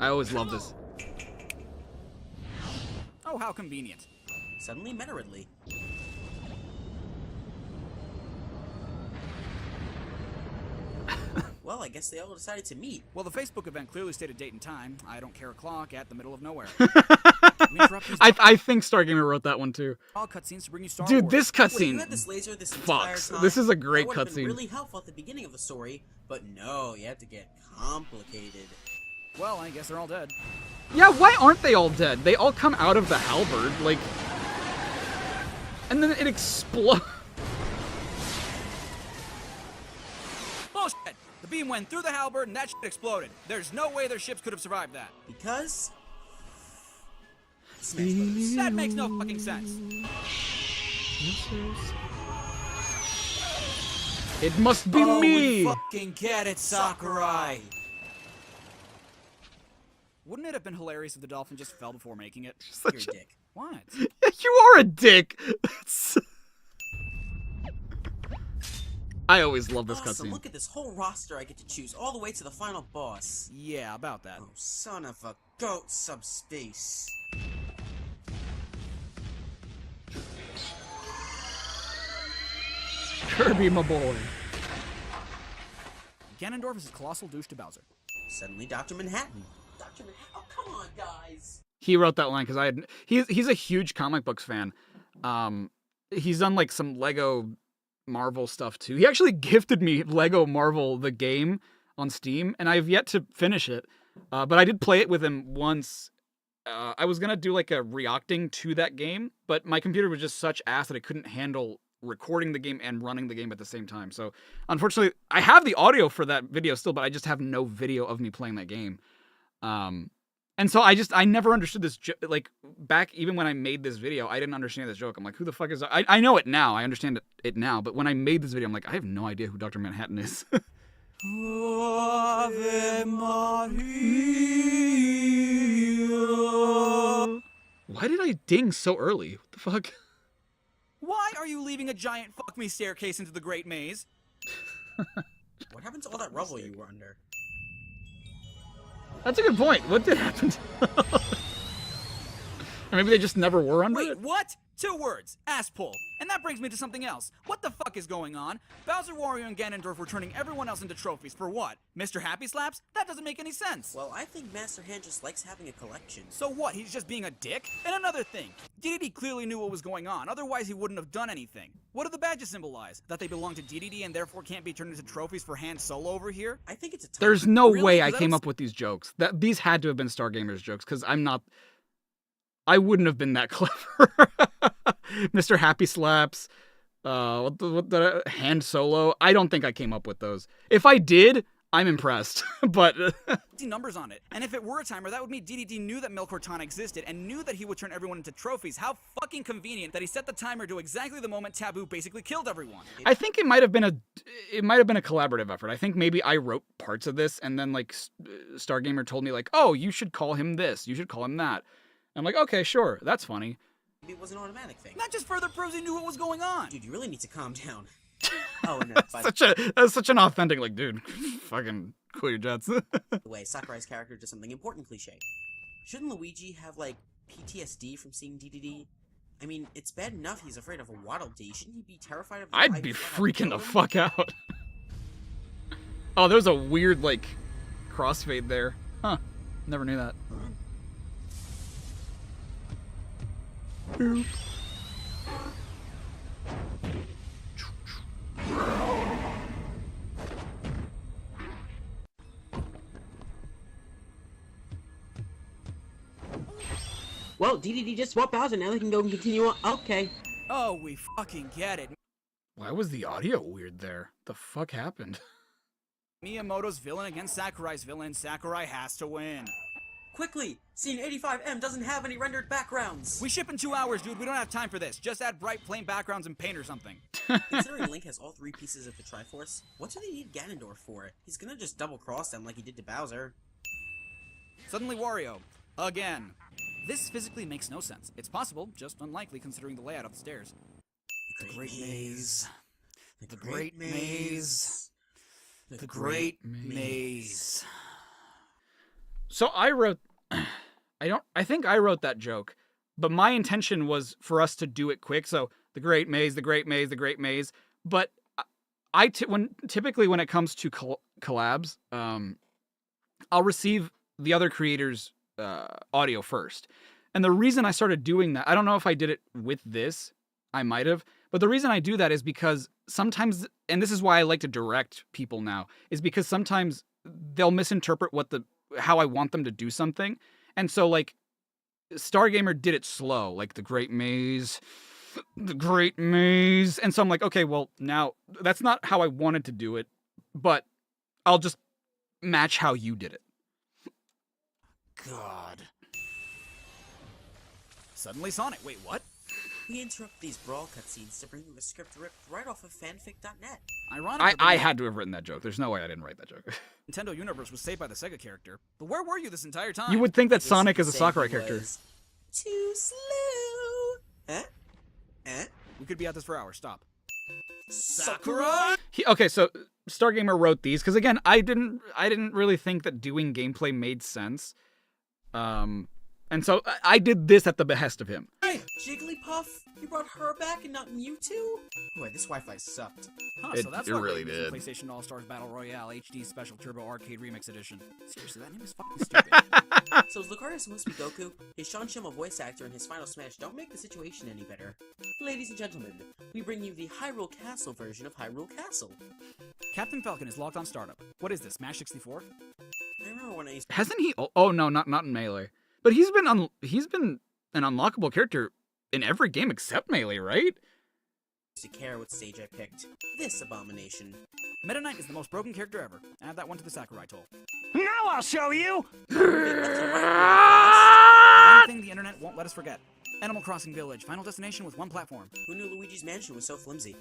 I always love this. Oh, how convenient. Suddenly Meta Ridley. Well, I guess they all decided to meet. Well, the Facebook event clearly stated date and time. I don't care o'clock at the middle of nowhere. I think Stargamer wrote that one too. All cutscenes to bring you Star Dude, Wars. this cutscene. You had this laser this entire Fucks. time. This is a great That would have been cutscene. really helpful at the beginning of the story, but no, you had to get complicated. Well, I guess they're all dead. Yeah, why aren't they all dead? They all come out of the halberd, like, and then it explodes. Bullshit! The beam went through the halberd and that shit exploded. There's no way their ships could have survived that. Because... That makes no fucking sense. It must be me! We fucking get it, Sakurai! Wouldn't it have been hilarious if the dolphin just fell before making it? You're a dick. What? You are a dick! I always love this Awesome, cutscene. look at this whole roster I get to choose, all the way to the final boss. Yeah, about that. Oh, son of a goat subspace. Kirby, my boy. Ganondorf is a colossal douche to Bowser. Suddenly, Dr. Manhattan. Dr. Manhattan, oh, come on, guys! He wrote that line because he's a huge comic books fan. He's done like some Lego Marvel stuff too. He actually gifted me Lego Marvel the game on Steam, and I've yet to finish it. But I did play it with him once. I was gonna do like a reacting to that game, but my computer was just such ass that it couldn't handle recording the game and running the game at the same time. So unfortunately, I have the audio for that video still, but I just have no video of me playing that game. And so I never understood this, like, back even when I made this video, I didn't understand this joke. I'm like, who the fuck is that? I know it now. I understand it now. But when I made this video, I'm like, I have no idea who Dr. Manhattan is. Ave Maria. Why did I ding so early? What the fuck? Why are you leaving a giant fuck me staircase into the Great Maze? What happened to all that rubble you were under? That's a good point. What did happen to Or maybe they just never were under it? Wait, what? 2 words. Ass pull. And that brings me to something else. What the fuck is going on? Bowser, Wario, and Ganondorf were turning everyone else into trophies for what? Mr. Happy Slaps? That doesn't make any sense. Well, I think Master Hand just likes having a collection. So what? He's just being a dick? And another thing. DDD clearly knew what was going on. Otherwise, he wouldn't have done anything. What do the badges symbolize? That they belong to DDD and therefore can't be turned into trophies for Han Solo over here? I think it's a There's no way I came up with these jokes. These had to have been Stargamer's jokes, because I wouldn't have been that clever. Mr. Happy Slaps, Hand Solo. I don't think I came up with those. If I did, I'm impressed. But numbers on it. And if it were a timer, that would mean DDD knew that Milk Cortana existed and knew that he would turn everyone into trophies. How fucking convenient that he set the timer to exactly the moment Taboo basically killed everyone. I think it might have been a collaborative effort. I think maybe I wrote parts of this, and then like Stargamer told me like, oh, you should call him this, you should call him that. I'm like, okay, sure, that's funny. Maybe it was an automatic thing. That just further proves he knew what was going on. Dude, you really need to calm down. Oh, no. That's such an authentic, like, dude, fucking cool your jets. By the way, Sakurai's character does something important cliche. Shouldn't Luigi have, like, PTSD from seeing DDD? I mean, it's bad enough he's afraid of a Waddle Dee. Shouldn't he be terrified of the I'd be freaking the fuck out. Oh, there's a weird, like, crossfade there. Huh. Never knew that. Well, DDD just swapped Bowser, now they can go and continue on. Okay. Oh, we fucking get it. Why was the audio weird there? The fuck happened? Miyamoto's villain against Sakurai's villain. Sakurai has to win. Quickly! Scene 85M doesn't have any rendered backgrounds! We ship in 2 hours, dude. We don't have time for this. Just add bright, plain backgrounds and paint or something. Considering Link has all 3 pieces of the Triforce, what do they need Ganondorf for? He's gonna just double-cross them like he did to Bowser. Suddenly Wario. Again. This physically makes no sense. It's possible, just unlikely considering the layout of the stairs. The Great Maze. The Great Maze. The Great Maze. So I wrote, I think I wrote that joke, but my intention was for us to do it quick. So the Great Maze, the Great Maze, the Great Maze. But typically when it comes to collabs, I'll receive the other creators' audio first. And the reason I started doing that, I don't know if I did it with this, I might have, but the reason I do that is because sometimes, and this is why I like to direct people now, is because sometimes they'll misinterpret how I want them to do something. And so like Stargamer did it slow, like the Great Maze. And so I'm like, okay, well now that's not how I wanted to do it, but I'll just match how you did it. God. Suddenly Sonic. Wait, what? We interrupt these Brawl cutscenes to bring you a script ripped right off of fanfic.net. Ironically, I had to have written that joke. There's no way I didn't write that joke. Nintendo Universe was saved by the Sega character. But where were you this entire time? You would think that Sonic is a Sakurai character. Too slow. We could be at this for hours. Stop. Sakurai? Okay, so Stargamer wrote these because again, I didn't really think that doing gameplay made sense. And so I did this at the behest of him. Hey, Jigglypuff? You brought her back and not Mewtwo? Boy, this Wi-Fi sucked. Huh, so that's it what really did. PlayStation All-Stars Battle Royale HD Special Turbo Arcade Remix Edition. Seriously, that name is fucking stupid. So is Lucario supposed to be Goku? His Sean Shimma voice actor and his final smash don't make the situation any better. Ladies and gentlemen, we bring you the Hyrule Castle version of Hyrule Castle. Captain Falcon is locked on startup. What is this, Smash 64? I remember when I used to... Hasn't he? Oh no, not in Melee. But he's been an unlockable character in every game except Melee, right? to care what stage I picked. This abomination. Meta Knight is the most broken character ever. Add that one to the Sakurai toll. Now I'll show you! One thing the internet won't let us forget. Animal Crossing Village, final destination with one platform. Who knew Luigi's Mansion was so flimsy?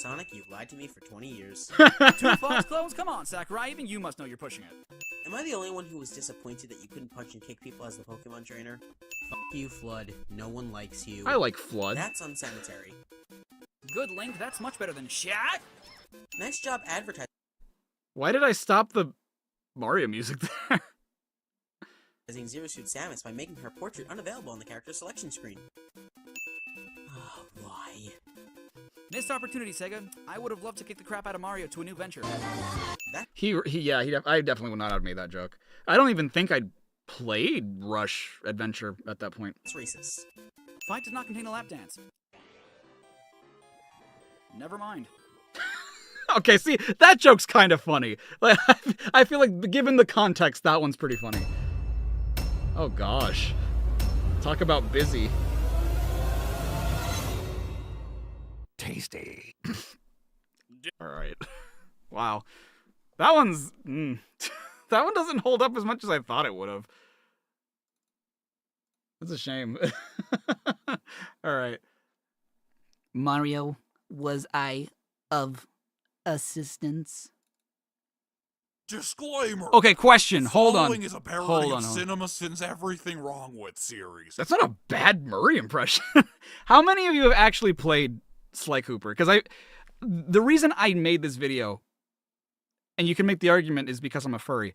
Sonic, you've lied to me for 20 years. 2 Fox clones? Come on, Sakurai, even you must know you're pushing it. Am I the only one who was disappointed that you couldn't punch and kick people as the Pokemon trainer? Fuck you, Flood. No one likes you. I like Flood. That's unsanitary. Good, Link, that's much better than Shaq. Nice job advertising. Why did I stop the Mario music there? Zero Suit Samus by making her portrait unavailable on the character selection screen. Oh, why? Missed opportunity, Sega. I would have loved to kick the crap out of Mario to a new venture. I definitely would not have made that joke. I don't even think I'd played Rush Adventure at that point. It's racist. Fight does not contain a lap dance. Never mind. Okay, see, that joke's kind of funny. Like, I feel like, given the context, that one's pretty funny. Oh gosh. Talk about busy. Tasty. Alright. Wow. That one's... that one doesn't hold up as much as I thought it would have. That's a shame. Alright. Mario, was I of assistance? Disclaimer. Okay, question. Hold on. Following is a parody of CinemaSins Everything Wrong With series. That's not a bad Murray impression. How many of you have actually played Sly Cooper? Because the reason I made this video, and you can make the argument, is because I'm a furry.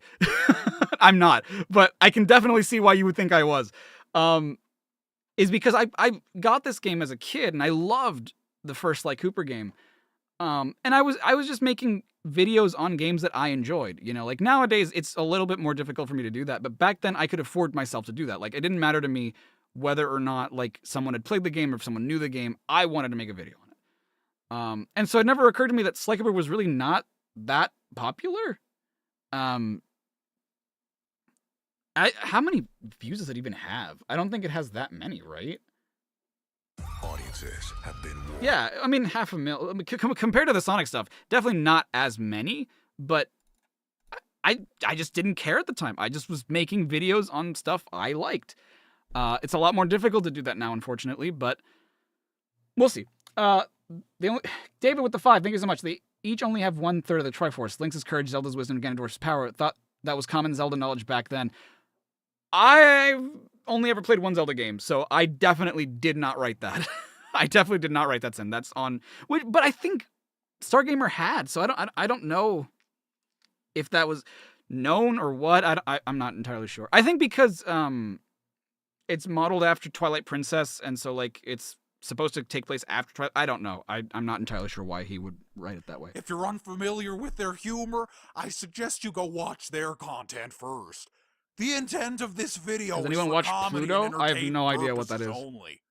I'm not, but I can definitely see why you would think I was. Is because I got this game as a kid, and I loved the first Sly Cooper game. And I was just making videos on games that I enjoyed, you know, like nowadays it's a little bit more difficult for me to do that, but back then I could afford myself to do that. Like, it didn't matter to me whether or not like someone had played the game or if someone knew the game. I wanted to make a video on it. And so it never occurred to me that Sly Cooper was really not that popular. How many views does it even have? I don't think it has that many, right? Audiences have been warned. Yeah, I mean, 500,000. I mean, compared to the Sonic stuff, definitely not as many, but I just didn't care at the time. I just was making videos on stuff I liked. It's a lot more difficult to do that now, unfortunately, but we'll see. David with the 5, thank you so much. They each only have 1/3 of the Triforce. Link's courage, Zelda's wisdom, Ganondorf's power. Thought that was common Zelda knowledge back then. I've only ever played one Zelda game, so I definitely did not write that. I definitely did not write that in. That's on... But I think Stargamer had, so I don't know if that was known or what. I'm not entirely sure. I think because it's modeled after Twilight Princess, and so like it's supposed to take place after Twilight. I don't know. I'm not entirely sure why he would write it that way. If you're unfamiliar with their humor, I suggest you go watch their content first. The intent of this video Has is anyone for watched comedy Pluto? and I have no idea what that is. only.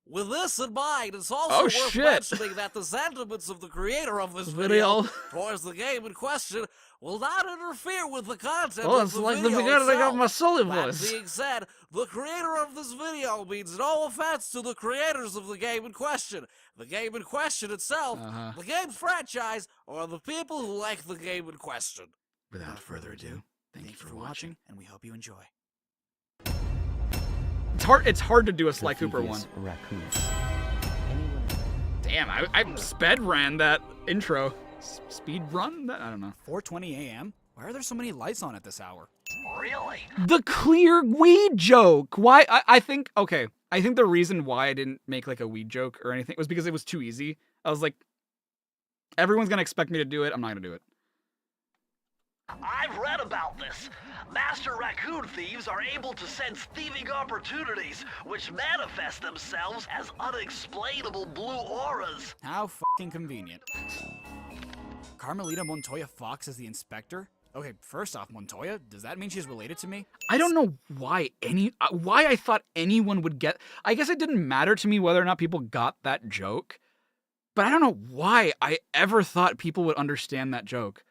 With this in mind, it's also Oh, worth shit. mentioning that the sentiments of the creator of this video Video. towards the game in question will not interfere with the content Oh, of it's the like the video beginning itself. of my sully That voice. being said, the creator of this video means no offense to the creators of the game in question. The game in question itself, the game franchise, or the people who like the game in question. Without further ado, Thank you for watching, and we hope you enjoy. it's hard to do a Sly Cooper one. Damn, I sped ran that intro. Speed run? I don't know. 4:20 a.m.? Why are there so many lights on at this hour? Really? The clear weed joke. Why? I think, okay. I think the reason why I didn't make like a weed joke or anything was because it was too easy. I was like, everyone's gonna expect me to do it. I'm not gonna do it. I've read about this. Master raccoon thieves are able to sense thieving opportunities, which manifest themselves as unexplainable blue auras. How fucking convenient. Carmelita Montoya Fox is the inspector? Okay, first off, Montoya, does that mean she's related to me? I don't know why why I thought anyone would get... I guess it didn't matter to me whether or not people got that joke, but I don't know why I ever thought people would understand that joke.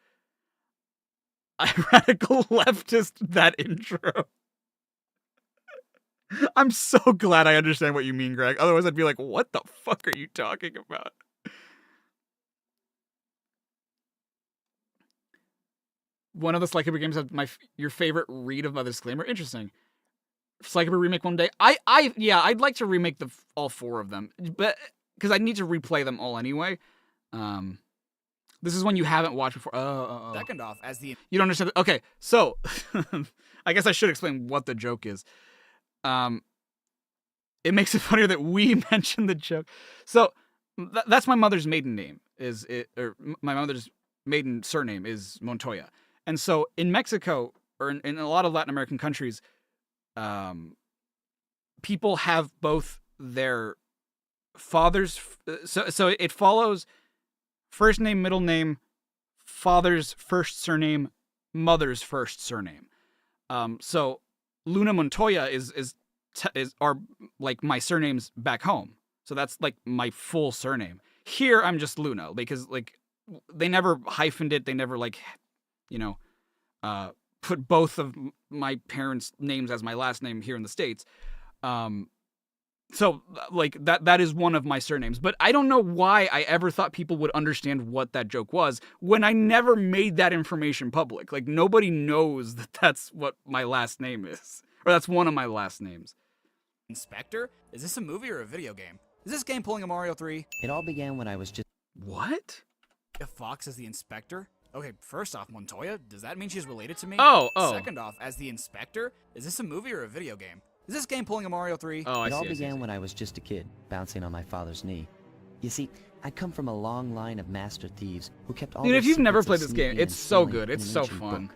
I radical leftist that intro. I'm so glad I understand what you mean, Greg. Otherwise I'd be like, what the fuck are you talking about? one of the Sly Cooper games have your favorite read of my disclaimer. Interesting. Sly Cooper remake one day. I'd like to remake all 4 of them, but because I need to replay them all anyway. This is one you haven't watched before. Second off, as the you don't understand. Okay, so I guess I should explain what the joke is. It makes it funnier that we mentioned the joke. So that's my mother's maiden name. My mother's maiden surname is Montoya, and so in Mexico or in a lot of Latin American countries, people have both their father's. So it follows first name, middle name, father's first surname, mother's first surname. So Luna Montoya is like my surnames back home. So that's like my full surname. Here I'm just Luna because like they never hyphened it. They never like, put both of my parents' names as my last name here in the States. So like that is one of my surnames, but I don't know why I ever thought people would understand what that joke was when I never made that information public. Like nobody knows that that's what my last name is, or that's one of my last names. Inspector? Is this a movie or a video game? Is this game pulling a Mario 3? It all began when I was just... What? If Fox is the inspector? Okay, first off, Montoya, does that mean she's related to me? Oh. Second off, as the inspector, is this a movie or a video game? Is this game pulling a Mario 3? Oh, It all began when I was just a kid, bouncing on my father's knee. You see, I come from a long line of master thieves who kept all Dude, their if you've never secrets played of this game, sneaking it's and so stealing good. in It's an so ancient fun. book.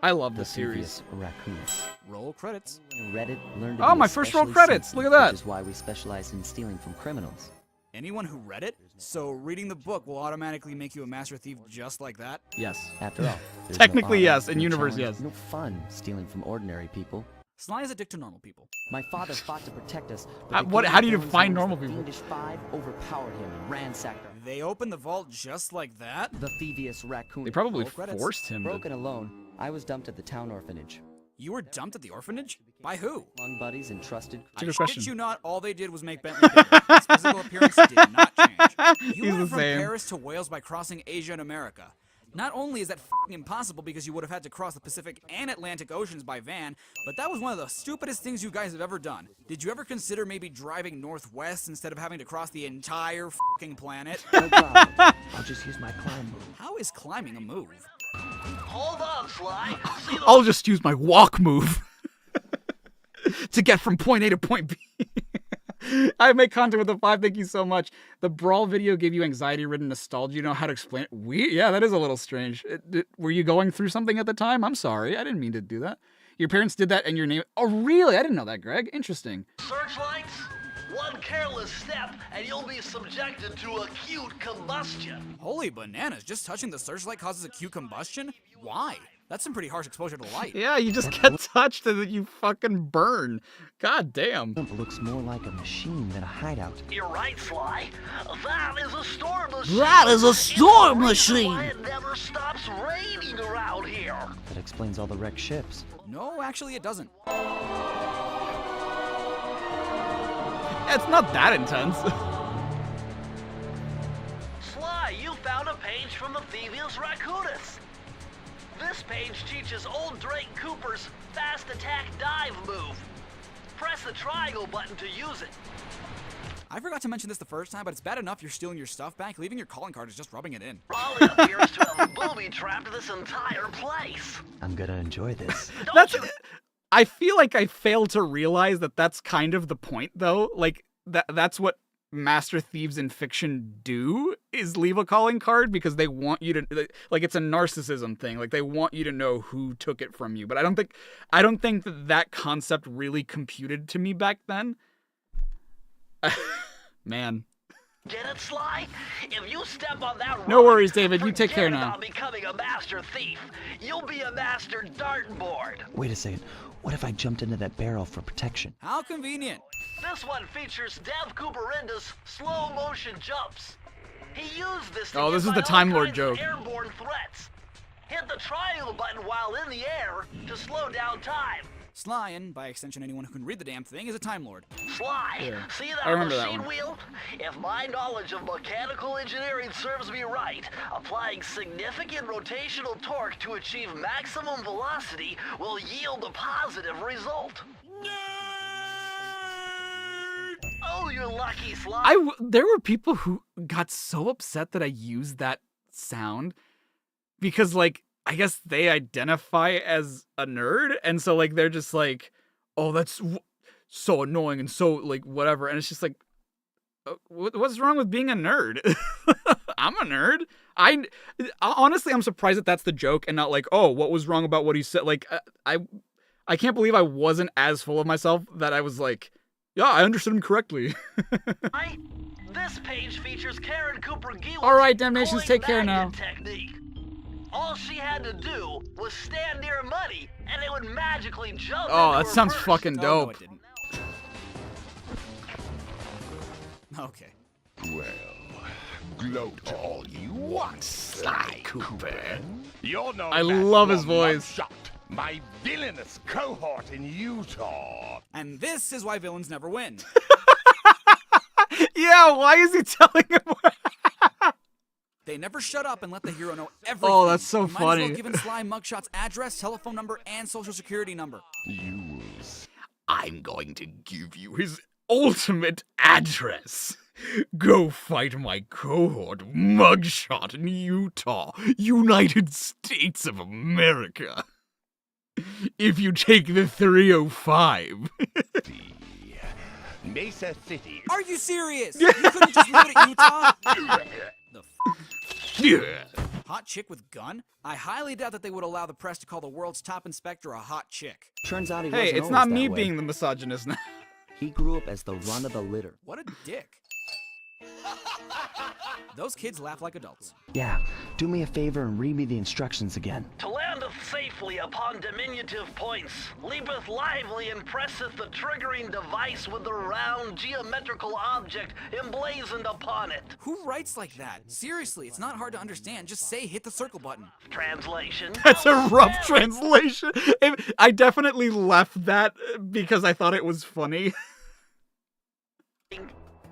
I love The this series. Thievius Raccoons. Roll credits. Read it, learned to Oh, be my first roll especially credits. sneaky, Look at that. Which is why we specialize in stealing from criminals. Anyone who read it? So reading the book will automatically make you a master thief just like that? Yes. After all, there's Technically, no yes. honor, In no universe, challenge, yes. No fun stealing from ordinary people. Sly is a dick to normal people. My father fought to protect us. But How do you Villains define knows normal the people? Fiendish Five overpowered him and ransacked our... They opened the vault just like that? The Thievius Raccoon. They probably Roll credits. forced him. Broken alone, I was dumped at the town orphanage. You were dumped at the orphanage? By who? Among buddies and trusted... Good I question. shit you not, all they did was make Bentley bigger. His physical appearance did not change. You He's went the from same. Paris to Wales by crossing Asia and America. Not only is that f***ing impossible because you would have had to cross the Pacific and Atlantic Oceans by van, but that was one of the stupidest things you guys have ever done. Did you ever consider maybe driving northwest instead of having to cross the entire f***ing planet? No problem. I'll just use my climb move. How is climbing a move? Hold on, Sly. See I'll just use my walk move to get from point A to point B. I make content with the 5. Thank you so much. The Brawl video gave you anxiety-ridden nostalgia. You know how to explain it? Yeah, that is a little strange. Were you going through something at the time? I'm sorry. I didn't mean to do that. Your parents did that and your name... Oh, really? I didn't know that, Greg. Interesting. Searchlights? One careless step, and you'll be subjected to acute combustion. Holy bananas, just touching the searchlight causes acute combustion? Why? That's some pretty harsh exposure to light. Yeah, you just get touched and then you fucking burn. God damn. It looks more like a machine than a hideout. You're right, Sly. That is a storm machine. That is a storm It's the reason machine. why it never stops raining around here. That explains all the wrecked ships. No, actually it doesn't. It's not that intense. Sly, you found a page from the Thievius Raccoonus. This page teaches old Drake Cooper's fast attack dive move. Press the triangle button to use it. I forgot to mention this the first time, but it's bad enough you're stealing your stuff back. Leaving your calling card is just rubbing it in. Raleigh appears to have booby-trapped this entire place. I'm gonna enjoy this. I feel like I failed to realize that that's kind of the point, though. Like, that's what master thieves in fiction do, is leave a calling card because they want you to, like, it's a narcissism thing. Like, they want you to know who took it from you. But I don't think that concept really computed to me back then. Man. Get it, Sly? If you step on that No worries, David. You take care forget now. about becoming a master thief. You'll be a master dartboard. Wait a second. What if I jumped into that barrel for protection? How convenient. This one features Dev Cooperinda's slow motion jumps. He used this to Oh, this get is the by Time all Lord kinds of joke. airborne threats. Hit the triangle button while in the air to slow down time. Sly, and by extension anyone who can read the damn thing, is a Time Lord. Sly, Yeah. see I that remember that machine one. wheel? If my knowledge of mechanical engineering serves me right, applying significant rotational torque to achieve maximum velocity will yield a positive result. Oh, you're lucky, Sly. There were people who got so upset that I used that sound because, like, I guess they identify as a nerd, and so, like, they're just like, oh, that's so annoying and so, like, whatever, and it's just like, what's wrong with being a nerd? I'm a nerd. Honestly, I'm surprised that that's the joke and not like, oh, what was wrong about what he said? Like, I can't believe I wasn't as full of myself that I was like, yeah, I understood him correctly. This page features Karen Cooper Gillis. All right, Damnations, take care now. Technique. All she had to do was stand near money, and it would magically jump. Oh, into that her sounds purse. fucking dope. Oh, no, it didn't. Okay. Well, gloat all you want, Sly Cooper. You're known I as love his one voice. mugshot, my villainous cohort in Utah. And this is why villains never win. Yeah, why is he telling him? They never shut up and let the hero know everything. Oh, that's so You might funny. as well given Sly Mugshot's address, telephone number, and social security number. I'm going to give you his ultimate address. Go fight my cohort, Mugshot, in Utah, United States of America. If you take the 305. Mesa City. Are you serious? You couldn't just leave it at Utah? The Hot chick with gun? I highly doubt that they would allow the press to call the world's top inspector a hot chick. Turns out he Hey, wasn't it's always not that me way. being the misogynist now. He grew up as the run of the litter. What a dick. Those kids laugh like adults. Yeah, do me a favor and read me the instructions again. To landeth safely upon diminutive points, leapeth lively and presseth the triggering device with the round geometrical object emblazoned upon it. Who writes like that? Seriously, it's not hard to understand. Just say hit the circle button. Translation. That's a rough translation. I definitely left that because I thought it was funny.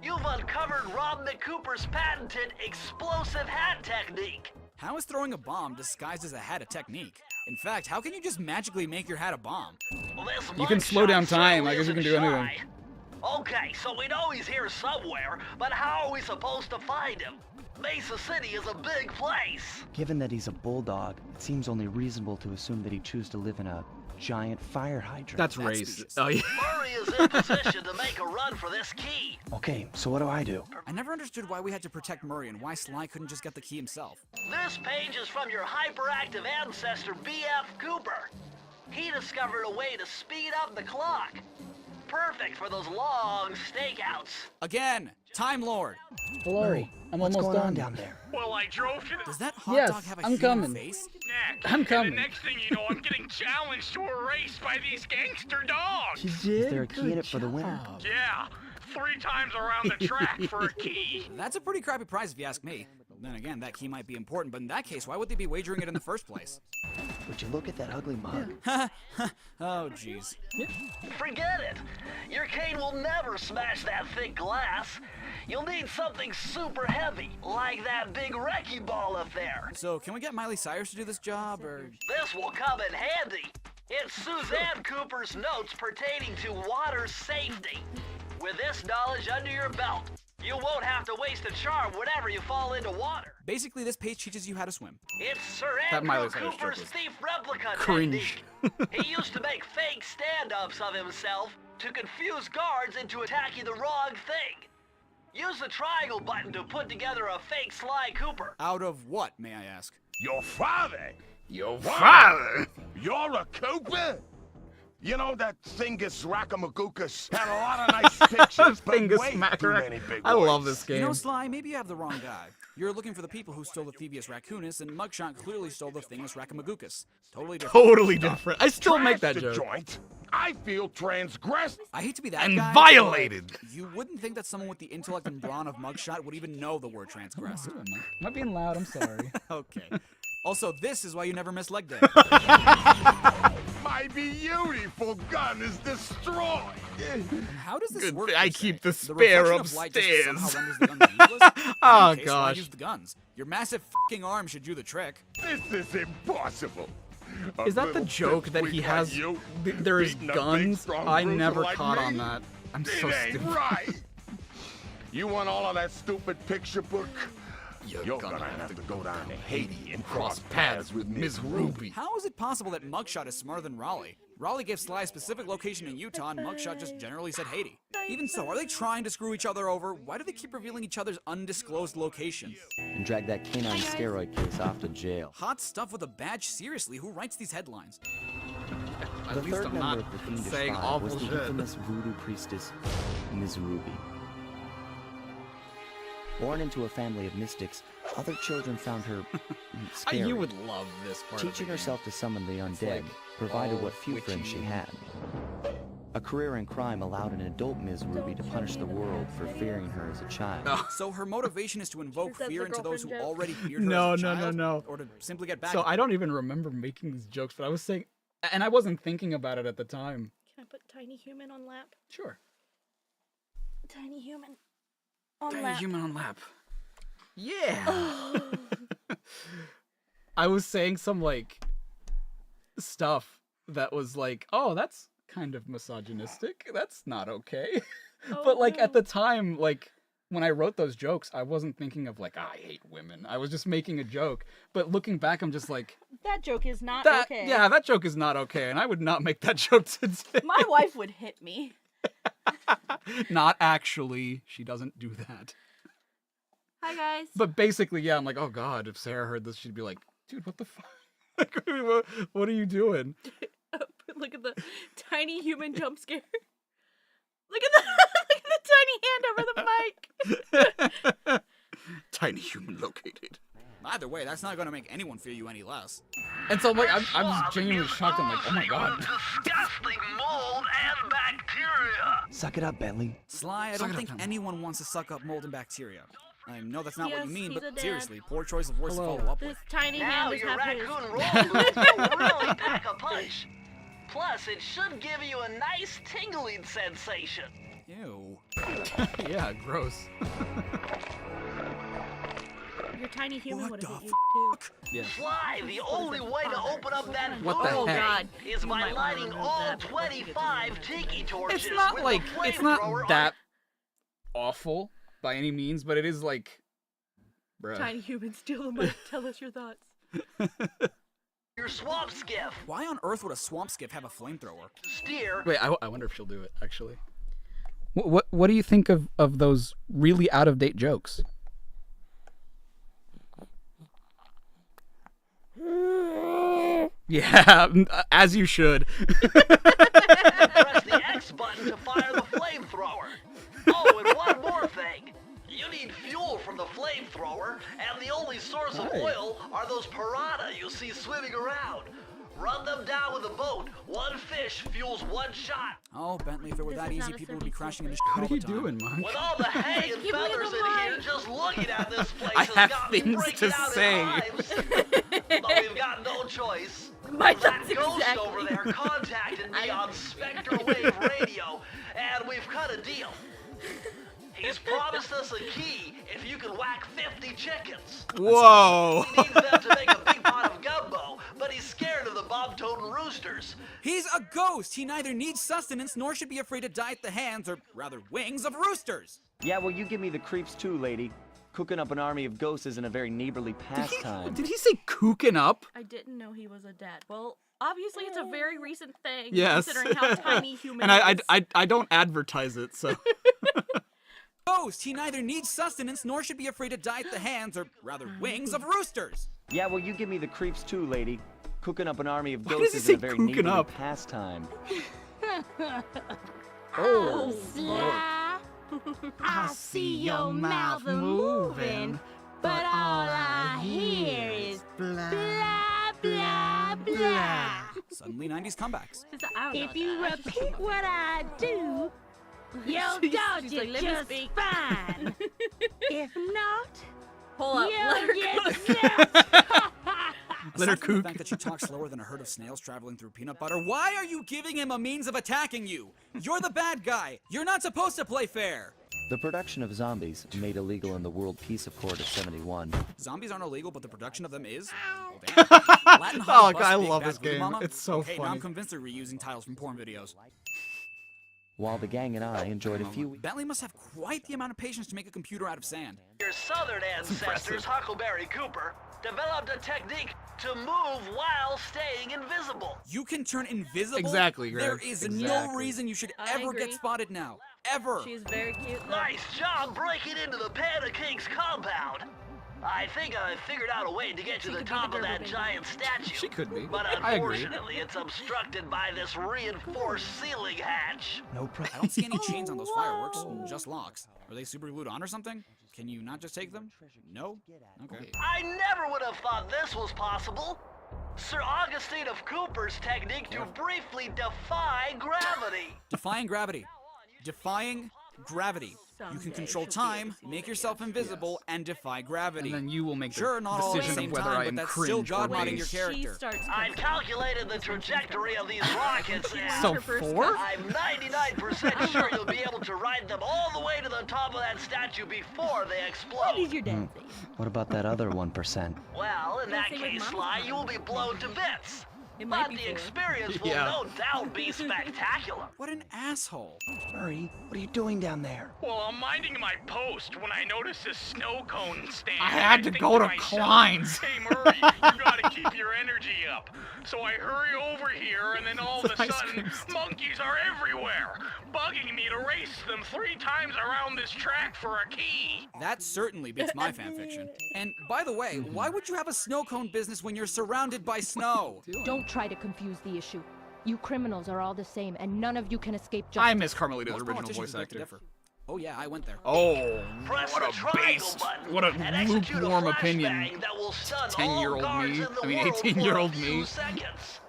You've uncovered Rob McCooper's patented explosive hat technique. How is throwing a bomb disguised as a hat a technique? In fact, how can you just magically make your hat a bomb? Well, this You can slow down time. I guess you can do anything. Okay, so we know he's here somewhere, but how are we supposed to find him? Mesa City is a big place. Given that he's a bulldog, it seems only reasonable to assume that he'd choose to live in a giant fire hydrant. That's racist. Oh, yeah. Murray is in position to make a run for this key. Okay, so what do I do? I never understood why we had to protect Murray and why Sly couldn't just get the key himself. This page is from your hyperactive ancestor, B.F. Cooper. He discovered a way to speed up the clock. Perfect for those long stakeouts. Again, Time Lord. Hello, I'm What's almost going on done. down there? Well, I drove to the... Does that hot Yes, dog have a I'm human coming. face? neck. I'm coming. And the next thing you know, I'm getting challenged to a race by these gangster dogs. You did? Is there a key in it for the winner? Yeah, 3 times around the track for a key. That's a pretty crappy prize if you ask me. Then again, that key might be important, but in that case, why would they be wagering it in the first place? Would you look at that ugly mug? Oh, jeez. Forget it. Your cane will never smash that thick glass. You'll need something super heavy, like that big wrecking ball up there. So, can we get Miley Cyrus to do this job, or...? This will come in handy. It's Suzanne Cooper's notes pertaining to water safety. With this knowledge under your belt, you won't have to waste a charm whenever you fall into water. Basically, this page teaches you how to swim. It's Sir That Miley Andrew Cyrus joke Cooper's was thief replica cringe. technique. He used to make fake stand-ups of himself to confuse guards into attacking the wrong thing. Use the triangle button to put together a fake Sly Cooper. Out of what, may I ask? Your father? Your What? father? You're a Cooper? You know that Thingus Rackamagookus had a lot of nice pictures, but Thingus way too Macarac. many big I words. love this game. You know, Sly, maybe you have the wrong guy. You're looking for the people who stole the Thievius Raccoonus, and Mugshot clearly stole the Thingus Rackamagookus. Totally different. Totally different. I still make that Trash the joke. joint. I feel transgressed. I hate to be that And guy, violated. but you wouldn't think that someone with the intellect and brawn of Mugshot would even know the word transgressed. Am I being loud? I'm sorry. Okay. Also, this is why you never miss leg day. My My beautiful gun is destroyed. How does this Good work? thing I per se? keep the The spare reflection of light just somehow upstairs. renders the guns useless? In Oh, any case, why gosh. use the guns? Your massive f***ing arm should do the trick. This is impossible. Is that the joke that he has? There's guns? I never caught on that. I'm so It ain't stupid. right. You want all of that stupid picture book? You're gonna have to go down to Haiti and cross paths with Miss Ruby. How is it possible that Mugshot is smarter than Raleigh? Raleigh gave Sly a specific location in Utah, and Mugshot just generally said Haiti. Even so, are they trying to screw each other over? Why do they keep revealing each other's undisclosed locations? And drag that canine steroid case off to jail. Hot stuff with a badge? Seriously, who writes these headlines? The third member of the Fiendish Five was the infamous voodoo priestess, Ms. Ruby. Born into a family of mystics, other children found her scary. You would love this part. Teaching herself to summon the undead, provided what few friends she had. A career in crime allowed an adult Ms. Ruby to punish the world for fearing her as a child. So her motivation is to invoke that fear the into those who girlfriend joke? already feared her No, as a no, child? no. Or to simply get back So at I her? don't even remember making these jokes, but I was saying, and I wasn't thinking about it at the time. Can I put tiny human on lap? Sure. Tiny human on Tiny lap. human on lap. Yeah. I was saying some like stuff that was like, oh, that's kind of misogynistic. That's not okay. But like at the time, like when I wrote those jokes, I wasn't thinking of like, I hate women. I was just making a joke. But looking back, I'm just like, That joke is not that, okay. yeah, that joke is not okay. And I would not make that joke today. My wife would hit me. Not actually. She doesn't do that. Hi, guys. But basically, yeah, I'm like, oh god, if Sarah heard this, she'd be like, dude, what the fuck? Like, what are you doing? Look at the tiny human jump scare. Look at the tiny hand over the mic. Tiny human located. Either way, that's not going to make anyone fear you any less. And so, like, I'm genuinely shocked. I'm like, oh my god. Disgusting mold and bacteria. Suck it up, Bentley. Sly, I don't think anyone wants to suck up mold and bacteria. I know that's not what Yes, you mean, he's a but dad. seriously, poor choice of words to follow up with. This tiny Now hand is your half his. raccoon roll moves will really pack a punch. Plus, it should give you a nice tingling sensation. Ew. Yeah, gross. Your tiny human would have hit you too. Yes. Fly, the only way to open up that What the voodoo heck? thing is by lighting all 25 tiki torches It's not with like, a it's not flamethrower that awful by any means, but it is like, bruh. Tiny human, steal the mic. Tell us your thoughts. your swamp skiff. Why on earth would a swamp skiff have a flamethrower? Steer. Wait, I wonder if she'll do it, actually. What do you think of those really out-of-date jokes? Yeah, as you should. Press the X button to fire the flamethrower. Oh, and one more thing. You need fuel from the flamethrower, and the only source of oil are those piranha you see swimming around. Run them down with a boat. One fish fuels one shot. Oh, Bentley, if it were that easy, people would be crashing into What are you doing, Mike? With all the hay and Give me the feathers in here, mic. just looking at this place I has have got me things breaking to out say. in hives. But we've got no choice. My That thoughts ghost exactly. over there contacted me on Spectre Wave Radio, and we've cut a deal. He's promised us a key if you can whack 50 chickens. Whoa! He needs them to make a big pot of gumbo, but he's scared of the bob-toting roosters. He's a ghost! He neither needs sustenance nor should be afraid to die at the hands, or rather wings, of roosters! Yeah, well, you give me the creeps too, lady. Cooking up an army of ghosts isn't a very neighborly pastime. Did he say cooking up? I didn't know he was a dad. Well, obviously it's a very recent thing. Yes. Considering how tiny human And is. I don't advertise it, so. Ghost! He neither needs sustenance nor should be afraid to die at the hands, or rather wings, of roosters! Yeah, well, you give me the creeps too, lady. Cooking up an army of Why ghosts does he isn't a say very cooking neighborly up? pastime. Oh, Sly. I see your mouth moving, but all I hear is blah, blah, blah. Suddenly 90s comebacks. If you repeat what I do, you'll dodge she's like, it "Let me just speak." fine. If not, Hold up, let her you'll go. get Let her Aside from the kook. fact that she talks slower than a herd of snails traveling through peanut butter, why are you giving him a means of attacking you? You're the bad guy. You're not supposed to play fair. The production of zombies, made illegal in the World Peace Accord of '71. Zombies aren't illegal, but the production of them is. Well, Latin Oh, Holly God, Bus I Big love Bad this Blue game. Mama? It's so okay, now funny. I'm convinced they're reusing titles from porn videos. While the gang and I enjoyed a few Bentley must have quite the amount of patience to make a computer out of sand. Your southern ancestors, Huckleberry Cooper, developed a technique to move while staying invisible. You can turn invisible? Exactly, Greg. There is no Exactly. reason you should I ever agree. get spotted now. Ever. She's very cute. though. Nice job breaking into the Panda King's compound. I think I figured out a way to get to the top of that giant statue. She could be. But I agree. unfortunately, it's obstructed by this reinforced ceiling hatch. no I don't see any chains on those fireworks, just locks. Are they super glued on or something? Can you not just take them? No? Okay. I never would have thought this was possible. Sir Augustine of Cooper's technique to briefly defy gravity. Defying gravity. Defying gravity. You can control time, make yourself invisible, and defy gravity. And then you will make the Sure, not all at the decision same of whether time, I but am that's cringe still or God-modding your rage. character. I've calculated the trajectory of these rockets and So 4? I'm 99% sure you'll be able to ride them all the way to the top of that statue before they explode. What is your dad saying? What about that other 1%? Well, in that Same with case, Mama's Sly, mom. you will be blown to bits. It might But be the 4. experience will Yeah. no doubt be spectacular. What an asshole. Murray, what are you doing down there? Well, I'm minding my post when I noticed this snow cone stand. I had to think go to myself, Klein's. Hey, Murray, you gotta keep your energy up. So I hurry over here, and then all of a Ice sudden, cream stand. monkeys are everywhere, bugging me to race them 3 times around this track for a key. That certainly beats my fanfiction. And by the way, why would you have a snow cone business when you're surrounded by snow? Don't try to confuse the issue. You criminals are all the same, and none of you can escape justice. I miss Carmelita's Most original politicians voice beg to actor. differ. Oh yeah, I went there. Oh, Press what the a triangle based, button what a and execute lukewarm a opinion. flashbang that will stun 10-year-old all guards me. in the I mean, world for a 18-year-old few me. seconds.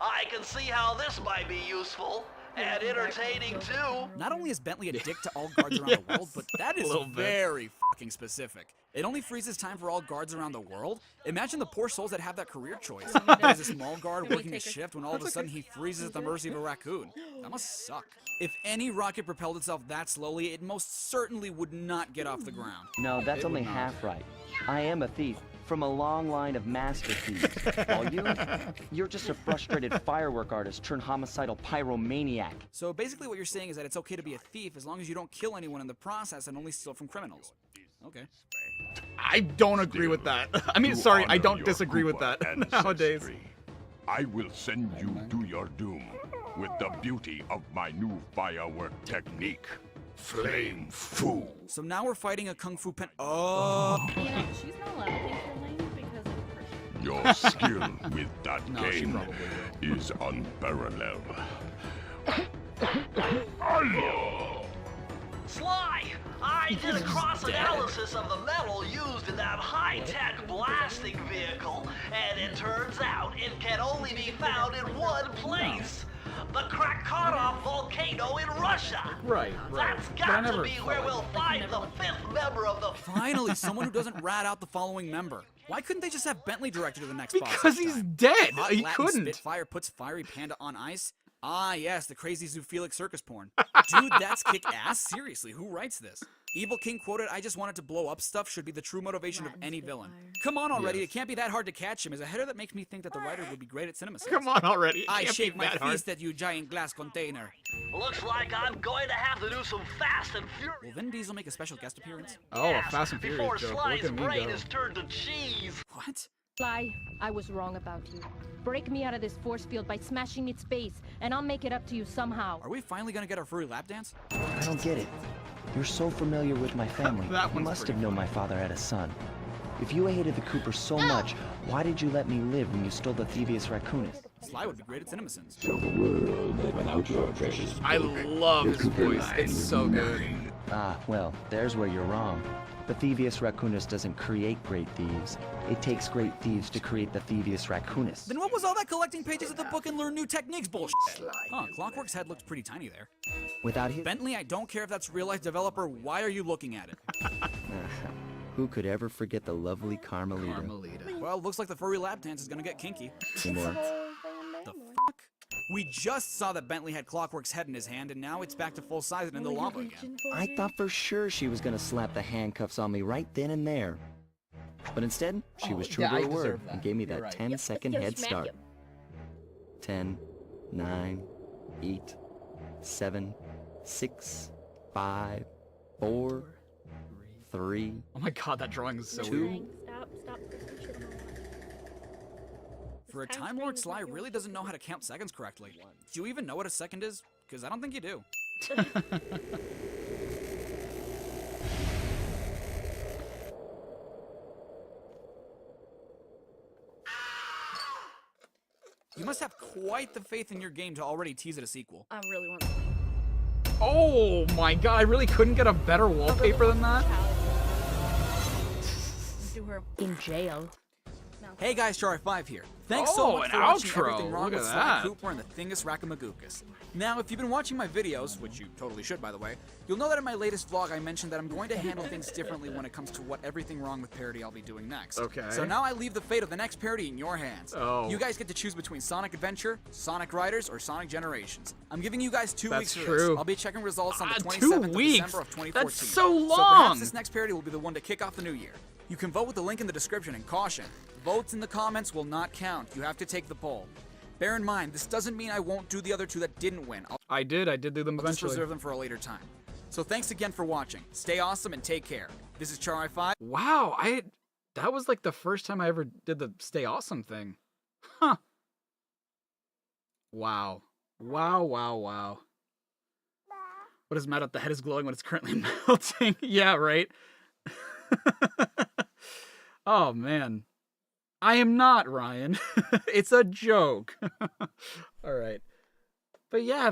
I can see how this might be useful and entertaining too. Not only is Bentley a dick to all guards around the world, but that is little bit. very fucking specific. It only freezes time for all guards around the world. Imagine the poor souls that have that career choice. There's a small guard working a shift when all of a sudden he freezes at the mercy of a raccoon. That must suck. If any rocket propelled itself that slowly, it most certainly would not get off the ground. No, that's It only would not. half right. I am a thief from a long line of master thieves. While you're just a frustrated firework artist turned homicidal pyromaniac. So basically what you're saying is that it's okay to be a thief as long as you don't kill anyone in the process and only steal from criminals. Okay. I don't agree with that. I mean, To sorry, I honor don't your disagree with Koopa that nowadays. ancestry, I will send you to your doom with the beauty of my new firework technique. Flame Fu. So now we're fighting a kung fu pen. Oh. You know, she's not allowed to think her lane because of her. Your skill with that No, she game probably is unparalleled. Sly, I did a cross-analysis of the metal used in that high-tech blasting vehicle, and it turns out it can only be found in one place. The Krakatoa volcano in Russia. Right. That's But I got to never be felt where like we'll find the 5th member of the... Finally, someone who doesn't rat out the following member. Why couldn't they just have Bentley direct you to the next boss? Because each he's time? dead. Hot He Latin couldn't. Spitfire puts fiery panda on ice. Ah, yes, the crazy zoophilic circus porn. Dude, that's kick-ass. Seriously, who writes this? Evil King quoted, "I just wanted to blow up stuff" should be the true motivation of any villain. Come on already, Yes. it can't be that hard to catch him. Is a header that makes me think that the writer would be great at cinema. Come on already. It I can't shake be my that hard. fist at you, giant glass container. Looks like I'm going to have to do some Fast and Furious. Will Vin Diesel make a special guest appearance? Oh, a Fast and Furious Before joke. Sly's Look at me brain go. is turned to cheese. What? Sly, I was wrong about you. Break me out of this force field by smashing its base, and I'll make it up to you somehow. Are we finally gonna get our furry lap dance? I don't get it. You're so familiar with my family. That You one's must pretty have known my father had a son. If you hated the Coopers so much, why did you let me live when you stole the Thievius Raccoonus? Sly would be great at CinemaSins. I love his voice. It's so good. Ah, well, there's where you're wrong. The Thievius Raccoonus doesn't create great thieves. It takes great thieves to create the Thievius Raccoonus. Then what was all that collecting pages of the book and learn new techniques bullshit? Huh, Clockwork's head looks pretty tiny there. Without his... Bentley, I don't care if that's real-life developer, why are you looking at it? Who could ever forget the lovely Carmelita? Carmelita. Well, looks like the furry lap dance is gonna get kinky. Anymore. The fuck? We just saw that Bentley had Clockwork's head in his hand, and now it's back to full size and in the lava again. I thought for sure she was gonna slap the handcuffs on me right then and there. But instead, she was true to her word and gave me that 10-second head start. 10, 9, 8, 7, 6, 5, 4, 3. Oh my god, that drawing is so 2. weird. Stop. For a Time Lord, Sly really doesn't know how to count seconds correctly. Do you even know what a second is? Because I don't think you do. You must have quite the faith in your game to already tease it a sequel. I really want to. Oh my god, I really couldn't get a better wallpaper than that? Do her in jail. Hey guys, Char5 here. Thanks so much for watching Everything Wrong with Sly Cooper and the Thingus Rackamagookus. Now, if you've been watching my videos, which you totally should by the way, you'll know that in my latest vlog I mentioned that I'm going to handle things differently when it comes to what Everything Wrong with parody I'll be doing next. Okay. So now I leave the fate of the next parody in your hands. Oh. You guys get to choose between Sonic Adventure, Sonic Riders, or Sonic Generations. I'm giving you guys 2 weeks for this. I'll be checking results on the 27th of December of 2014. That's so long! So perhaps this next parody will be the one to kick off the new year. You can vote with the link in the description, and caution, votes in the comments will not count. You have to take the poll. Bear in mind, this doesn't mean I won't do the other 2 that didn't win. I did do them I'll just eventually. reserve them for a later time. So thanks again for watching. Stay awesome and take care. This is Char5. Wow, that was like the first time I ever did the stay awesome thing. Huh. Wow. Wow. What is Matt at the head is glowing when it's currently melting? Yeah, right. Oh man. I am not, Ryan. It's a joke. All right. But yeah,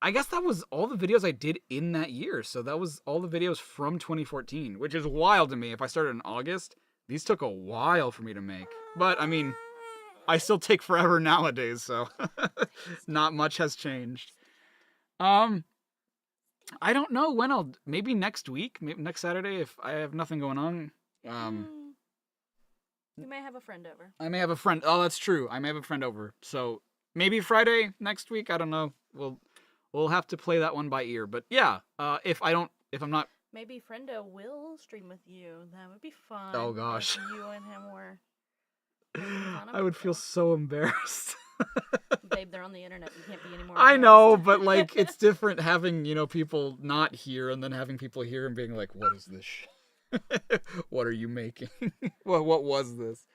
I guess that was all the videos I did in that year. So that was all the videos from 2014, which is wild to me. If I started in August, these took a while for me to make. But I mean, I still take forever nowadays, so not much has changed. I don't know when maybe next week, maybe next Saturday if I have nothing going on. You may have a friend over. I may have a friend. Oh, that's true. I may have a friend over. So maybe Friday next week. I don't know. We'll have to play that one by ear. But yeah, if I'm not. Maybe Friendo will stream with you. That would be fun. Oh gosh. If you and him were. I would feel so embarrassed. Babe, they're on the internet. You can't be any more. I know, but like it's different having people not here and then having people here and being like, "What is this shit? What are you making? what was this?"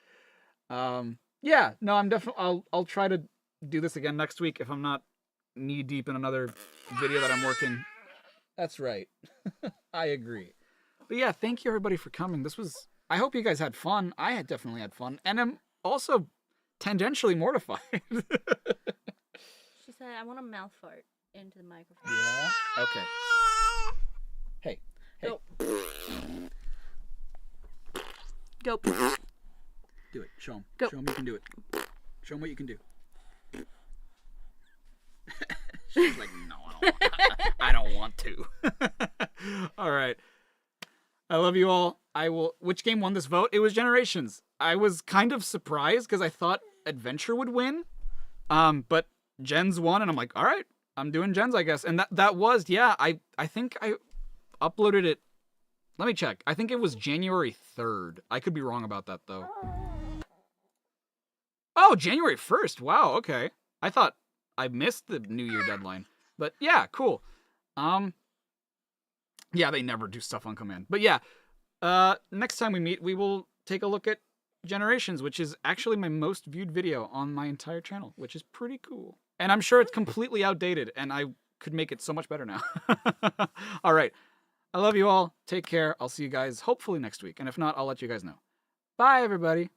Yeah, no, I'm definitely. I'll try to do this again next week if I'm not knee deep in another video that I'm working. That's right. I agree. But yeah, thank you everybody for coming. I hope you guys had fun. I had definitely had fun, and I'm also tangentially mortified. She said, "I want to mouth fart into the microphone." Yeah. Okay. Hey. Go. Go. Do it. Show him. Go. Show him you can do it. Show him what you can do. She's like, no, I don't want to. All right. I love you all. Which game won this vote? It was Generations. I was kind of surprised because I thought Adventure would win. But Gens won, and I'm like, all right, I'm doing Gens, I guess. And that was, yeah, I think I uploaded it. Let me check. I think it was January 3rd. I could be wrong about that, though. Oh, January 1st. Wow, okay. I thought I missed the New Year deadline. But yeah, cool. Yeah, they never do stuff on command. But yeah, next time we meet, we will take a look at Generations, which is actually my most viewed video on my entire channel, which is pretty cool. And I'm sure it's completely outdated, and I could make it so much better now. All right. I love you all. Take care. I'll see you guys hopefully next week. And if not, I'll let you guys know. Bye, everybody.